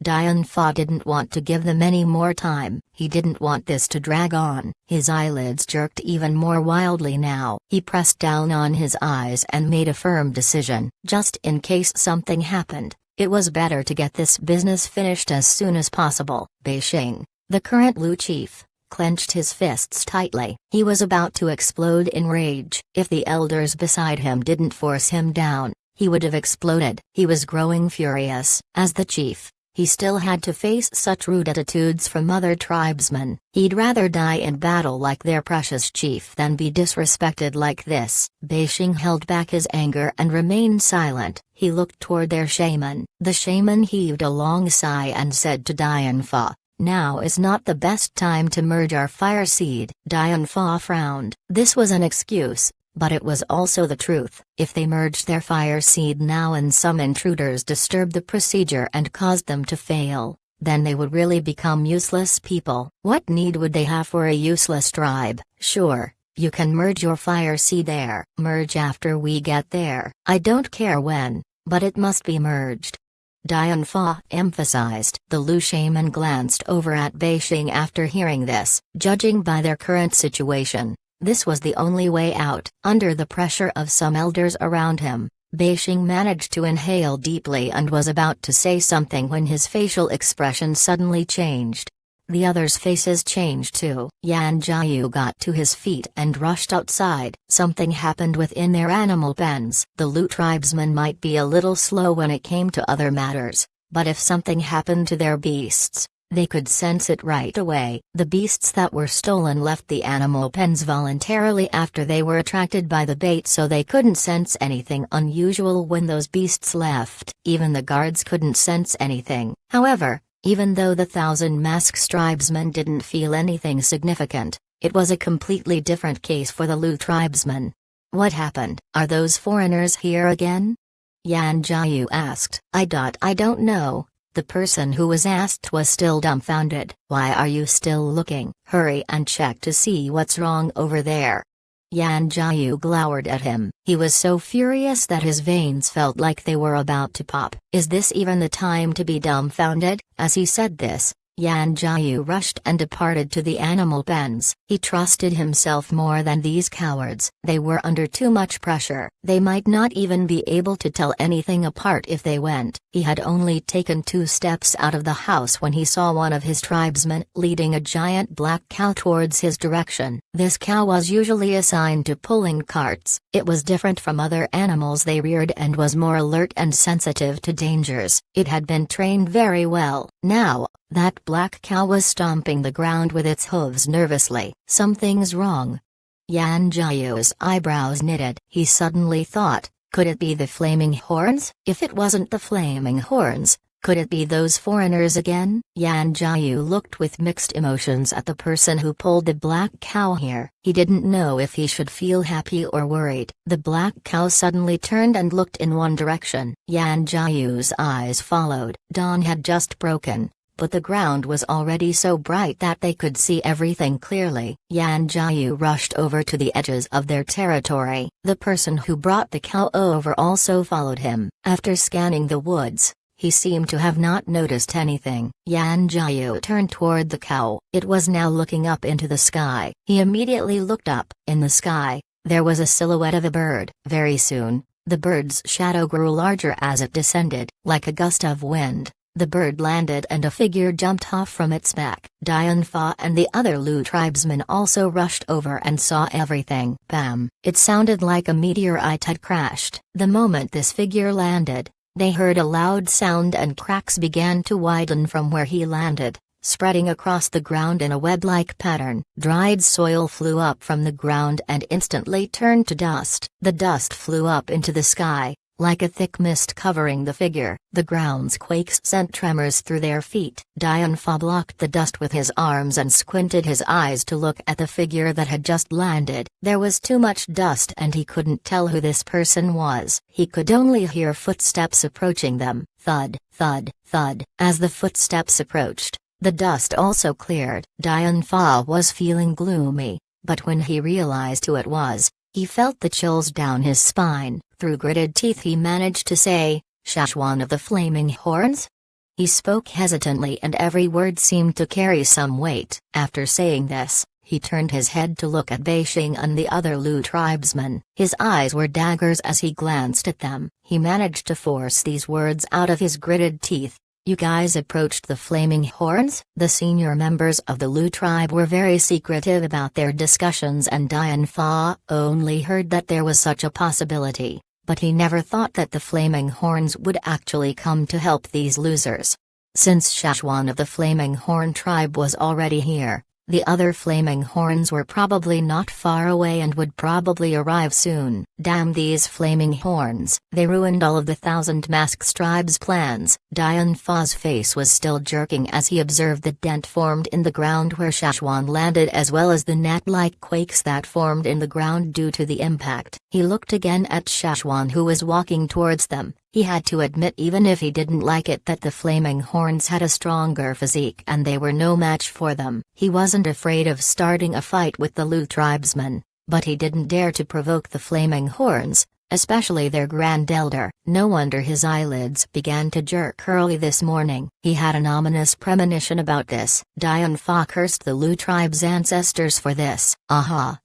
Dianfa didn't want to give them any more time. He didn't want this to drag on. His eyelids jerked even more wildly now. He pressed down on his eyes and made a firm decision. Just in case something happened, it was better to get this business finished as soon as possible. Beixing, the current Lu chief, clenched his fists tightly. He was about to explode in rage. If the elders beside him didn't force him down, he would have exploded. He was growing furious. As the chief, he still had to face such rude attitudes from other tribesmen. He'd rather die in battle like their precious chief than be disrespected like this. Beixing held back his anger and remained silent. He looked toward their shaman. The shaman heaved a long sigh and said to Dianfa, Now is not the best time to merge our fire seed. Dian Fa frowned. This was an excuse, but it was also the truth. If they merged their fire seed now and some intruders disturbed the procedure and caused them to fail, then they would really become useless people. What need would they have for a useless tribe? Sure, you can merge your fire seed there. Merge after we get there. I don't care when, but it must be merged. Dian Fa emphasized. The Lu shaman glanced over at Beixing after hearing this. Judging by their current situation, this was the only way out. Under the pressure of some elders around him, Beixing managed to inhale deeply and was about to say something when his facial expression suddenly changed. The others' faces changed too. Yan Jiu got to his feet and rushed outside. Something happened within their animal pens. The Lu tribesmen might be a little slow when it came to other matters, but if something happened to their beasts, they could sense it right away. The beasts that were stolen left the animal pens voluntarily after they were attracted by the bait, so they couldn't sense anything unusual when those beasts left. Even the guards couldn't sense anything. However, even though the Thousand Masks tribesmen didn't feel anything significant, it was a completely different case for the Lu tribesmen. What happened? Are those foreigners here again? Yan Jiu asked. I don't know. The person who was asked was still dumbfounded. Why are you still looking? Hurry and check to see what's wrong over there. Yan Jiu glowered at him. He was so furious that his veins felt like they were about to pop. Is this even the time to be dumbfounded? As he said this, Yan Jiu rushed and departed to the animal pens. He trusted himself more than these cowards. They were under too much pressure. They might not even be able to tell anything apart if they went. He had only taken 2 steps out of the house when he saw one of his tribesmen leading a giant black cow towards his direction. This cow was usually assigned to pulling carts. It was different from other animals they reared and was more alert and sensitive to dangers. It had been trained very well. Now, that black cow was stomping the ground with its hooves nervously. Something's wrong. Yan Jiu's eyebrows knitted. He suddenly thought, could it be the flaming horns? If it wasn't the flaming horns, could it be those foreigners again? Yan Jiu looked with mixed emotions at the person who pulled the black cow here. He didn't know if he should feel happy or worried. The black cow suddenly turned and looked in one direction. Yan Jiu's eyes followed. Dawn had just broken, but the ground was already so bright that they could see everything clearly. Yan Jiu rushed over to the edges of their territory. The person who brought the cow over also followed him. After scanning the woods, he seemed to have not noticed anything. Yan Jiu turned toward the cow. It was now looking up into the sky. He immediately looked up. In the sky, there was a silhouette of a bird. Very soon, the bird's shadow grew larger as it descended. Like a gust of wind, the bird landed and a figure jumped off from its back. Dian Fa and the other Lu tribesmen also rushed over and saw everything. Bam! It sounded like a meteorite had crashed. The moment this figure landed, they heard a loud sound and cracks began to widen from where he landed, spreading across the ground in a web-like pattern. Dried soil flew up from the ground and instantly turned to dust. The dust flew up into the sky, like a thick mist covering the figure. The ground's quakes sent tremors through their feet. Dian Fa blocked the dust with his arms and squinted his eyes to look at the figure that had just landed. There was too much dust and he couldn't tell who this person was. He could only hear footsteps approaching them. Thud, thud, thud. As the footsteps approached, the dust also cleared. Dian Fa was feeling gloomy, but when he realized who it was, he felt the chills down his spine. Through gritted teeth he managed to say, "Shashwan of the Flaming Horns?" He spoke hesitantly and every word seemed to carry some weight. After saying this, he turned his head to look at Beixing and the other Lu tribesmen. His eyes were daggers as he glanced at them. He managed to force these words out of his gritted teeth. "You guys approached the Flaming Horns?" The senior members of the Lu tribe were very secretive about their discussions and Dian Fa only heard that there was such a possibility, but he never thought that the Flaming Horns would actually come to help these losers. Since Shashwan of the Flaming Horn tribe was already here, The other flaming horns were probably not far away and would probably arrive soon. Damn these flaming horns, they ruined all of the Thousand Masks tribe's plans. Dian Fa's face was still jerking as he observed the dent formed in the ground where Shashwan landed, as well as the gnat-like quakes that formed in the ground due to the impact. He looked again at Shashwan, who was walking towards them. He had to admit, even if he didn't like it, that the flaming horns had a stronger physique and they were no match for them. He wasn't afraid of starting a fight with the Lu tribesmen, but he didn't dare to provoke the flaming horns, especially their grand elder. No wonder his eyelids began to jerk early this morning. He had an ominous premonition about this. Dian Fa cursed the Lu tribe's ancestors for this. Aha!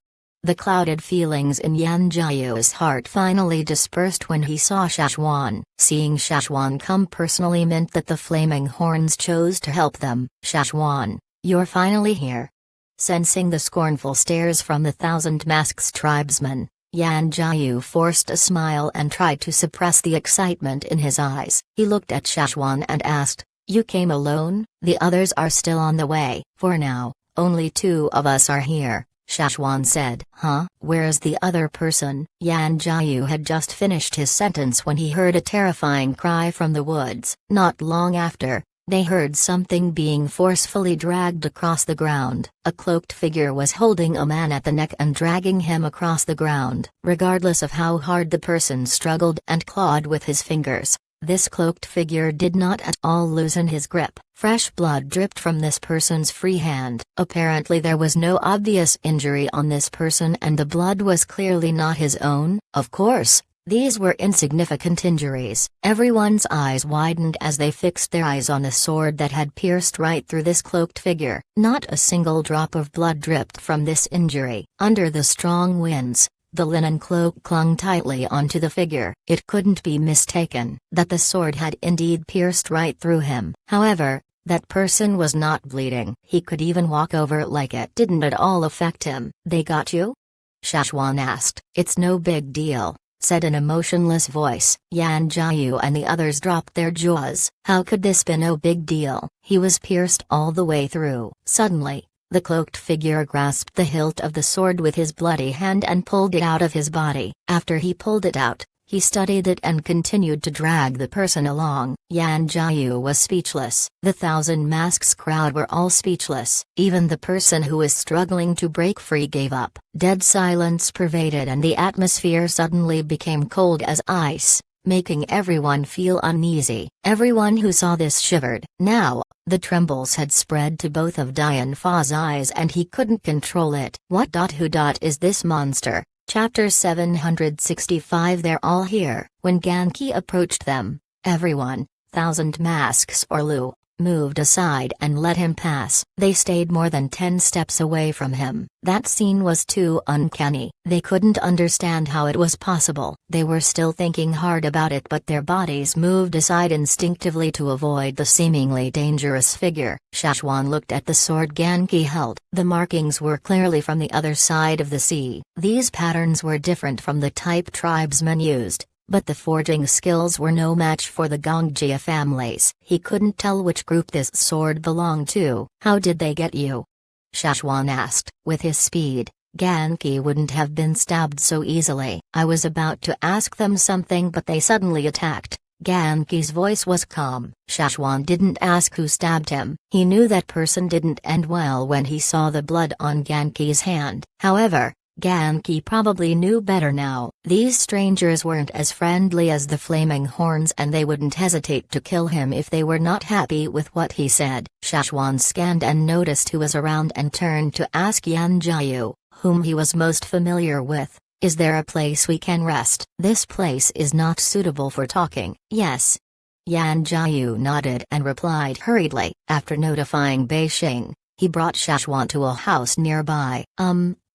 The clouded feelings in Yan Jiu's heart finally dispersed when he saw Shashwan. Seeing Shashwan come personally meant that the flaming horns chose to help them. Shashwan, you're finally here. Sensing the scornful stares from the Thousand Masks tribesmen, Yan Jiu forced a smile and tried to suppress the excitement in his eyes. He looked at Shashwan and asked, "You came alone? The others are still on the way." "For now, only 2 of us are here," Shashwan said. "Huh? Where's the other person?" Yan Jiu had just finished his sentence when he heard a terrifying cry from the woods. Not long after, they heard something being forcefully dragged across the ground. A cloaked figure was holding a man at the neck and dragging him across the ground. Regardless of how hard the person struggled and clawed with his fingers, this cloaked figure did not at all loosen his grip. Fresh blood dripped from this person's free hand. Apparently there was no obvious injury on this person and the blood was clearly not his own. Of course, these were insignificant injuries. Everyone's eyes widened as they fixed their eyes on the sword that had pierced right through this cloaked figure. Not a single drop of blood dripped from this injury. Under the strong winds, the linen cloak clung tightly onto the figure. It couldn't be mistaken that the sword had indeed pierced right through him. However, that person was not bleeding. He could even walk over it like it didn't at all affect him. "They got you?" Shashwan asked. "It's no big deal," said an emotionless voice. Yan Jiu and the others dropped their jaws. How could this be no big deal? He was pierced all the way through. Suddenly, the cloaked figure grasped the hilt of the sword with his bloody hand and pulled it out of his body. After he pulled it out, he studied it and continued to drag the person along. Yan Jiu was speechless. The Thousand Masks crowd were all speechless. Even the person who was struggling to break free gave up. Dead silence pervaded and the atmosphere suddenly became cold as ice, making everyone feel uneasy. Everyone who saw this shivered. Now, the trembles had spread to both of Dian Fa's eyes and he couldn't control it. Who is this monster? Chapter 765. They're all here. When Genki approached them, everyone, Thousand Masks or Lu, moved aside and let him pass. They stayed more than 10 steps away from him. That scene was too uncanny. They couldn't understand how it was possible. They were still thinking hard about it, but their bodies moved aside instinctively to avoid the seemingly dangerous figure. Shashwan looked at the sword Genki held. The markings were clearly from the other side of the sea. These patterns were different from the type tribesmen used, but the forging skills were no match for the Gongjia families. He couldn't tell which group this sword belonged to. "How did they get you?" Shashwan asked. With his speed, Genki wouldn't have been stabbed so easily. "I was about to ask them something but they suddenly attacked." Genki's voice was calm. Shashwan didn't ask who stabbed him. He knew that person didn't end well when he saw the blood on Genki's hand. However, Genki probably knew better now. These strangers weren't as friendly as the Flaming Horns and they wouldn't hesitate to kill him if they were not happy with what he said. Shashwan scanned and noticed who was around and turned to ask Yan Jiu, whom he was most familiar with, "Is there a place we can rest?" "This place is not suitable for talking." "Yes." Yan Jiu nodded and replied hurriedly. After notifying Bei Xing, he brought Shashwan to a house nearby.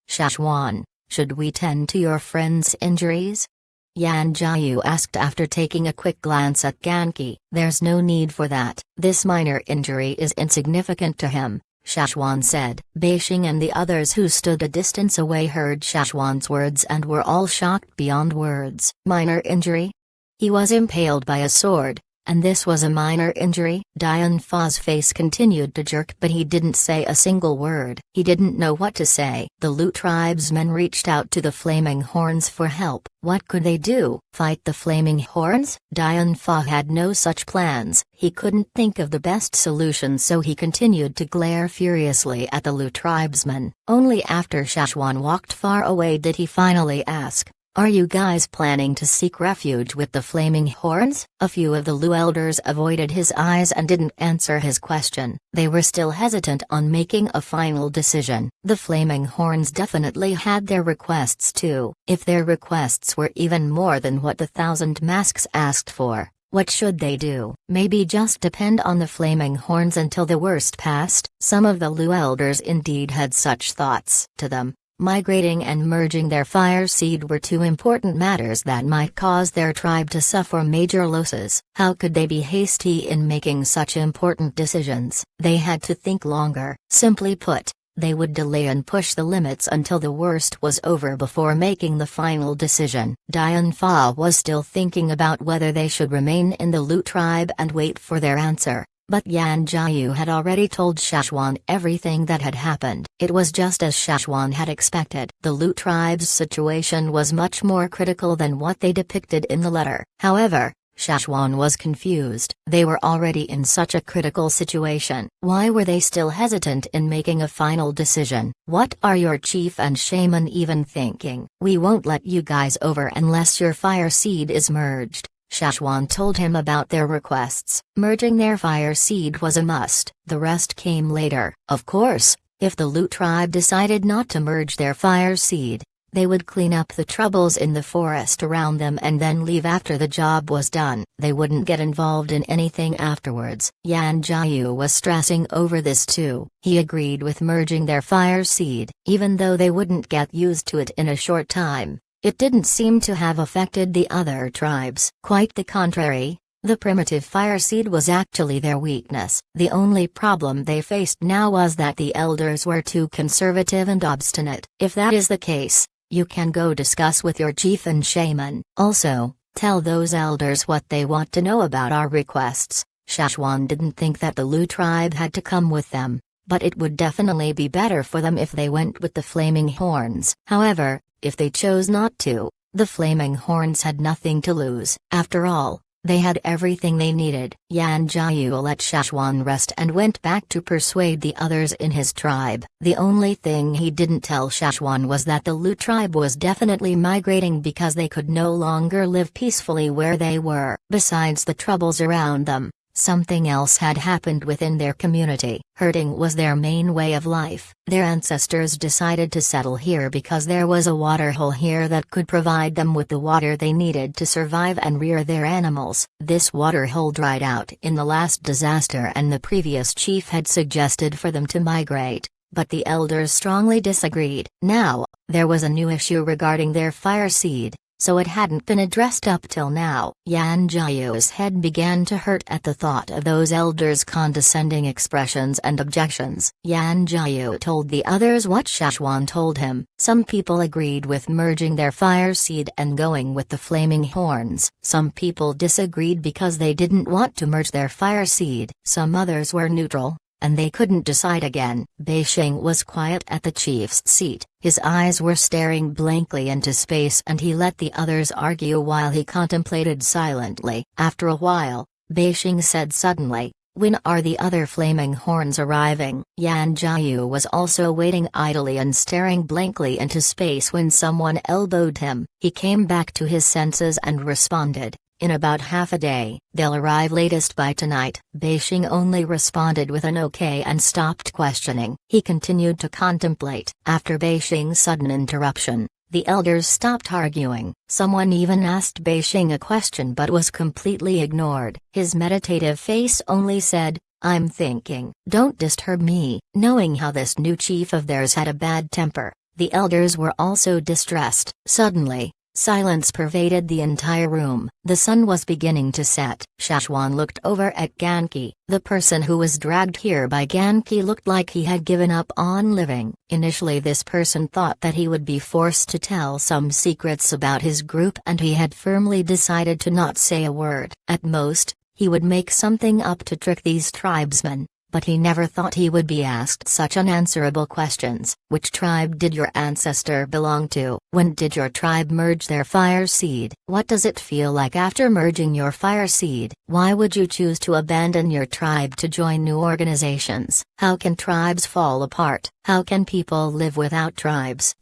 Shashwan, should we tend to your friend's injuries?" Yan Jiu asked after taking a quick glance at Genki. "There's no need for that. This minor injury is insignificant to him," Shashwan said. Bei Xing and the others who stood a distance away heard Shashwan's words and were all shocked beyond words. Minor injury? He was impaled by a sword, And this was a minor injury? Dian Fa's face continued to jerk, but he didn't say a single word. He didn't know what to say. The Lu tribesmen reached out to the Flaming Horns for help. What could they do? Fight the Flaming Horns? Dian Fa had no such plans. He couldn't think of the best solution, so he continued to glare furiously at the Lu tribesmen. Only after Shashwan walked far away did he finally ask, "Are you guys planning to seek refuge with the Flaming Horns?" A few of the Lu elders avoided his eyes and didn't answer his question. They were still hesitant on making a final decision. The Flaming Horns definitely had their requests too. If their requests were even more than what the 1,000 masks asked for, what should they do? Maybe just depend on the Flaming Horns until the worst passed? Some of the Lu elders indeed had such thoughts. To them, migrating and merging their fire seed were two important matters that might cause their tribe to suffer major losses. How could they be hasty in making such important decisions? They had to think longer. Simply put, they would delay and push the limits until the worst was over before making the final decision. Dian Fa was still thinking about whether they should remain in the Lu tribe and wait for their answer. But Yan Jiayu had already told Shashwan everything that had happened. It was just as Shashwan had expected. The Lu tribe's situation was much more critical than what they depicted in the letter. However, Shashwan was confused. They were already in such a critical situation. Why were they still hesitant in making a final decision? What are your chief and shaman even thinking? We won't let you guys over unless your fire seed is merged. Shashwan told him about their requests. Merging their fire seed was a must, the rest came later. Of course, if the Lu tribe decided not to merge their fire seed, they would clean up the troubles in the forest around them and then leave after the job was done. They wouldn't get involved in anything afterwards. Yan Jiayu was stressing over this too. He agreed with merging their fire seed, even though they wouldn't get used to it in a short time. It didn't seem to have affected the other tribes. Quite the contrary, the primitive fire seed was actually their weakness. The only problem they faced now was that the elders were too conservative and obstinate. If that is the case, you can go discuss with your chief and shaman. Also, tell those elders what they want to know about our requests. Shashwan didn't think that the Lu tribe had to come with them, but it would definitely be better for them if they went with the Flaming Horns. However, if they chose not to, the Flaming Horns had nothing to lose. After all, they had everything they needed. Yan Jiayu let Shashwan rest and went back to persuade the others in his tribe. The only thing he didn't tell Shashwan was that the Lu tribe was definitely migrating because they could no longer live peacefully where they were. Besides the troubles around them, something else had happened within their community. Herding was their main way of life. Their ancestors decided to settle here because there was a water hole here that could provide them with the water they needed to survive and rear their animals. This water hole dried out in the last disaster, and the previous chief had suggested for them to migrate, but the elders strongly disagreed. Now, there was a new issue regarding their fire seed, so it hadn't been addressed up till now. Yan Jiayu's head began to hurt at the thought of those elders' condescending expressions and objections. Yan Jiayu told the others what Shashwan told him. Some people agreed with merging their fire seed and going with the Flaming Horns. Some people disagreed because they didn't want to merge their fire seed. Some others were neutral, and they couldn't decide again. Beishing was quiet at the chief's seat. His eyes were staring blankly into space, and he let the others argue while he contemplated silently. After a while, Beishing said suddenly, "When are the other Flaming Horns arriving?" Yan Jiayu was also waiting idly and staring blankly into space when someone elbowed him. He came back to his senses and responded, "In about half a day. They'll arrive latest by tonight." Beishing only responded with an okay and stopped questioning. He continued to contemplate. After Beishing's sudden interruption, the elders stopped arguing. Someone even asked Beishing a question but was completely ignored. His meditative face only said, "I'm thinking." "Don't disturb me." Knowing how this new chief of theirs had a bad temper, the elders were also distressed. Suddenly, silence pervaded the entire room. The sun was beginning to set. Shashwan looked over at Ganki. The person who was dragged here by Ganki looked like he had given up on living. Initially, this person thought that he would be forced to tell some secrets about his group, and he had firmly decided to not say a word. At most, He would make something up to trick these tribesmen, but he never thought he would be asked such unanswerable questions. Which tribe did your ancestor belong to? When did your tribe merge their fire seed? What does it feel like after merging your fire seed? Why would you choose to abandon your tribe to join new organizations? How can tribes fall apart? How can people live without tribes?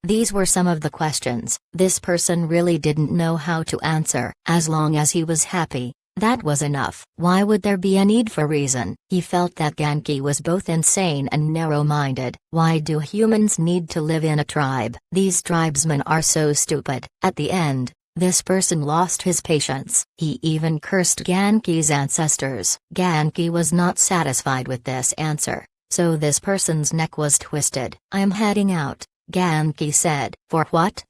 These were some of the questions. This person really didn't know how to answer. As long as he was happy, that was enough. Why would there be a need for reason? He felt that Genki was both insane and narrow-minded. Why do humans need to live in a tribe? These tribesmen are so stupid. At the end, this person lost his patience. He even cursed Genki's ancestors. Genki was not satisfied with this answer, so this person's neck was twisted. "I'm heading out," Genki said. "For what?"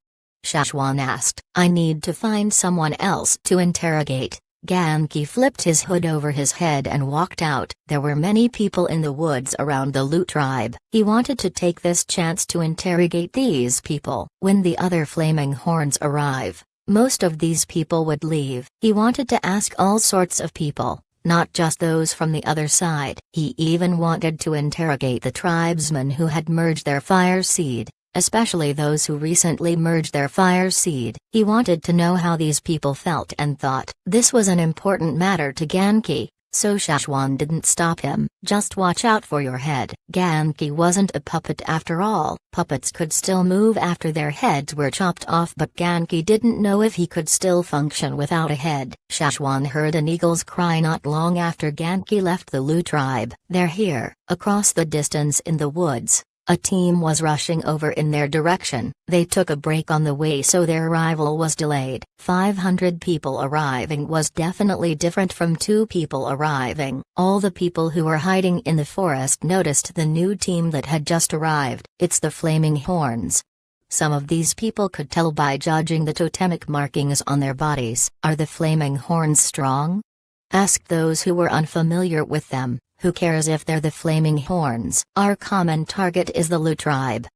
Shashwan asked. "I need to find someone else to interrogate." Genki flipped his hood over his head and walked out. There were many people in the woods around the Lu tribe. He wanted to take this chance to interrogate these people. When the other flaming horns arrive, most of these people would leave. He wanted to ask all sorts of people, not just those from the other side. He even wanted to interrogate the tribesmen who had merged their fire seed, especially those who recently merged their fire seed. He wanted to know how these people felt and thought. This was an important matter to Genki, so Shashwan didn't stop him. "Just watch out for your head." Genki wasn't a puppet after all. Puppets could still move after their heads were chopped off, but Genki didn't know if he could still function without a head. Shashwan heard an eagle's cry not long after Genki left the Lu tribe. "They're here." Across the distance in the woods, a team was rushing over in their direction. They took a break on the way, so their arrival was delayed. 500 people arriving was definitely different from 2 people arriving. All the people who were hiding in the forest noticed the new team that had just arrived. "It's the Flaming Horns." Some of these people could tell by judging the totemic markings on their bodies. "Are the Flaming Horns strong?" asked those who were unfamiliar with them. "Who cares if they're the Flaming Horns? Our common target is the Lu tribe."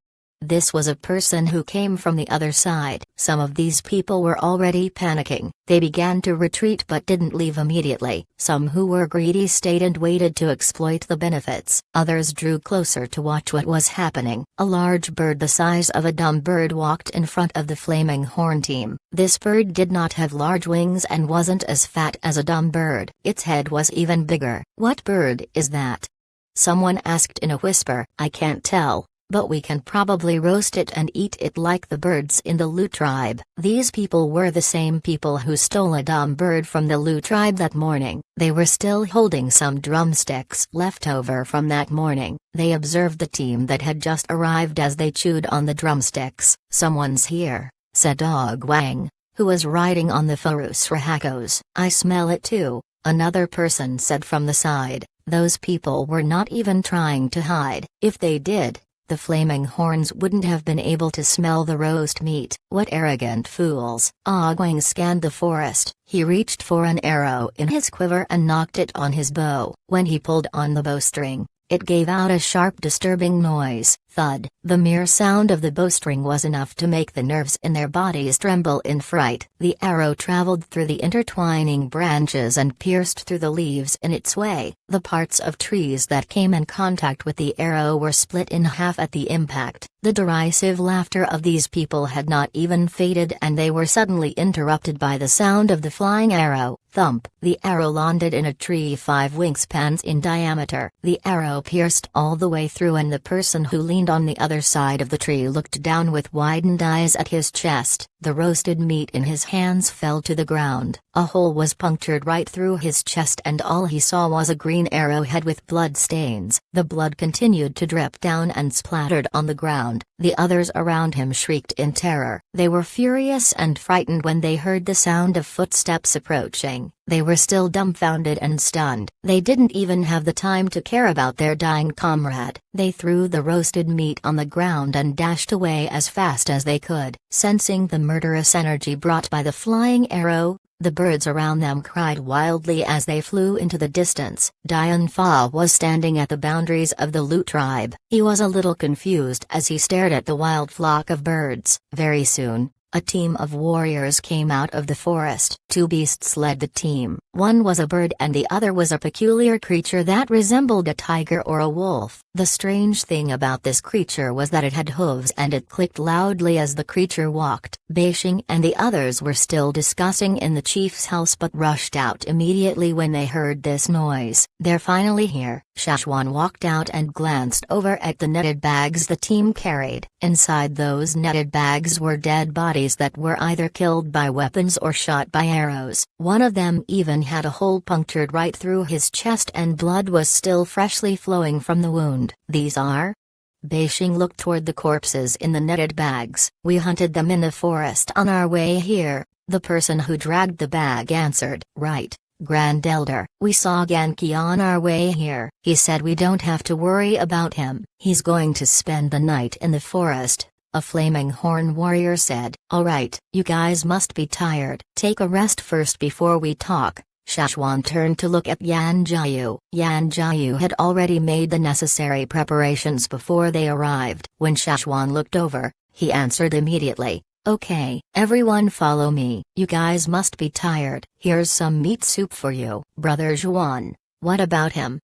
This was a person who came from the other side. Some of these people were already panicking. They began to retreat but didn't leave immediately. Some who were greedy stayed and waited to exploit the benefits. Others drew closer to watch what was happening. A large bird the size of a dumb bird walked in front of the Flaming Horn team. This bird did not have large wings and wasn't as fat as a dumb bird. Its head was even bigger. "What bird is that?" someone asked in a whisper. "I can't tell, but we can probably roast it and eat it like the birds in the Lu tribe." These people were the same people who stole a dumb bird from the Lu tribe that morning. They were still holding some drumsticks left over from that morning. They observed the team that had just arrived as they chewed on the drumsticks. "Someone's here," said Dog Wang, who was riding on the Farus Rahakos. "I smell it too," another person said from the side. Those people were not even trying to hide. If they did, the Flaming Horns wouldn't have been able to smell the roast meat. "What arrogant fools." Ogwang scanned the forest. He reached for an arrow in his quiver and knocked it on his bow. When he pulled on the bowstring, it gave out a sharp disturbing noise. Thud. The mere sound of the bowstring was enough to make the nerves in their bodies tremble in fright. The arrow traveled through the intertwining branches and pierced through the leaves in its way. The parts of trees that came in contact with the arrow were split in half at the impact. The derisive laughter of these people had not even faded, and they were suddenly interrupted by the sound of the flying arrow. Thump. The arrow landed in a tree 5 wingspans in diameter. The arrow pierced all the way through, and the person who leaned on the other side of the tree looked down with widened eyes at his chest. The roasted meat in his hands fell to the ground. A hole was punctured right through his chest, and all he saw was a green arrowhead with blood stains. The blood continued to drip down and splattered on the ground. The others around him shrieked in terror. They were furious and frightened when they heard the sound of footsteps approaching. They were still dumbfounded and stunned. They didn't even have the time to care about their dying comrade. They threw the roasted meat on the ground and dashed away as fast as they could. Sensing the murderous energy brought by the flying arrow, the birds around them cried wildly as they flew into the distance. Dian Fa was standing at the boundaries of the Lu tribe. He was a little confused as he stared at the wild flock of birds. Very soon, A team of warriors came out of the forest. Two beasts led the team. One was a bird and the other was a peculiar creature that resembled a tiger or a wolf. The strange thing about this creature was that it had hooves and it clicked loudly as the creature walked. Beishing and the others were still discussing in the chief's house but rushed out immediately when they heard this noise. "They're finally here." Shashwan walked out and glanced over at the netted bags the team carried. Inside those netted bags were dead bodies that were either killed by weapons or shot by arrows. One of them even had a hole punctured right through his chest and blood was still freshly flowing from the wound. "These are?" Beishing looked toward the corpses in the netted bags. "We hunted them in the forest on our way here," the person who dragged the bag answered. "Right, Grand Elder. We saw Genki on our way here. He said we don't have to worry about him. He's going to spend the night in the forest," a flaming horn warrior said. "All right, you guys must be tired. Take a rest first before we talk." Shashwan turned to look at Yan Jiayu. Yan Jiayu had already made the necessary preparations before they arrived. When Shashwan looked over, he answered immediately, "Okay, everyone follow me. You guys must be tired. Here's some meat soup for you." "Brother Zhuan, what about him?"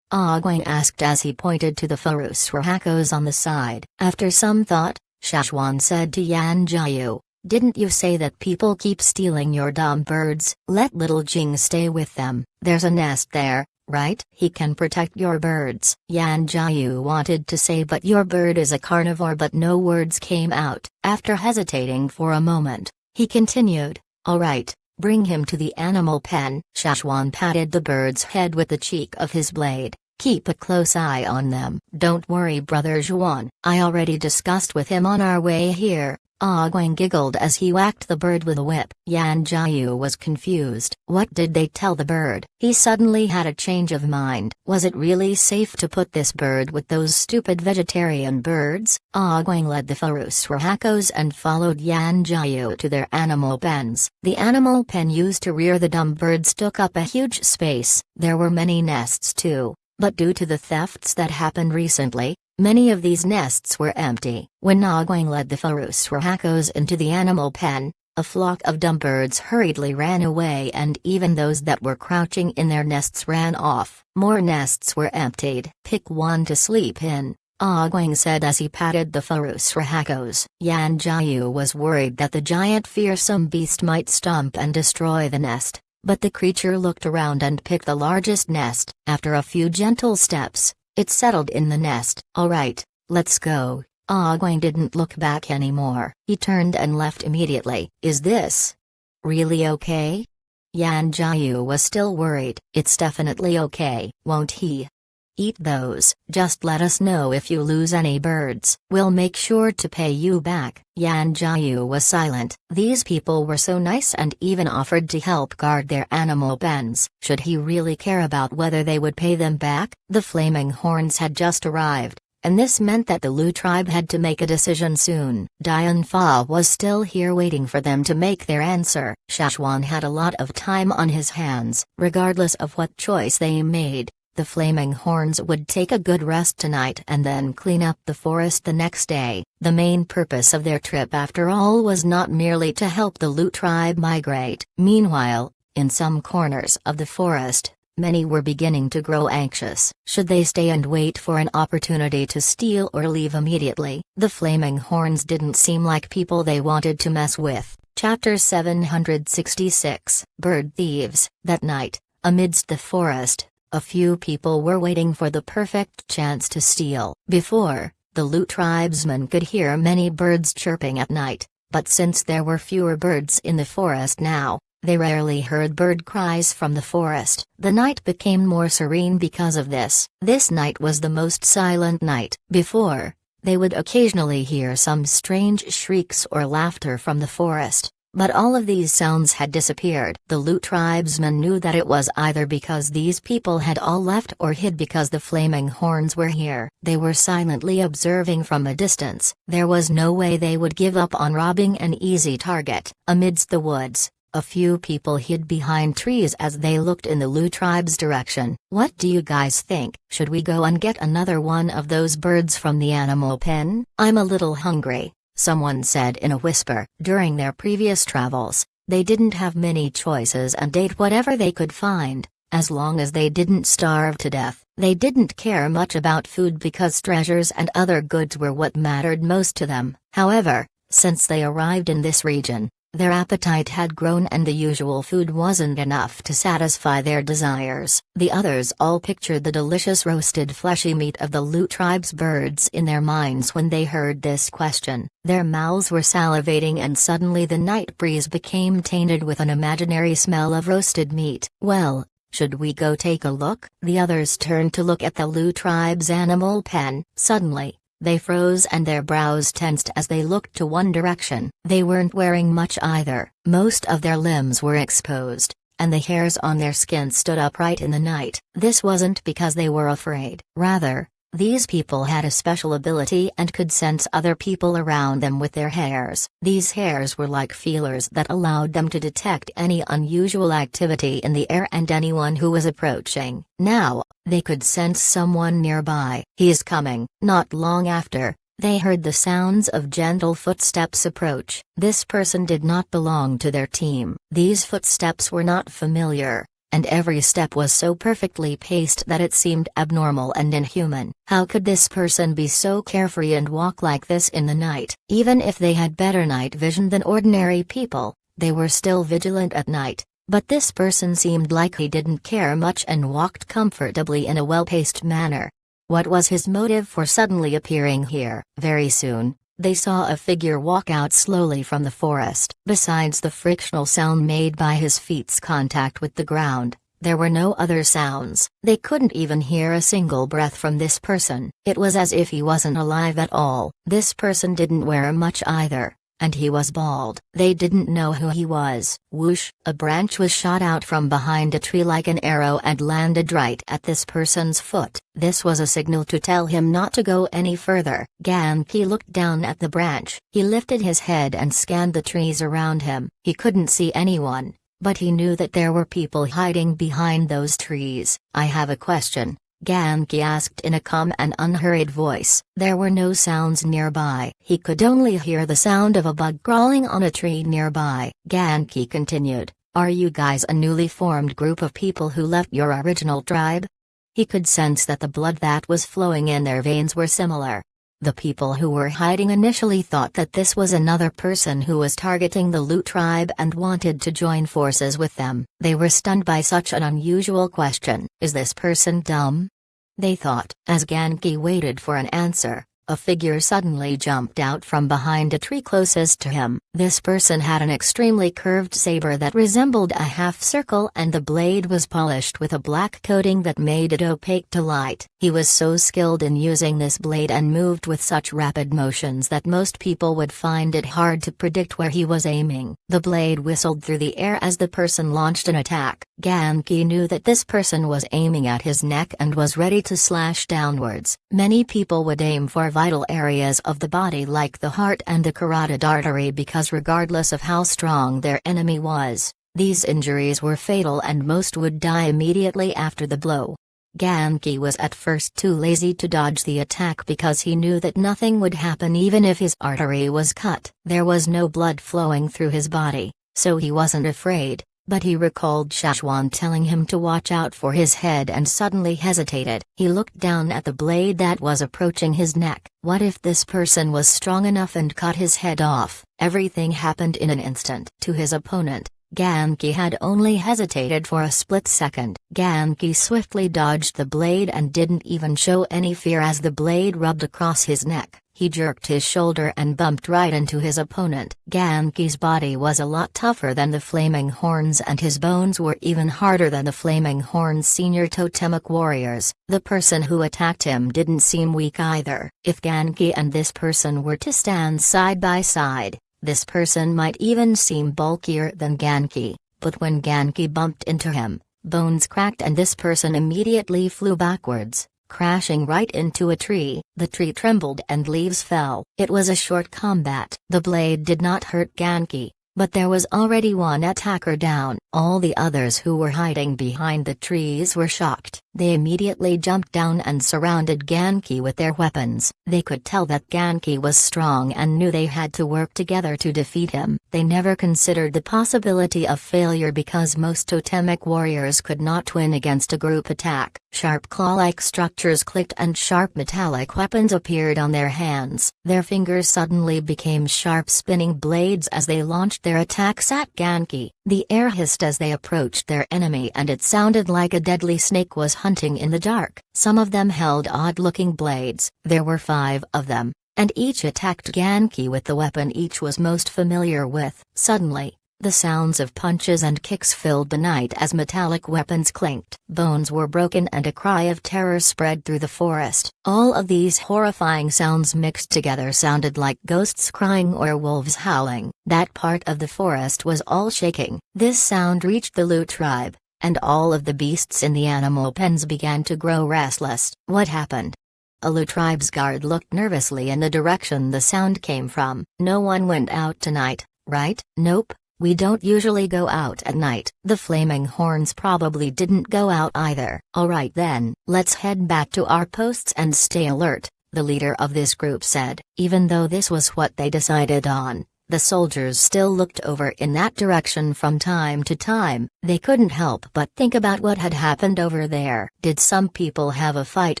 Guang asked as he pointed to the Furusrahakos on the side. After some thought, Shashwan said to Yan Jiayu, "Didn't you say that people keep stealing your dumb birds? Let little Jing stay with them. There's a nest there, right? He can protect your birds." Yan Jiayu wanted to say "but your bird is a carnivore," but no words came out. After hesitating for a moment, he continued, "All right, bring him to the animal pen." Shashwan patted the bird's head with the cheek of his blade. "Keep a close eye on them." "Don't worry, Brother Zhuan. I already discussed with him on our way here." Guang giggled as he whacked the bird with a whip. Yan Jiayu was confused. What did they tell the bird? He suddenly had a change of mind. Was it really safe to put this bird with those stupid vegetarian birds? Guang led the Furusrahakos and followed Yan Jiayu to their animal pens. The animal pen used to rear the dumb birds took up a huge space. There were many nests too, but due to the thefts that happened recently, many of these nests were empty. When Guang led the Furusrahakos into the animal pen, a flock of dumb birds hurriedly ran away and even those that were crouching in their nests ran off. More nests were emptied. "Pick one to sleep in," Guang said as he patted the Furusrahakos. Yan Jiayu was worried that the giant fearsome beast might stomp and destroy the nest, but the creature looked around and picked the largest nest. After a few gentle steps, it settled in the nest. "All right, let's go." Guang didn't look back anymore. He turned and left immediately. "Is this really okay?" Yan Jiayu was still worried. "It's definitely okay." "Won't he eat those? Just let us know if you lose any birds. We'll make sure to pay you back." Yan Jiayu was silent. These people were so nice and even offered to help guard their animal pens. Should he really care about whether they would pay them back? The flaming horns had just arrived, and this meant that the Lu tribe had to make a decision soon. Dian Fa was still here waiting for them to make their answer. Shashwan had a lot of time on his hands. Regardless of what choice they made, the flaming horns would take a good rest tonight and then clean up the forest the next day. The main purpose of their trip after all was not merely to help the Lu tribe migrate. Meanwhile, in some corners of the forest, many were beginning to grow anxious. Should they stay and wait for an opportunity to steal or leave immediately? The flaming horns didn't seem like people they wanted to mess with. Chapter 766. Bird Thieves. That night, amidst the forest, a few people were waiting for the perfect chance to steal. Before, the Lu tribesmen could hear many birds chirping at night, but since there were fewer birds in the forest now, they rarely heard bird cries from the forest. The night became more serene because of this. This night was the most silent night. Before, they would occasionally hear some strange shrieks or laughter from the forest, but all of these sounds had disappeared. The Lu tribesmen knew that it was either because these people had all left or hid because the flaming horns were here. They were silently observing from a distance. There was no way they would give up on robbing an easy target. Amidst the woods, a few people hid behind trees as they looked in the Lu tribe's direction. "What do you guys think? Should we go and get another one of those birds from the animal pen? I'm a little hungry," someone said in a whisper. During their previous travels, they didn't have many choices and ate whatever they could find. As long as they didn't starve to death, they didn't care much about food because treasures and other goods were what mattered most to them. However, since they arrived in this region, their appetite had grown and the usual food wasn't enough to satisfy their desires. The others all pictured the delicious roasted fleshy meat of the Lu tribe's birds in their minds when they heard this question. Their mouths were salivating and suddenly the night breeze became tainted with an imaginary smell of roasted meat. Well, should we go take a look? The others turned to look at the Lu tribe's animal pen. Suddenly, they froze and their brows tensed as they looked to one direction. They weren't wearing much either. Most of their limbs were exposed, and the hairs on their skin stood upright in the night. This wasn't because they were afraid. Rather, these people had a special ability and could sense other people around them with their hairs. These hairs were like feelers that allowed them to detect any unusual activity in the air and anyone who was approaching. Now, they could sense someone nearby. "He is coming." Not long after, they heard the sounds of gentle footsteps approach. This person did not belong to their team. These footsteps were not familiar, and every step was so perfectly paced that it seemed abnormal and inhuman. How could this person be so carefree and walk like this in the night? Even if they had better night vision than ordinary people, they were still vigilant at night. But this person seemed like he didn't care much and walked comfortably in a well-paced manner. What was his motive for suddenly appearing here? Very soon, they saw a figure walk out slowly from the forest. Besides the frictional sound made by his feet's contact with the ground, there were no other sounds. They couldn't even hear a single breath from this person. It was as if he wasn't alive at all. This person didn't wear much either, and he was bald. They didn't know who he was. Whoosh! A branch was shot out from behind a tree like an arrow and landed right at this person's foot. This was a signal to tell him not to go any further. Genki looked down at the branch. He lifted his head and scanned the trees around him. He couldn't see anyone, but he knew that there were people hiding behind those trees. "I have a question," Genki asked in a calm and unhurried voice. There were no sounds nearby. He could only hear the sound of a bug crawling on a tree nearby. Genki continued, "Are you guys a newly formed group of people who left your original tribe?" He could sense that the blood that was flowing in their veins were similar. The people who were hiding initially thought that this was another person who was targeting the Lu tribe and wanted to join forces with them. They were stunned by such an unusual question. Is this person dumb? They thought. As Genki waited for an answer, a figure suddenly jumped out from behind a tree closest to him. This person had an extremely curved saber that resembled a half circle and the blade was polished with a black coating that made it opaque to light. He was so skilled in using this blade and moved with such rapid motions that most people would find it hard to predict where he was aiming. The blade whistled through the air as the person launched an attack. Genki knew that this person was aiming at his neck and was ready to slash downwards. Many people would aim for vital areas of the body like the heart and the carotid artery because regardless of how strong their enemy was, these injuries were fatal and most would die immediately after the blow. Genki was at first too lazy to dodge the attack because he knew that nothing would happen even if his artery was cut. There was no blood flowing through his body, so he wasn't afraid. But he recalled Shashwan telling him to watch out for his head and suddenly hesitated. He looked down at the blade that was approaching his neck. What if this person was strong enough and cut his head off? Everything happened in an instant. To his opponent, Genki had only hesitated for a split second. Genki swiftly dodged the blade and didn't even show any fear as the blade rubbed across his neck. He jerked his shoulder and bumped right into his opponent. Genki's body was a lot tougher than the Flaming Horns and his bones were even harder than the Flaming Horns' senior totemic warriors. The person who attacked him didn't seem weak either. If Genki and this person were to stand side by side, this person might even seem bulkier than Genki, but when Genki bumped into him, bones cracked and this person immediately flew backwards, crashing right into a tree. The tree trembled and leaves fell. It was a short combat. The blade did not hurt Genki, but there was already one attacker down. All the others who were hiding behind the trees were shocked. They immediately jumped down and surrounded Genki with their weapons. They could tell that Genki was strong and knew they had to work together to defeat him. They never considered the possibility of failure because most totemic warriors could not win against a group attack. Sharp claw-like structures clicked and sharp metallic weapons appeared on their hands. Their fingers suddenly became sharp spinning blades as they launched their attacks at Genki. The air hissed as they approached their enemy and it sounded like a deadly snake was hunting in the dark. Some of them held odd-looking blades. There were 5 of them, and each attacked Genki with the weapon each was most familiar with. Suddenly, the sounds of punches and kicks filled the night as metallic weapons clinked. Bones were broken and a cry of terror spread through the forest. All of these horrifying sounds mixed together sounded like ghosts crying or wolves howling. That part of the forest was all shaking. This sound reached the Lu tribe, and all of the beasts in the animal pens began to grow restless. What happened? A Lu tribe's guard looked nervously in the direction the sound came from. No one went out tonight, right? Nope. We don't usually go out at night. The flaming horns probably didn't go out either. Alright then, let's head back to our posts and stay alert, the leader of this group said. Even though this was what they decided on, the soldiers still looked over in that direction from time to time. They couldn't help but think about what had happened over there. Did some people have a fight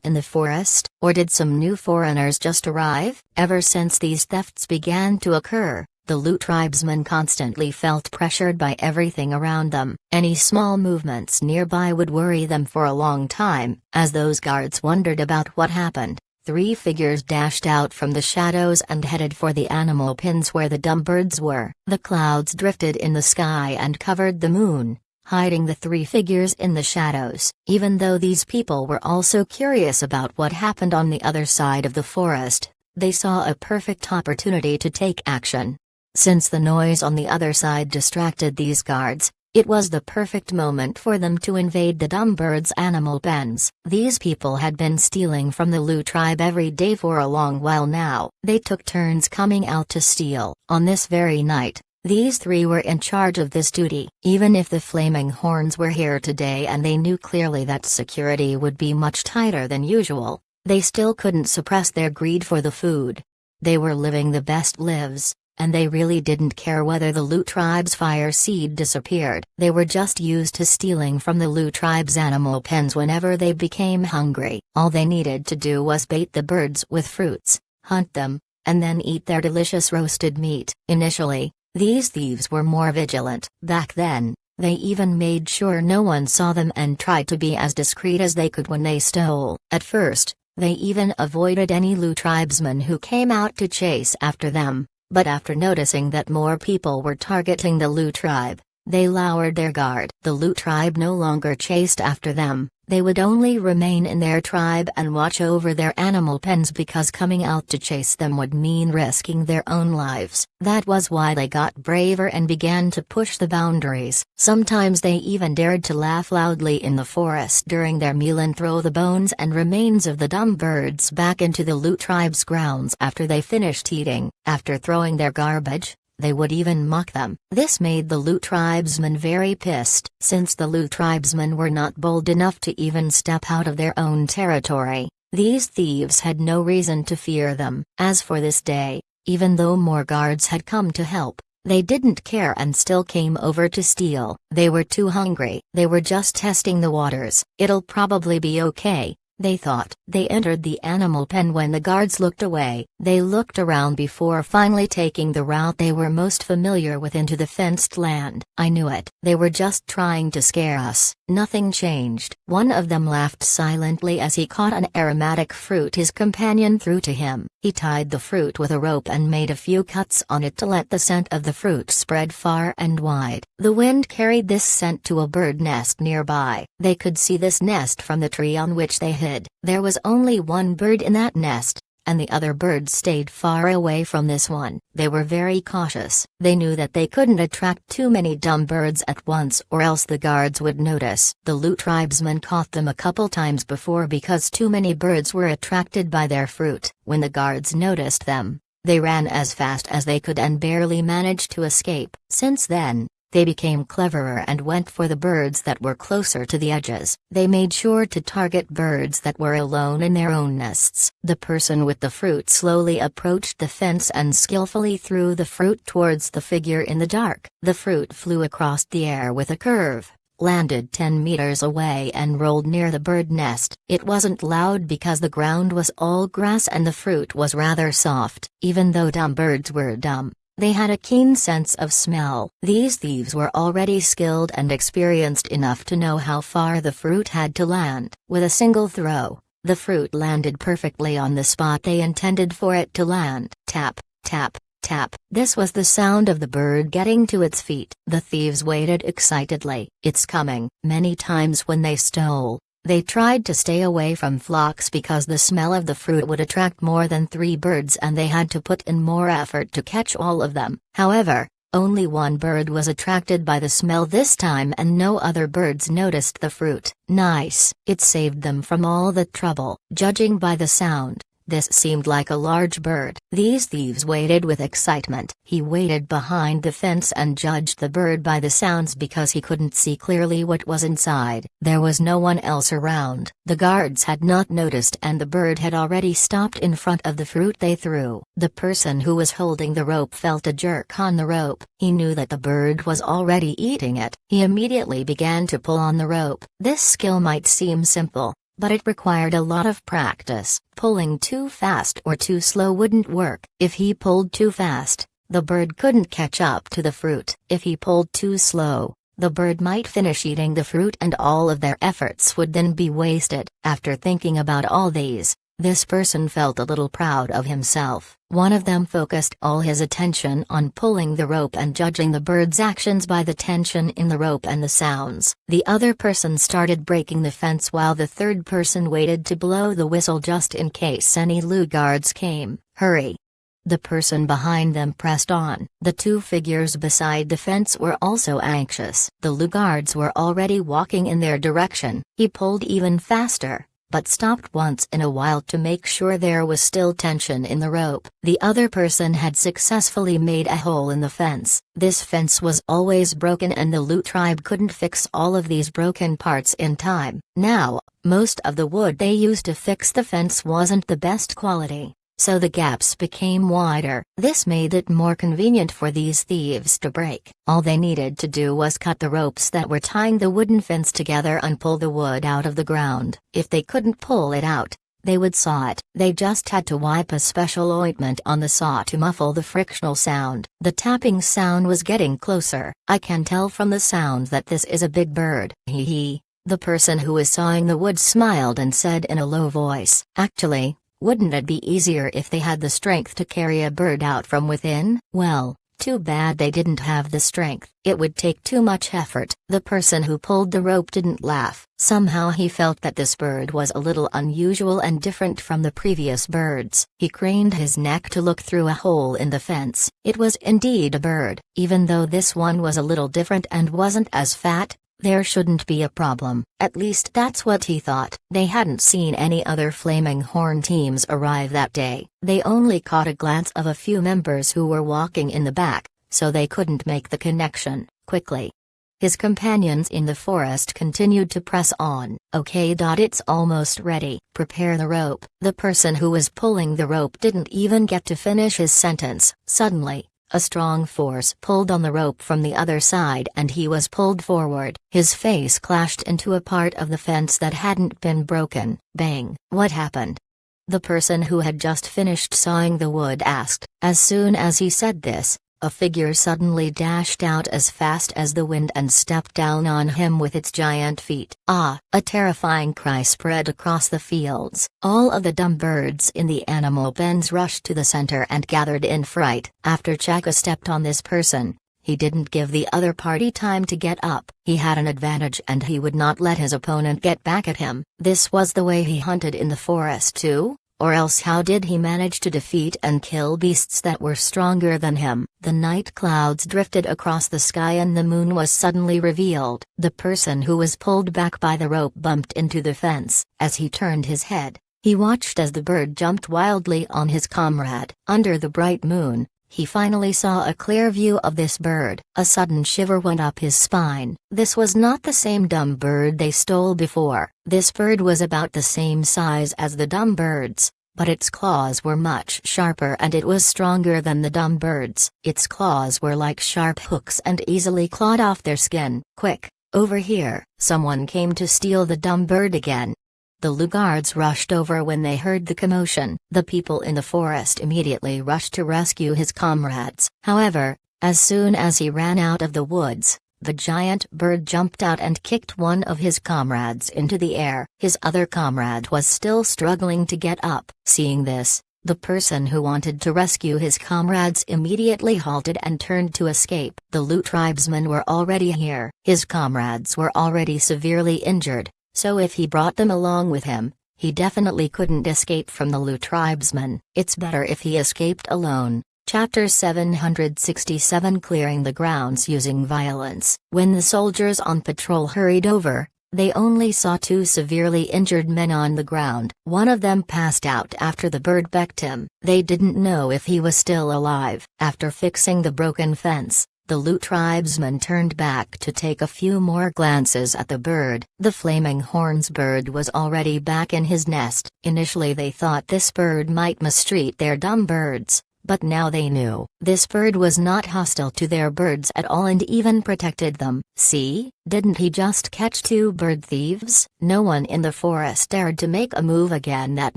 in the forest, or did some new foreigners just arrive? Ever since these thefts began to occur, the Lu tribesmen constantly felt pressured by everything around them. Any small movements nearby would worry them for a long time. As those guards wondered about what happened, 3 figures dashed out from the shadows and headed for the animal pens where the dumb birds were. The clouds drifted in the sky and covered the moon, hiding the 3 figures in the shadows. Even though these people were also curious about what happened on the other side of the forest, they saw a perfect opportunity to take action. Since the noise on the other side distracted these guards, it was the perfect moment for them to invade the dumb birds' animal pens. These people had been stealing from the Lu tribe every day for a long while now. They took turns coming out to steal. On this very night, these 3 were in charge of this duty. Even if the flaming horns were here today and they knew clearly that security would be much tighter than usual, they still couldn't suppress their greed for the food. They were living the best lives, and they really didn't care whether the Lu tribe's fire seed disappeared. They were just used to stealing from the Lu tribe's animal pens whenever they became hungry. All they needed to do was bait the birds with fruits, hunt them, and then eat their delicious roasted meat. Initially, these thieves were more vigilant. Back then, they even made sure no one saw them and tried to be as discreet as they could when they stole. At first, they even avoided any Lu tribesmen who came out to chase after them. But after noticing that more people were targeting the Lu tribe, they lowered their guard. The Lu tribe no longer chased after them. They would only remain in their tribe and watch over their animal pens because coming out to chase them would mean risking their own lives. That was why they got braver and began to push the boundaries. Sometimes they even dared to laugh loudly in the forest during their meal and throw the bones and remains of the dumb birds back into the Lu tribe's grounds after they finished eating. After throwing their garbage, they would even mock them. This made the Lu tribesmen very pissed. Since the Lu tribesmen were not bold enough to even step out of their own territory, these thieves had no reason to fear them. As for this day, even though more guards had come to help, they didn't care and still came over to steal. They were too hungry. They were just testing the waters. It'll probably be okay, they thought. They entered the animal pen when the guards looked away. They looked around before finally taking the route they were most familiar with into the fenced land. I knew it. They were just trying to scare us. Nothing changed. One of them laughed silently as he caught an aromatic fruit his companion threw to him. He tied the fruit with a rope and made a few cuts on it to let the scent of the fruit spread far and wide. The wind carried this scent to a bird nest nearby. They could see this nest from the tree on which they hid. There was only one bird in that nest, and the other birds stayed far away from this one. They were very cautious. They knew that they couldn't attract too many dumb birds at once or else the guards would notice. The Lu tribesmen caught them a couple times before because too many birds were attracted by their fruit. When the guards noticed them, they ran as fast as they could and barely managed to escape. Since then, They became cleverer and went for the birds that were closer to the edges. They made sure to target birds that were alone in their own nests. The person with the fruit slowly approached the fence and skillfully threw the fruit towards the figure in the dark. The fruit flew across the air with a curve, landed 10 meters away and rolled near the bird nest. It wasn't loud because the ground was all grass and the fruit was rather soft. Even though dumb birds were dumb, they had a keen sense of smell. These thieves were already skilled and experienced enough to know how far the fruit had to land. With a single throw, the fruit landed perfectly on the spot they intended for it to land. Tap, tap, tap. This was the sound of the bird getting to its feet. The thieves waited excitedly. It's coming. Many times when they stole, they tried to stay away from flocks because the smell of the fruit would attract more than 3 birds and they had to put in more effort to catch all of them. However, only one bird was attracted by the smell this time and no other birds noticed the fruit. Nice. It saved them from all the trouble. Judging by the sound, this seemed like a large bird. These thieves waited with excitement. He waited behind the fence and judged the bird by the sounds because he couldn't see clearly what was inside. There was no one else around. The guards had not noticed and the bird had already stopped in front of the fruit they threw. The person who was holding the rope felt a jerk on the rope. He knew that the bird was already eating it. He immediately began to pull on the rope. This skill might seem simple, but it required a lot of practice. Pulling too fast or too slow wouldn't work. If he pulled too fast, the bird couldn't catch up to the fruit. If he pulled too slow, the bird might finish eating the fruit and all of their efforts would then be wasted. After thinking about all these, this person felt a little proud of himself. One of them focused all his attention on pulling the rope and judging the bird's actions by the tension in the rope and the sounds. The other person started breaking the fence while the third person waited to blow the whistle just in case any guards came. Hurry! The person behind them pressed on. The 2 figures beside the fence were also anxious. The guards were already walking in their direction. He pulled even faster, but stopped once in a while to make sure there was still tension in the rope. The other person had successfully made a hole in the fence. This fence was always broken and the Lu tribe couldn't fix all of these broken parts in time. Now, most of the wood they used to fix the fence wasn't the best quality, so the gaps became wider. This made it more convenient for these thieves to break. All they needed to do was cut the ropes that were tying the wooden fence together and pull the wood out of the ground. If they couldn't pull it out, they would saw it. They just had to wipe a special ointment on the saw to muffle the frictional sound. The tapping sound was getting closer. I can tell from the sound that this is a big bird. Hee hee. The person who was sawing the wood smiled and said in a low voice, "Actually, wouldn't it be easier if they had the strength to carry a bird out from within?" Well, too bad they didn't have the strength. It would take too much effort. The person who pulled the rope didn't laugh. Somehow he felt that this bird was a little unusual and different from the previous birds. He craned his neck to look through a hole in the fence. It was indeed a bird. Even though this one was a little different and wasn't as fat, there shouldn't be a problem. At least that's what he thought. They hadn't seen any other Flaming Horn teams arrive that day. They only caught a glance of a few members who were walking in the back, so they couldn't make the connection quickly. His companions in the forest continued to press on. "Okay. It's almost ready. Prepare the rope." The person who was pulling the rope didn't even get to finish his sentence. Suddenly, a strong force pulled on the rope from the other side and he was pulled forward. His face clashed into a part of the fence that hadn't been broken. Bang! What happened? The person who had just finished sawing the wood asked. As soon as he said this, a figure suddenly dashed out as fast as the wind and stepped down on him with its giant feet. Ah! A terrifying cry spread across the fields. All of the dumb birds in the animal pens rushed to the center and gathered in fright. After Chaka stepped on this person, he didn't give the other party time to get up. He had an advantage and he would not let his opponent get back at him. This was the way he hunted in the forest too? Or else how did he manage to defeat and kill beasts that were stronger than him? The night clouds drifted across the sky and the moon was suddenly revealed. The person who was pulled back by the rope bumped into the fence. As he turned his head, he watched as the bird jumped wildly on his comrade. Under the bright moon, he finally saw a clear view of this bird. A sudden shiver went up his spine. This was not the same dumb bird they stole before. This bird was about the same size as the dumb birds, but its claws were much sharper and it was stronger than the dumb birds. Its claws were like sharp hooks and easily clawed off their skin. Quick, over here! Someone came to steal the dumb bird again. The Lugards rushed over when they heard the commotion. The people in the forest immediately rushed to rescue his comrades. However, as soon as he ran out of the woods, the giant bird jumped out and kicked one of his comrades into the air. His other comrade was still struggling to get up. Seeing this, the person who wanted to rescue his comrades immediately halted and turned to escape. The Lu tribesmen were already here. His comrades were already severely injured, so if he brought them along with him, he definitely couldn't escape from the Lu tribesmen. It's better if he escaped alone. Chapter 767 Clearing the Grounds Using Violence. When the soldiers on patrol hurried over, they only saw two severely injured men on the ground. One of them passed out after the bird pecked him. They didn't know if he was still alive. After fixing the broken fence, the Lu tribesman turned back to take a few more glances at the bird. The flaming horns bird was already back in his nest. Initially they thought this bird might mistreat their dumb birds, but now they knew this bird was not hostile to their birds at all and even protected them. See, didn't he just catch two bird thieves? No one in the forest dared to make a move again that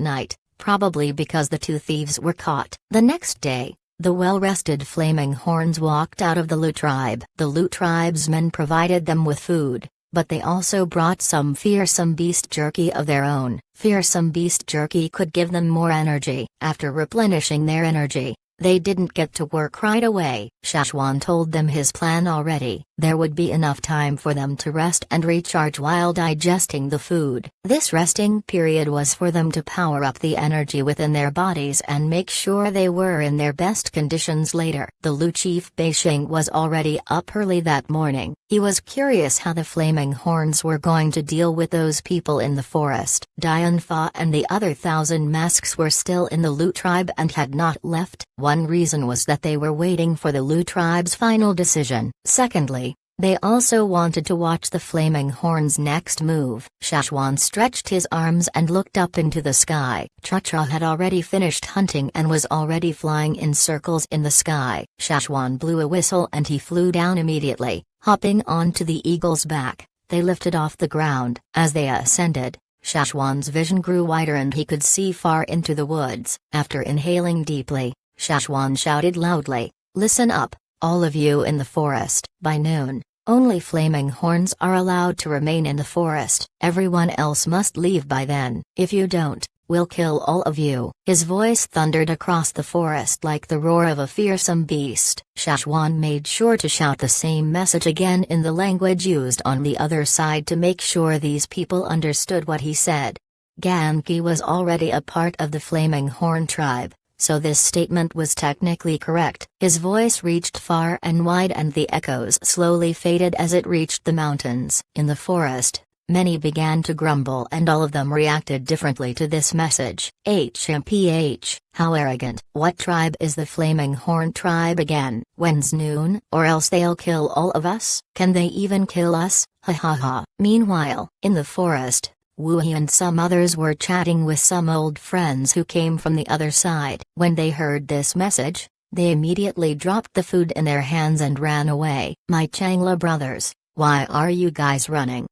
night, probably because the two thieves were caught. The next day, the well-rested flaming horns walked out of the Lu tribe. The Lu tribesmen provided them with food, but they also brought some fearsome beast jerky of their own. Fearsome beast jerky could give them more energy. After replenishing their energy, they didn't get to work right away. Shashwan told them his plan already. There would be enough time for them to rest and recharge while digesting the food. This resting period was for them to power up the energy within their bodies and make sure they were in their best conditions later. The Lu chief Beishing was already up early that morning. He was curious how the flaming horns were going to deal with those people in the forest. Dian Fa and the other 1,000 masks were still in the Lu tribe and had not left. One reason was that they were waiting for the Lu tribe's final decision. Secondly, they also wanted to watch the flaming horn's next move. Shashwan stretched his arms and looked up into the sky. Cha-Cha had already finished hunting and was already flying in circles in the sky. Shashwan blew a whistle and he flew down immediately. Hopping onto the eagle's back, they lifted off the ground. As they ascended, Shashwan's vision grew wider and he could see far into the woods. After inhaling deeply, Shashwan shouted loudly, "Listen up, all of you in the forest." By noon, only flaming horns are allowed to remain in the forest. Everyone else must leave by then. If you don't, we'll kill all of you. His voice thundered across the forest like the roar of a fearsome beast. Shashwan made sure to shout the same message again in the language used on the other side to make sure these people understood what he said. Ganki was already a part of the flaming horn tribe, so this statement was technically correct. His voice reached far and wide and the echoes slowly faded as it reached the mountains. In the forest, many began to grumble and all of them reacted differently to this message. HMPH, how arrogant. What tribe is the flaming horn tribe again? When's noon? Or else they'll kill all of us? Can they even kill us? Ha ha ha. Meanwhile, in the forest, Wu He and some others were chatting with some old friends who came from the other side. When they heard this message, they immediately dropped the food in their hands and ran away. "My Changla brothers, why are you guys running?"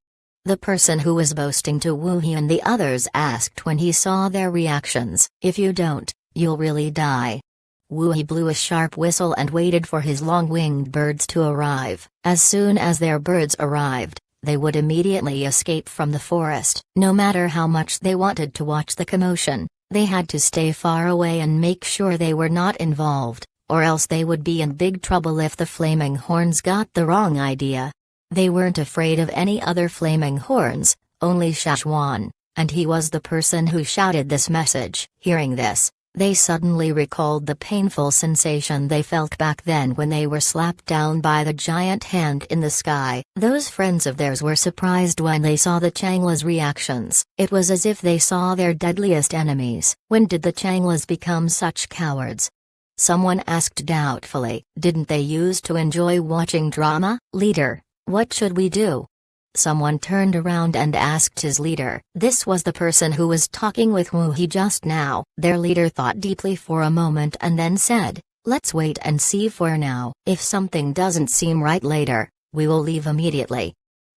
the person who was boasting to Wu He and the others asked when he saw their reactions. "If you don't, you'll really die." Wu He blew a sharp whistle and waited for his long-winged birds to arrive. As soon as their birds arrived, they would immediately escape from the forest. No matter how much they wanted to watch the commotion, they had to stay far away and make sure they were not involved, or else they would be in big trouble if the flaming horns got the wrong idea. They weren't afraid of any other flaming horns, only Shashwan, and he was the person who shouted this message. Hearing this, they suddenly recalled the painful sensation they felt back then when they were slapped down by the giant hand in the sky. Those friends of theirs were surprised when they saw the Changla's reactions. It was as if they saw their deadliest enemies. When did the Changlas become such cowards? Someone asked doubtfully. Didn't they used to enjoy watching drama? Leader, what should we do? Someone turned around and asked his leader. This was the person who was talking with Wu He just now. Their leader thought deeply for a moment and then said, let's wait and see for now. If something doesn't seem right later, we will leave immediately.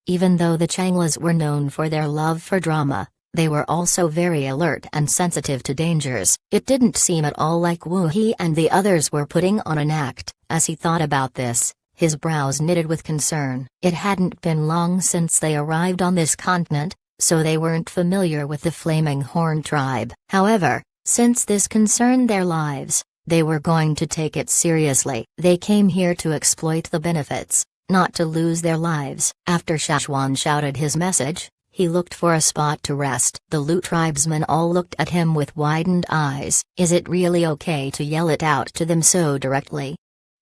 Even though the Changlas were known for their love for drama, they were also very alert and sensitive to dangers. It didn't seem at all like Wu He and the others were putting on an act. As he thought about this, his brows knitted with concern. It hadn't been long since they arrived on this continent, so they weren't familiar with the Flaming Horn tribe. However, since this concerned their lives, they were going to take it seriously. They came here to exploit the benefits, not to lose their lives. After Shashwan shouted his message, he looked for a spot to rest. The Lu tribesmen all looked at him with widened eyes. Is it really okay to yell it out to them so directly?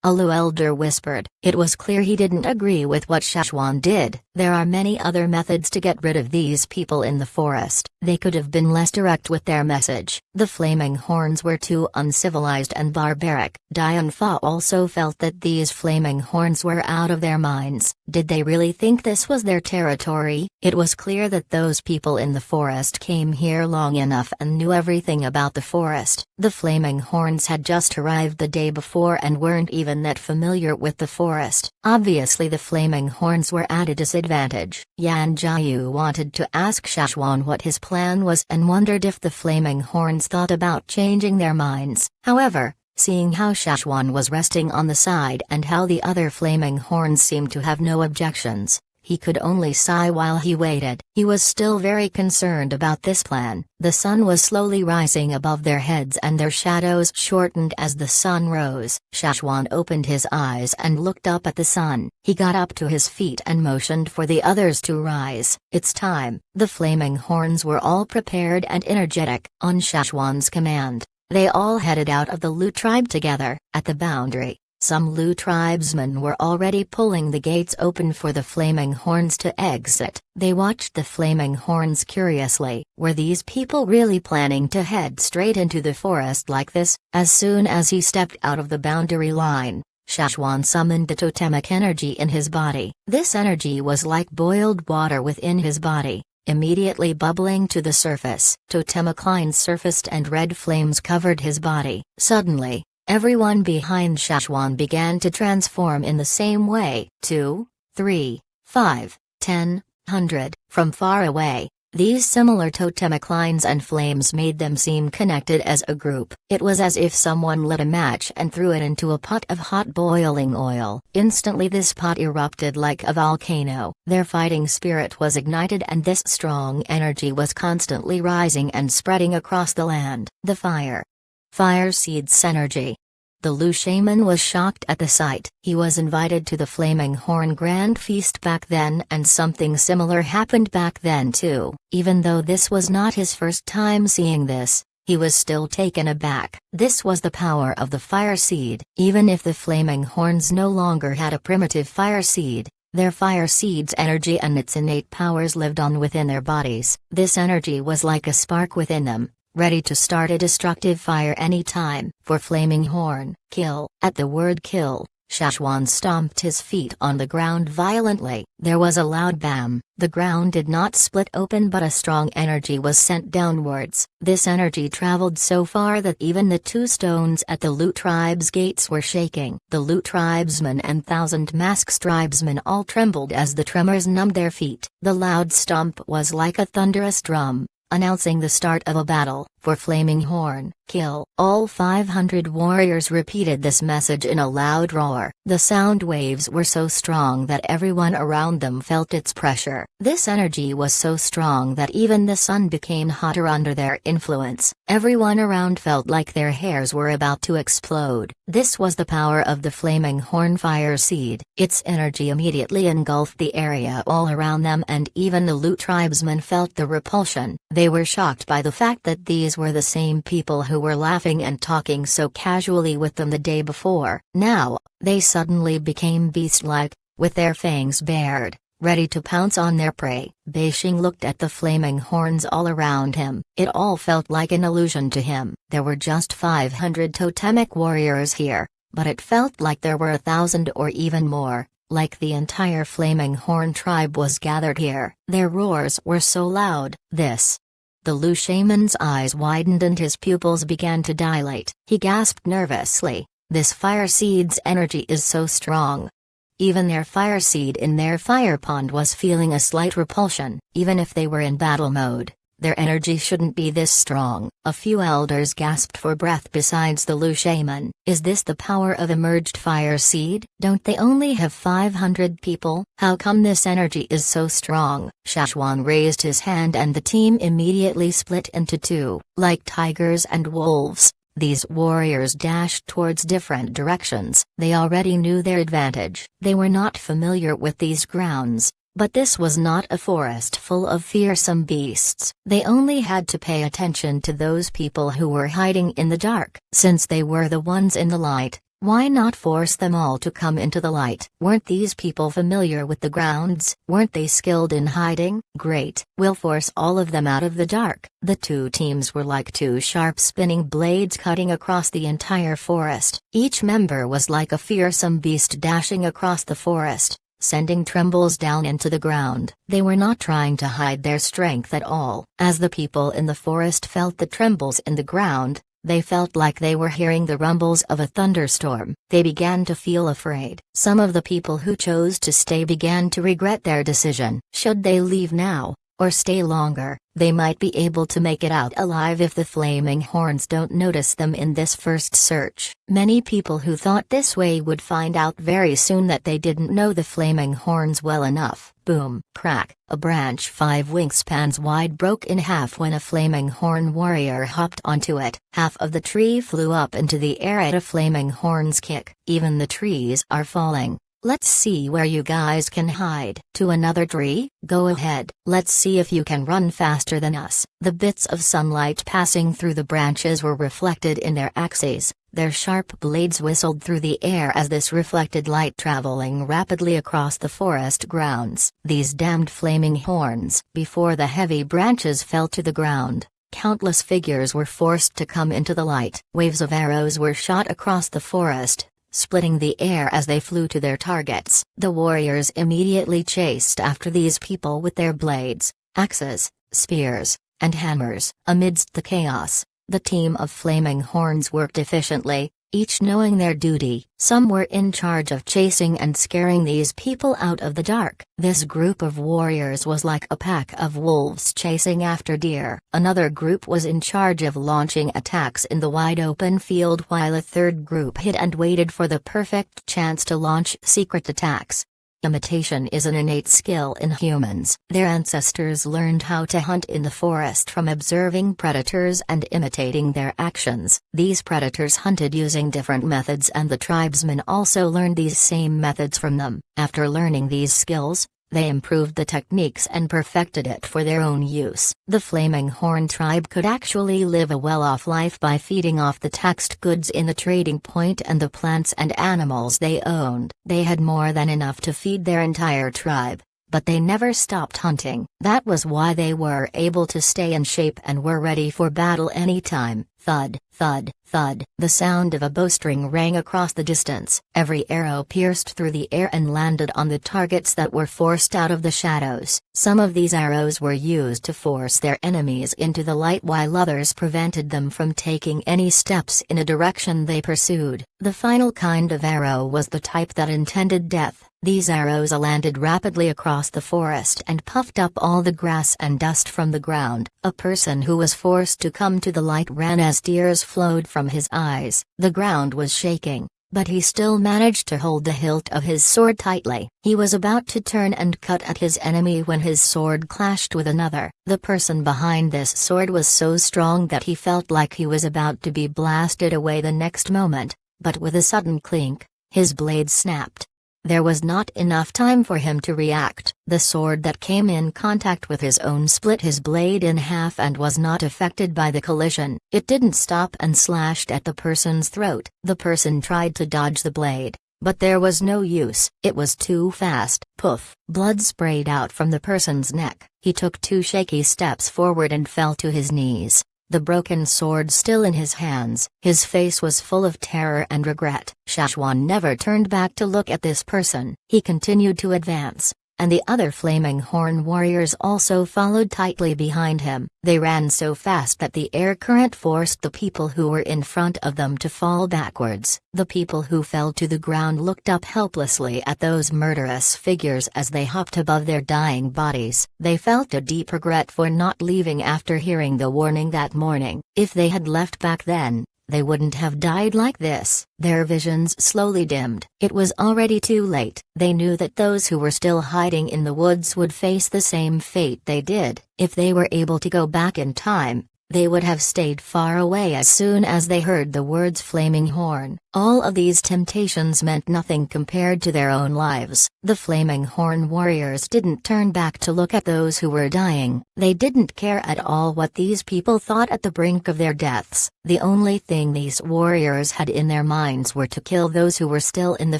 A Lu elder whispered. It was clear he didn't agree with what Shashwan did. There are many other methods to get rid of these people in the forest. They could have been less direct with their message. The Flaming Horns were too uncivilized and barbaric. Dian Fa also felt that these Flaming Horns were out of their minds. Did they really think this was their territory? It was clear that those people in the forest came here long enough and knew everything about the forest. The Flaming Horns had just arrived the day before and weren't even that familiar with the forest. Obviously the Flaming Horns were at a disadvantage. Yan Jiayu wanted to ask Shashwan what his plan was and wondered if the Flaming Horns thought about changing their minds. However, seeing how Shashwan was resting on the side and how the other Flaming Horns seemed to have no objections, he could only sigh while he waited. He was still very concerned about this plan. The sun was slowly rising above their heads and their shadows shortened as the sun rose. Shashwan opened his eyes and looked up at the sun. He got up to his feet and motioned for the others to rise. It's time. The Flaming Horns were all prepared and energetic. On Shashwan's command, they all headed out of the Lu tribe together. At the boundary, some Lu tribesmen were already pulling the gates open for the Flaming Horns to exit. They watched the Flaming Horns curiously. Were these people really planning to head straight into the forest like this? As soon as he stepped out of the boundary line, Shashwan summoned the totemic energy in his body. This energy was like boiled water within his body, immediately bubbling to the surface. Totemic lines surfaced and red flames covered his body. Suddenly, everyone behind Shashwan began to transform in the same way. 2, 3, 5, 10, 100. From far away, these similar totemic lines and flames made them seem connected as a group. It was as if someone lit a match and threw it into a pot of hot boiling oil. Instantly this pot erupted like a volcano. Their fighting spirit was ignited and this strong energy was constantly rising and spreading across the land. The Fire Seed's energy. The Lu shaman was shocked at the sight. He was invited to the Flaming Horn Grand Feast back then and something similar happened back then too. Even though this was not his first time seeing this, he was still taken aback. This was the power of the Fire Seed. Even if the Flaming Horns no longer had a primitive Fire Seed, their Fire Seed's energy and its innate powers lived on within their bodies. This energy was like a spark within them, ready to start a destructive fire any time. For Flaming Horn, kill. At the word kill, Shashwan stomped his feet on the ground violently. There was a loud bam. The ground did not split open but a strong energy was sent downwards. This energy traveled so far that even the 2 stones at the Lu tribe's gates were shaking. The Lu tribesmen and Thousand Masks tribesmen all trembled as the tremors numbed their feet. The loud stomp was like a thunderous drum, announcing the start of a battle. For Flaming Horn, kill. All 500 warriors repeated this message in a loud roar. The sound waves were so strong that everyone around them felt its pressure. This energy was so strong that even the sun became hotter under their influence. Everyone around felt like their hairs were about to explode. This was the power of the Flaming Horn Fire Seed. Its energy immediately engulfed the area all around them and even the Lu tribesmen felt the repulsion. They were shocked by the fact that these were the same people who were laughing and talking so casually with them the day before. Now, they suddenly became beast-like, with their fangs bared, ready to pounce on their prey. Beishing looked at the flaming horns all around him. It all felt like an illusion to him. There were just 500 totemic warriors here, but it felt like there were 1,000 or even more, like the entire flaming horn tribe was gathered here. Their roars were so loud. The Lu shaman's eyes widened and his pupils began to dilate. He gasped nervously. This fire seed's energy is so strong. Even their fire seed in their fire pond was feeling a slight repulsion. Even if they were in battle mode, their energy shouldn't be this strong. A few elders gasped for breath besides the Lu shaman. Is this the power of emerged fire seed? Don't they only have 500 people? How come this energy is so strong? Shashwan raised his hand and the team immediately split into two. Like tigers and wolves, these warriors dashed towards different directions. They already knew their advantage. They were not familiar with these grounds, but this was not a forest full of fearsome beasts. They only had to pay attention to those people who were hiding in the dark. Since they were the ones in the light, why not force them all to come into the light? Weren't these people familiar with the grounds? Weren't they skilled in hiding? Great. We'll force all of them out of the dark. The two teams were like two sharp spinning blades cutting across the entire forest. Each member was like a fearsome beast dashing across the forest, sending trembles down into the ground. They were not trying to hide their strength at all. As the people in the forest felt the trembles in the ground, they felt like they were hearing the rumbles of a thunderstorm. They began to feel afraid. Some of the people who chose to stay began to regret their decision. Should they leave now, or stay longer? They might be able to make it out alive if the flaming horns don't notice them in this first search. Many people who thought this way would find out very soon that they didn't know the flaming horns well enough. Boom! Crack! A branch 5 wingspans wide broke in half when a flaming horn warrior hopped onto it. Half of the tree flew up into the air at a flaming horn's kick. Even the trees are falling. Let's see where you guys can hide. To another tree? Go ahead. Let's see if you can run faster than us. The bits of sunlight passing through the branches were reflected in their axes. Their sharp blades whistled through the air as this reflected light traveling rapidly across the forest grounds. These damned flaming horns. Before the heavy branches fell to the ground, countless figures were forced to come into the light. Waves of arrows were shot across the forest, splitting the air as they flew to their targets. The warriors immediately chased after these people with their blades, axes, spears, and hammers. Amidst the chaos, the team of flaming horns worked efficiently, each knowing their duty. Some were in charge of chasing and scaring these people out of the dark. This group of warriors was like a pack of wolves chasing after deer. Another group was in charge of launching attacks in the wide open field, while a third group hid and waited for the perfect chance to launch secret attacks. Imitation is an innate skill in humans. Their ancestors learned how to hunt in the forest from observing predators and imitating their actions. These predators hunted using different methods, and the tribesmen also learned these same methods from them. After learning these skills, they improved the techniques and perfected it for their own use. The Flaming Horn tribe could actually live a well-off life by feeding off the taxed goods in the trading point and the plants and animals they owned. They had more than enough to feed their entire tribe, but they never stopped hunting. That was why they were able to stay in shape and were ready for battle anytime. Thud, thud, thud. The sound of a bowstring rang across the distance. Every arrow pierced through the air and landed on the targets that were forced out of the shadows. Some of these arrows were used to force their enemies into the light, while others prevented them from taking any steps in a direction they pursued. The final kind of arrow was the type that intended death. These arrows landed rapidly across the forest and puffed up all the grass and dust from the ground. A person who was forced to come to the light ran as tears flowed from his eyes. The ground was shaking, but he still managed to hold the hilt of his sword tightly. He was about to turn and cut at his enemy when his sword clashed with another. The person behind this sword was so strong that he felt like he was about to be blasted away the next moment, but with a sudden clink, his blade snapped. There was not enough time for him to react. The sword that came in contact with his own split his blade in half and was not affected by the collision. It didn't stop and slashed at the person's throat. The person tried to dodge the blade, But there was no use, it was too fast. Poof! Blood sprayed out from the person's neck. He took 2 shaky steps forward and fell to his knees, the broken sword still in his hands. His face was full of terror and regret. Shashwan never turned back to look at this person. He continued to advance, and the other Flaming Horn warriors also followed tightly behind him. They ran so fast that the air current forced the people who were in front of them to fall backwards. The people who fell to the ground looked up helplessly at those murderous figures as they hopped above their dying bodies. They felt a deep regret for not leaving after hearing the warning that morning. If they had left back then, they wouldn't have died like this. Their visions slowly dimmed. It was already too late. They knew that those who were still hiding in the woods would face the same fate they did. If they were able to go back in time, they would have stayed far away as soon as they heard the words Flaming Horn. All of these temptations meant nothing compared to their own lives. The Flaming Horn warriors didn't turn back to look at those who were dying. They didn't care at all what these people thought at the brink of their deaths. The only thing these warriors had in their minds were to kill those who were still in the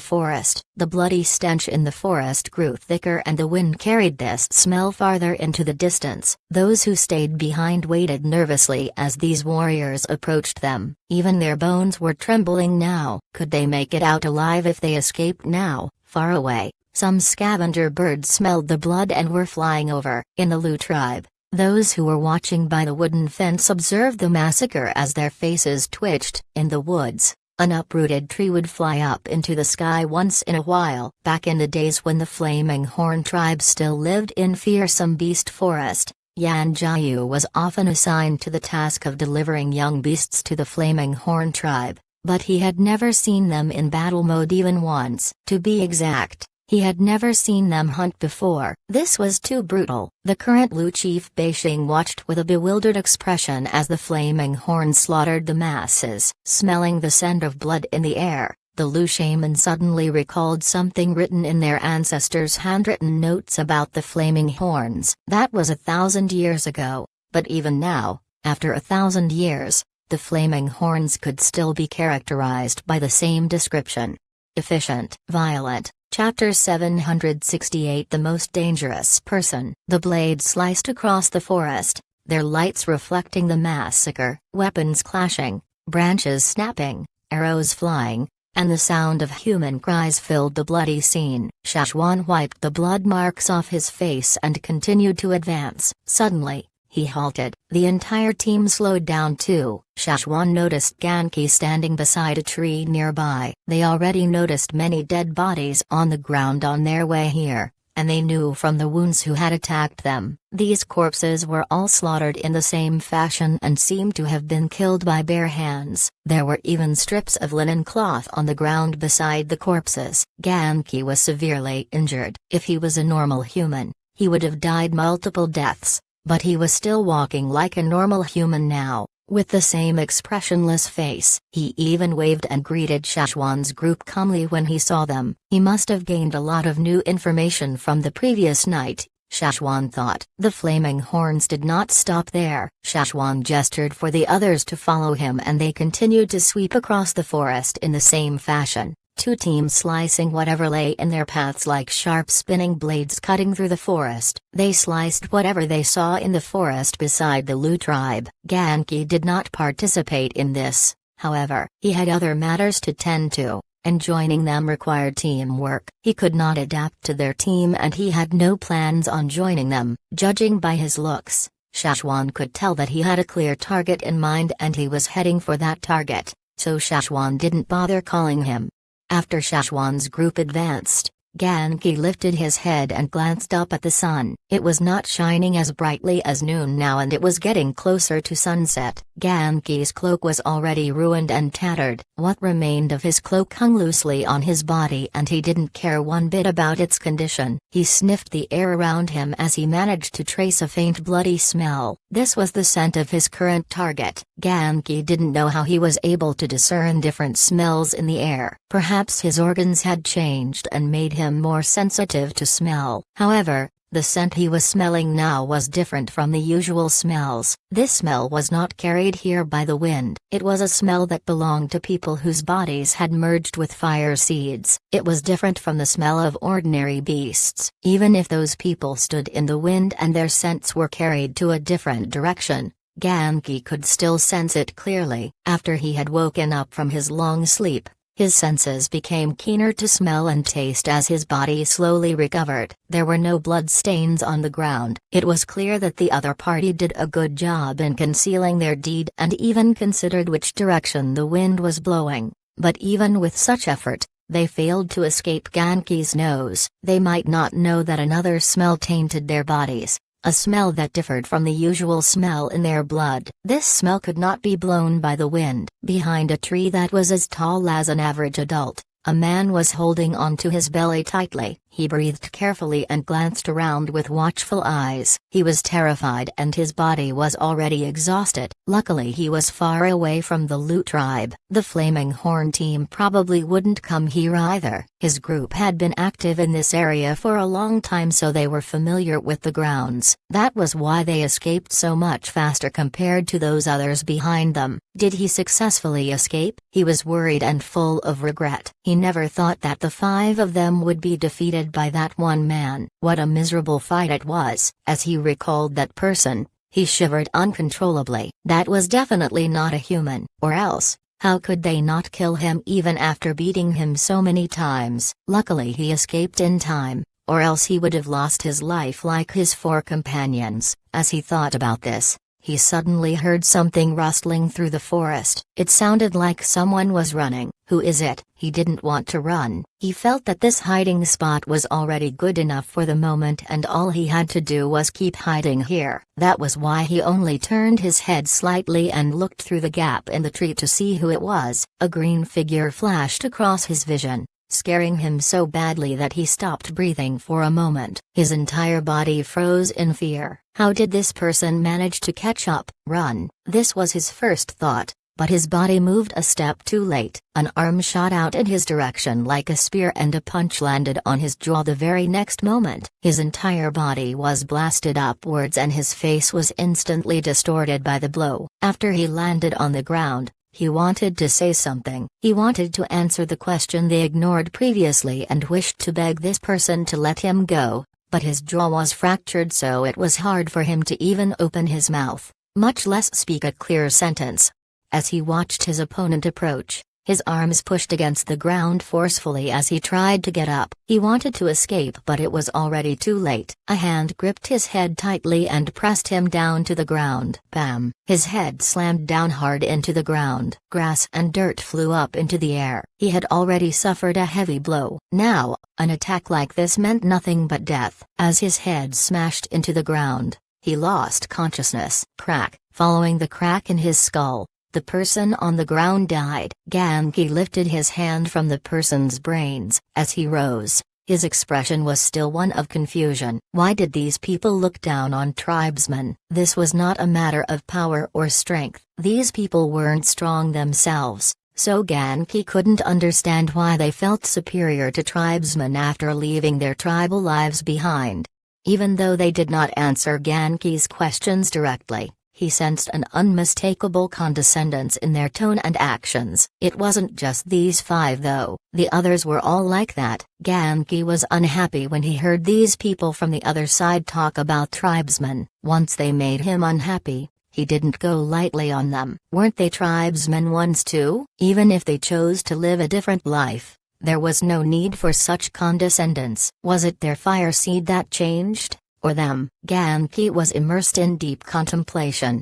forest. The bloody stench in the forest grew thicker and the wind carried this smell farther into the distance. Those who stayed behind waited nervously as these warriors approached them. Even their bones were trembling now. Could they make it out alive if they escaped now? Far away, some scavenger birds smelled the blood and were flying over. In the Lu tribe, those who were watching by the wooden fence observed the massacre as their faces twitched. In the woods, an uprooted tree would fly up into the sky once in a while. Back in the days when the Flaming Horn tribe still lived in fearsome beast forest, Yan Jiayu was often assigned to the task of delivering young beasts to the Flaming Horn tribe, but he had never seen them in battle mode even once. To be exact, he had never seen them hunt before. This was too brutal. The current Lu chief Beixing watched with a bewildered expression as the Flaming Horn slaughtered the masses. Smelling the scent of blood in the air, the Lu shaman suddenly recalled something written in their ancestors' handwritten notes about the Flaming Horns. That was 1,000 years ago, but even now, after 1,000 years, the Flaming Horns could still be characterized by the same description. Efficient, violent. Chapter 768 The Most Dangerous Person. The blade sliced across the forest, their lights reflecting the massacre, weapons clashing, branches snapping, arrows flying, and the sound of human cries filled the bloody scene. Shashwan wiped the blood marks off his face and continued to advance. Suddenly, he halted. The entire team slowed down too. Shashwan noticed Ganki standing beside a tree nearby. They already noticed many dead bodies on the ground on their way here, and they knew from the wounds who had attacked them. These corpses were all slaughtered in the same fashion and seemed to have been killed by bare hands. There were even strips of linen cloth on the ground beside the corpses. Ganki was severely injured. If he was a normal human, he would have died multiple deaths, but he was still walking like a normal human now, with the same expressionless face. He even waved and greeted Shashwan's group calmly when he saw them. He must have gained a lot of new information from the previous night, Shashwan thought. The Flaming Horns did not stop there. Shashwan gestured for the others to follow him and they continued to sweep across the forest in the same fashion. Two teams slicing whatever lay in their paths like sharp spinning blades cutting through the forest. They sliced whatever they saw in the forest beside the Lu tribe. Ganki did not participate in this, however. He had other matters to tend to, and joining them required teamwork. He could not adapt to their team and he had no plans on joining them. Judging by his looks, Shashwan could tell that he had a clear target in mind and he was heading for that target, so Shashwan didn't bother calling him. After Shashwan's group advanced, Ganki lifted his head and glanced up at the sun. It was not shining as brightly as noon now and it was getting closer to sunset. Ganki's cloak was already ruined and tattered. What remained of his cloak hung loosely on his body and he didn't care one bit about its condition. He sniffed the air around him as he managed to trace a faint bloody smell. This was the scent of his current target. Ganki didn't know how he was able to discern different smells in the air. Perhaps his organs had changed and made him him more sensitive to smell. However, the scent he was smelling now was different from the usual smells. This smell was not carried here by the wind. It was a smell that belonged to people whose bodies had merged with fire seeds. It was different from the smell of ordinary beasts. Even if those people stood in the wind and their scents were carried to a different direction, Genki could still sense it clearly. After he had woken up from his long sleep, his senses became keener to smell and taste as his body slowly recovered. There were no blood stains on the ground. It was clear that the other party did a good job in concealing their deed and even considered which direction the wind was blowing. But even with such effort, they failed to escape Genki's nose. They might not know that another smell tainted their bodies. A smell that differed from the usual smell in their blood. This smell could not be blown by the wind. Behind a tree that was as tall as an average adult, a man was holding onto his belly tightly. He breathed carefully and glanced around with watchful eyes. He was terrified and his body was already exhausted. Luckily he was far away from the Lu tribe. The Flaming Horn team probably wouldn't come here either. His group had been active in this area for a long time, so they were familiar with the grounds. That was why they escaped so much faster compared to those others behind them. Did he successfully escape? He was worried and full of regret. He never thought that the 5 of them would be defeated by that one man. What a miserable fight it was. As he recalled that person, he shivered uncontrollably. That was definitely not a human. Or else, how could they not kill him even after beating him so many times? Luckily he escaped in time, or else he would have lost his life like his 4 companions. As he thought about this, he suddenly heard something rustling through the forest. It sounded like someone was running. Who is it? He didn't want to run. He felt that this hiding spot was already good enough for the moment and all he had to do was keep hiding here. That was why he only turned his head slightly and looked through the gap in the tree to see who it was. A green figure flashed across his vision, scaring him so badly that he stopped breathing for a moment. His entire body froze in fear. How did this person manage to catch up? Run. This was his first thought, but his body moved a step too late. An arm shot out in his direction like a spear and a punch landed on his jaw the very next moment. His entire body was blasted upwards and his face was instantly distorted by the blow. After he landed on the ground, he wanted to say something. He wanted to answer the question they ignored previously and wished to beg this person to let him go, but his jaw was fractured so it was hard for him to even open his mouth, much less speak a clear sentence. As he watched his opponent approach, his arms pushed against the ground forcefully as he tried to get up. He wanted to escape but it was already too late. A hand gripped his head tightly and pressed him down to the ground. Bam! His head slammed down hard into the ground. Grass and dirt flew up into the air. He had already suffered a heavy blow. Now, an attack like this meant nothing but death. As his head smashed into the ground, he lost consciousness. Crack! Following the crack in his skull, the person on the ground died. Genki lifted his hand from the person's brains. As he rose, his expression was still one of confusion. Why did these people look down on tribesmen? This was not a matter of power or strength. These people weren't strong themselves, so Genki couldn't understand why they felt superior to tribesmen after leaving their tribal lives behind. Even though they did not answer Genki's questions directly, he sensed an unmistakable condescendence in their tone and actions. It wasn't just these 5 though, the others were all like that. Genki was unhappy when he heard these people from the other side talk about tribesmen. Once they made him unhappy, he didn't go lightly on them. Weren't they tribesmen once too? Even if they chose to live a different life, there was no need for such condescendence. Was it their fire seed that changed? Or them? Genki was immersed in deep contemplation.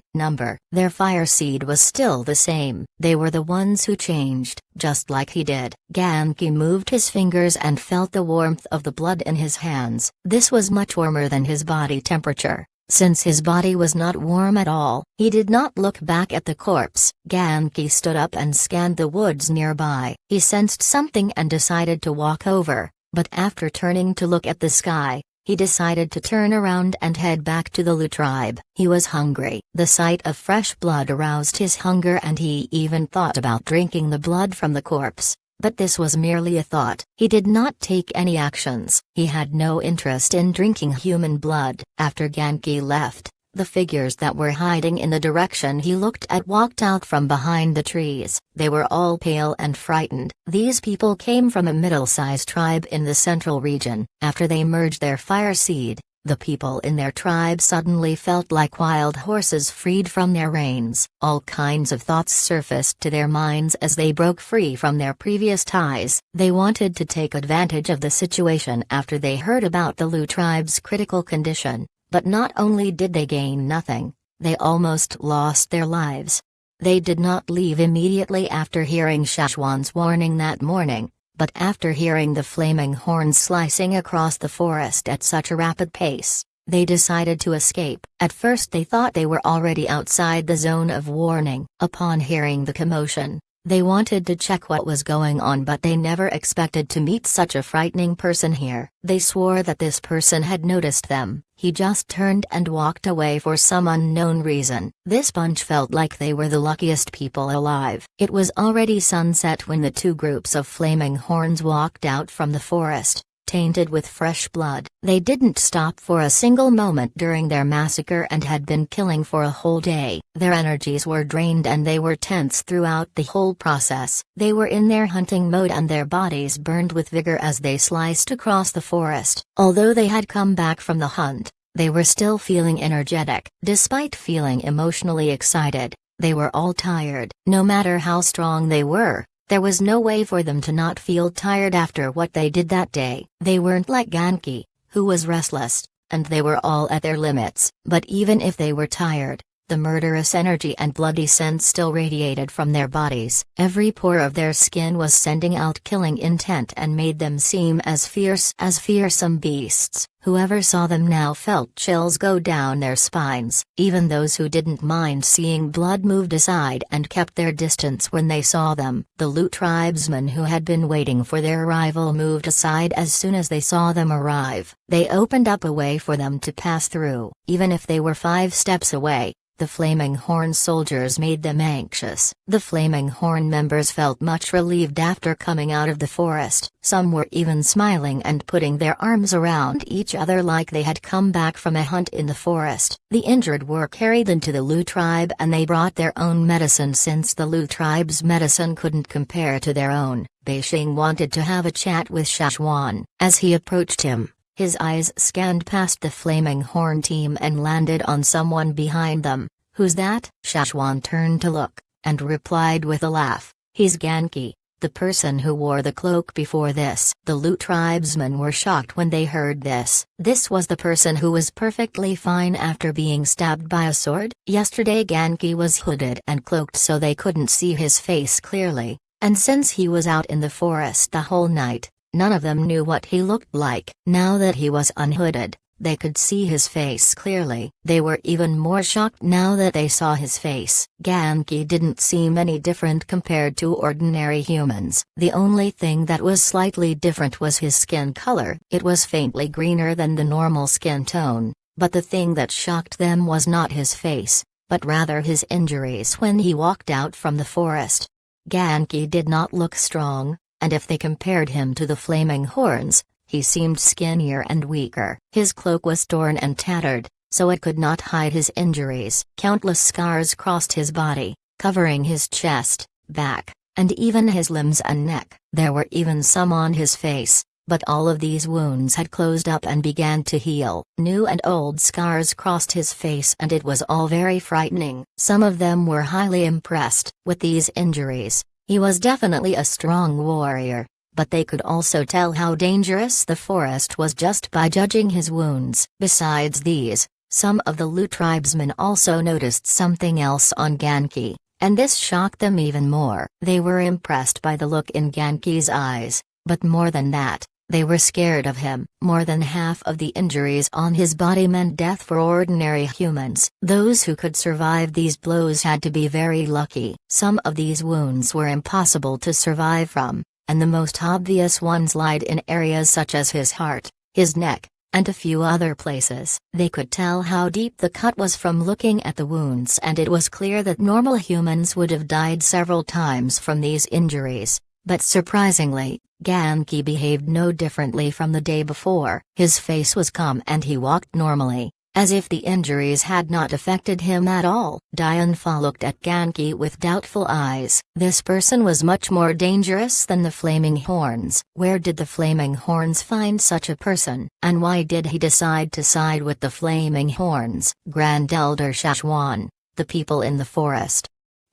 Their fire seed was still the same. They were the ones who changed, just like he did. Genki moved his fingers and felt the warmth of the blood in his hands. This was much warmer than his body temperature. Since his body was not warm at all, he did not look back at the corpse. Genki stood up and scanned the woods nearby. He sensed something and decided to walk over, but after turning to look at the sky, he decided to turn around and head back to the Lu tribe. He was hungry. The sight of fresh blood aroused his hunger and he even thought about drinking the blood from the corpse. But this was merely a thought. He did not take any actions. He had no interest in drinking human blood. After Genki left, the figures that were hiding in the direction he looked at walked out from behind the trees. They were all pale and frightened. These people came from a middle-sized tribe in the central region. After they merged their fire seed, the people in their tribe suddenly felt like wild horses freed from their reins. All kinds of thoughts surfaced to their minds as they broke free from their previous ties. They wanted to take advantage of the situation after they heard about the Lu tribe's critical condition. But not only did they gain nothing, they almost lost their lives. They did not leave immediately after hearing Shashwan's warning that morning, but after hearing the flaming horns slicing across the forest at such a rapid pace, they decided to escape. At first they thought they were already outside the zone of warning. Upon hearing the commotion, they wanted to check what was going on, but they never expected to meet such a frightening person here. They swore that this person had noticed them. He just turned and walked away for some unknown reason. This bunch felt like they were the luckiest people alive. It was already sunset when the two groups of flaming horns walked out from the forest, tainted with fresh blood. They didn't stop for a single moment during their massacre and had been killing for a whole day. Their energies were drained and they were tense throughout the whole process. They were in their hunting mode and their bodies burned with vigor as they sliced across the forest. Although they had come back from the hunt, they were still feeling energetic. Despite feeling emotionally excited, they were all tired. No matter how strong they were, there was no way for them to not feel tired after what they did that day. They weren't like Genki, who was restless, and they were all at their limits. But even if they were tired, the murderous energy and bloody scent still radiated from their bodies. Every pore of their skin was sending out killing intent and made them seem as fierce as fearsome beasts. Whoever saw them now felt chills go down their spines. Even those who didn't mind seeing blood moved aside and kept their distance when they saw them. The Lu tribesmen who had been waiting for their arrival moved aside as soon as they saw them arrive. They opened up a way for them to pass through. Even if they were 5 steps away, the Flaming Horn soldiers made them anxious. The Flaming Horn members felt much relieved after coming out of the forest. Some were even smiling and putting their arms around each other like they had come back from a hunt in the forest. The injured were carried into the Lu tribe and they brought their own medicine since the Lu tribe's medicine couldn't compare to their own. Beishing wanted to have a chat with Shashwan. As he approached him, his eyes scanned past the Flaming Horn team and landed on someone behind them. "Who's that?" Shashwan turned to look, and replied with a laugh, "He's Genki, the person who wore the cloak before this." The Lu tribesmen were shocked when they heard this. This was the person who was perfectly fine after being stabbed by a sword? Yesterday Genki was hooded and cloaked so they couldn't see his face clearly, and since he was out in the forest the whole night, none of them knew what he looked like. Now that he was unhooded, they could see his face clearly. They were even more shocked now that they saw his face. Genki didn't seem any different compared to ordinary humans. The only thing that was slightly different was his skin color. It was faintly greener than the normal skin tone, but the thing that shocked them was not his face, but rather his injuries when he walked out from the forest. Genki did not look strong, and if they compared him to the Flaming Horns, he seemed skinnier and weaker. His cloak was torn and tattered, so it could not hide his injuries. Countless scars crossed his body, covering his chest, back, and even his limbs and neck. There were even some on his face, but all of these wounds had closed up and began to heal. New and old scars crossed his face and it was all very frightening. Some of them were highly impressed with these injuries. He was definitely a strong warrior, but they could also tell how dangerous the forest was just by judging his wounds. Besides these, some of the Lu tribesmen also noticed something else on Genki, and this shocked them even more. They were impressed by the look in Genki's eyes, but more than that, they were scared of him. More than half of the injuries on his body meant death for ordinary humans. Those who could survive these blows had to be very lucky. Some of these wounds were impossible to survive from, and the most obvious ones lied in areas such as his heart, his neck, and a few other places. They could tell how deep the cut was from looking at the wounds, and it was clear that normal humans would have died several times from these injuries. But surprisingly, Genki behaved no differently from the day before. His face was calm and he walked normally, as if the injuries had not affected him at all. Dianfa looked at Genki with doubtful eyes. This person was much more dangerous than the Flaming Horns. Where did the Flaming Horns find such a person, and why did he decide to side with the Flaming Horns? Grand Elder Shashwan, the people in the forest.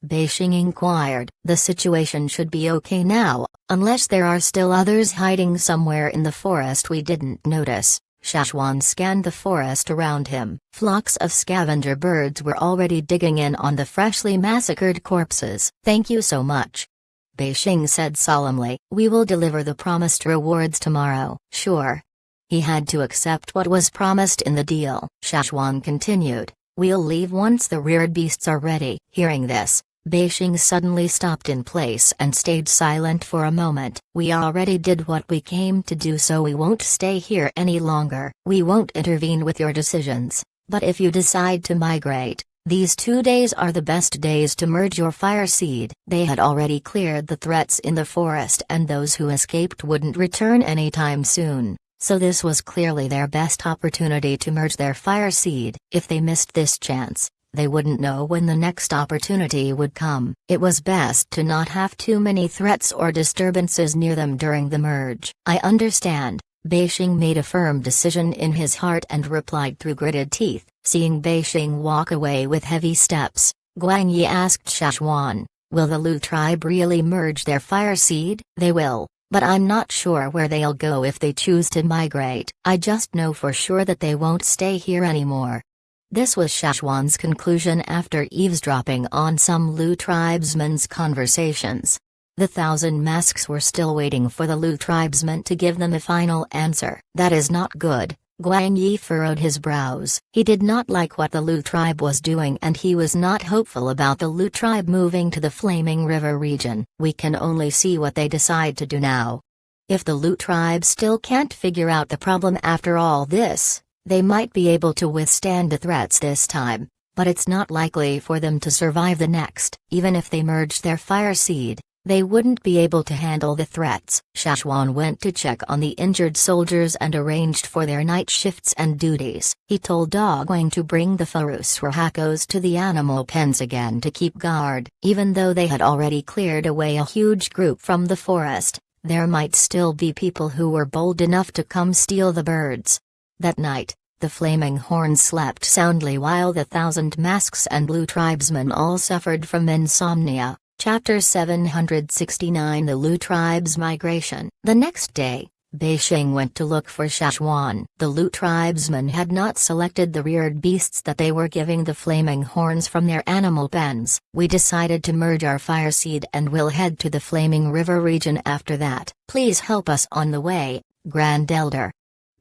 Beishing inquired. The situation should be okay now, unless there are still others hiding somewhere in the forest we didn't notice. Shashwan scanned the forest around him. Flocks of scavenger birds were already digging in on the freshly massacred corpses. Thank you so much, Beishing said solemnly. We will deliver the promised rewards tomorrow. Sure. He had to accept what was promised in the deal. Shashwan continued. We'll leave once the reared beasts are ready. Hearing this, Beishing suddenly stopped in place and stayed silent for a moment. We already did what we came to do, so we won't stay here any longer. We won't intervene with your decisions, but if you decide to migrate, these 2 days are the best days to merge your fire seed. They had already cleared the threats in the forest and those who escaped wouldn't return anytime soon. So this was clearly their best opportunity to merge their fire seed. If they missed this chance, they wouldn't know when the next opportunity would come. It was best to not have too many threats or disturbances near them during the merge. I understand. Beishing made a firm decision in his heart and replied through gritted teeth. Seeing Beishing walk away with heavy steps, Guang Yi asked Shashwan, will the Lu tribe really merge their fire seed? They will. But I'm not sure where they'll go if they choose to migrate. I just know for sure that they won't stay here anymore. This was Shashwan's conclusion after eavesdropping on some Lu tribesmen's conversations. The 1,000 masks were still waiting for the Lu tribesmen to give them a final answer. That is not good. Guang Yi furrowed his brows. He did not like what the Lu tribe was doing and he was not hopeful about the Lu tribe moving to the Flaming River region. We can only see what they decide to do now. If the Lu tribe still can't figure out the problem after all this, they might be able to withstand the threats this time, but it's not likely for them to survive the next. Even if they merged their fire seed, they wouldn't be able to handle the threats. Shashwan went to check on the injured soldiers and arranged for their night shifts and duties. He told Dogwang to bring the Farus Rahakos to the animal pens again to keep guard. Even though they had already cleared away a huge group from the forest, there might still be people who were bold enough to come steal the birds. That night, the Flaming Horns slept soundly while the 1,000 masks and Lu tribesmen all suffered from insomnia. Chapter 769 The Lu Tribe's Migration. The next day, Beishing went to look for Shashwan. The Lu tribesmen had not selected the reared beasts that they were giving the Flaming Horns from their animal pens. We decided to merge our fire seed and will head to the Flaming River region after that. Please help us on the way, Grand Elder.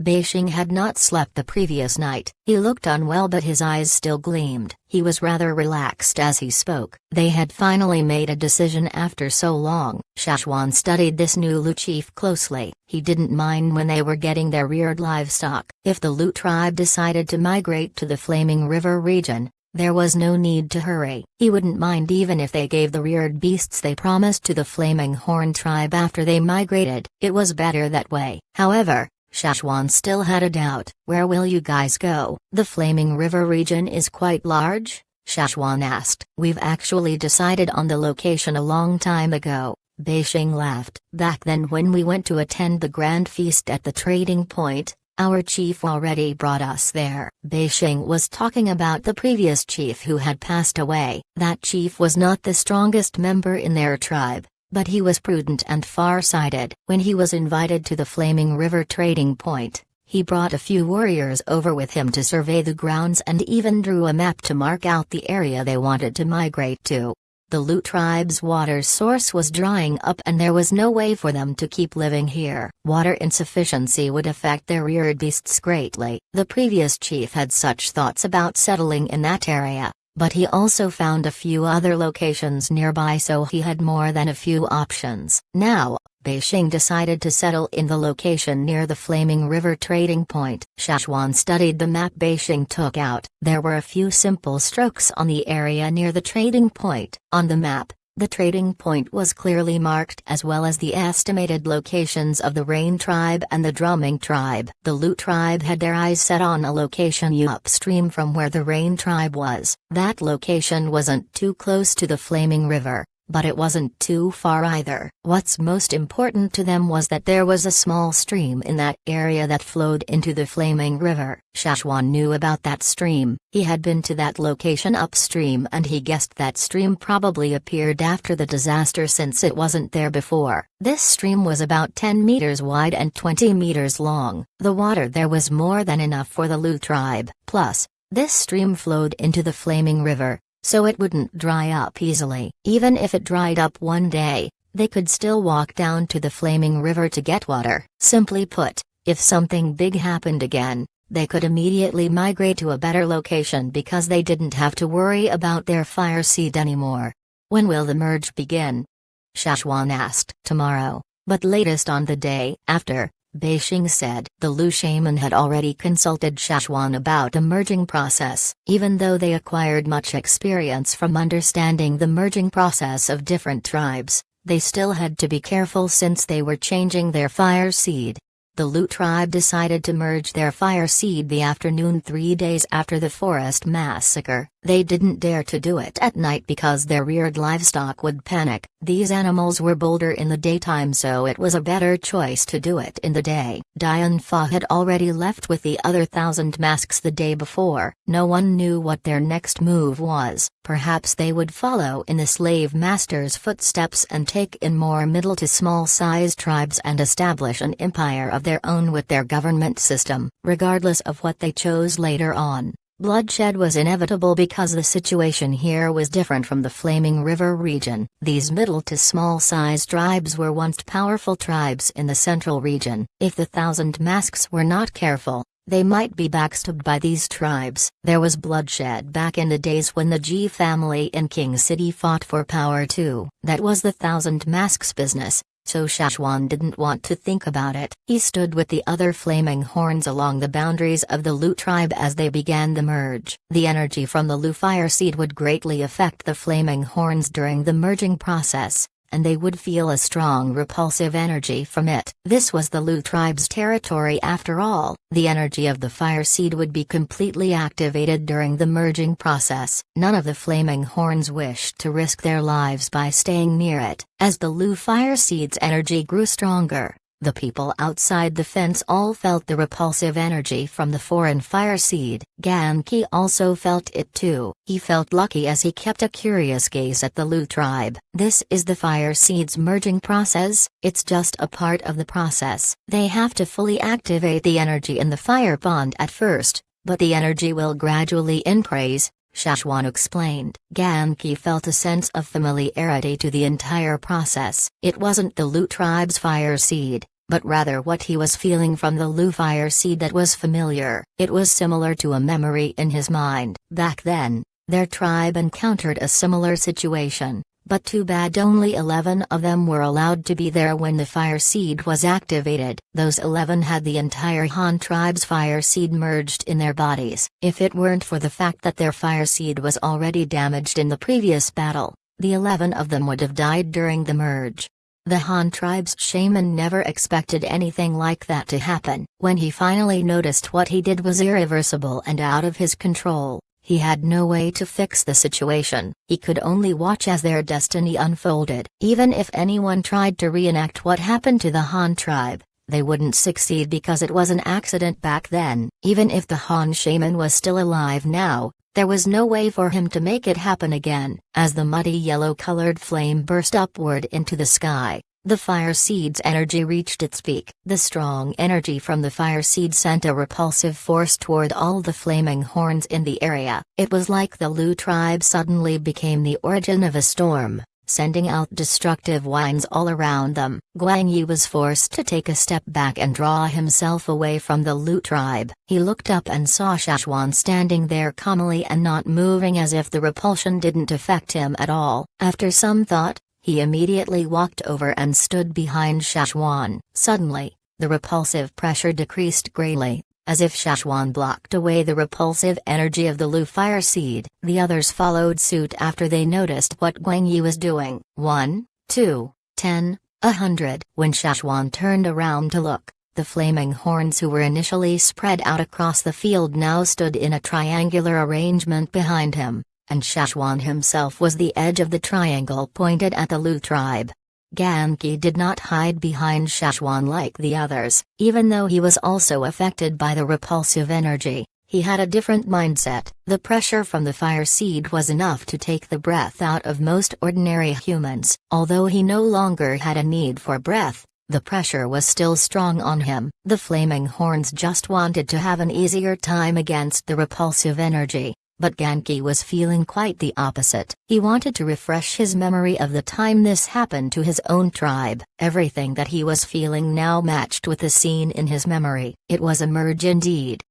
Beishing had not slept the previous night. He looked unwell but his eyes still gleamed. He was rather relaxed as he spoke. They had finally made a decision after so long. Shashwan studied this new Lu chief closely. He didn't mind when they were getting their reared livestock. If the Lu tribe decided to migrate to the Flaming River region, there was no need to hurry. He wouldn't mind even if they gave the reared beasts they promised to the Flaming Horn tribe after they migrated. It was better that way. However, Shashwan still had a doubt. Where will you guys go? The Flaming River region is quite large, Shashwan asked. We've actually decided on the location a long time ago, Beishing laughed. Back then when we went to attend the grand feast at the trading point, our chief already brought us there. Beishing was talking about the previous chief who had passed away. That chief was not the strongest member in their tribe, but he was prudent and far-sighted. When he was invited to the Flaming River trading point, he brought a few warriors over with him to survey the grounds and even drew a map to mark out the area they wanted to migrate to. The Lu tribe's water source was drying up and there was no way for them to keep living here. Water insufficiency would affect their reared beasts greatly. The previous chief had such thoughts about settling in that area, but he also found a few other locations nearby, so he had more than a few options. Now, Beishing decided to settle in the location near the Flaming River trading point. Shashwan studied the map Beishing took out. There were a few simple strokes on the area near the trading point. On the map, The trading point was clearly marked, as well as the estimated locations of the Rain tribe and the Drumming tribe. The Lu tribe had their eyes set on a location upstream from where the Rain tribe was. That location wasn't too close to the Flaming River, but it wasn't too far either. What's most important to them was that there was a small stream in that area that flowed into the Flaming River. Shashwan knew about that stream. He had been to that location upstream and he guessed that stream probably appeared after the disaster since it wasn't there before. This stream was about 10 meters wide and 20 meters long. The water there was more than enough for the Lu tribe. Plus, this stream flowed into the Flaming River, so it wouldn't dry up easily. Even if it dried up one day, they could still walk down to the Flaming River to get water. Simply put, if something big happened again, they could immediately migrate to a better location because they didn't have to worry about their fire seed anymore. When will the merge begin? Shashwan asked. Tomorrow, but latest on the day after. Beishing said. The Lu shaman had already consulted Shashwan about the merging process. Even though they acquired much experience from understanding the merging process of different tribes, they still had to be careful since they were changing their fire seed. The Lu tribe decided to merge their fire seed the afternoon 3 days after the forest massacre. They didn't dare to do it at night because their reared livestock would panic. These animals were bolder in the daytime, so it was a better choice to do it in the day. Dian Fa had already left with the other 1,000 masks the day before. No one knew what their next move was. Perhaps they would follow in the slave master's footsteps and take in more middle to small-sized tribes and establish an empire of their own with their government system. Regardless of what they chose later on, bloodshed was inevitable because the situation here was different from the Flaming River region. These middle to small-sized tribes were once powerful tribes in the central region. If the 1,000 masks were not careful, they might be backstabbed by these tribes. There was bloodshed back in the days when the Ji family in King City fought for power too. That was the 1,000 masks business, so Shashwan didn't want to think about it. He stood with the other flaming horns along the boundaries of the Lu tribe as they began the merge. The energy from the Lu fire seed would greatly affect the flaming horns during the merging process, and they would feel a strong repulsive energy from it. This was the Lu tribe's territory after all. The energy of the fire seed would be completely activated during the merging process. None of the flaming horns wished to risk their lives by staying near it. As the Lu fire seed's energy grew stronger, the people outside the fence all felt the repulsive energy from the foreign fire seed. Ganki also felt it too. He felt lucky as he kept a curious gaze at the Lu tribe. This is the fire seed's merging process. It's just a part of the process. They have to fully activate the energy in the fire bond at first, but the energy will gradually increase, Shashwan explained. Ganki felt a sense of familiarity to the entire process. It wasn't the Lu tribe's fire seed, but rather what he was feeling from the Lu fire seed that was familiar. It was similar to a memory in his mind. Back then, their tribe encountered a similar situation, but too bad only 11 of them were allowed to be there when the fire seed was activated. Those 11 had the entire Han tribe's fire seed merged in their bodies. If it weren't for the fact that their fire seed was already damaged in the previous battle, the 11 of them would have died during the merge. The Han tribe's shaman never expected anything like that to happen. When he finally noticed what he did was irreversible and out of his control, he had no way to fix the situation. He could only watch as their destiny unfolded. Even if anyone tried to reenact what happened to the Han tribe, they wouldn't succeed because it was an accident back then. Even if the Han shaman was still alive now, there was no way for him to make it happen again. As the muddy yellow-colored flame burst upward into the sky, the fire seed's energy reached its peak. The strong energy from the fire seed sent a repulsive force toward all the flaming horns in the area. It was like the Lu tribe suddenly became the origin of a storm, sending out destructive winds all around them. Guang Yi was forced to take a step back and draw himself away from the Lu tribe. He looked up and saw Shashwan standing there calmly and not moving, as if the repulsion didn't affect him at all. After some thought, he immediately walked over and stood behind Shashwan. Suddenly, the repulsive pressure decreased greatly, As if Shashwan blocked away the repulsive energy of the Lu fire seed, the others followed suit after they noticed what Guang Yi was doing. 1, 2, 10, 100. When Shashwan turned around to look, the flaming horns who were initially spread out across the field now stood in a triangular arrangement behind him, and Shashwan himself was the edge of the triangle pointed at the Lu tribe. Ganki did not hide behind Shashwan like the others, even though he was also affected by the repulsive energy. He had a different mindset. The pressure from the fire seed was enough to take the breath out of most ordinary humans. Although he no longer had a need for breath, the pressure was still strong on him. The flaming horns just wanted to have an easier time against the repulsive energy. But Ganki was feeling quite the opposite. He wanted to refresh his memory of the time this happened to his own tribe. Everything that he was feeling now matched with the scene in his memory. It was a merge indeed.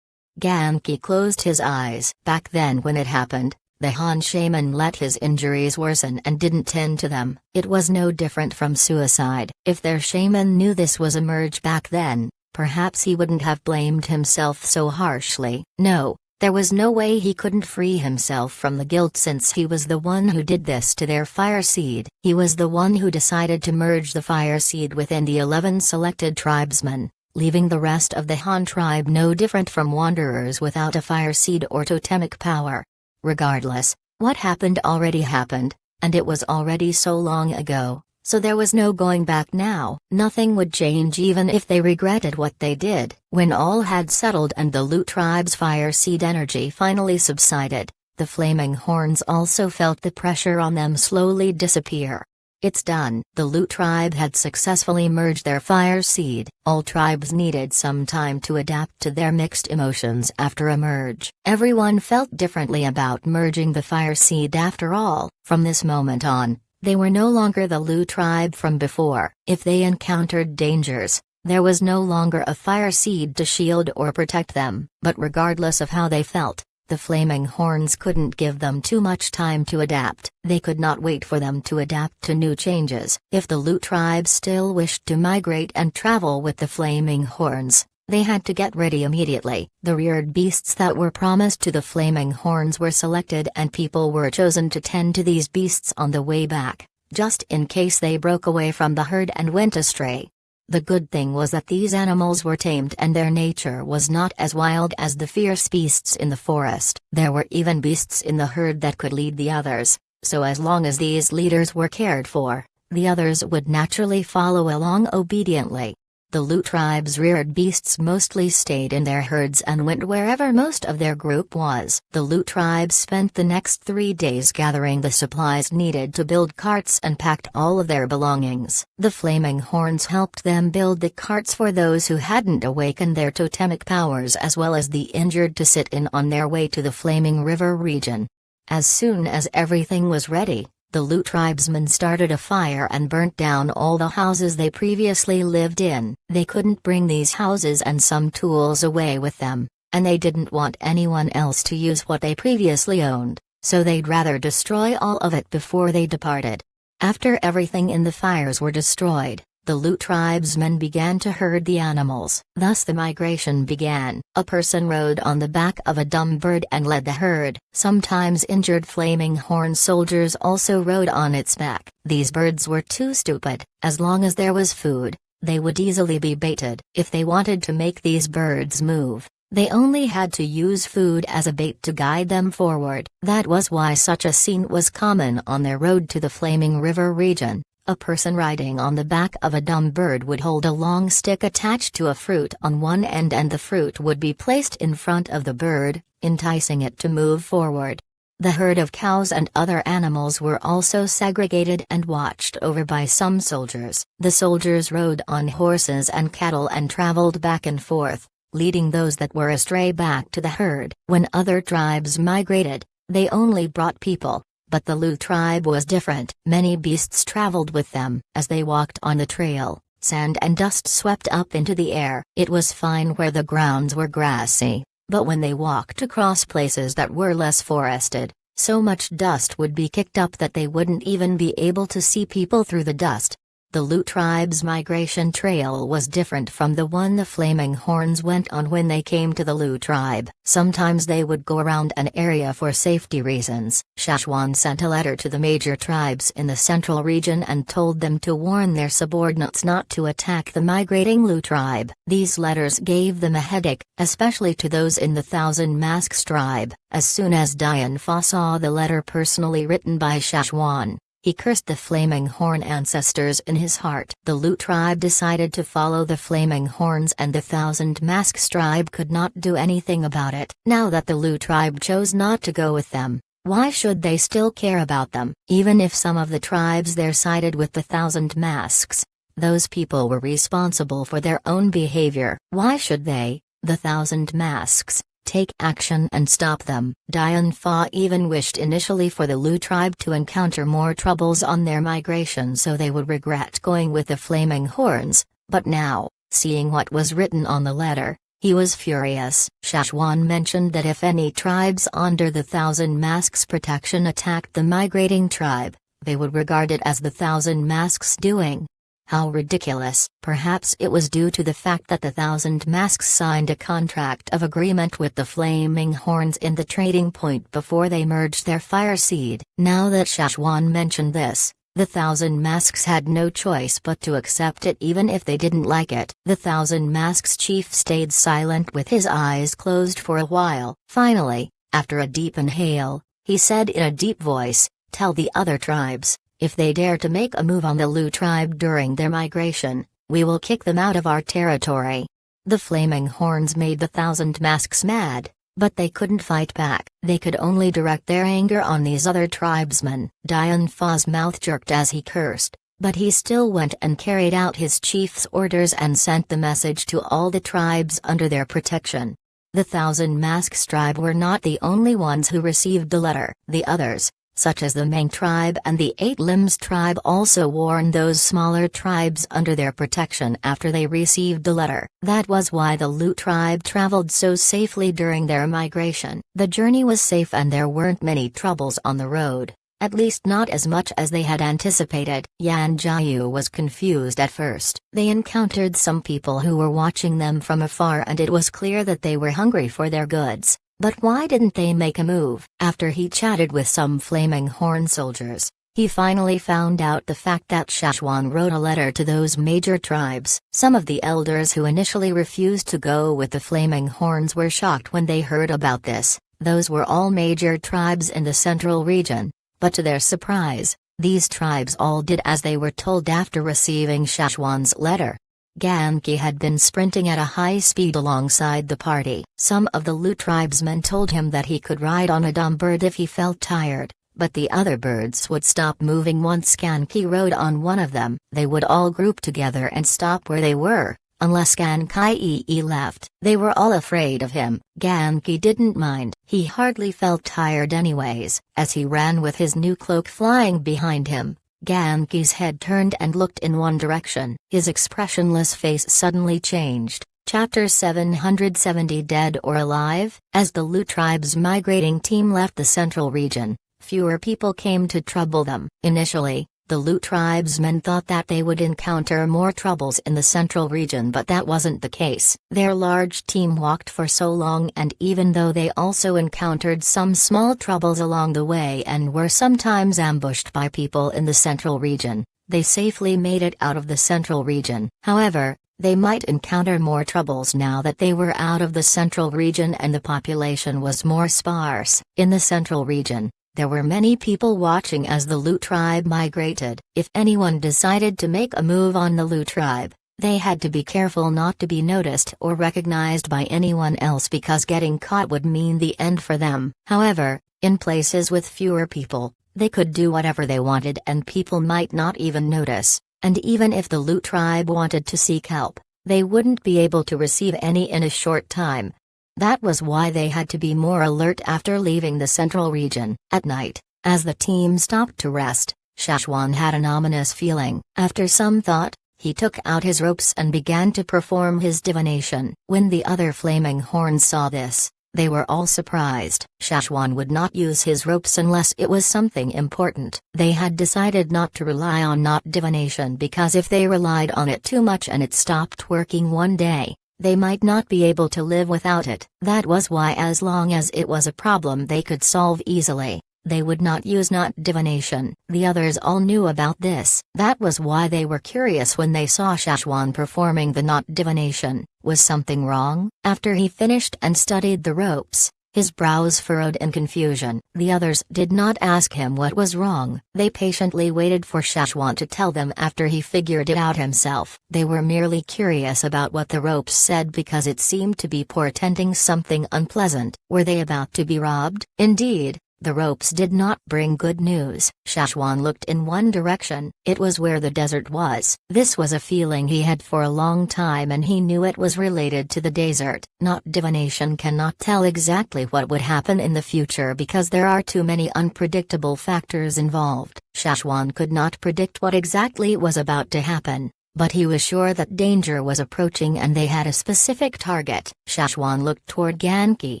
Ganki closed his eyes. Back then when it happened, the Han shaman let his injuries worsen and didn't tend to them. It was no different from suicide. If their shaman knew this was a merge back then, perhaps he wouldn't have blamed himself so harshly. No. There was no way he couldn't free himself from the guilt since he was the one who did this to their fire seed. He was the one who decided to merge the fire seed within the 11 selected tribesmen, leaving the rest of the Han tribe no different from wanderers without a fire seed or totemic power. Regardless, what happened already happened, and it was already so long ago. So there was no going back now. Nothing would change even if they regretted what they did. When all had settled and the Lu tribe's fire seed energy finally subsided, the flaming horns also felt the pressure on them slowly disappear. It's done. The Lu tribe had successfully merged their fire seed. All tribes needed some time to adapt to their mixed emotions after a merge. Everyone felt differently about merging the fire seed after all. From this moment on, they were no longer the Lu tribe from before. If they encountered dangers, there was no longer a fire seed to shield or protect them. But regardless of how they felt, the flaming horns couldn't give them too much time to adapt. They could not wait for them to adapt to new changes. If the Lu tribe still wished to migrate and travel with the flaming horns, they had to get ready immediately. The reared beasts that were promised to the flaming horns were selected and people were chosen to tend to these beasts on the way back, just in case they broke away from the herd and went astray. The good thing was that these animals were tamed and their nature was not as wild as the fierce beasts in the forest. There were even beasts in the herd that could lead the others, so as long as these leaders were cared for, the others would naturally follow along obediently. The Lu tribe's reared beasts mostly stayed in their herds and went wherever most of their group was. The Lu tribe spent the next 3 days gathering the supplies needed to build carts and packed all of their belongings. The flaming horns helped them build the carts for those who hadn't awakened their totemic powers as well as the injured to sit in on their way to the Flaming River region. As soon as everything was ready, the Lu tribesmen started a fire and burnt down all the houses they previously lived in. They couldn't bring these houses and some tools away with them, and they didn't want anyone else to use what they previously owned, so they'd rather destroy all of it before they departed. After everything in the fires were destroyed, the Lu tribesmen began to herd the animals. Thus the migration began. A person rode on the back of a dumb bird and led the herd. Sometimes injured flaming horn soldiers also rode on its back. These birds were too stupid. As long as there was food, they would easily be baited. If they wanted to make these birds move, they only had to use food as a bait to guide them forward. That was why such a scene was common on their road to the Flaming River region. A person riding on the back of a dumb bird would hold a long stick attached to a fruit on one end and the fruit would be placed in front of the bird, enticing it to move forward. The herd of cows and other animals were also segregated and watched over by some soldiers. The soldiers rode on horses and cattle and traveled back and forth, leading those that were astray back to the herd. When other tribes migrated, they only brought people. But the Lu tribe was different. Many beasts traveled with them. As they walked on the trail, sand and dust swept up into the air. It was fine where the grounds were grassy, but when they walked across places that were less forested, so much dust would be kicked up that they wouldn't even be able to see people through the dust. The Lu tribe's migration trail was different from the one the Flaming Horns went on when they came to the Lu tribe. Sometimes they would go around an area for safety reasons. Shashwan sent a letter to the major tribes in the central region and told them to warn their subordinates not to attack the migrating Lu tribe. These letters gave them a headache, especially to those in the Thousand Masks tribe. As soon as Dian Fa saw the letter personally written by Shashwan, he cursed the Flaming Horn ancestors in his heart. The Lu tribe decided to follow the Flaming Horns and the Thousand Masks tribe could not do anything about it. Now that the Lu tribe chose not to go with them, why should they still care about them? Even if some of the tribes there sided with the Thousand Masks, those people were responsible for their own behavior. Why should they, the Thousand Masks, take action and stop them? Dian Fa even wished initially for the Lu tribe to encounter more troubles on their migration so they would regret going with the Flaming Horns, but now, seeing what was written on the letter, he was furious. Shashwan mentioned that if any tribes under the Thousand Masks' protection attacked the migrating tribe, they would regard it as the Thousand Masks' doing. How ridiculous. Perhaps it was due to the fact that the Thousand Masks signed a contract of agreement with the Flaming Horns in the trading point before they merged their fire seed. Now that Shashwan mentioned this, the Thousand Masks had no choice but to accept it even if they didn't like it. The Thousand Masks chief stayed silent with his eyes closed for a while. Finally, after a deep inhale, he said in a deep voice, "Tell the other tribes, if they dare to make a move on the Lu tribe during their migration, we will kick them out of our territory." The Flaming Horns made the Thousand Masks mad, but they couldn't fight back. They could only direct their anger on these other tribesmen. Dian Fa's mouth jerked as he cursed, but he still went and carried out his chief's orders and sent the message to all the tribes under their protection. The Thousand Masks tribe were not the only ones who received the letter. The others, such as the Meng tribe and the Eight Limbs tribe, also warned those smaller tribes under their protection after they received the letter. That was why the Lu tribe traveled so safely during their migration. The journey was safe and there weren't many troubles on the road, at least not as much as they had anticipated. Yan Jiayu was confused at first. They encountered some people who were watching them from afar and it was clear that they were hungry for their goods. But why didn't they make a move? After he chatted with some Flaming Horn soldiers, he finally found out the fact that Shashwan wrote a letter to those major tribes. Some of the elders who initially refused to go with the Flaming Horns were shocked when they heard about this. Those were all major tribes in the central region, but to their surprise, these tribes all did as they were told after receiving Shashwan's letter. Ganki had been sprinting at a high speed alongside the party. Some of the Lu tribesmen told him that he could ride on a dumb bird if he felt tired, but the other birds would stop moving once Ganki rode on one of them. They would all group together and stop where they were, unless Ganki left. They were all afraid of him. Ganki didn't mind. He hardly felt tired anyways. As he ran with his new cloak flying behind him, Ganki's head turned and looked in one direction. His expressionless face suddenly changed. Chapter 770 Dead or Alive? As the Lu tribe's migrating team left the central region, fewer people came to trouble them. Initially, the Lu tribesmen thought that they would encounter more troubles in the central region, but that wasn't the case. Their large team walked for so long, and even though they also encountered some small troubles along the way and were sometimes ambushed by people in the central region, they safely made it out of the central region. However, they might encounter more troubles now that they were out of the central region and the population was more sparse. In the central region, there were many people watching as the Lu tribe migrated. If anyone decided to make a move on the Lu tribe, they had to be careful not to be noticed or recognized by anyone else because getting caught would mean the end for them. However, in places with fewer people, they could do whatever they wanted and people might not even notice, and even if the Lu tribe wanted to seek help, they wouldn't be able to receive any in a short time. That was why they had to be more alert after leaving the central region. At night, as the team stopped to rest, Shashwan had an ominous feeling. After some thought, he took out his ropes and began to perform his divination. When the other Flaming Horns saw this, They were all surprised. Shashwan would not use his ropes unless it was something important. They had decided not to rely on knot divination because if they relied on it too much and it stopped working one day, they might not be able to live without it. That was why, as long as it was a problem they could solve easily, they would not use knot divination. The others all knew about this. That was why they were curious when they saw Shashwan performing the knot divination. Was something wrong? After he finished and studied the ropes, his brows furrowed in confusion. The others did not ask him what was wrong. They patiently waited for Shashwan to tell them after he figured it out himself. They were merely curious about what the ropes said because it seemed to be portending something unpleasant. Were they about to be robbed? Indeed, the ropes did not bring good news. Shashwan looked in one direction. It was where the desert was. This was a feeling he had for a long time and he knew it was related to the desert. Knot divination cannot tell exactly what would happen in the future because there are too many unpredictable factors involved. Shashwan could not predict what exactly was about to happen, but he was sure that danger was approaching and they had a specific target. Shashwan looked toward Ganki.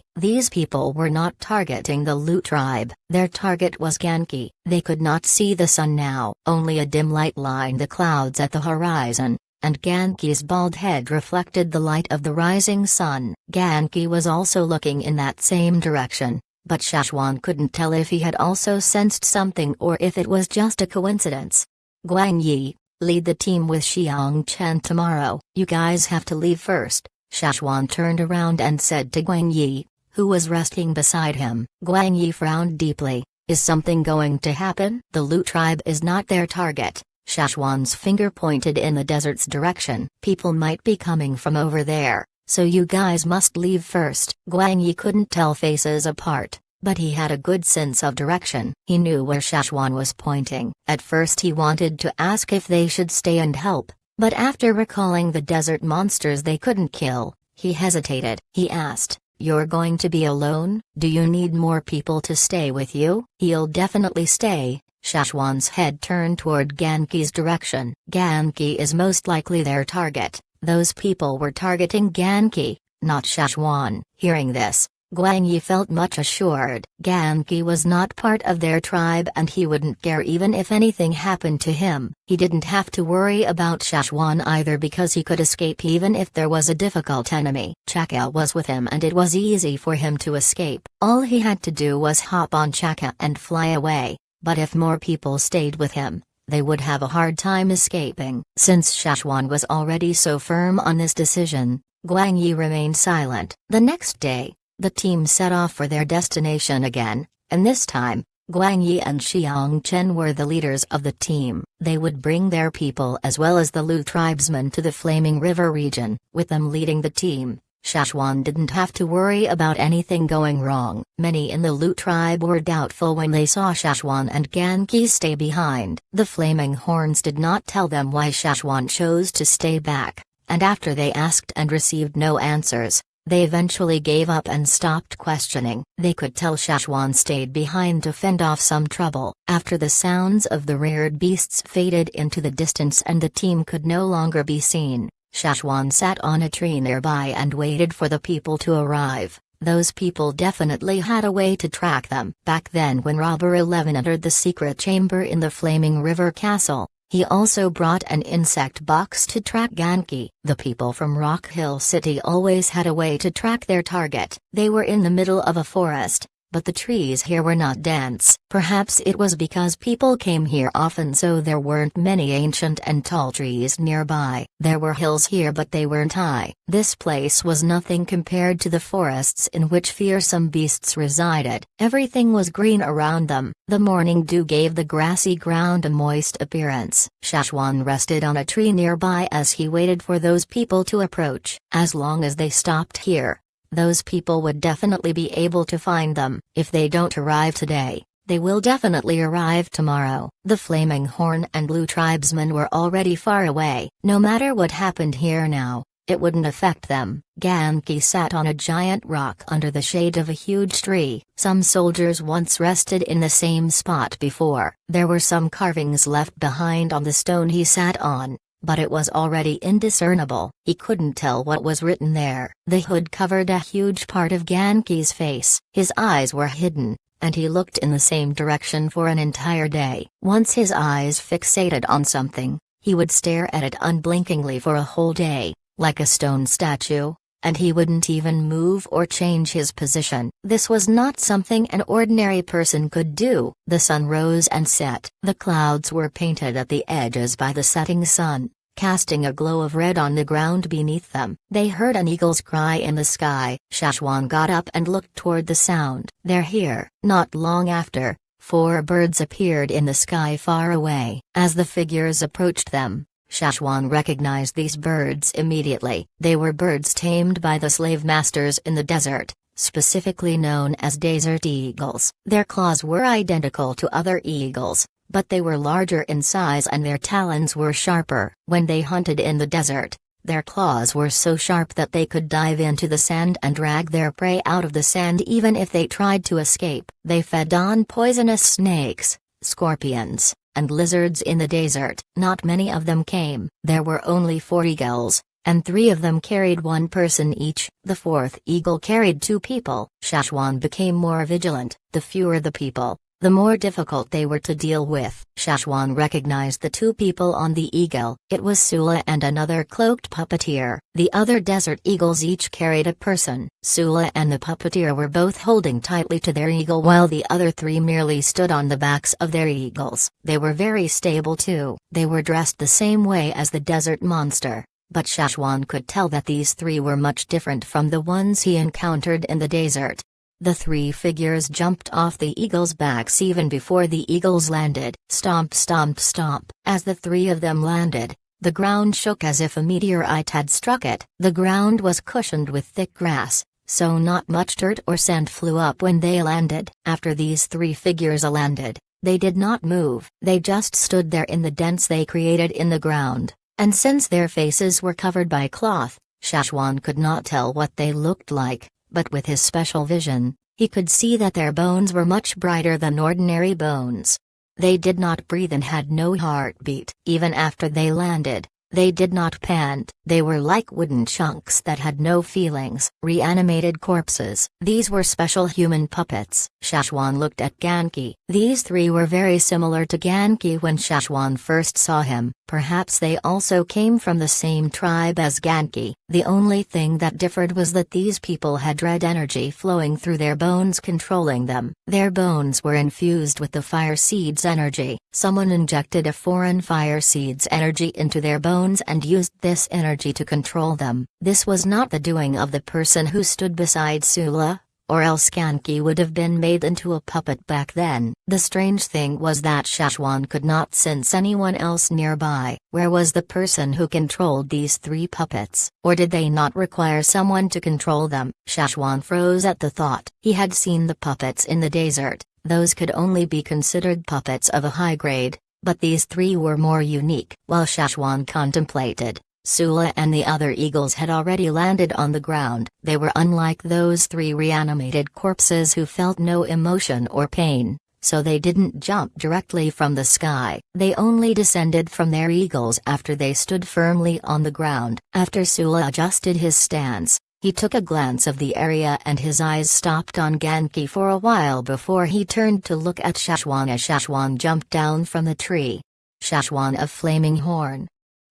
These people were not targeting the Lu tribe. Their target was Ganki. They could not see the sun now. Only a dim light lined the clouds at the horizon, and Ganki's bald head reflected the light of the rising sun. Ganki was also looking in that same direction, but Shashwan couldn't tell if he had also sensed something or if it was just a coincidence. Guang Yi, lead the team with Xiang Chen tomorrow. You guys have to leave first. Shashwan turned around and said to Guang Yi, who was resting beside him. Guang Yi frowned deeply. Is something going to happen? The Lu tribe is not their target. Shashwan's finger pointed in the desert's direction. People might be coming from over there, so you guys must leave first. Guang Yi couldn't tell faces apart, but he had a good sense of direction. He knew where Shashwan was pointing. At first he wanted to ask if they should stay and help, but after recalling the desert monsters they couldn't kill, he hesitated. He asked, "You're going to be alone? Do you need more people to stay with you?" "He'll definitely stay." Shashwan's head turned toward Ganki's direction. Ganki is most likely their target. Those people were targeting Ganki, not Shashwan. Hearing this, Guang Yi felt much assured. Ganki was not part of their tribe and he wouldn't care even if anything happened to him. He didn't have to worry about Shashwan either because he could escape even if there was a difficult enemy. Chaka was with him and it was easy for him to escape. All he had to do was hop on Chaka and fly away, but if more people stayed with him, they would have a hard time escaping. Since Shashwan was already so firm on this decision, Guang Yi remained silent. The next day, the team set off for their destination again, and this time, Guang Yi and Xiang Chen were the leaders of the team. They would bring their people as well as the Lu tribesmen to the Flaming River region. With them leading the team, Shashwan didn't have to worry about anything going wrong. Many in the Lu tribe were doubtful when they saw Shashwan and Ganki stay behind. The Flaming Horns did not tell them why Shashwan chose to stay back, and after they asked and received no answers, they eventually gave up and stopped questioning. They could tell Shashwan stayed behind to fend off some trouble. After the sounds of the reared beasts faded into the distance and the team could no longer be seen, Shashwan sat on a tree nearby and waited for the people to arrive. Those people definitely had a way to track them. Back then when Robber 11 entered the secret chamber in the Flaming River Castle, he also brought an insect box to track Ganki. The people from Rock Hill City always had a way to track their target. They were in the middle of a forest, but the trees here were not dense. Perhaps it was because people came here often so there weren't many ancient and tall trees nearby. There were hills here but they weren't high. This place was nothing compared to the forests in which fearsome beasts resided. Everything was green around them. The morning dew gave the grassy ground a moist appearance. Shashwan rested on a tree nearby as he waited for those people to approach. As long as they stopped here, those people would definitely be able to find them. If they don't arrive today, they will definitely arrive tomorrow. The Flaming Horn and Lu tribesmen were already far away. No matter what happened here now, it wouldn't affect them. Ganki sat on a giant rock under the shade of a huge tree. Some soldiers once rested in the same spot before. There were some carvings left behind on the stone he sat on, but it was already indiscernible. He couldn't tell what was written there. The hood covered a huge part of Genki's face. His eyes were hidden, and he looked in the same direction for an entire day. Once his eyes fixated on something, he would stare at it unblinkingly for a whole day, like a stone statue, and he wouldn't even move or change his position. This was not something an ordinary person could do. The sun rose and set. The clouds were painted at the edges by the setting sun, casting a glow of red on the ground beneath them. They heard an eagle's cry in the sky. Shashwan got up and looked toward the sound. "They're here." Not long after, 4 birds appeared in the sky far away. As the figures approached them, Shashwan recognized these birds immediately. They were birds tamed by the slave masters in the desert, specifically known as desert eagles. Their claws were identical to other eagles, but they were larger in size and their talons were sharper. When they hunted in the desert, their claws were so sharp that they could dive into the sand and drag their prey out of the sand even if they tried to escape. They fed on poisonous snakes, scorpions, and lizards in the desert. Not many of them came. There were only 4 eagles, and 3 of them carried 1 person each. The 4th eagle carried 2 people. Shashwan became more vigilant. The fewer the people, the more difficult they were to deal with. Shashwan recognized the 2 people on the eagle. It was Sula and another cloaked puppeteer. The other desert eagles each carried a person. Sula and the puppeteer were both holding tightly to their eagle while the other 3 merely stood on the backs of their eagles. They were very stable too. They were dressed the same way as the desert monster, but Shashwan could tell that these 3 were much different from the ones he encountered in the desert. The 3 figures jumped off the eagles' backs even before the eagles landed. Stomp, stomp, stomp. As the 3 of them landed, the ground shook as if a meteorite had struck it. The ground was cushioned with thick grass, so not much dirt or sand flew up when they landed. After these 3 figures landed, they did not move. They just stood there in the dents they created in the ground, and since their faces were covered by cloth, Shashwan could not tell what they looked like. But with his special vision, he could see that their bones were much brighter than ordinary bones. They did not breathe and had no heartbeat. Even after they landed, they did not pant. They were like wooden chunks that had no feelings. Reanimated corpses. These were special human puppets. Shashwan looked at Genki. These 3 were very similar to Genki when Shashwan first saw him. Perhaps they also came from the same tribe as Genki. The only thing that differed was that these people had red energy flowing through their bones controlling them. Their bones were infused with the fire seed's energy. Someone injected a foreign fire seed's energy into their bones and used this energy to control them. This was not the doing of the person who stood beside Sula, or else Genki would have been made into a puppet back then. The strange thing was that Shashwan could not sense anyone else nearby. Where was the person who controlled these 3 puppets? Or did they not require someone to control them? Shashwan froze at the thought. He had seen the puppets in the desert. Those could only be considered puppets of a high grade, but these 3 were more unique. While Shashwan contemplated, Sula and the other eagles had already landed on the ground. They were unlike those 3 reanimated corpses who felt no emotion or pain, so they didn't jump directly from the sky. They only descended from their eagles after they stood firmly on the ground. After Sula adjusted his stance, he took a glance of the area and his eyes stopped on Genki for a while before he turned to look at Shashwan as Shashwan jumped down from the tree. Shashwan of Flaming Horn.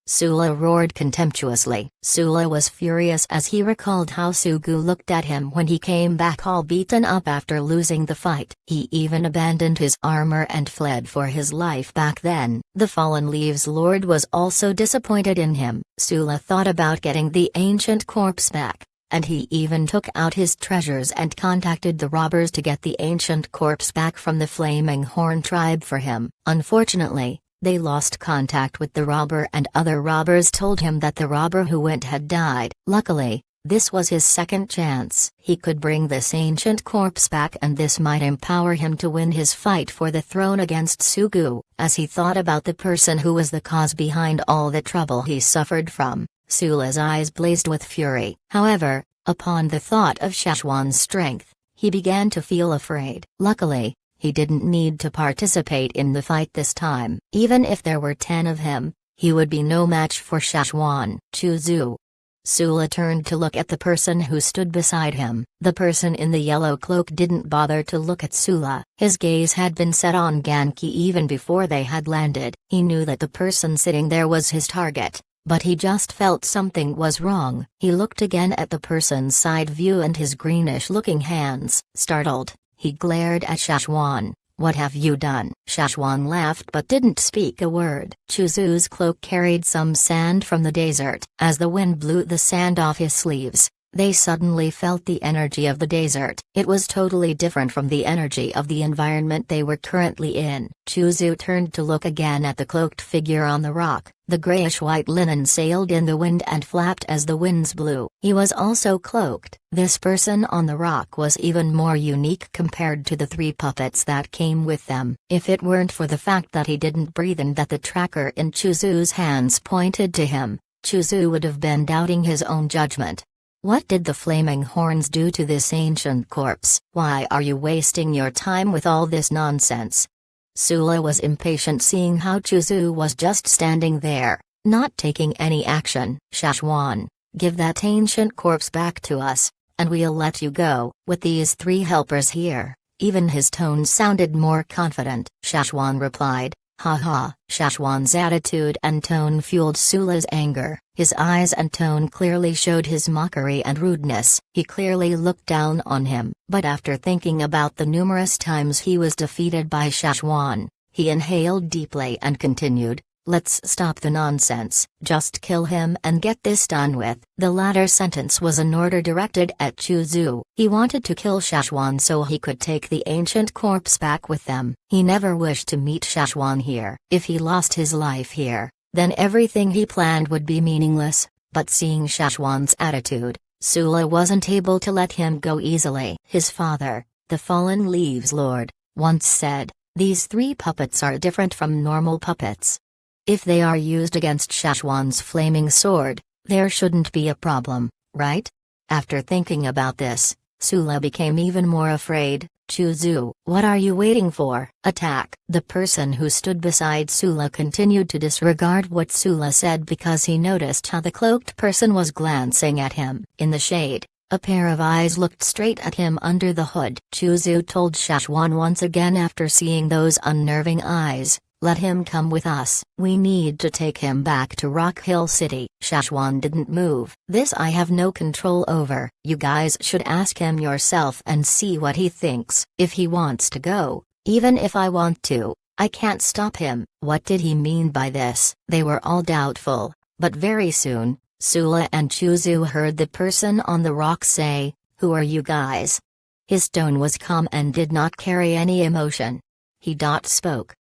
Sula roared contemptuously. Sula was furious as he recalled how Sugu looked at him when he came back all beaten up after losing the fight. He even abandoned his armor and fled for his life back then. The Fallen Leaves Lord was also disappointed in him. Sula thought about getting the ancient corpse back, and he even took out his treasures and contacted the robbers to get the ancient corpse back from the Flaming Horn tribe for him. Unfortunately, they lost contact with the robber and other robbers told him that the robber who went had died. Luckily, this was his second chance. He could bring this ancient corpse back and this might empower him to win his fight for the throne against Sugu. As he thought about the person who was the cause behind all the trouble he suffered from, Sula's eyes blazed with fury. However, upon the thought of Shashwan's strength, he began to feel afraid. Luckily, he didn't need to participate in the fight this time. Even if there were 10 of him, he would be no match for Shashwan. Chuzu. Sula turned to look at the person who stood beside him. The person in the yellow cloak didn't bother to look at Sula. His gaze had been set on Ganki even before they had landed. He knew that the person sitting there was his target, but he just felt something was wrong. He looked again at the person's side view and his greenish-looking hands. Startled, he glared at Shashwan. "What have you done?" Shashwan laughed but didn't speak a word. Chuzu's cloak carried some sand from the desert. As the wind blew the sand off his sleeves, they suddenly felt the energy of the desert. It was totally different from the energy of the environment they were currently in. Chuzu turned to look again at the cloaked figure on the rock. The grayish-white linen sailed in the wind and flapped as the winds blew. He was also cloaked. This person on the rock was even more unique compared to the 3 puppets that came with them. If it weren't for the fact that he didn't breathe and that the tracker in Chuzu's hands pointed to him, Chuzu would have been doubting his own judgment. What did the flaming horns do to this ancient corpse? Why are you wasting your time with all this nonsense? Sula was impatient seeing how Chuzu was just standing there, not taking any action. Shashwan, give that ancient corpse back to us, and we'll let you go. With these 3 helpers here, even his tone sounded more confident. Shashwan replied, "Ha ha." Shashwan's attitude and tone fueled Sula's anger. His eyes and tone clearly showed his mockery and rudeness. He clearly looked down on him. But after thinking about the numerous times he was defeated by Shashwan, he inhaled deeply and continued, "Let's stop the nonsense. Just kill him and get this done with." The latter sentence was an order directed at Chuzu. He wanted to kill Shashwan so he could take the ancient corpse back with them. He never wished to meet Shashwan here. If he lost his life here, then everything he planned would be meaningless. But seeing Shashwan's attitude, Sula wasn't able to let him go easily. His father, the Fallen Leaves Lord, once said, "These 3 puppets are different from normal puppets. If they are used against Shashwan's flaming sword, there shouldn't be a problem, right?" After thinking about this, Sula became even more afraid. "Chuzu, what are you waiting for? Attack!" The person who stood beside Sula continued to disregard what Sula said because he noticed how the cloaked person was glancing at him. In the shade, a pair of eyes looked straight at him under the hood. Chuzu told Shashwan once again after seeing those unnerving eyes, "Let him come with us. We need to take him back to Rock Hill City." Shashwan didn't move. "This I have no control over. You guys should ask him yourself and see what he thinks. If he wants to go, even if I want to, I can't stop him." What did he mean by this? They were all doubtful, but very soon, Sula and Chuzu heard the person on the rock say, "Who are you guys?" His tone was calm and did not carry any emotion. He spoke.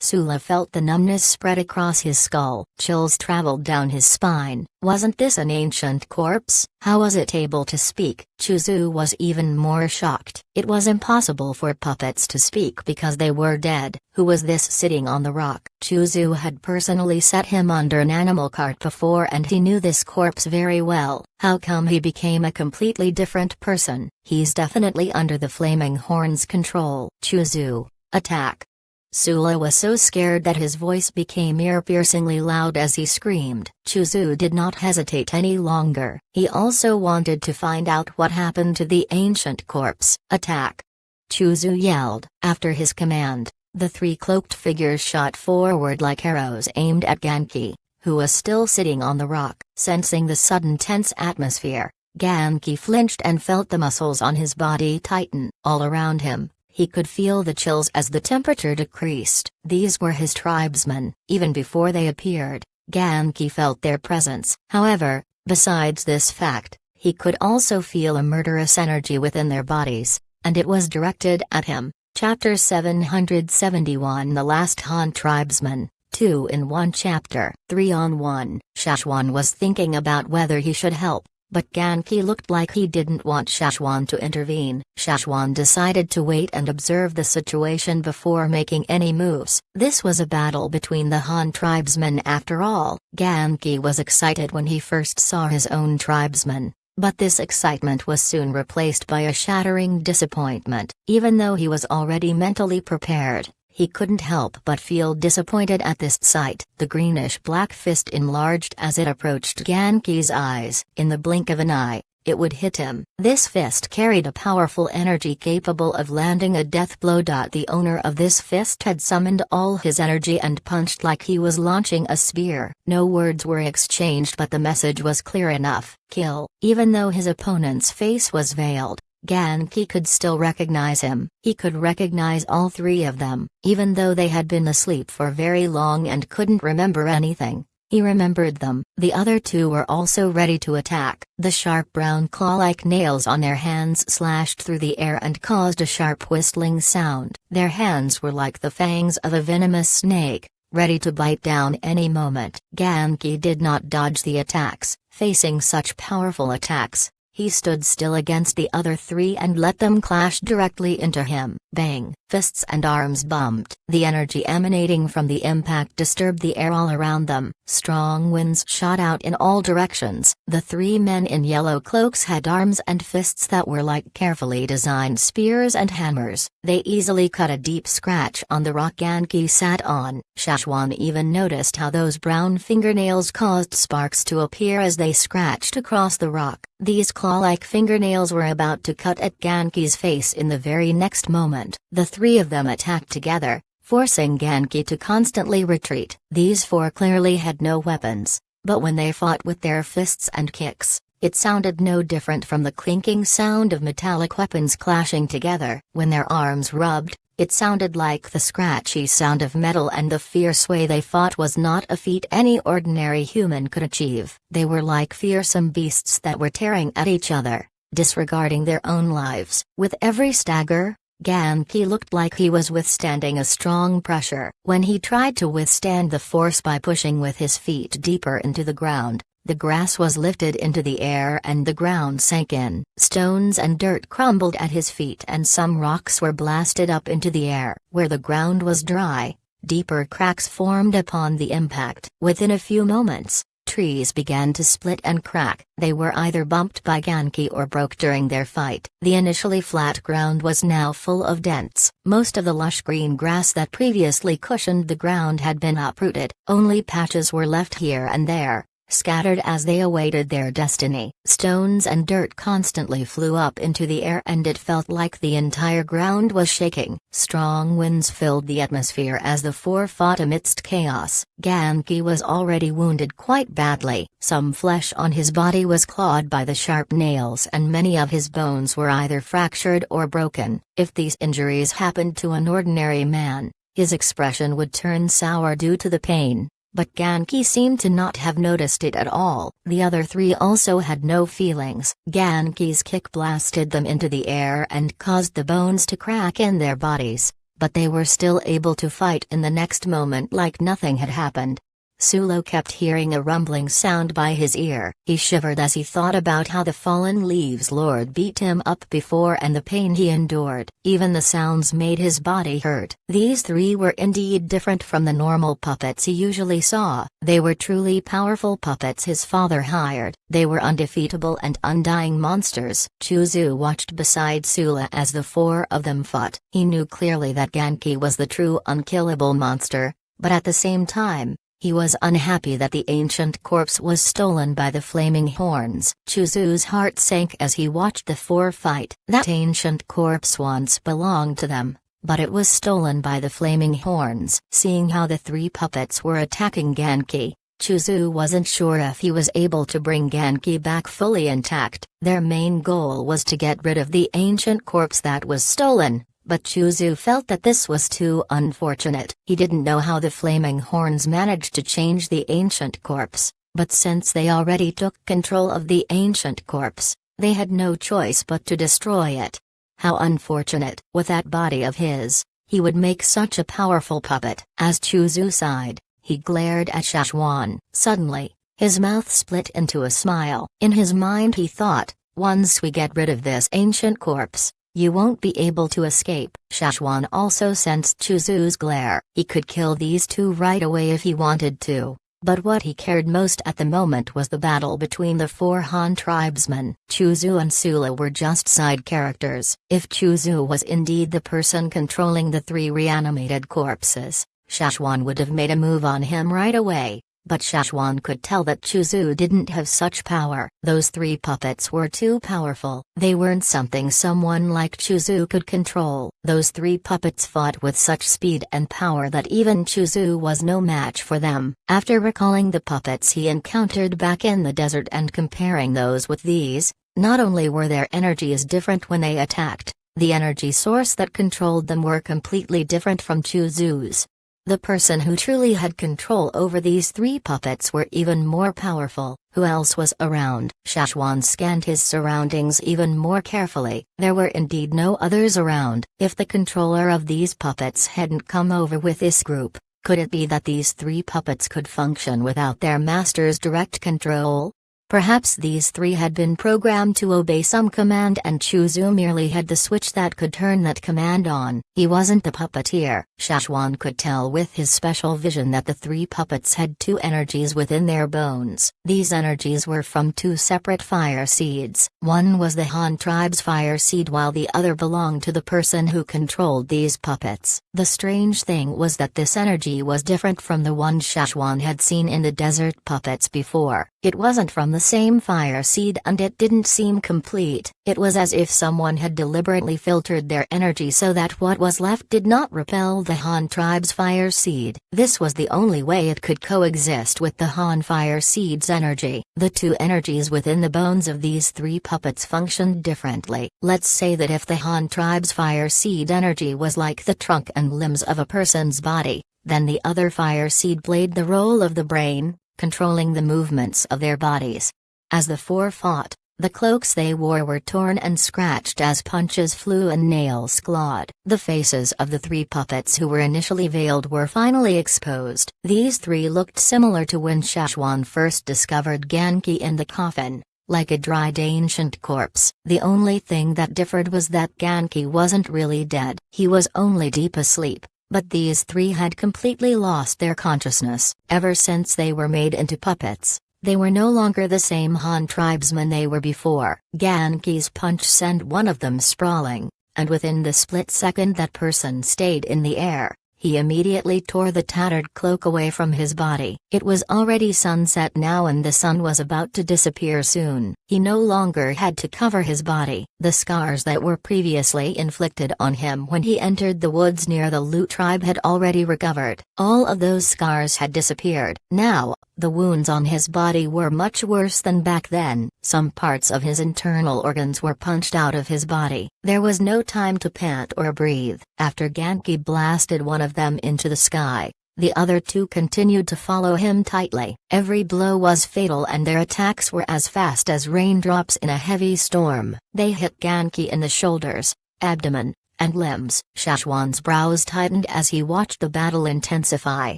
Sula felt the numbness spread across his skull. Chills traveled down his spine. Wasn't this an ancient corpse? How was it able to speak? Chuzu was even more shocked. It was impossible for puppets to speak because they were dead. Who was this sitting on the rock? Chuzu had personally set him under an animal cart before and he knew this corpse very well. How come he became a completely different person? He's definitely under the Flaming Horn's control. Chuzu, attack! Sula was so scared that his voice became ear-piercingly loud as he screamed. Chuzu did not hesitate any longer. He also wanted to find out what happened to the ancient corpse. Attack! Chuzu yelled. After his command, the 3 cloaked figures shot forward like arrows aimed at Ganki, who was still sitting on the rock. Sensing the sudden tense atmosphere, Ganki flinched and felt the muscles on his body tighten. All around him, he could feel the chills as the temperature decreased. These were his tribesmen. Even before they appeared, Ganki felt their presence. However, besides this fact, he could also feel a murderous energy within their bodies, and it was directed at him. Chapter 771 The Last Han Tribesman, 2 in 1 Chapter 3-on-1. Shashwan was thinking about whether he should help, but Ganki looked like he didn't want Shashwan to intervene. Shashwan decided to wait and observe the situation before making any moves. This was a battle between the Han tribesmen after all. Ganki was excited when he first saw his own tribesmen, but this excitement was soon replaced by a shattering disappointment. Even though he was already mentally prepared, He couldn't help but feel disappointed at this sight. The greenish-black fist enlarged as it approached Genki's eyes. In the blink of an eye, it would hit him. This fist carried a powerful energy capable of landing a death blow. The owner of this fist had summoned all his energy and punched like he was launching a spear. No words were exchanged, but the message was clear enough: kill. Even though his opponent's face was veiled, Genki could still recognize him. He could recognize all three of them, even though they had been asleep for very long and couldn't remember anything. He remembered them. The other two were also ready to attack. The sharp brown claw-like nails on their hands slashed through the air and caused a sharp whistling sound. Their hands were like the fangs of a venomous snake, ready to bite down any moment. Genki did not dodge the attacks. Facing such powerful attacks, he stood still against the other three and let them clash directly into him. Bang! Fists and arms bumped. The energy emanating from the impact disturbed the air all around them. Strong winds shot out in all directions. The three men in yellow cloaks had arms and fists that were like carefully designed spears and hammers. They easily cut a deep scratch on the rock Genki sat on. Shashwan even noticed how those brown fingernails caused sparks to appear as they scratched across the rock. These claw-like fingernails were about to cut at Genki's face in the very next moment. The three of them attacked together, forcing Genki to constantly retreat. These four clearly had no weapons, but when they fought with their fists and kicks, it sounded no different from the clinking sound of metallic weapons clashing together. When their arms rubbed, it sounded like the scratchy sound of metal, and the fierce way they fought was not a feat any ordinary human could achieve. They were like fearsome beasts that were tearing at each other, disregarding their own lives. With every stagger, Genki looked like he was withstanding a strong pressure. When he tried to withstand the force by pushing with his feet deeper into the ground, the grass was lifted into the air and the ground sank in. Stones and dirt crumbled at his feet and some rocks were blasted up into the air. Where the ground was dry, deeper cracks formed upon the impact. Within a few moments, trees began to split and crack. They were either bumped by Genki or broke during their fight. The initially flat ground was now full of dents. Most of the lush green grass that previously cushioned the ground had been uprooted. Only patches were left here and there, scattered as they awaited their destiny. Stones and dirt constantly flew up into the air and it felt like the entire ground was shaking. Strong winds filled the atmosphere as the four fought amidst chaos. Genki was already wounded quite badly. Some flesh on his body was clawed by the sharp nails and many of his bones were either fractured or broken. If these injuries happened to an ordinary man, his expression would turn sour due to the pain. But Genki seemed to not have noticed it at all. The other three also had no feelings. Genki's kick blasted them into the air and caused the bones to crack in their bodies, but they were still able to fight in the next moment like nothing had happened. Sulo kept hearing a rumbling sound by his ear. He shivered as he thought about how the fallen leaves lord beat him up before and the pain he endured. Even the sounds made his body hurt. These three were indeed different from the normal puppets he usually saw. They were truly powerful puppets his father hired. They were undefeatable and undying monsters. Chuzu watched beside Sula as the four of them fought. He knew clearly that Genki was the true unkillable monster, but at the same time, he was unhappy that the ancient corpse was stolen by the flaming horns. Chuzu's heart sank as he watched the four fight. That ancient corpse once belonged to them, but it was stolen by the flaming horns. Seeing how the three puppets were attacking Genki, Chuzu wasn't sure if he was able to bring Genki back fully intact. Their main goal was to get rid of the ancient corpse that was stolen. But Chuzu felt that this was too unfortunate. He didn't know how the flaming horns managed to change the ancient corpse, but since they already took control of the ancient corpse, they had no choice but to destroy it. How unfortunate. With that body of his, he would make such a powerful puppet. As Chuzu sighed, he glared at Shashwan. Suddenly, his mouth split into a smile. In his mind he thought, once we get rid of this ancient corpse, you won't be able to escape. Shashwan also sensed Chuzu's glare. He could kill these two right away if he wanted to, But what he cared most at the moment was the battle between the four Han tribesmen. Chuzu and Sula were just side characters. If Chuzu was indeed the person controlling the three reanimated corpses, Shashwan would have made a move on him right away. But Shashwan could tell that Chuzu didn't have such power. Those three puppets were too powerful. They weren't something someone like Chuzu could control. Those three puppets fought with such speed and power that even Chuzu was no match for them. After recalling the puppets he encountered back in the desert and comparing those with these, not only were their energies different when they attacked, the energy source that controlled them were completely different from Chuzu's. The person who truly had control over these three puppets were even more powerful. Who else was around? Shashwan scanned his surroundings even more carefully. There were indeed no others around. If the controller of these puppets hadn't come over with this group, could it be that these three puppets could function without their master's direct control? Perhaps these three had been programmed to obey some command and Chuzu merely had the switch that could turn that command on. He wasn't the puppeteer. Shashwan could tell with his special vision that the three puppets had two energies within their bones. These energies were from two separate fire seeds. One was the Han tribe's fire seed while the other belonged to the person who controlled these puppets. The strange thing was that this energy was different from the one Shashwan had seen in the desert puppets before. It wasn't from the same fire seed and it didn't seem complete. It was as if someone had deliberately filtered their energy so that what was left did not repel the Han tribe's fire seed. This was the only way it could coexist with the Han fire seed's energy. The two energies within the bones of these three puppets functioned differently. Let's say that if the Han tribe's fire seed energy was like the trunk and limbs of a person's body, then the other fire seed played the role of the brain, controlling the movements of their bodies. As the four fought, the cloaks they wore were torn and scratched as punches flew and nails clawed. The faces of the three puppets who were initially veiled were finally exposed. These three looked similar to when Shashwan first discovered Genki in the coffin, like a dried ancient corpse. The only thing that differed was that Genki wasn't really dead. He was only deep asleep. But these three had completely lost their consciousness. Ever since they were made into puppets, they were no longer the same Han tribesmen they were before. Genki's punch sent one of them sprawling, and within the split second that person stayed in the air, he immediately tore the tattered cloak away from his body. It was already sunset now and the sun was about to disappear soon. He no longer had to cover his body. The scars that were previously inflicted on him when he entered the woods near the Lu tribe had already recovered. All of those scars had disappeared. Now, the wounds on his body were much worse than back then. Some parts of his internal organs were punched out of his body. There was no time to pant or breathe. After Genki blasted one of them into the sky, the other two continued to follow him tightly. Every blow was fatal and their attacks were as fast as raindrops in a heavy storm. They hit Genki in the shoulders, abdomen, and limbs. Shashwan's brows tightened as he watched the battle intensify.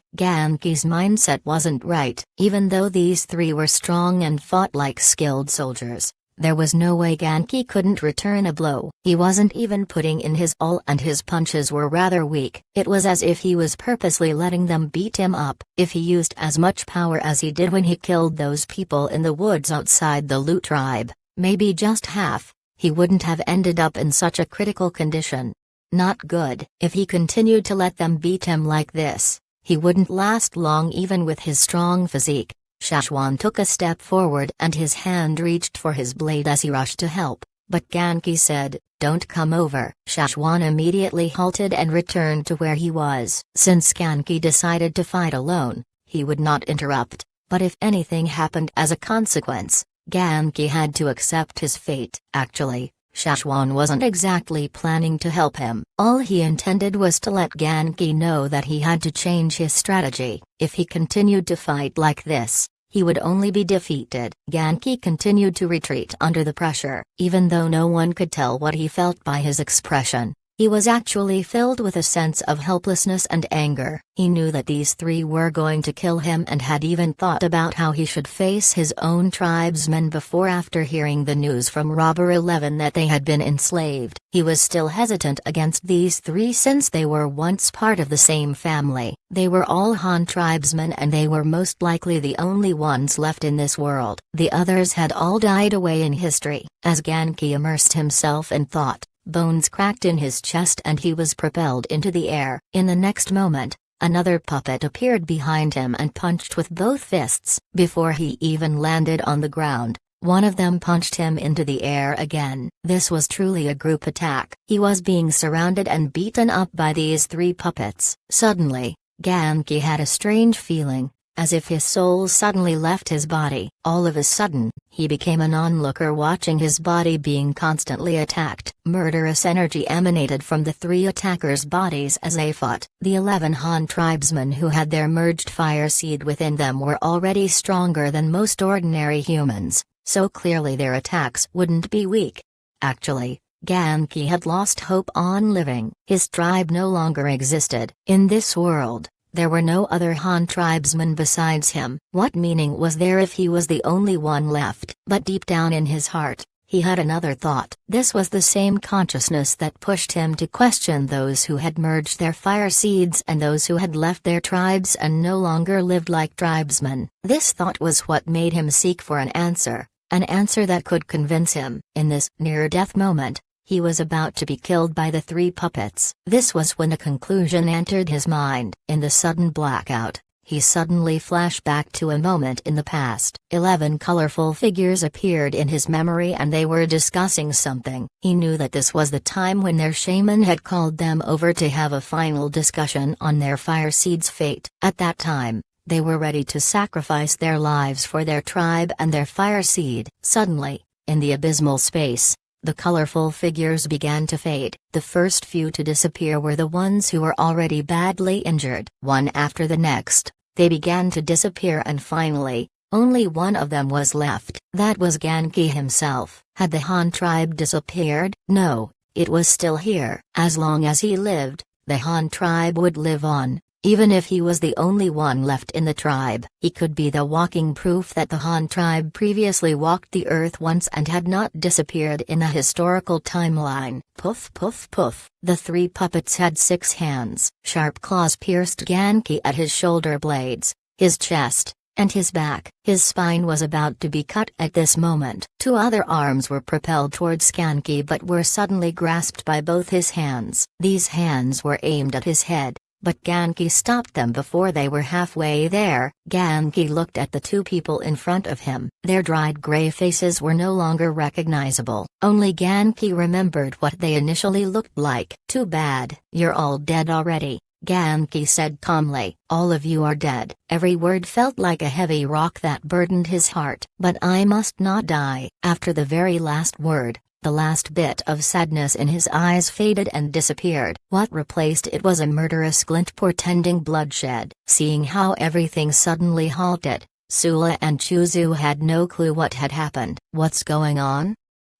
Genki's mindset wasn't right. Even though these three were strong and fought like skilled soldiers, there was no way Genki couldn't return a blow. He wasn't even putting in his all and his punches were rather weak. It was as if he was purposely letting them beat him up. If he used as much power as he did when he killed those people in the woods outside the Lu tribe, maybe just half, he wouldn't have ended up in such a critical condition. Not good. If he continued to let them beat him like this, he wouldn't last long even with his strong physique. Shashwan took a step forward and his hand reached for his blade as he rushed to help, but Genki said, "Don't come over." Shashwan immediately halted and returned to where he was. Since Genki decided to fight alone, he would not interrupt, but if anything happened as a consequence, Genki had to accept his fate. Actually, Shashwan wasn't exactly planning to help him. All he intended was to let Genki know that he had to change his strategy. If he continued to fight like this, he would only be defeated. Genki continued to retreat under the pressure. Even though no one could tell what he felt by his expression, He was actually filled with a sense of helplessness and anger. He knew that these three were going to kill him and had even thought about how he should face his own tribesmen before after hearing the news from Robber 11 that they had been enslaved. He was still hesitant against these three since they were once part of the same family. They were all Han tribesmen and they were most likely the only ones left in this world. The others had all died away in history. As Genki immersed himself in thought, bones cracked in his chest and he was propelled into the air. In the next moment, another puppet appeared behind him and punched with both fists. Before he even landed on the ground, one of them punched him into the air again. This was truly a group attack. He was being surrounded and beaten up by these three puppets. Suddenly, Genki had a strange feeling, as if his soul suddenly left his body. All of a sudden, he became an onlooker watching his body being constantly attacked. Murderous energy emanated from the three attackers' bodies as they fought. The 11 Han tribesmen who had their merged fire seed within them were already stronger than most ordinary humans, so clearly their attacks wouldn't be weak. Actually, Genki had lost hope on living. His tribe no longer existed. In this world, there were no other Han tribesmen besides him. What meaning was there if he was the only one left? But deep down in his heart, he had another thought. This was the same consciousness that pushed him to question those who had merged their fire seeds and those who had left their tribes and no longer lived like tribesmen. This thought was what made him seek for an answer that could convince him. In this near-death moment, he was about to be killed by the three puppets. This was when a conclusion entered his mind. In the sudden blackout, he suddenly flashed back to a moment in the past. 11 colorful figures appeared in his memory and they were discussing something. He knew that this was the time when their shaman had called them over to have a final discussion on their fire seed's fate. At that time, they were ready to sacrifice their lives for their tribe and their fire seed. Suddenly, in the abysmal space, the colorful figures began to fade. The first few to disappear were the ones who were already badly injured. One after the next, they began to disappear and finally, only one of them was left. That was Genki himself. Had the Han tribe disappeared? No, it was still here. As long as he lived, the Han tribe would live on. Even if he was the only one left in the tribe, he could be the walking proof that the Han tribe previously walked the earth once and had not disappeared in a historical timeline. Puff puff puff. The three puppets had 6 hands. Sharp claws pierced Genki at his shoulder blades, his chest, and his back. His spine was about to be cut at this moment. 2 other arms were propelled towards Genki but were suddenly grasped by both his hands. These hands were aimed at his head, but Genki stopped them before they were halfway there. Genki looked at the 2 people in front of him. Their dried gray faces were no longer recognizable. Only Genki remembered what they initially looked like. "Too bad, you're all dead already," Genki said calmly. "All of you are dead." Every word felt like a heavy rock that burdened his heart. "But I must not die." After the very last word, the last bit of sadness in his eyes faded and disappeared. What replaced it was a murderous glint portending bloodshed. Seeing how everything suddenly halted, Sula and Chuzu had no clue what had happened. "What's going on?"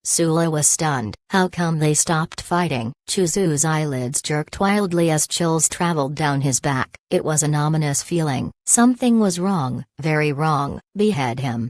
Sula was stunned. How come they stopped fighting? Chuzu's eyelids jerked wildly as chills traveled down his back. It was an ominous feeling. Something was wrong. Very wrong. Behead him.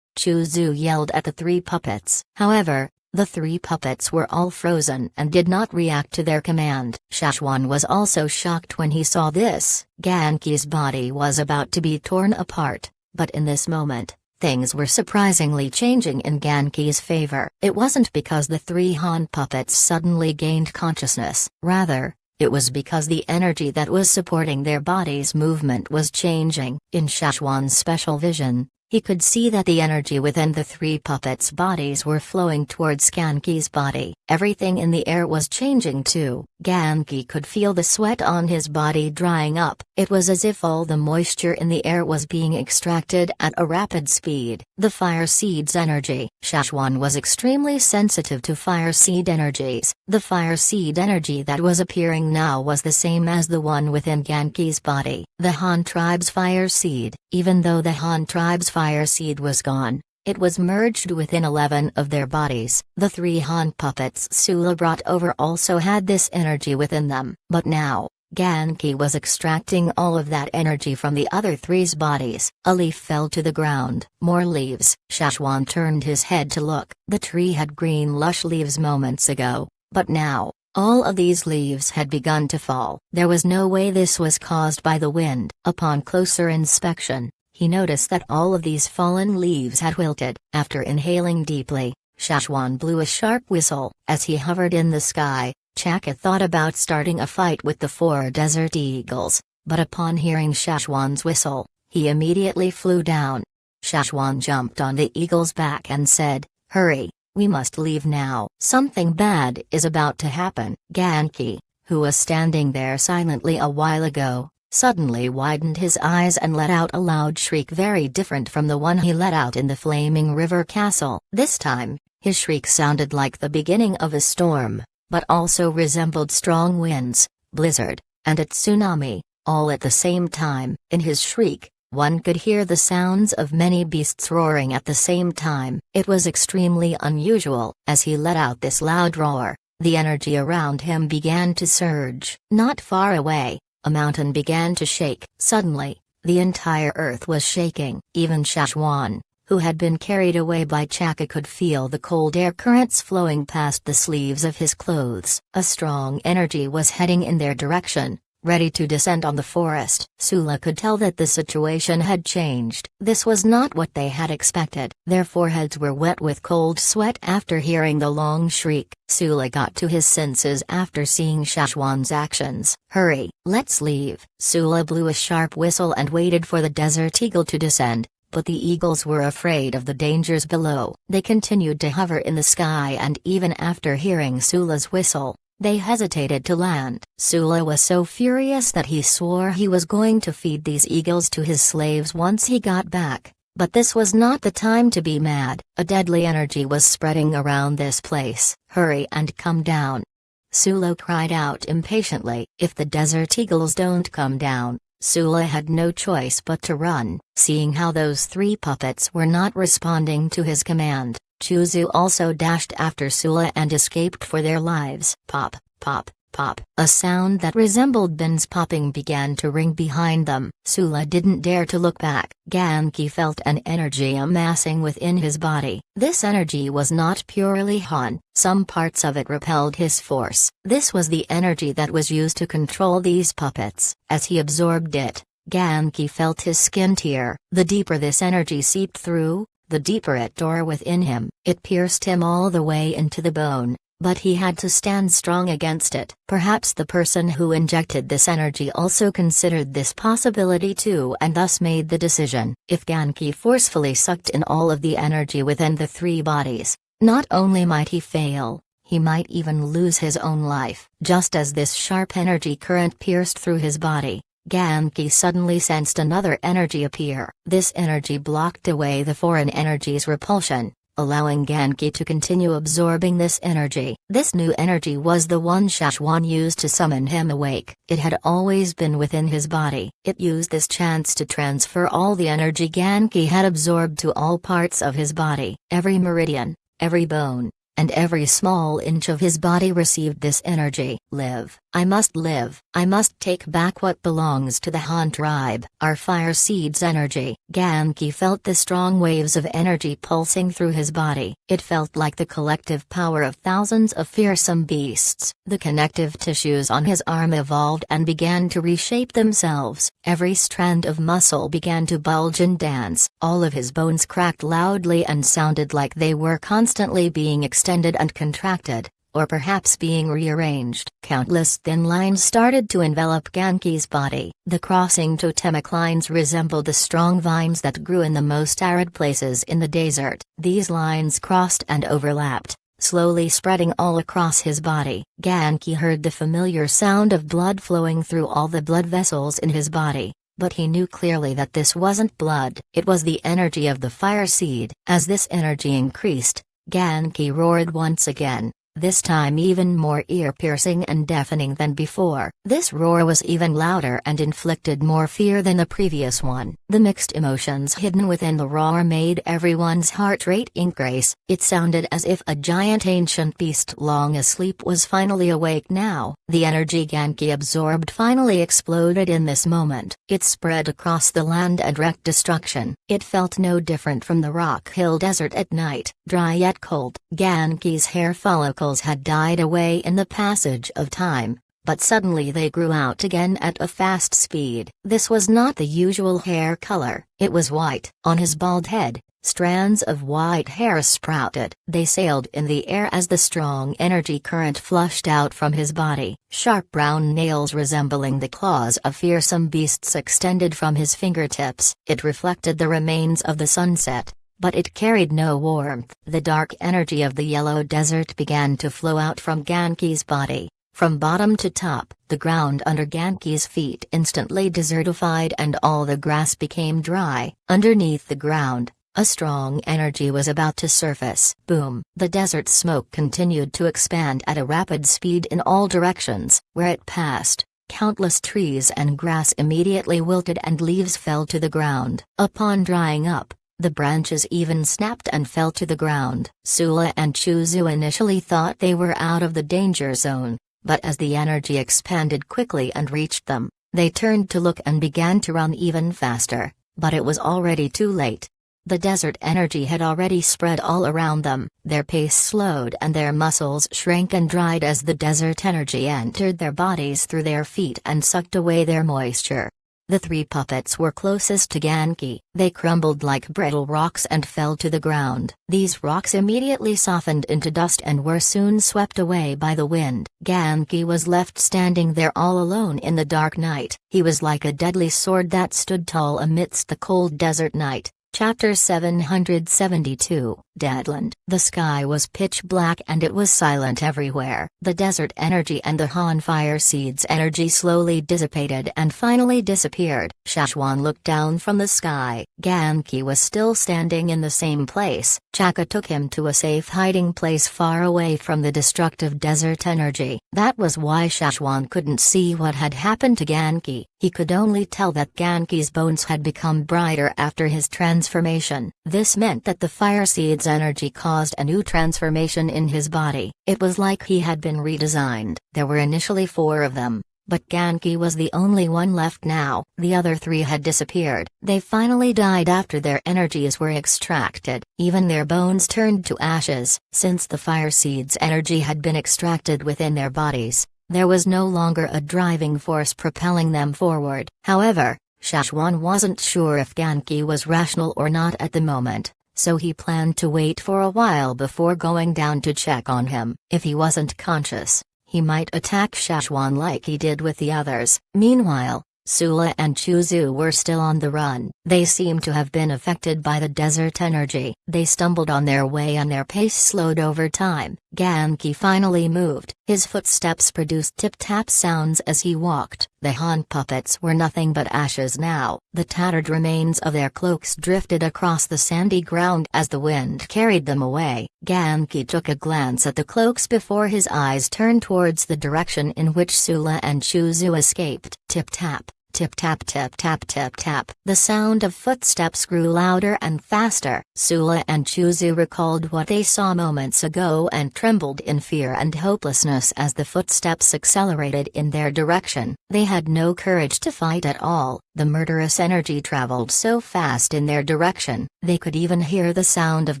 Chuzu yelled at the 3 puppets. However, the 3 puppets were all frozen and did not react to their command. Szechuan was also shocked when he saw this. Genki's body was about to be torn apart, but in this moment, things were surprisingly changing in Genki's favor. It wasn't because the 3 Han puppets suddenly gained consciousness. Rather, it was because the energy that was supporting their bodies' movement was changing. In Szechuan's special vision, he could see that the energy within the 3 puppets' bodies were flowing towards Genki's body. Everything in the air was changing too. Genki could feel the sweat on his body drying up. It was as if all the moisture in the air was being extracted at a rapid speed. The fire seed's energy. Szechuan was extremely sensitive to fire seed energies. The fire seed energy that was appearing now was the same as the one within Genki's body. The Han tribe's fire seed. Even though the Han tribe's fire seed was gone, It was merged within 11 of their bodies. The 3 Han puppets Sula brought over also had this energy within them. But now, Genki was extracting all of that energy from the other 3's bodies. A leaf fell to the ground. More leaves. Szechuan turned his head to look. The tree had green lush leaves moments ago, but now, all of these leaves had begun to fall. There was no way this was caused by the wind. Upon closer inspection, he noticed that all of these fallen leaves had wilted. After inhaling deeply, Szechuan blew a sharp whistle. As he hovered in the sky, Chaka thought about starting a fight with the 4 desert eagles, but upon hearing Szechuan's whistle, he immediately flew down. Szechuan jumped on the eagle's back and said, "Hurry, we must leave now. Something bad is about to happen." Genki, who was standing there silently a while ago, suddenly widened his eyes and let out a loud shriek very different from the one he let out in the Flaming River Castle. This time, his shriek sounded like the beginning of a storm, but also resembled strong winds, blizzard, and a tsunami, all at the same time. In his shriek, one could hear the sounds of many beasts roaring at the same time. It was extremely unusual. As he let out this loud roar, the energy around him began to surge. Not far away, a mountain began to shake. Suddenly, the entire earth was shaking. Even Szechuan, who had been carried away by Chaka, could feel the cold air currents flowing past the sleeves of his clothes. A strong energy was heading in their direction, ready to descend on the forest. Sula could tell that the situation had changed. This was not what they had expected. Their foreheads were wet with cold sweat after hearing the long shriek. Sula got to his senses after seeing Szechuan's actions. "Hurry, let's leave." Sula blew a sharp whistle and waited for the desert eagle to descend. But the eagles were afraid of the dangers below. They continued to hover in the sky, and even after hearing Sula's whistle, they hesitated to land. Sula was so furious that he swore he was going to feed these eagles to his slaves once he got back. But this was not the time to be mad. A deadly energy was spreading around this place. "Hurry and come down," Sula cried out impatiently. If the desert eagles don't come down, Sula had no choice but to run. Seeing how those 3 puppets were not responding to his command, Chuzu also dashed after Sula and escaped for their lives. Pop, pop, pop. A sound that resembled bins popping began to ring behind them. Sula didn't dare to look back. Genki felt an energy amassing within his body. This energy was not purely Han. Some parts of it repelled his force. This was the energy that was used to control these puppets. As he absorbed it, Genki felt his skin tear. The deeper this energy seeped through, the deeper it tore within him. It pierced him all the way into the bone, but he had to stand strong against it. Perhaps the person who injected this energy also considered this possibility too, and thus made the decision. If Genki forcefully sucked in all of the energy within the 3 bodies, not only might he fail, he might even lose his own life. Just as this sharp energy current pierced through his body, Genki suddenly sensed another energy appear. This energy blocked away the foreign energy's repulsion, allowing Genki to continue absorbing this energy. This new energy was the one Szechuan used to summon him awake. It had always been within his body. It used this chance to transfer all the energy Genki had absorbed to all parts of his body. Every meridian, every bone, and every small inch of his body received this energy. Live. I must live. I must take back what belongs to the Han tribe. Our fire seed's energy. Genki felt the strong waves of energy pulsing through his body. It felt like the collective power of thousands of fearsome beasts. The connective tissues on his arm evolved and began to reshape themselves. Every strand of muscle began to bulge and dance. All of his bones cracked loudly and sounded like they were constantly being extended and contracted, or perhaps being rearranged. Countless thin lines started to envelop Genki's body. The crossing totemic lines resembled the strong vines that grew in the most arid places in the desert. These lines crossed and overlapped, slowly spreading all across his body. Genki heard the familiar sound of blood flowing through all the blood vessels in his body, but he knew clearly that this wasn't blood. It was the energy of the fire seed. As this energy increased, Genki roared once again. this time even more ear-piercing and deafening than before. This roar was even louder and inflicted more fear than the previous one. The mixed emotions hidden within the roar made everyone's heart rate increase. It sounded as if a giant ancient beast long asleep was finally awake now. The energy Genki absorbed finally exploded in this moment. It spread across the land and wreaked destruction. It felt no different from the Rock Hill Desert at night, dry yet cold. Genki's hair follicles had died away in the passage of time, but suddenly they grew out again at a fast speed. This was not the usual hair color, it was white. On his bald head, strands of white hair sprouted. They sailed in the air as the strong energy current flushed out from his body. Sharp brown nails resembling the claws of fearsome beasts extended from his fingertips. It reflected the remains of the sunset, but it carried no warmth. The dark energy of the yellow desert began to flow out from Genki's body. From bottom to top, the ground under Genki's feet instantly desertified and all the grass became dry. Underneath the ground, a strong energy was about to surface. Boom! The desert smoke continued to expand at a rapid speed in all directions. Where it passed, countless trees and grass immediately wilted and leaves fell to the ground. Upon drying up, the branches even snapped and fell to the ground. Sula and Chuzu initially thought they were out of the danger zone, but as the energy expanded quickly and reached them, they turned to look and began to run even faster, but it was already too late. The desert energy had already spread all around them. Their pace slowed and their muscles shrank and dried as the desert energy entered their bodies through their feet and sucked away their moisture. The three puppets were closest to Genki. They crumbled like brittle rocks and fell to the ground. These rocks immediately softened into dust and were soon swept away by the wind. Genki was left standing there all alone in the dark night. He was like a deadly sword that stood tall amidst the cold desert night. Chapter 772, Deadland. The sky was pitch black and it was silent everywhere. The desert energy and the Han fire seeds energy slowly dissipated and finally disappeared. Shashwan looked down from the sky. Genki was still standing in the same place. Chaka took him to a safe hiding place far away from the destructive desert energy. That was why Shashwan couldn't see what had happened to Genki. He could only tell that Genki's bones had become brighter after his transformation. This meant that the fire seed's energy caused a new transformation in his body. It was like he had been redesigned. There were initially 4 of them, but Genki was the only one left now. The other 3 had disappeared. They finally died after their energies were extracted. Even their bones turned to ashes. Since the fire seed's energy had been extracted within their bodies, there was no longer a driving force propelling them forward. However, Shashwan wasn't sure if Genki was rational or not at the moment, so he planned to wait for a while before going down to check on him. If he wasn't conscious, he might attack Shashwan like he did with the others. Meanwhile, Sula and Chuzu were still on the run. They seemed to have been affected by the desert energy. They stumbled on their way and their pace slowed over time. Genki finally moved. His footsteps produced tip-tap sounds as he walked. The Han puppets were nothing but ashes now. The tattered remains of their cloaks drifted across the sandy ground as the wind carried them away. Genki took a glance at the cloaks before his eyes turned towards the direction in which Sula and Chuzu escaped. Tip-tap. Tip-tap tip-tap tip-tap. The sound of footsteps grew louder and faster. Sula and Chuzu recalled what they saw moments ago and trembled in fear and hopelessness as the footsteps accelerated in their direction. They had no courage to fight at all. The murderous energy traveled so fast in their direction, they could even hear the sound of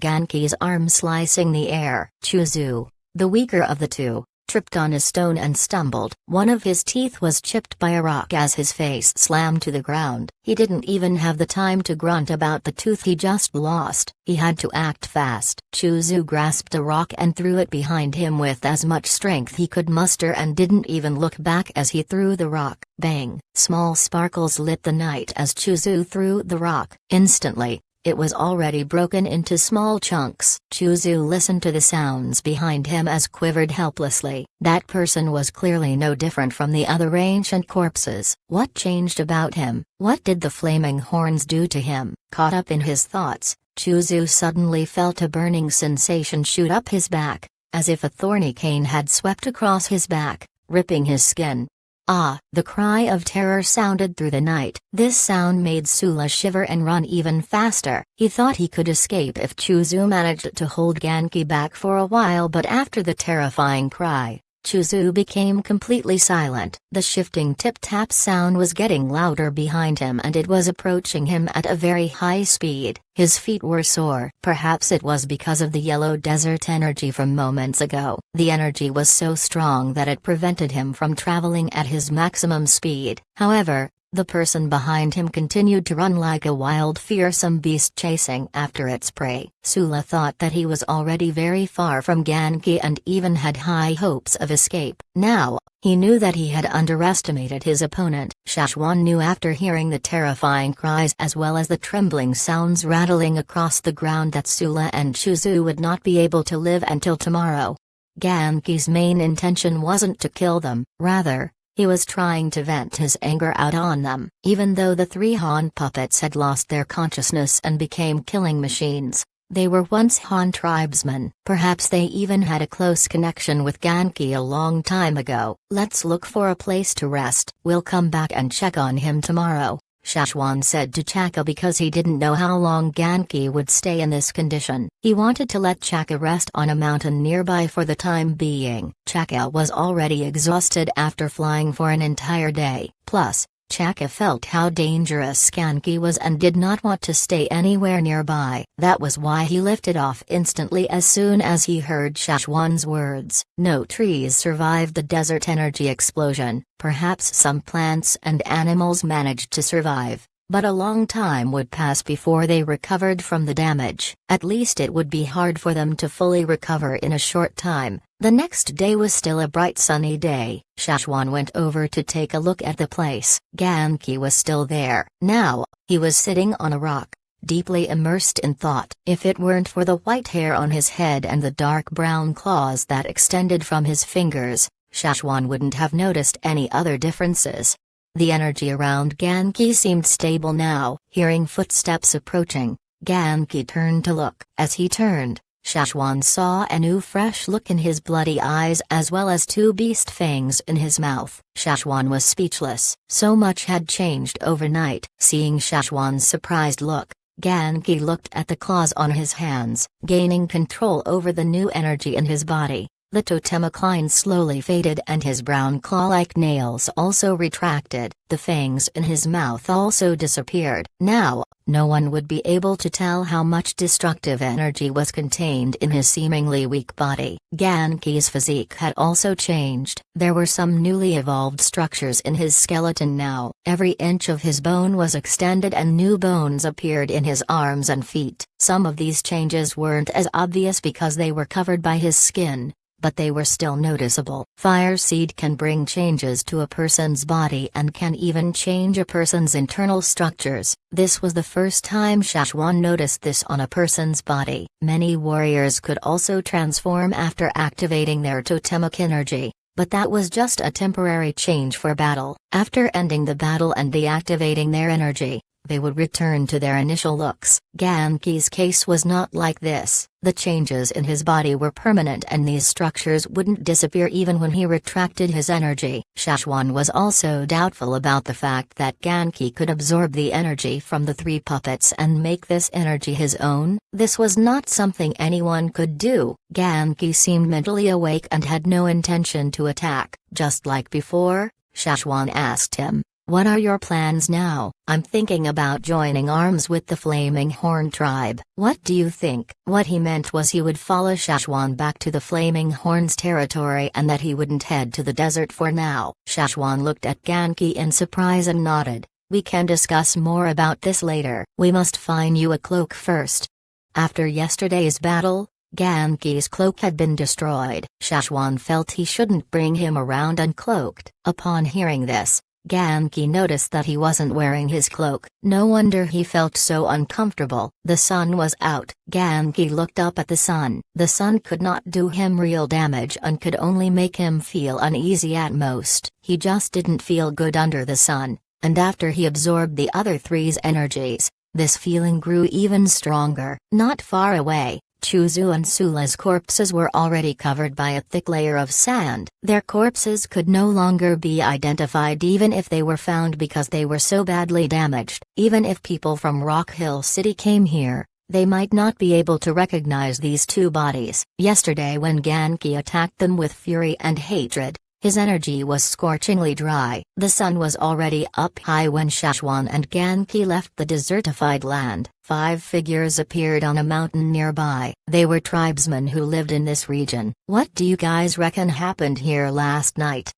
Genki's arm slicing the air. Chuzu, the weaker of the two, tripped on a stone and stumbled. One of his teeth was chipped by a rock as his face slammed to the ground. He didn't even have the time to grunt about the tooth he just lost. He had to act fast. Chuzu grasped a rock and threw it behind him with as much strength he could muster and didn't even look back as he threw the rock. Bang! Small sparkles lit the night as Chuzu threw the rock. Instantly, it was already broken into small chunks. Chuzu listened to the sounds behind him as quivered helplessly. That person was clearly no different from the other ancient corpses. What changed about him? What did the flaming horns do to him? Caught up in his thoughts, Chuzu suddenly felt a burning sensation shoot up his back. as if a thorny cane had swept across his back, ripping his skin. Ah! The cry of terror sounded through the night. This sound made Sula shiver and run even faster. He thought he could escape if Chuzu managed to hold Genki back for a while, but after the terrifying cry, Chuzu became completely silent. The shifting tip-tap sound was getting louder behind him and it was approaching him at a very high speed. His feet were sore. Perhaps it was because of the yellow desert energy from moments ago. The energy was so strong that it prevented him from traveling at his maximum speed. However, the person behind him continued to run like a wild, fearsome beast chasing after its prey. Sula thought that he was already very far from Genki and even had high hopes of escape. Now, he knew that he had underestimated his opponent. Shashwan knew after hearing the terrifying cries as well as the trembling sounds rattling across the ground that Sula and Chuzu would not be able to live until tomorrow. Genki's main intention wasn't to kill them, rather, he was trying to vent his anger out on them. Even though the three Han puppets had lost their consciousness and became killing machines, they were once Han tribesmen. Perhaps they even had a close connection with Genki a long time ago. Let's look for a place to rest. We'll come back and check on him tomorrow, Shashwan said to Chaka because he didn't know how long Genki would stay in this condition. He wanted to let Chaka rest on a mountain nearby for the time being. Chaka was already exhausted after flying for an entire day. Plus, Chaka felt how dangerous Genki was and did not want to stay anywhere nearby. That was why he lifted off instantly as soon as he heard Shashwan's words. No trees survived the desert energy explosion. Perhaps some plants and animals managed to survive, but a long time would pass before they recovered from the damage. At least it would be hard for them to fully recover in a short time. The next day was still a bright sunny day. Shashwan went over to take a look at the place. Genki was still there. Now, he was sitting on a rock, deeply immersed in thought. If it weren't for the white hair on his head and the dark brown claws that extended from his fingers, Shashwan wouldn't have noticed any other differences. The energy around Genki seemed stable now. Hearing footsteps approaching, Genki turned to look. As he turned, Shashwan saw a new fresh look in his bloody eyes as well as two beast fangs in his mouth. Shashwan was speechless. So much had changed overnight. Seeing Shashwan's surprised look, Genki looked at the claws on his hands, gaining control over the new energy in his body. The totemic line slowly faded and his brown claw-like nails also retracted. The fangs in his mouth also disappeared. Now, no one would be able to tell how much destructive energy was contained in his seemingly weak body. Genki's physique had also changed. There were some newly evolved structures in his skeleton now. Every inch of his bone was extended and new bones appeared in his arms and feet. Some of these changes weren't as obvious because they were covered by his skin, but they were still noticeable. Fire seed can bring changes to a person's body and can even change a person's internal structures. This was the first time Shashwan noticed this on a person's body. Many warriors could also transform after activating their totemic energy, but that was just a temporary change for battle. After ending the battle and deactivating their energy, they would return to their initial looks. Genki's case was not like this. The changes in his body were permanent and these structures wouldn't disappear even when he retracted his energy. Shashwan was also doubtful about the fact that Genki could absorb the energy from the three puppets and make this energy his own. This was not something anyone could do. Genki seemed mentally awake and had no intention to attack. Just like before, Shashwan asked him, "What are your plans now?" "I'm thinking about joining arms with the Flaming Horn tribe." "What do you think?" What he meant was he would follow Shashwan back to the Flaming Horn's territory and that he wouldn't head to the desert for now. Shashwan looked at Genki in surprise and nodded. "We can discuss more about this later. We must find you a cloak first." After yesterday's battle, Genki's cloak had been destroyed. Shashwan felt he shouldn't bring him around uncloaked. Upon hearing this, Genki noticed that he wasn't wearing his cloak. No wonder he felt so uncomfortable. The sun was out. Genki looked up at the sun. The sun could not do him real damage and could only make him feel uneasy at most. He just didn't feel good under the sun, and after he absorbed the other three's energies, this feeling grew even stronger. Not far away, Chuzu and Sula's corpses were already covered by a thick layer of sand. Their corpses could no longer be identified even if they were found because they were so badly damaged. Even if people from Rock Hill City came here, they might not be able to recognize these two bodies. Yesterday when Genki attacked them with fury and hatred, his energy was scorchingly dry. The sun was already up high when Shashwan and Genki left the desertified land. 5 figures appeared on a mountain nearby. They were tribesmen who lived in this region. "What do you guys reckon happened here last night?"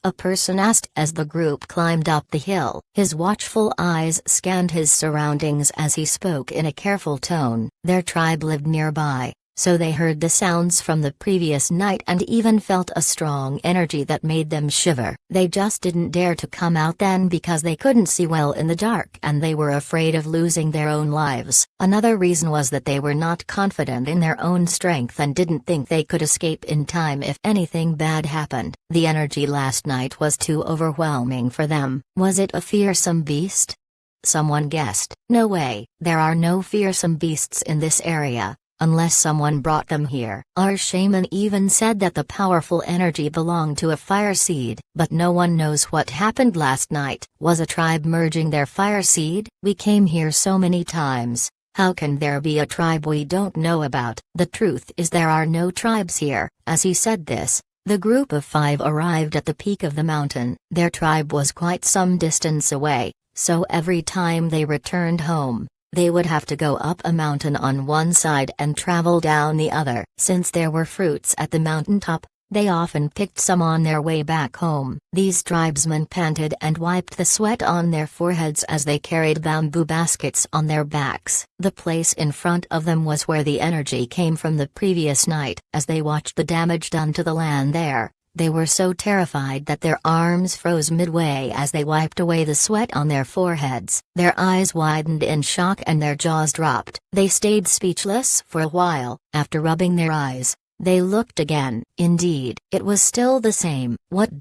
a person asked as the group climbed up the hill. His watchful eyes scanned his surroundings as he spoke in a careful tone. Their tribe lived nearby, so they heard the sounds from the previous night and even felt a strong energy that made them shiver. They just didn't dare to come out then because they couldn't see well in the dark and they were afraid of losing their own lives. Another reason was that they were not confident in their own strength and didn't think they could escape in time if anything bad happened. The energy last night was too overwhelming for them. Was it a fearsome beast? Someone guessed. No way, there are no fearsome beasts in this area. Unless someone brought them here. Our shaman even said that the powerful energy belonged to a fire seed. But no one knows what happened last night. Was a tribe merging their fire seed? We came here so many times. How can there be a tribe we don't know about? The truth is there are no tribes here. As he said this, the group of 5 arrived at the peak of the mountain. Their tribe was quite some distance away, so every time they returned home, they would have to go up a mountain on one side and travel down the other. Since there were fruits at the mountaintop, they often picked some on their way back home. These tribesmen panted and wiped the sweat on their foreheads as they carried bamboo baskets on their backs. The place in front of them was where the energy came from the previous night. As they watched the damage done to the land there, they were so terrified that their arms froze midway as they wiped away the sweat on their foreheads. Their eyes widened in shock and their jaws dropped. They stayed speechless for a while. After rubbing their eyes, they looked again. Indeed, it was still the same. What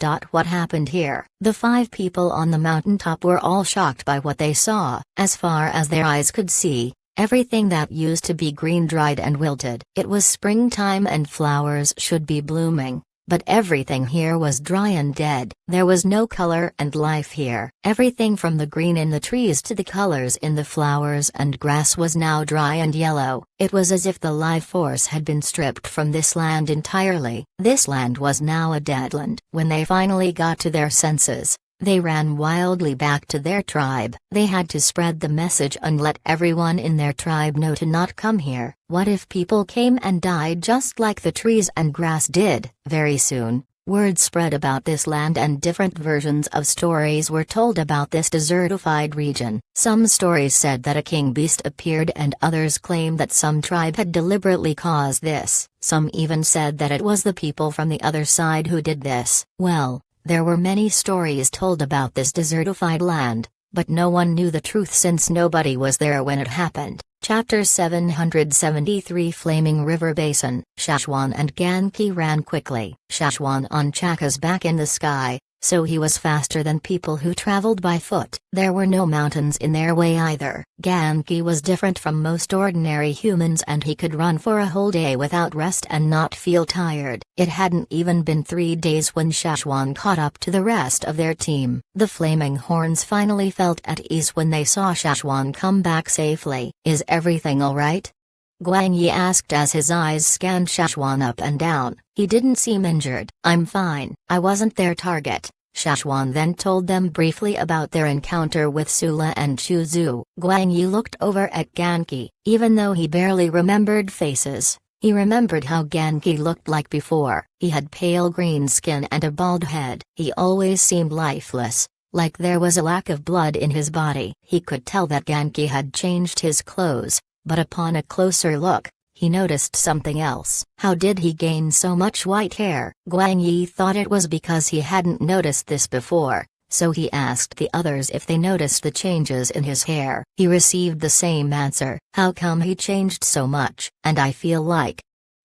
happened here? The 5 people on the mountaintop were all shocked by what they saw. As far as their eyes could see, everything that used to be green dried and wilted. It was springtime and flowers should be blooming. But everything here was dry and dead. There was no color and life here. Everything from the green in the trees to the colors in the flowers and grass was now dry and yellow. It was as if the life force had been stripped from this land entirely. This land was now a dead land. When they finally got to their senses, they ran wildly back to their tribe. They had to spread the message and let everyone in their tribe know to not come here. What if people came and died just like the trees and grass did? Very soon, word spread about this land and different versions of stories were told about this desertified region. Some stories said that a king beast appeared and others claimed that some tribe had deliberately caused this. Some even said that it was the people from the other side who did this. Well, there were many stories told about this desertified land, but no one knew the truth since nobody was there when it happened. Chapter 773 Flaming River Basin. Shashwan and Genki ran quickly. Shashwan on Chaka's back in the sky, so he was faster than people who traveled by foot. There were no mountains in their way either. Genki was different from most ordinary humans and he could run for a whole day without rest and not feel tired. It hadn't even been 3 days when Shashwan caught up to the rest of their team. The Flaming Horns finally felt at ease when they saw Shashwan come back safely. Is everything alright? Guang Yi asked as his eyes scanned Shashwan up and down. He didn't seem injured. I'm fine. I wasn't their target. Shashwan then told them briefly about their encounter with Sula and Chuzu. Guang Yi looked over at Genki. Even though he barely remembered faces, he remembered how Genki looked like before. He had pale green skin and a bald head. He always seemed lifeless, like there was a lack of blood in his body. He could tell that Genki had changed his clothes, but upon a closer look, he noticed something else. How did he gain so much white hair? Guang Yi thought it was because he hadn't noticed this before, so he asked the others if they noticed the changes in his hair. He received the same answer. How come he changed so much? And I feel like...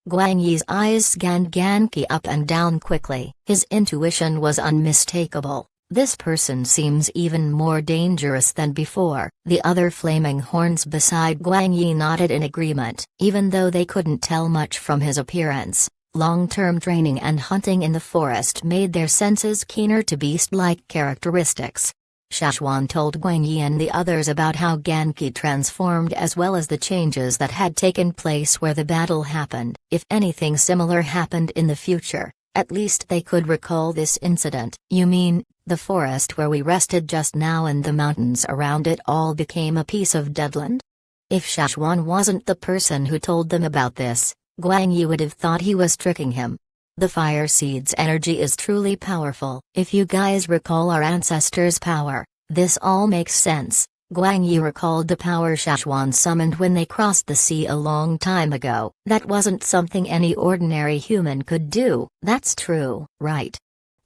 Guang Yi's eyes scanned Genki up and down quickly. His intuition was unmistakable. This person seems even more dangerous than before." The other flaming horns beside Guang Yi nodded in agreement, even though they couldn't tell much from his appearance. Long-term training and hunting in the forest made their senses keener to beast-like characteristics. Shashwan told Guang Yi and the others about how Ganqi transformed as well as the changes that had taken place where the battle happened. If anything similar happened in the future, at least they could recall this incident. "You mean, the forest where we rested just now and the mountains around it all became a piece of deadland?" If Shashwan wasn't the person who told them about this, Guang Yi would have thought he was tricking him. The fire seed's energy is truly powerful. If you guys recall our ancestors' power, this all makes sense. Guang Yi recalled the power Shashwan summoned when they crossed the sea a long time ago. That wasn't something any ordinary human could do. That's true, right?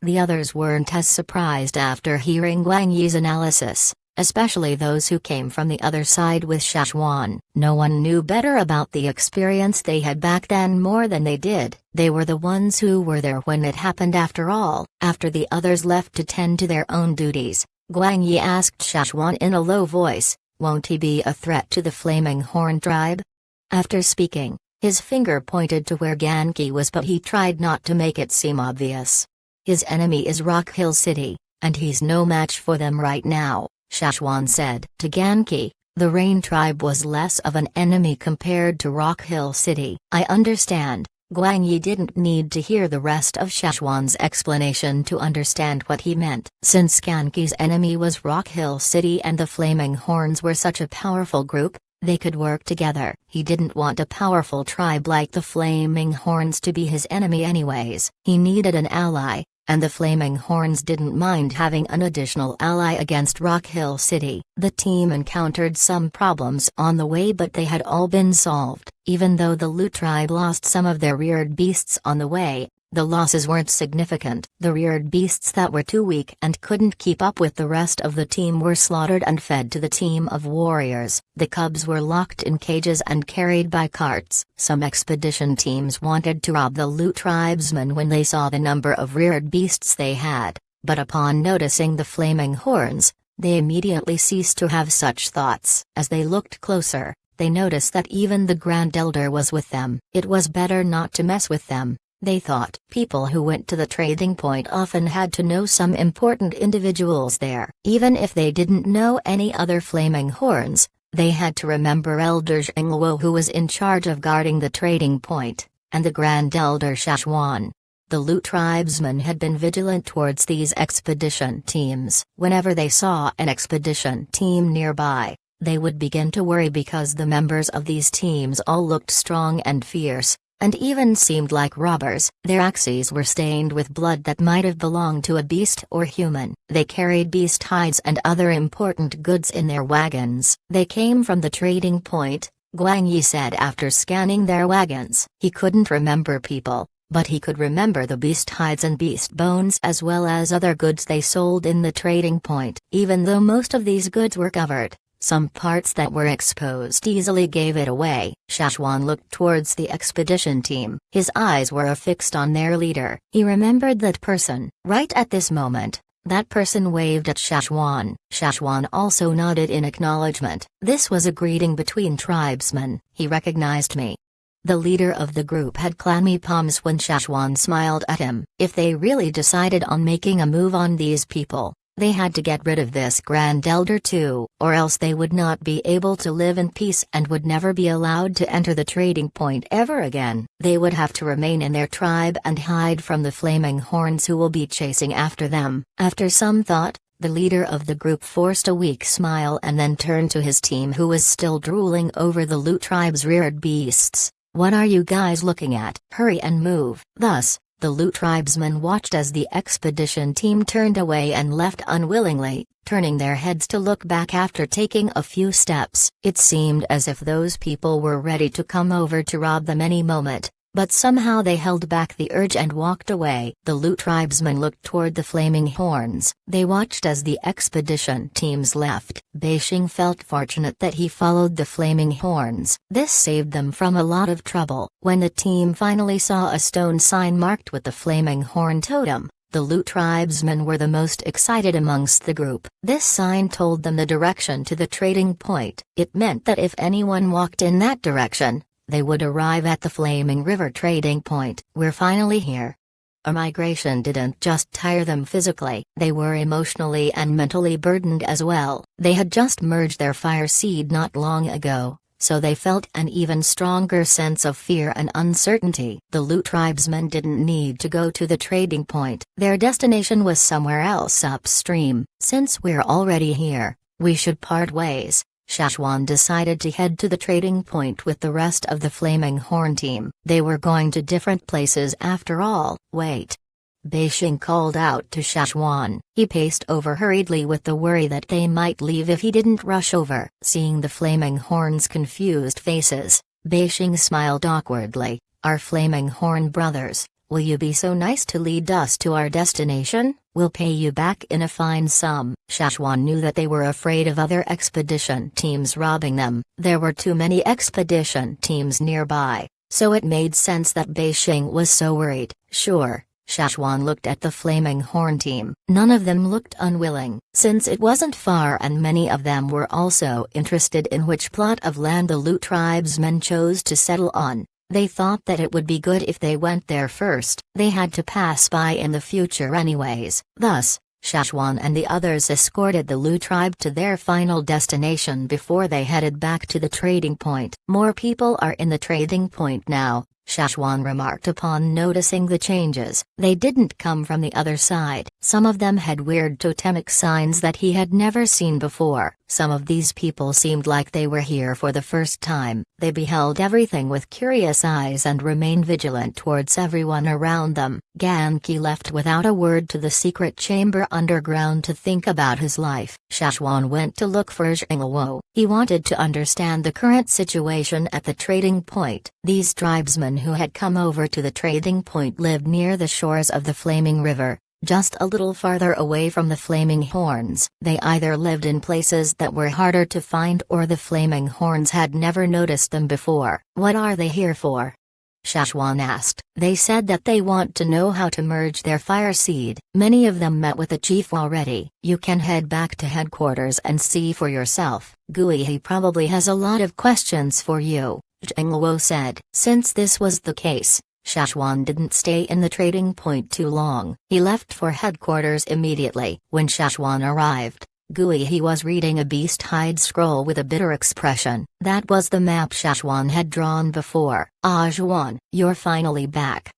The others weren't as surprised after hearing Guang Yi's analysis, especially those who came from the other side with Shashwan. No one knew better about the experience they had back then more than they did. They were the ones who were there when it happened after all. After the others left to tend to their own duties, Guang Yi asked Shashwan in a low voice, "Won't he be a threat to the Flaming Horn tribe?" After speaking, his finger pointed to where Ganqi was, but he tried not to make it seem obvious. "His enemy is Rock Hill City, and he's no match for them right now," Shashwan said. To Ganqi, the Rain tribe was less of an enemy compared to Rock Hill City. "I understand." Guang Yi didn't need to hear the rest of Shashwan's explanation to understand what he meant. Since Ganqi's enemy was Rock Hill City and the Flaming Horns were such a powerful group, they could work together. He didn't want a powerful tribe like the Flaming Horns to be his enemy anyways. He needed an ally, and the Flaming Horns didn't mind having an additional ally against Rock Hill City. The team encountered some problems on the way, but they had all been solved. Even though the Lu tribe lost some of their reared beasts on the way, the losses weren't significant. The reared beasts that were too weak and couldn't keep up with the rest of the team were slaughtered and fed to the team of warriors. The cubs were locked in cages and carried by carts. Some expedition teams wanted to rob the Lu tribesmen when they saw the number of reared beasts they had, but upon noticing the Flaming Horns, they immediately ceased to have such thoughts. As they looked closer, they noticed that even the Grand Elder was with them. It was better not to mess with them, they thought. People who went to the trading point often had to know some important individuals there. Even if they didn't know any other Flaming Horns, they had to remember Elder Zhengluo, who was in charge of guarding the trading point, and the Grand Elder Shashwan. The Lu tribesmen had been vigilant towards these expedition teams. Whenever they saw an expedition team nearby, they would begin to worry because the members of these teams all looked strong and fierce, and even seemed like robbers. Their axes were stained with blood that might have belonged to a beast or human. They carried beast hides and other important goods in their wagons. They came from the trading point, Guang Yi said after scanning their wagons. He couldn't remember people, but he could remember the beast hides and beast bones as well as other goods they sold in the trading point. Even though most of these goods were covered, some parts that were exposed easily gave it away. Shashwan looked towards the expedition team. His eyes were affixed on their leader. He remembered that person. Right at this moment, that person waved at Shashwan. Shashwan also nodded in acknowledgement. This was a greeting between tribesmen. He recognized me. The leader of the group had clammy palms when Shashwan smiled at him. If they really decided on making a move on these people, they had to get rid of this Grand Elder too, or else they would not be able to live in peace and would never be allowed to enter the trading point ever again. They would have to remain in their tribe and hide from the Flaming Horns who will be chasing after them. After some thought, the leader of the group forced a weak smile and then turned to his team, who was still drooling over the Lu tribe's reared beasts. "What are you guys looking at? Hurry and move." Thus, the Lu tribesmen watched as the expedition team turned away and left unwillingly, turning their heads to look back after taking a few steps. It seemed as if those people were ready to come over to rob them any moment, but somehow they held back the urge and walked away. The Lu tribesmen looked toward the Flaming Horns. They watched as the expedition teams left. Beixing felt fortunate that he followed the Flaming Horns. This saved them from a lot of trouble. When the team finally saw a stone sign marked with the Flaming Horn totem, The Lu tribesmen were the most excited amongst the group. This sign told them the direction to the trading point. It meant that if anyone walked in that direction, they would arrive at the Flaming River trading point. We're finally here. A migration didn't just tire them physically, they were emotionally and mentally burdened as well. They had just merged their fire seed not long ago, so they felt an even stronger sense of fear and uncertainty. The Lu tribesmen didn't need to go to the trading point. Their destination was somewhere else upstream. Since we're already here, we should part ways. Shashwan decided to head to the trading point with the rest of the Flaming Horn team. They were going to different places after all. Wait. Beishing called out to Shashwan. He paced over hurriedly with the worry that they might leave if he didn't rush over. Seeing the Flaming Horn's confused faces, Beishing smiled awkwardly. Our Flaming Horn brothers, will you be so nice to lead us to our destination? We'll pay you back in a fine sum. Shashwan knew that they were afraid of other expedition teams robbing them. There were too many expedition teams nearby, so it made sense that Beishing was so worried. Sure. Shashwan looked at the Flaming Horn team. None of them looked unwilling, since it wasn't far and many of them were also interested in which plot of land the Lu tribesmen chose to settle on. They thought that it would be good if they went there first. They had to pass by in the future anyways. Thus, Shashwan and the others escorted the Lu tribe to their final destination before they headed back to the trading point. More people are in the trading point now, Shashwan remarked upon noticing the changes. They didn't come from the other side. Some of them had weird totemic signs that he had never seen before. Some of these people seemed like they were here for the first time. They beheld everything with curious eyes and remained vigilant towards everyone around them. Ganki left without a word to the secret chamber underground to think about his life. Shashwan went to look for Zhengwo. He wanted to understand the current situation at the trading point. These tribesmen who had come over to the trading point lived near the shores of the Flaming River, just a little farther away from the Flaming Horns. They either lived in places that were harder to find or the Flaming Horns had never noticed them before. What are they here for? Shashwan asked. They said that they want to know how to merge their fire seed. Many of them met with the chief already. You can head back to headquarters and see for yourself. He probably has a lot of questions for you, Zhengwo said. Since this was the case, Shashwan didn't stay in the trading point too long. He left for headquarters immediately. When Shashwan arrived, he was reading a beast-hide scroll with a bitter expression. That was the map Shashwan had drawn before. Zhuan, you're finally back.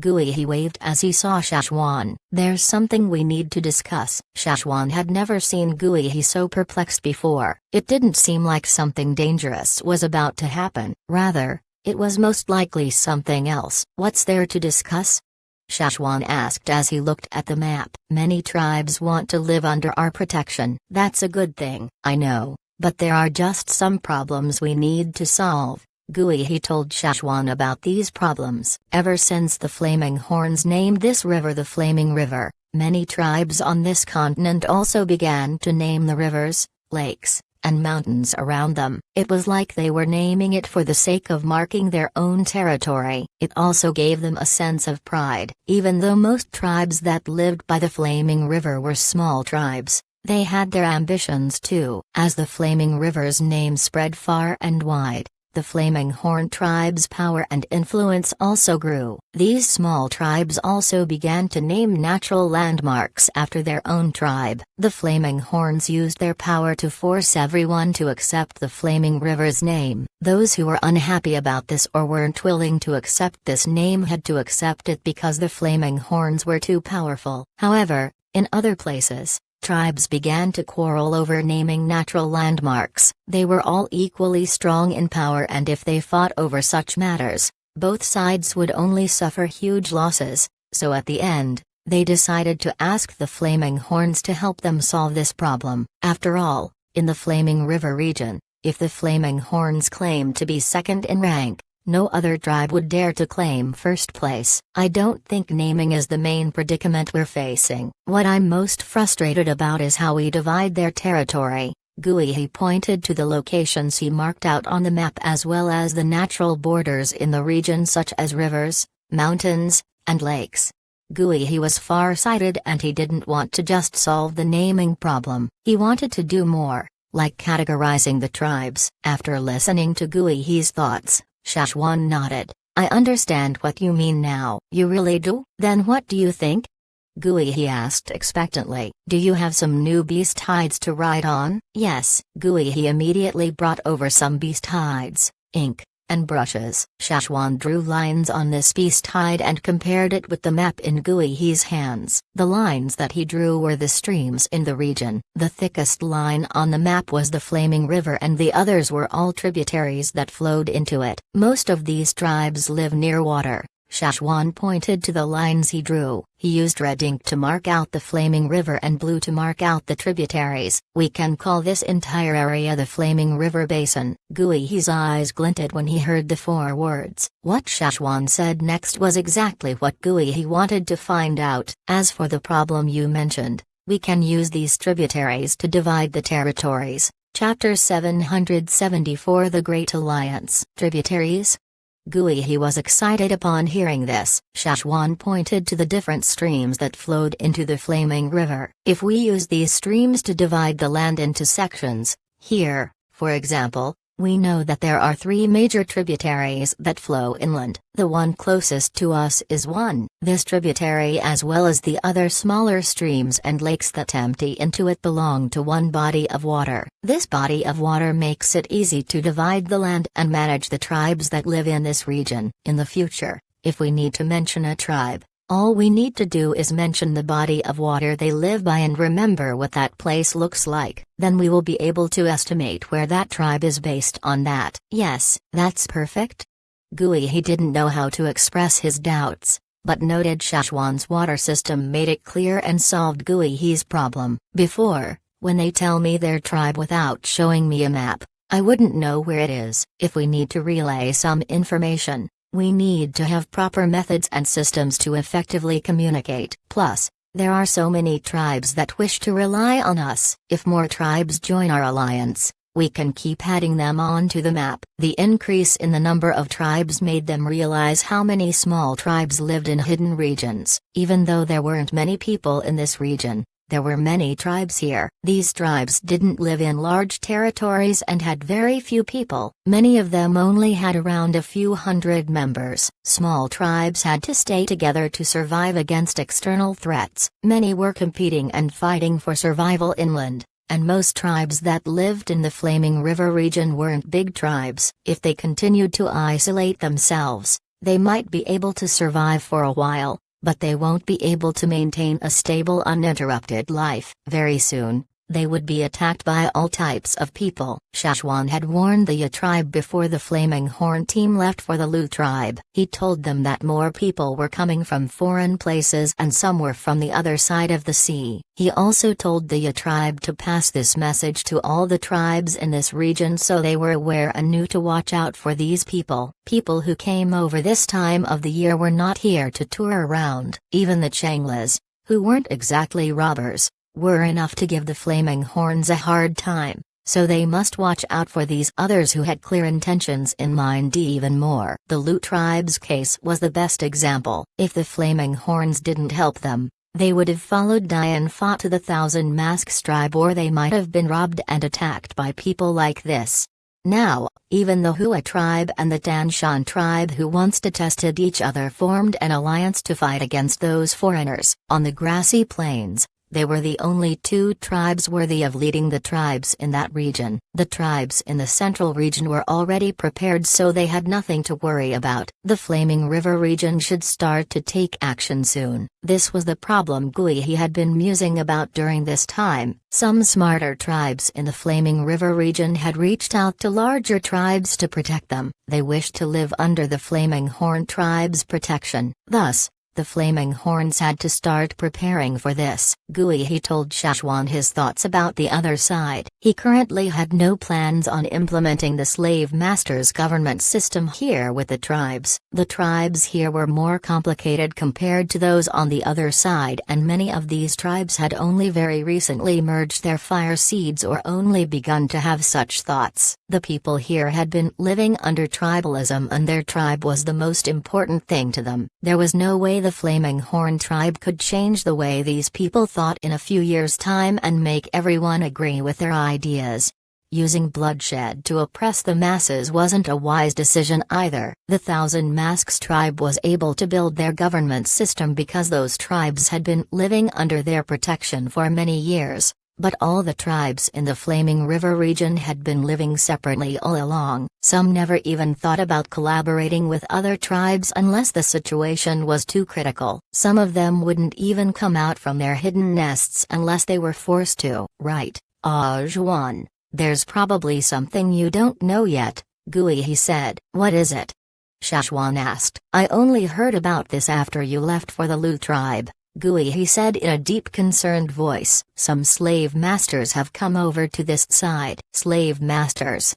He waved as he saw Shashwan. There's something we need to discuss. Shashwan had never seen He so perplexed before. It didn't seem like something dangerous was about to happen. Rather, it was most likely something else. What's there to discuss? Shashwan asked as he looked at the map. Many tribes want to live under our protection. That's a good thing, I know, but there are just some problems we need to solve. He told Shashwan about these problems. Ever since the Flaming Horns named this river the Flaming River, many tribes on this continent also began to name the rivers, lakes, and mountains around them. It was like they were naming it for the sake of marking their own territory. It also gave them a sense of pride. Even though most tribes that lived by the Flaming River were small tribes, they had their ambitions too. As the Flaming River's name spread far and wide, the Flaming Horn tribe's power and influence also grew. These small tribes also began to name natural landmarks after their own tribe. The Flaming Horns used their power to force everyone to accept the Flaming River's name. Those who were unhappy about this or weren't willing to accept this name had to accept it because the Flaming Horns were too powerful. However, in other places, tribes began to quarrel over naming natural landmarks. They were all equally strong in power, and if they fought over such matters, both sides would only suffer huge losses. So at the end, they decided to ask the Flaming Horns to help them solve this problem. After all, in the Flaming River region, if the Flaming Horns claimed to be second in rank, no other tribe would dare to claim first place. I don't think naming is the main predicament we're facing. What I'm most frustrated about is how we divide their territory. He pointed to the locations he marked out on the map as well as the natural borders in the region such as rivers, mountains, and lakes. He was far-sighted and he didn't want to just solve the naming problem. He wanted to do more, like categorizing the tribes. After listening to He's thoughts, Shashwan nodded. I understand what you mean now. You really do? Then what do you think? He asked expectantly. Do you have some new beast hides to ride on? Yes. He immediately brought over some beast hides, ink, and brushes. Shashwan drew lines on this beast hide and compared it with the map in He's hands. The lines that he drew were the streams in the region. The thickest line on the map was the Flaming River and the others were all tributaries that flowed into it. Most of these tribes live near water. Shashwan pointed to the lines he drew. He used red ink to mark out the Flaming River and blue to mark out the tributaries. We can call this entire area the Flaming River Basin. His eyes glinted when he heard the 4 words. What Shashwan said next was exactly what he wanted to find out. As for the problem you mentioned, we can use these tributaries to divide the territories. Chapter 774 The Great Alliance. Tributaries? He was excited upon hearing this. Shashwan pointed to the different streams that flowed into the Flaming River. If we use these streams to divide the land into sections, here, for example, we know that there are 3 major tributaries that flow inland. The one closest to us is one. This tributary as well as the other smaller streams and lakes that empty into it belong to one body of water. This body of water makes it easy to divide the land and manage the tribes that live in this region. In the future, if we need to mention a tribe, all we need to do is mention the body of water they live by and remember what that place looks like. Then we will be able to estimate where that tribe is based on that. Yes, that's perfect. He didn't know how to express his doubts, but noted Shashwan's water system made it clear and solved He's problem. Before, when they tell me their tribe without showing me a map, I wouldn't know where it is. If we need to relay some information, we need to have proper methods and systems to effectively communicate. Plus, there are so many tribes that wish to rely on us. If more tribes join our alliance, we can keep adding them onto the map. The increase in the number of tribes made them realize how many small tribes lived in hidden regions. Even though there weren't many people in this region, there were many tribes here. These tribes didn't live in large territories and had very few people. Many of them only had around a few hundred members. Small tribes had to stay together to survive against external threats. Many were competing and fighting for survival inland, and most tribes that lived in the Flaming River region weren't big tribes. If they continued to isolate themselves, they might be able to survive for a while, but they won't be able to maintain a stable uninterrupted life. Very soon, they would be attacked by all types of people. Shashwan had warned the Ya tribe before the Flaming Horn team left for the Lu tribe. He told them that more people were coming from foreign places and some were from the other side of the sea. He also told the Ya tribe to pass this message to all the tribes in this region so they were aware and knew to watch out for these people. People who came over this time of the year were not here to tour around. Even the Changlas, who weren't exactly robbers, were enough to give the Flaming Horns a hard time, so they must watch out for these others who had clear intentions in mind even more. The Lu tribe's case was the best example. If the Flaming Horns didn't help them, they would have followed Dai and fought to the Thousand Masks tribe, or they might have been robbed and attacked by people like this. Now, even the Hua tribe and the Tanshan tribe, who once detested each other, formed an alliance to fight against those foreigners. On the grassy plains, they were the only 2 tribes worthy of leading the tribes in that region. The tribes in the central region were already prepared, so they had nothing to worry about. The Flaming River region should start to take action soon. This was the problem he had been musing about during this time. Some smarter tribes in the Flaming River region had reached out to larger tribes to protect them. They wished to live under the Flaming Horn tribe's protection. Thus, the Flaming Horns had to start preparing for this. He told Shashwan his thoughts about the other side. He currently had no plans on implementing the slave master's government system here with the tribes. The tribes here were more complicated compared to those on the other side, and many of these tribes had only very recently merged their fire seeds or only begun to have such thoughts. The people here had been living under tribalism, and their tribe was the most important thing to them. There was no way the Flaming Horn tribe could change the way these people thought in a few years' time and make everyone agree with their ideas. Using bloodshed to oppress the masses wasn't a wise decision either. The Thousand Masks tribe was able to build their government system because those tribes had been living under their protection for many years, but all the tribes in the Flaming River region had been living separately all along. Some never even thought about collaborating with other tribes unless the situation was too critical. Some of them wouldn't even come out from their hidden nests unless they were forced to. Right, Juan. There's probably something you don't know yet, Gui, he said. What is it? Shashwan asked. I only heard about this after you left for the Lu tribe, Gui, he said in a deep concerned voice. Some slave masters have come over to this side. Slave masters?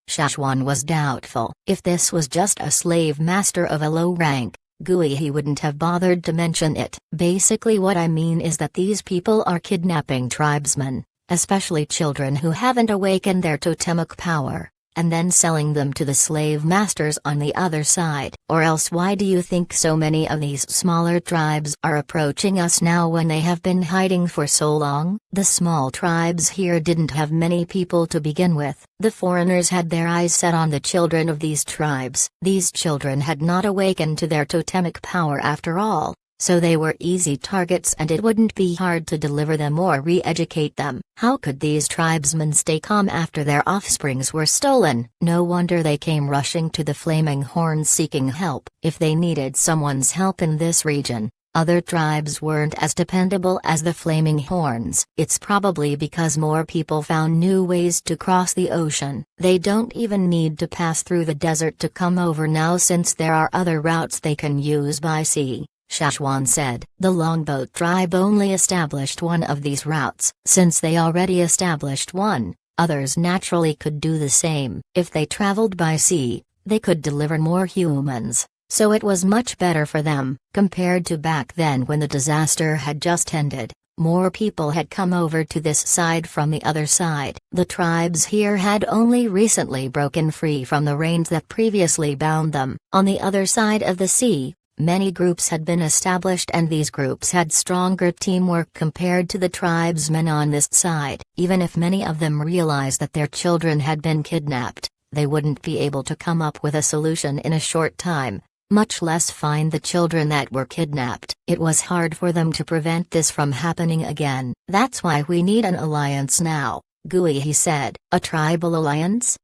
Shashwan was doubtful. If this was just a slave master of a low rank, Gui, he wouldn't have bothered to mention it. Basically what I mean is that these people are kidnapping tribesmen, especially children who haven't awakened their totemic power, and then selling them to the slave masters on the other side. Or else why do you think so many of these smaller tribes are approaching us now when they have been hiding for so long? The small tribes here didn't have many people to begin with. The foreigners had their eyes set on the children of these tribes. These children had not awakened to their totemic power after all, so they were easy targets and it wouldn't be hard to deliver them or re-educate them. How could these tribesmen stay calm after their offsprings were stolen? No wonder they came rushing to the Flaming Horns seeking help. If they needed someone's help in this region, other tribes weren't as dependable as the Flaming Horns. It's probably because more people found new ways to cross the ocean. They don't even need to pass through the desert to come over now since there are other routes they can use by sea, Shashwan said. The Longboat tribe only established one of these routes. Since they already established one, others naturally could do the same. If they traveled by sea, they could deliver more humans, so it was much better for them. Compared to back then when the disaster had just ended, more people had come over to this side from the other side. The tribes here had only recently broken free from the reins that previously bound them. On the other side of the sea, many groups had been established and these groups had stronger teamwork compared to the tribesmen on this side. Even if many of them realized that their children had been kidnapped, they wouldn't be able to come up with a solution in a short time, much less find the children that were kidnapped. It was hard for them to prevent this from happening again. That's why we need an alliance now, Gui, he said. A tribal alliance?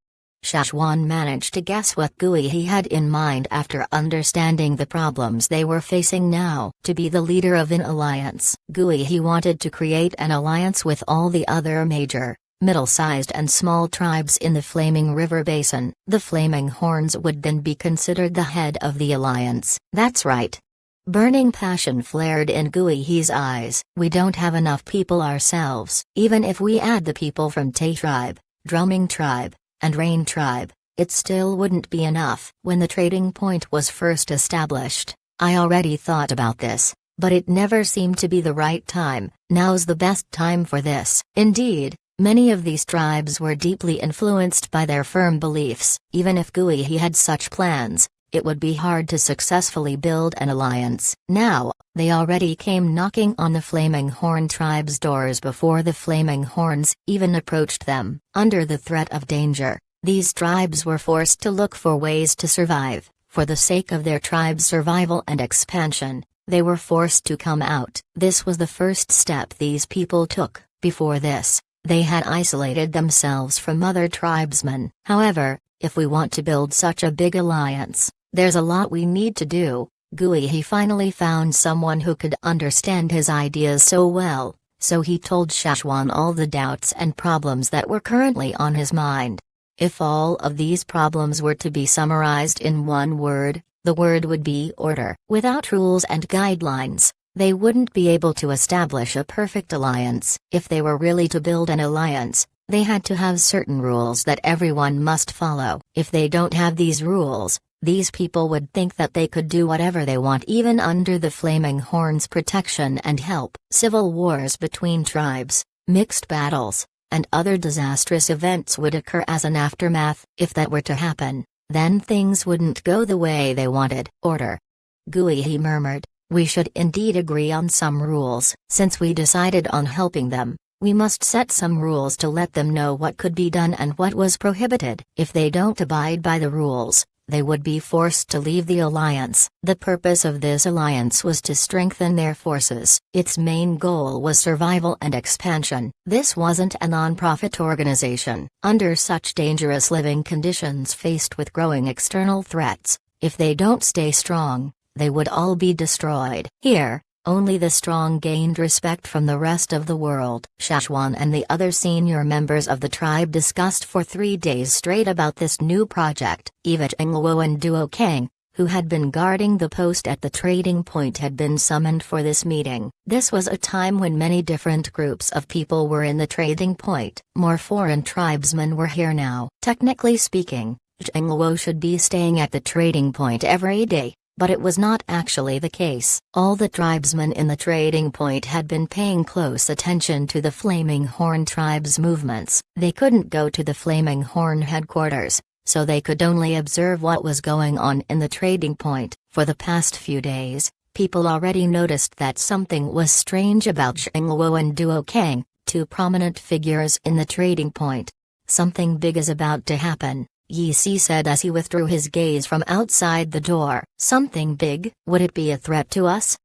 Shashwan managed to guess what Gui he had in mind after understanding the problems they were facing now. To be the leader of an alliance, Gui he wanted to create an alliance with all the other major, middle-sized and small tribes in the Flaming River Basin. The Flaming Horns would then be considered the head of the alliance. That's right. Burning passion flared in Gui he's eyes. We don't have enough people ourselves. Even if we add the people from Tay tribe, Drumming tribe, and Rain tribe, it still wouldn't be enough. When the trading point was first established, I already thought about this, but it never seemed to be the right time. Now's the best time for this. Indeed, many of these tribes were deeply influenced by their firm beliefs. Even if Gui he had such plans, it would be hard to successfully build an alliance. Now, they already came knocking on the Flaming Horn tribe's doors before the Flaming Horns even approached them. Under the threat of danger, these tribes were forced to look for ways to survive. For the sake of their tribe's survival and expansion, they were forced to come out. This was the first step these people took. Before this, they had isolated themselves from other tribesmen. However, if we want to build such a big alliance, there's a lot we need to do. Gui he finally found someone who could understand his ideas so well, so he told Shashwan all the doubts and problems that were currently on his mind. If all of these problems were to be summarized in one word, the word would be order. Without rules and guidelines, they wouldn't be able to establish a perfect alliance. If they were really to build an alliance, they had to have certain rules that everyone must follow. If they don't have these rules, these people would think that they could do whatever they want even under the Flaming Horn's protection and help. Civil wars between tribes, mixed battles, and other disastrous events would occur as an aftermath. If that were to happen, then things wouldn't go the way they wanted. Order. Gui, he murmured, we should indeed agree on some rules. Since we decided on helping them, we must set some rules to let them know what could be done and what was prohibited. If they don't abide by the rules, they would be forced to leave the alliance. The purpose of this alliance was to strengthen their forces. Its main goal was survival and expansion. This wasn't a non-profit organization. Under such dangerous living conditions faced with growing external threats, if they don't stay strong, they would all be destroyed. Here, only the strong gained respect from the rest of the world. Shashwan and the other senior members of the tribe discussed for 3 days straight about this new project. Eva Chengluo and Duo Kang, who had been guarding the post at the trading point, had been summoned for this meeting. This was a time when many different groups of people were in the trading point. More foreign tribesmen were here now. Technically speaking, Chengluo should be staying at the trading point every day, but it was not actually the case. All the tribesmen in the trading point had been paying close attention to the Flaming Horn tribe's movements. They couldn't go to the Flaming Horn headquarters, so they could only observe what was going on in the trading point. For the past few days, people already noticed that something was strange about Chengluo and Duo Kang, two prominent figures in the trading point. Something big is about to happen, Yi Si said as he withdrew his gaze from outside the door. Something big? Would it be a threat to us?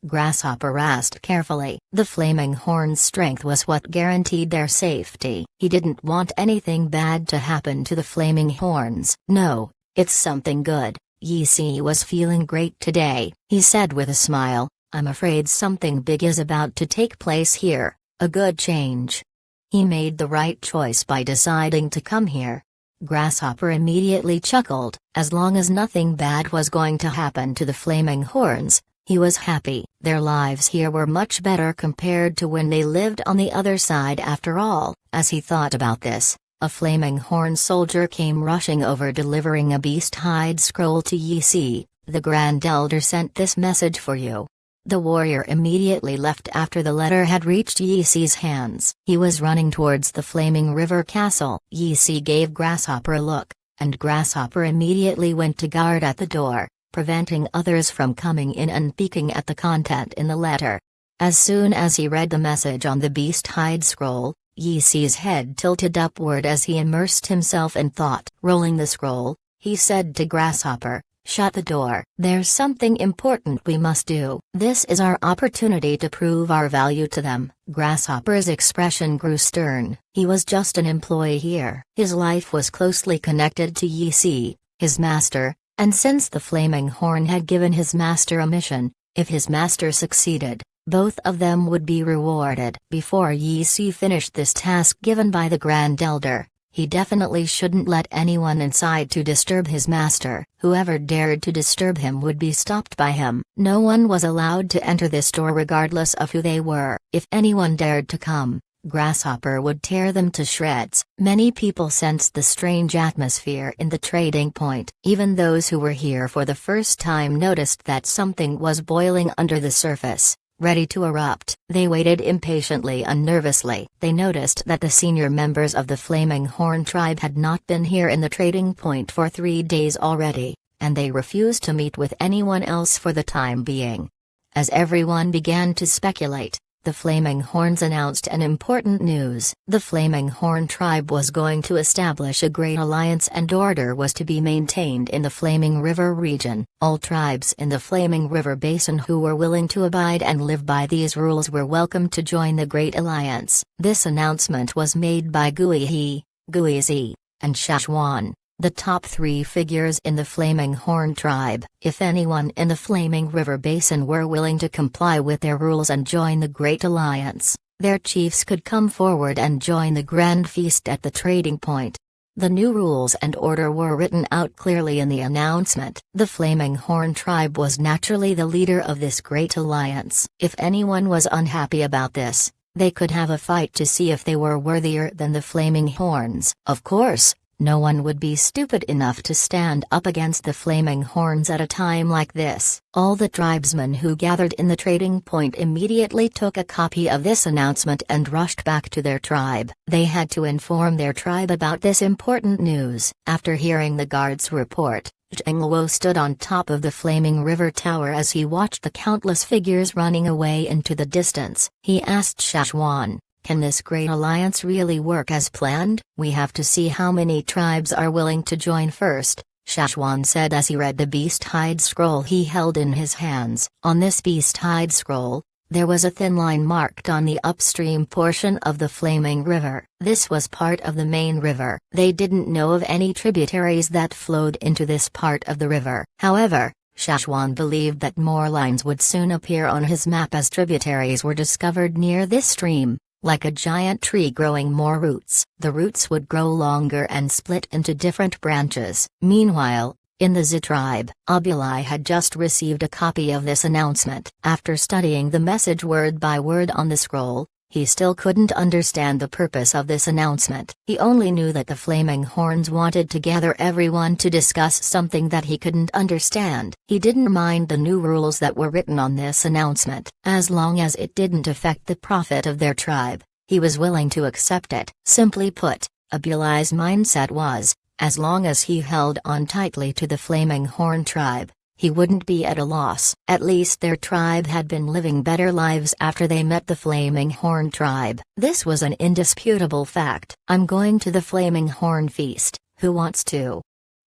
Grasshopper asked carefully. The Flaming Horn's strength was what guaranteed their safety. He didn't want anything bad to happen to the Flaming Horns. No, it's something good. Yi Si was feeling great today. He said with a smile, I'm afraid something big is about to take place here, a good change. He made the right choice by deciding to come here. Grasshopper immediately chuckled. As long as nothing bad was going to happen to the Flaming Horns, he was happy. Their lives here were much better compared to when they lived on the other side. After all, as he thought about this, a Flaming Horn soldier came rushing over delivering a beast hide scroll to Yi Si. The Grand Elder sent this message for you. The warrior immediately left after the letter had reached Yi Si's hands. He was running towards the Flaming River Castle. Yi Si gave Grasshopper a look, and Grasshopper immediately went to guard at the door, preventing others from coming in and peeking at the content in the letter. As soon as he read the message on the beast hide scroll, Yi Si's head tilted upward as he immersed himself in thought. Rolling the scroll, he said to Grasshopper, shut the door. There's something important we must do. This is our opportunity to prove our value to them. Grasshopper's expression grew stern. He was just an employee here. His life was closely connected to Yi Si, his master, and since the Flaming Horn had given his master a mission, if his master succeeded, both of them would be rewarded. Before Yi Si finished this task given by the Grand Elder, he definitely shouldn't let anyone inside to disturb his master. Whoever dared to disturb him would be stopped by him. No one was allowed to enter this door regardless of who they were. If anyone dared to come, Grasshopper would tear them to shreds. Many people sensed the strange atmosphere in the trading point. Even those who were here for the first time noticed that something was boiling under the surface, ready to erupt. They waited impatiently and nervously. They noticed that the senior members of the Flaming Horn tribe had not been here in the trading point for 3 days already, and they refused to meet with anyone else for the time being. As everyone began to speculate, the Flaming Horns announced an important news. The Flaming Horn tribe was going to establish a great alliance and order was to be maintained in the Flaming River region. All tribes in the Flaming River basin who were willing to abide and live by these rules were welcome to join the Great Alliance. This announcement was made by Gui He, Gui Zi, and Shashwan, the top 3 figures in the Flaming Horn tribe. If anyone in the Flaming River basin were willing to comply with their rules and join the Great Alliance, their chiefs could come forward and join the grand feast at the trading point. The new rules and order were written out clearly in the announcement. The Flaming Horn tribe was naturally the leader of this Great Alliance. If anyone was unhappy about this, they could have a fight to see if they were worthier than the Flaming Horns. Of course, No one would be stupid enough to stand up against the Flaming Horns at a time like this. All the tribesmen who gathered in the trading point immediately took a copy of this announcement and rushed back to their tribe. They had to inform their tribe about this important news. After hearing the guard's report, Zheng Luo stood on top of the flaming river tower as he watched the countless figures running away into the distance. He asked Shashwan, "Can this great alliance really work as planned? We have to see how many tribes are willing to join first," Shashwan said as he read the beast-hide scroll he held in his hands. On this beast-hide scroll, there was a thin line marked on the upstream portion of the flaming river. This was part of the main river. They didn't know of any tributaries that flowed into this part of the river. However, Shashwan believed that more lines would soon appear on his map as tributaries were discovered near this stream. Like a giant tree growing more roots, the roots would grow longer and split into different branches. Meanwhile, in the Zi tribe, Abulai had just received a copy of this announcement. After studying the message word by word on the scroll, he still couldn't understand the purpose of this announcement. He only knew that the Flaming Horns wanted to gather everyone to discuss something that he couldn't understand. He didn't mind the new rules that were written on this announcement. As long as it didn't affect the profit of their tribe, he was willing to accept it. Simply put, Abulai's mindset was, as long as he held on tightly to the Flaming Horn tribe, he wouldn't be at a loss. At least their tribe had been living better lives after they met the Flaming Horn tribe. This was an indisputable fact. "I'm going to the Flaming Horn feast, who wants to?"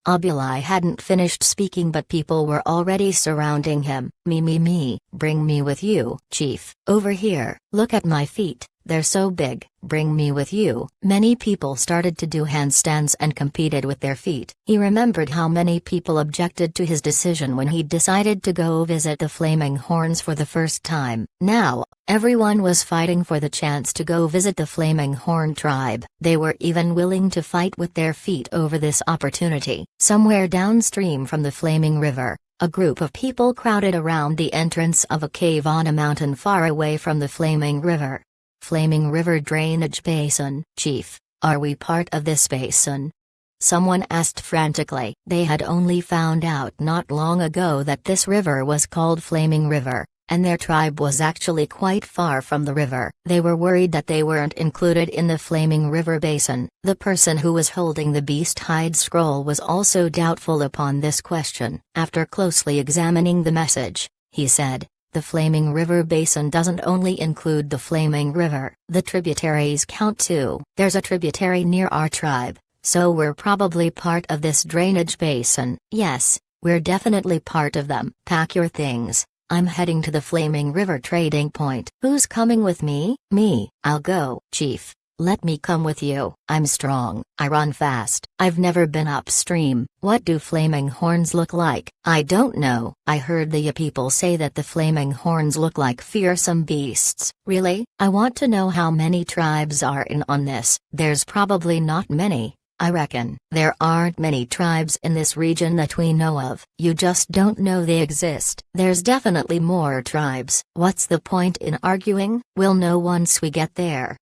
Abulai hadn't finished speaking but people were already surrounding him. Me, bring me with you, chief. Over here, look at my feet. They're so big, bring me with you." Many people started to do handstands and competed with their feet. He remembered how many people objected to his decision when he decided to go visit the Flaming Horns for the first time. Now, everyone was fighting for the chance to go visit the Flaming Horn tribe. They were even willing to fight with their feet over this opportunity. Somewhere downstream from the Flaming River, a group of people crowded around the entrance of a cave on a mountain far away from the Flaming River. "Flaming River Drainage Basin, Chief, are we part of this basin?" someone asked frantically. They had only found out not long ago that this river was called Flaming River, and their tribe was actually quite far from the river. They were worried that they weren't included in the Flaming River Basin. The person who was holding the beast-hide scroll was also doubtful upon this question. After closely examining the message, he said, "The Flaming River Basin doesn't only include the Flaming River. The tributaries count too. There's a tributary near our tribe, so we're probably part of this drainage basin." "Yes, we're definitely part of them. Pack your things. I'm heading to the Flaming River trading point." "Who's coming with me?" "Me, I'll go." "Chief, let me come with you. I'm strong, I run fast. I've never been upstream." "What do Flaming Horns look like?" "I don't know. I heard the people say that the Flaming Horns look like fearsome beasts." "Really? I want to know how many tribes are in on this." "There's probably not many, I reckon." "There aren't many tribes in this region that we know of. You just don't know they exist." "There's definitely more tribes." "What's the point in arguing? We'll know once we get there."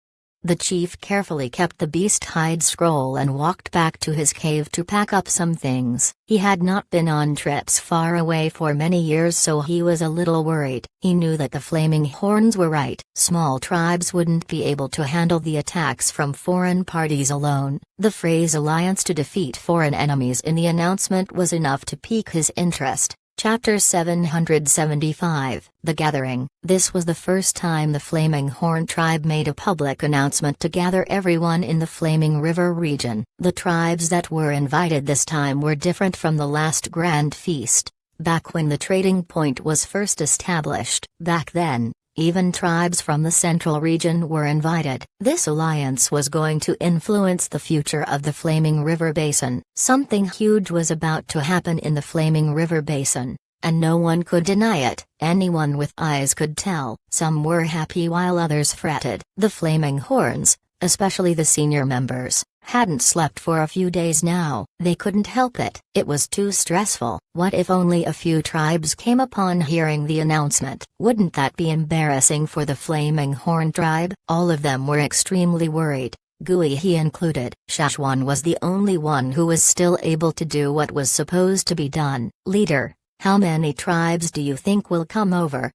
The chief carefully kept the beast-hide scroll and walked back to his cave to pack up some things. He had not been on trips far away for many years, so he was a little worried. He knew that the Flaming Horns were right. Small tribes wouldn't be able to handle the attacks from foreign parties alone. The phrase "alliance to defeat foreign enemies" in the announcement was enough to pique his interest. Chapter 775, The Gathering. This was the first time the Flaming Horn tribe made a public announcement to gather everyone in the Flaming River region. The tribes that were invited this time were different from the last grand feast. Back when the trading point was first established, back then, even tribes from the central region were invited. This alliance was going to influence the future of the Flaming River Basin. Something huge was about to happen in the Flaming River Basin, and no one could deny it. Anyone with eyes could tell. Some were happy while others fretted. The Flaming Horns, especially the senior members, hadn't slept for a few days now. They couldn't help it. It was too stressful. What if only a few tribes came upon hearing the announcement? Wouldn't that be embarrassing for the Flaming Horn tribe? All of them were extremely worried. Gui he included. Shashwan was the only one who was still able to do what was supposed to be done. "Leader, how many tribes do you think will come over?"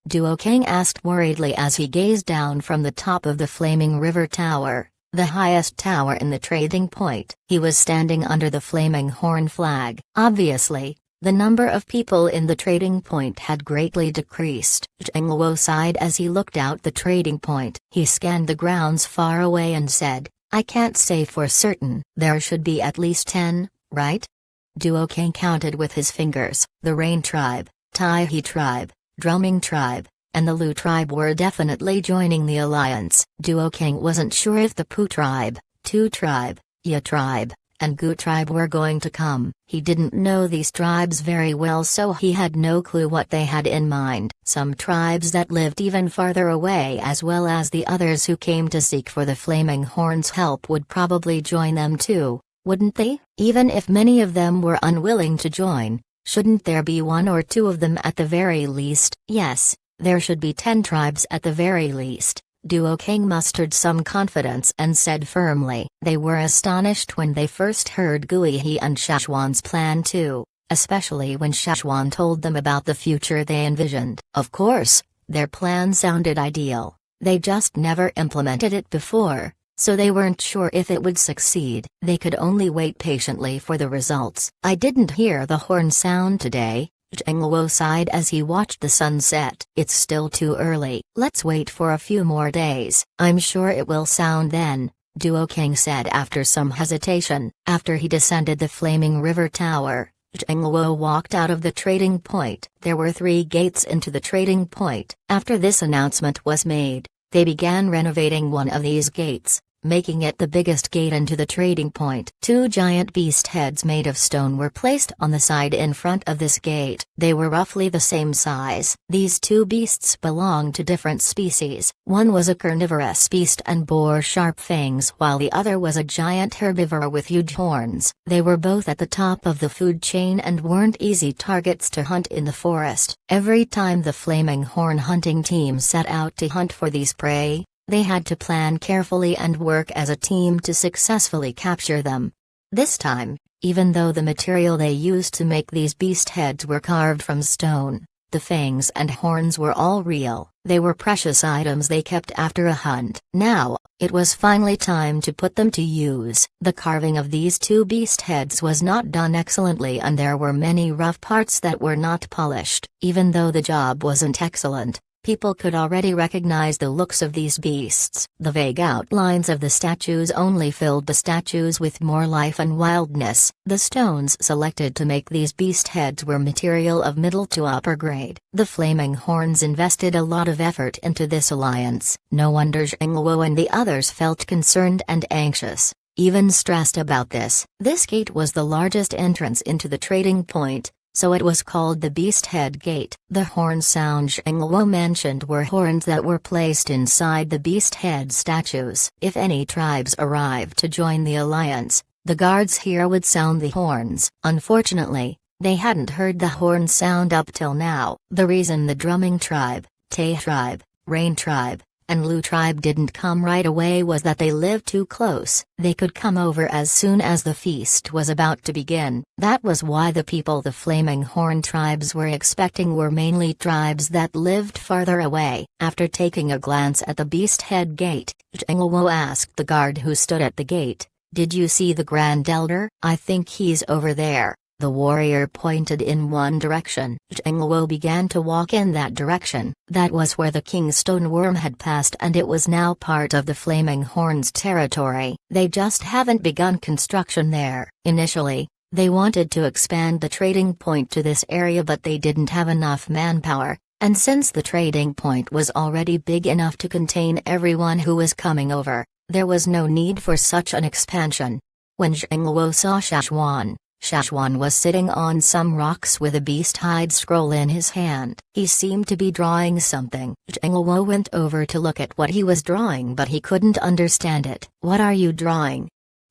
Duo King asked worriedly as he gazed down from the top of the flaming river tower, the highest tower in the trading point. He was standing under the flaming horn flag. Obviously, the number of people in the trading point had greatly decreased. Zheng Luo sighed as he looked out the trading point. He scanned the grounds far away and said, "I can't say for certain. There should be at least 10, right?" Duo King counted with his fingers. The Rain tribe, Taihe tribe, Drumming tribe, and the Lu tribe were definitely joining the alliance. Duo King wasn't sure if the Pu tribe, Tu tribe, Ya tribe, and Gu tribe were going to come. He didn't know these tribes very well, so he had no clue what they had in mind. Some tribes that lived even farther away as well as the others who came to seek for the Flaming Horn's help would probably join them too, wouldn't they? Even if many of them were unwilling to join, shouldn't there be one or two of them at the very least? Yes, there should be 10 tribes at the very least. Duo King mustered some confidence and said firmly. They were astonished when they first heard Guihe and Shashwan's plan too, especially when Shashwan told them about the future they envisioned. Of course, their plan sounded ideal, they just never implemented it before, so they weren't sure if it would succeed. They could only wait patiently for the results. "I didn't hear the horn sound today," Zheng Luo sighed as he watched the sunset. "It's still too early. Let's wait for a few more days. I'm sure it will sound then," Duo King said after some hesitation. After he descended the flaming river tower, Zheng Luo walked out of the trading point. There were 3 gates into the trading point. After this announcement was made, they began renovating one of these gates, making it the biggest gate into the trading point. 2 giant beast heads made of stone were placed on the side in front of this gate. They were roughly the same size. These 2 beasts belonged to different species. One was a carnivorous beast and bore sharp fangs, while the other was a giant herbivore with huge horns. They were both at the top of the food chain and weren't easy targets to hunt in the forest. Every time the Flaming Horn hunting team set out to hunt for these prey, they had to plan carefully and work as a team to successfully capture them. This time, even though the material they used to make these beast heads were carved from stone, the fangs and horns were all real. They were precious items they kept after a hunt. Now, it was finally time to put them to use. The carving of these 2 beast heads was not done excellently and there were many rough parts that were not polished. Even though the job wasn't excellent, people could already recognize the looks of these beasts. The vague outlines of the statues only filled the statues with more life and wildness. The stones selected to make these beast heads were material of middle to upper grade. The Flaming Horns invested a lot of effort into this alliance. No wonder Zheng Luo and the others felt concerned and anxious, even stressed about this. This gate was the largest entrance into the trading point, so it was called the Beast Head Gate. The horn sound Zheng Luo mentioned were horns that were placed inside the Beast Head statues. If any tribes arrived to join the alliance, the guards here would sound the horns. Unfortunately, they hadn't heard the horn sound up till now. The reason the Drumming tribe, Tay tribe, Rain tribe, and Lu tribe didn't come right away was that they lived too close. They could come over as soon as the feast was about to begin. That was why the people the Flaming Horn tribes were expecting were mainly tribes that lived farther away. After taking a glance at the Beast Head Gate, Zheng Luo asked the guard who stood at the gate, "Did you see the Grand Elder?" "I think he's over there." The warrior pointed in one direction. Zheng Luo began to walk in that direction. That was where the King's stone worm had passed and it was now part of the Flaming Horn's territory. They just haven't begun construction there. Initially, they wanted to expand the trading point to this area but they didn't have enough manpower, and since the trading point was already big enough to contain everyone who was coming over, there was no need for such an expansion. When Zheng Luo saw Shashwan was sitting on some rocks with a beast hide scroll in his hand. He seemed to be drawing something. Zheng Luo went over to look at what he was drawing but he couldn't understand it. "What are you drawing?"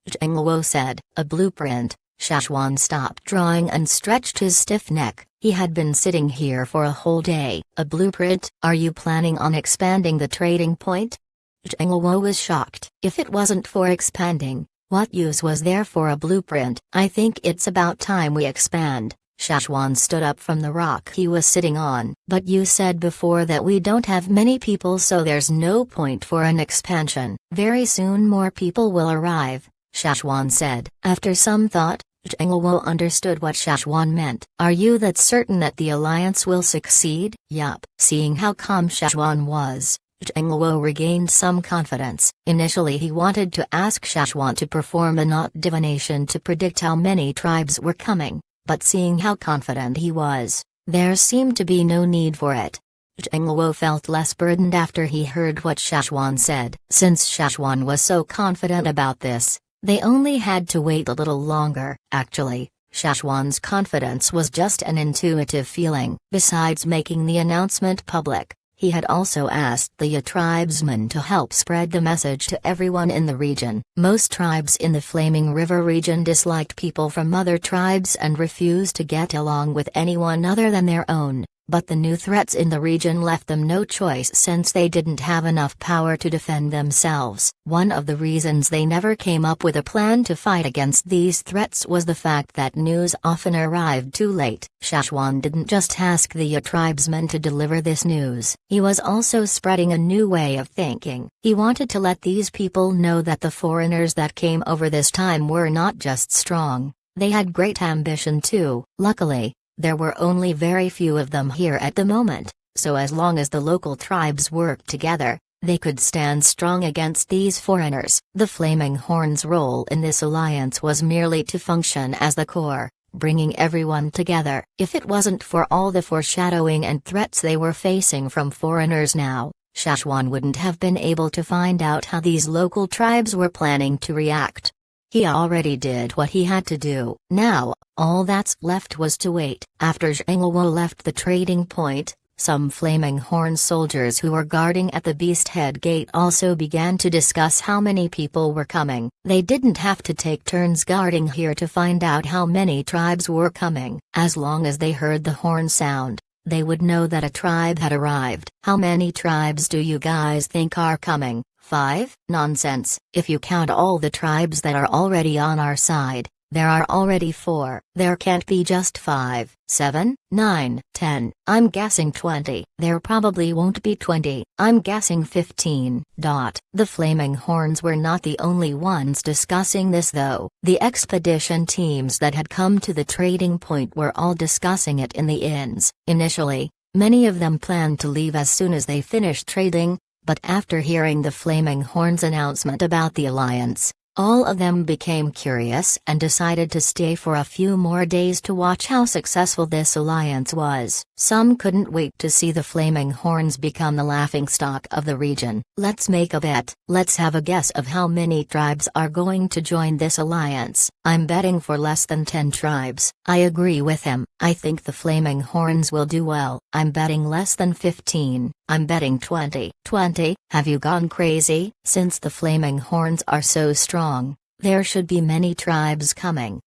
Zheng Luo said. "A blueprint." Shashwan stopped drawing and stretched his stiff neck. He had been sitting here for a whole day. "A blueprint? Are you planning on expanding the trading point?" Zhengluo was shocked. If it wasn't for expanding, what use was there for a blueprint? I think it's about time we expand. Shashwan stood up from the rock he was sitting on. But you said before that we don't have many people, so there's no point for an expansion. Very soon more people will arrive, Shashwan said. After some thought, Zhengluo understood what Shashwan meant. Are you that certain that the alliance will succeed? Yup. Seeing how calm Shashwan was, Zhengluo regained some confidence. Initially he wanted to ask Shashwan to perform a knot divination to predict how many tribes were coming, but seeing how confident he was, there seemed to be no need for it. Zhengluo felt less burdened after he heard what Shashwan said. Since Shashwan was so confident about this, they only had to wait a little longer. Actually, Shashwan's confidence was just an intuitive feeling. Besides making the announcement public, he had also asked the tribesmen to help spread the message to everyone in the region. Most tribes in the Flaming River region disliked people from other tribes and refused to get along with anyone other than their own. But the new threats in the region left them no choice since they didn't have enough power to defend themselves. One of the reasons they never came up with a plan to fight against these threats was the fact that news often arrived too late. Shashwan didn't just ask the tribesmen to deliver this news. He was also spreading a new way of thinking. He wanted to let these people know that the foreigners that came over this time were not just strong, they had great ambition too. Luckily, there were only very few of them here at the moment, so as long as the local tribes worked together, they could stand strong against these foreigners. The Flaming Horn's role in this alliance was merely to function as the core, bringing everyone together. If it wasn't for all the foreshadowing and threats they were facing from foreigners now, Shashwan wouldn't have been able to find out how these local tribes were planning to react. He already did what he had to do. Now, all that's left was to wait. After Zhengluo left the trading point, some Flaming Horn soldiers who were guarding at the Beast Head Gate also began to discuss how many people were coming. They didn't have to take turns guarding here to find out how many tribes were coming. As long as they heard the horn sound, they would know that a tribe had arrived. How many tribes do you guys think are coming? 5? Nonsense. If you count all the tribes that are already on our side, there are already 4. There can't be just 5, 7, 9, 10. I'm guessing 20. There probably won't be 20. I'm guessing 15. The Flaming Horns were not the only ones discussing this though. The expedition teams that had come to the trading point were all discussing it in the inns. Initially, many of them planned to leave as soon as they finished trading, but after hearing the Flaming Horn's announcement about the alliance, all of them became curious and decided to stay for a few more days to watch how successful this alliance was. Some couldn't wait to see the Flaming Horns become the laughingstock of the region. Let's make a bet. Let's have a guess of how many tribes are going to join this alliance. I'm betting for less than 10 tribes. I agree with him. I think the Flaming Horns will do well. I'm betting less than 15. I'm betting 20. 20? Have you gone crazy? Since the Flaming Horns are so strong, there should be many tribes coming.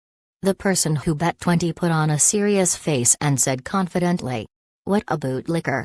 The person who bet 20 put on a serious face and said confidently, "What a bootlicker."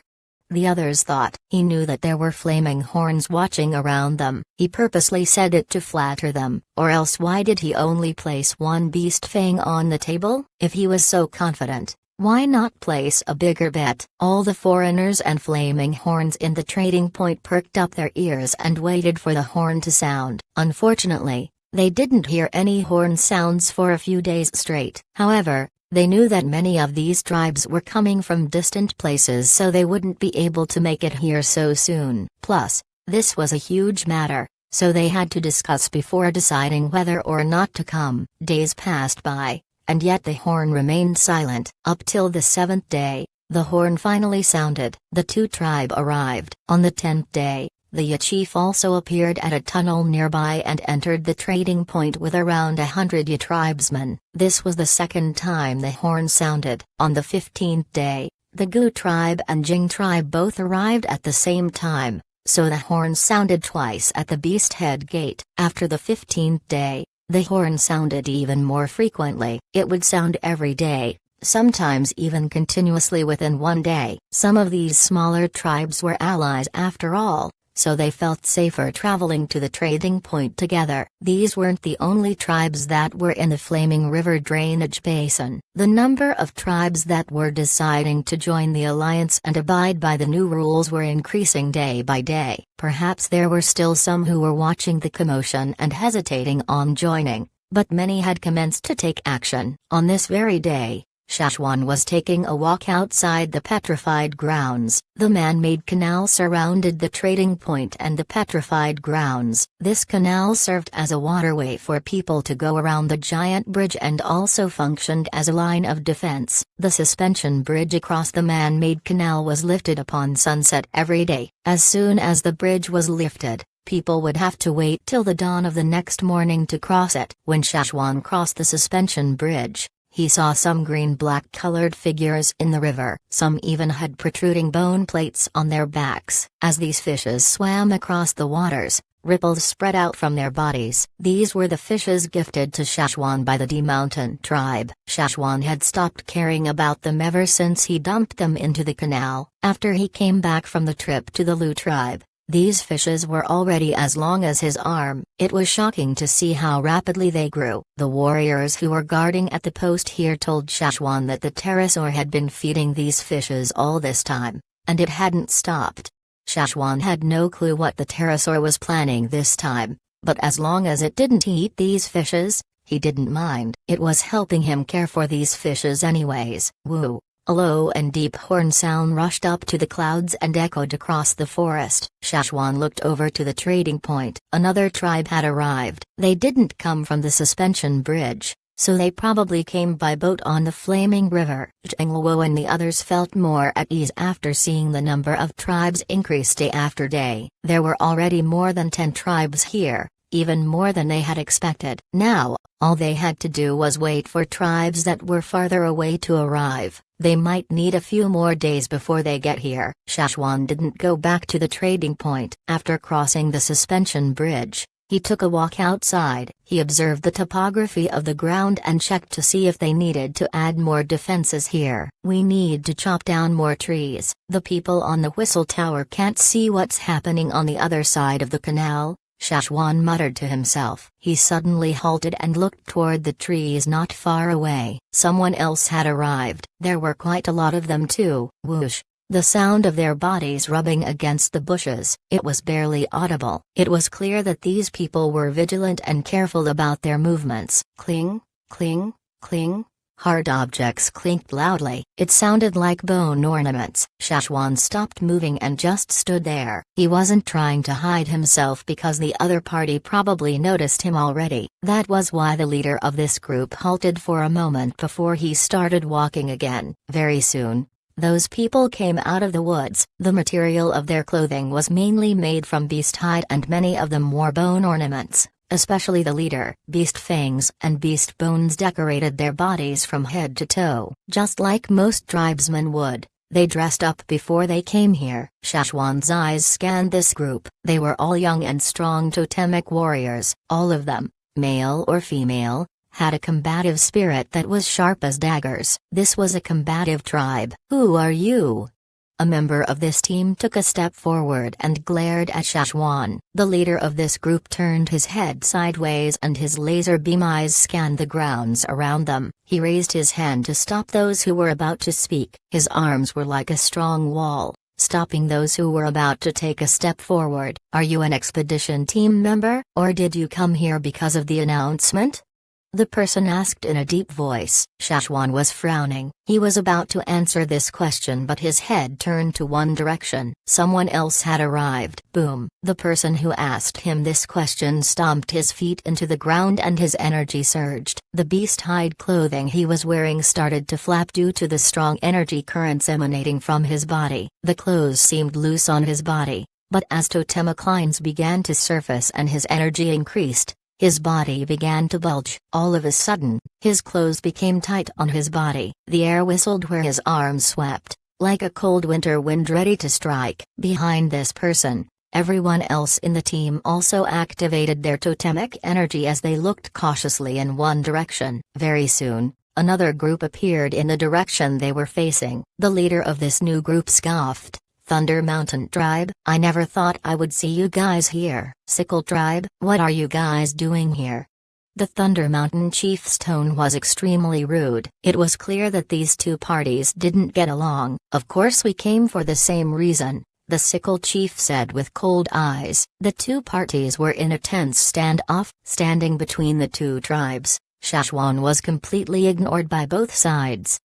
The others thought. He knew that there were Flaming Horns watching around them. He purposely said it to flatter them, or else why did he only place one beast fang on the table? If he was so confident, why not place a bigger bet? All the foreigners and Flaming Horns in the trading point perked up their ears and waited for the horn to sound. Unfortunately, they didn't hear any horn sounds for a few days straight. However, they knew that many of these tribes were coming from distant places, so they wouldn't be able to make it here so soon. Plus, this was a huge matter, so they had to discuss before deciding whether or not to come. Days passed by, and yet the horn remained silent. Up till the 7th day, the horn finally sounded. The 2 tribe arrived. On the 10th day, the chief also appeared at a tunnel nearby and entered the trading point with around 100 tribesmen. This was the 2nd time the horn sounded. On the 15th day, the Gu tribe and Jing tribe both arrived at the same time, so the horn sounded twice at the Beast Head Gate. After the 15th day, the horn sounded even more frequently. It would sound every day, sometimes even continuously within one day. Some of these smaller tribes were allies after all, so they felt safer traveling to the trading point together. These weren't the only tribes that were in the Flaming River drainage basin. The number of tribes that were deciding to join the alliance and abide by the new rules were increasing day by day. Perhaps there were still some who were watching the commotion and hesitating on joining, but many had commenced to take action. On this very day, Shashwan was taking a walk outside the petrified grounds. The man-made canal surrounded the trading point and the petrified grounds. This canal served as a waterway for people to go around the giant bridge and also functioned as a line of defense. The suspension bridge across the man-made canal was lifted upon sunset every day. As soon as the bridge was lifted, people would have to wait till the dawn of the next morning to cross it. When Shashwan crossed the suspension bridge, he saw some green-black colored figures in the river. Some even had protruding bone plates on their backs. As these fishes swam across the waters, ripples spread out from their bodies. These were the fishes gifted to Shashwan by the D Mountain tribe. Shashwan had stopped caring about them ever since he dumped them into the canal. After he came back from the trip to the Lu tribe, these fishes were already as long as his arm. It was shocking to see how rapidly they grew. The warriors who were guarding at the post here told Shashwan that the pterosaur had been feeding these fishes all this time, and it hadn't stopped. Shashwan had no clue what the pterosaur was planning this time, but as long as it didn't eat these fishes, he didn't mind. It was helping him care for these fishes anyways. Woo! A low and deep horn sound rushed up to the clouds and echoed across the forest. Shashwan looked over to the trading point. Another tribe had arrived. They didn't come from the suspension bridge, so they probably came by boat on the Flaming River. Zhengluo and the others felt more at ease after seeing the number of tribes increase day after day. There were already more than 10 tribes here, even more than they had expected. Now, all they had to do was wait for tribes that were farther away to arrive. They might need a few more days before they get here. Shashwan didn't go back to the trading point. After crossing the suspension bridge, he took a walk outside. He observed the topography of the ground and checked to see if they needed to add more defenses here. We need to chop down more trees. The people on the whistle tower can't see what's happening on the other side of the canal, Shashwan muttered to himself. He suddenly halted and looked toward the trees not far away. Someone else had arrived. There were quite a lot of them too. Whoosh! The sound of their bodies rubbing against the bushes. It was barely audible. It was clear that these people were vigilant and careful about their movements. Cling, cling, cling. Hard objects clinked loudly. It sounded like bone ornaments. Shashwan stopped moving and just stood there. He wasn't trying to hide himself because the other party probably noticed him already. That was why the leader of this group halted for a moment before he started walking again. Very soon, those people came out of the woods. The material of their clothing was mainly made from beast hide and many of them wore bone ornaments. Especially the leader. Beast fangs and beast bones decorated their bodies from head to toe. Just like most tribesmen would, they dressed up before they came here. Shashwan's eyes scanned this group. They were all young and strong totemic warriors. All of them, male or female, had a combative spirit that was sharp as daggers. This was a combative tribe. Who are you? A member of this team took a step forward and glared at Shashwan. The leader of this group turned his head sideways and his laser beam eyes scanned the grounds around them. He raised his hand to stop those who were about to speak. His arms were like a strong wall, stopping those who were about to take a step forward. Are you an expedition team member, or did you come here because of the announcement? The person asked in a deep voice. Shashwan was frowning. He was about to answer this question but his head turned to one direction. Someone else had arrived. Boom! The person who asked him this question stomped his feet into the ground and his energy surged. The beast hide clothing he was wearing started to flap due to the strong energy currents emanating from his body. The clothes seemed loose on his body, but as totemic lines began to surface and his energy increased, his body began to bulge. All of a sudden, his clothes became tight on his body. The air whistled where his arms swept, like a cold winter wind ready to strike. Behind this person, everyone else in the team also activated their totemic energy as they looked cautiously in one direction. Very soon, another group appeared in the direction they were facing. The leader of this new group scoffed, Thunder Mountain Tribe, I never thought I would see you guys here. Sickle Tribe, what are you guys doing here? The Thunder Mountain chief's tone was extremely rude. It was clear that these two parties didn't get along. Of course we came for the same reason, the Sickle chief said with cold eyes. The two parties were in a tense standoff. Standing between the two tribes, Shashwan was completely ignored by both sides.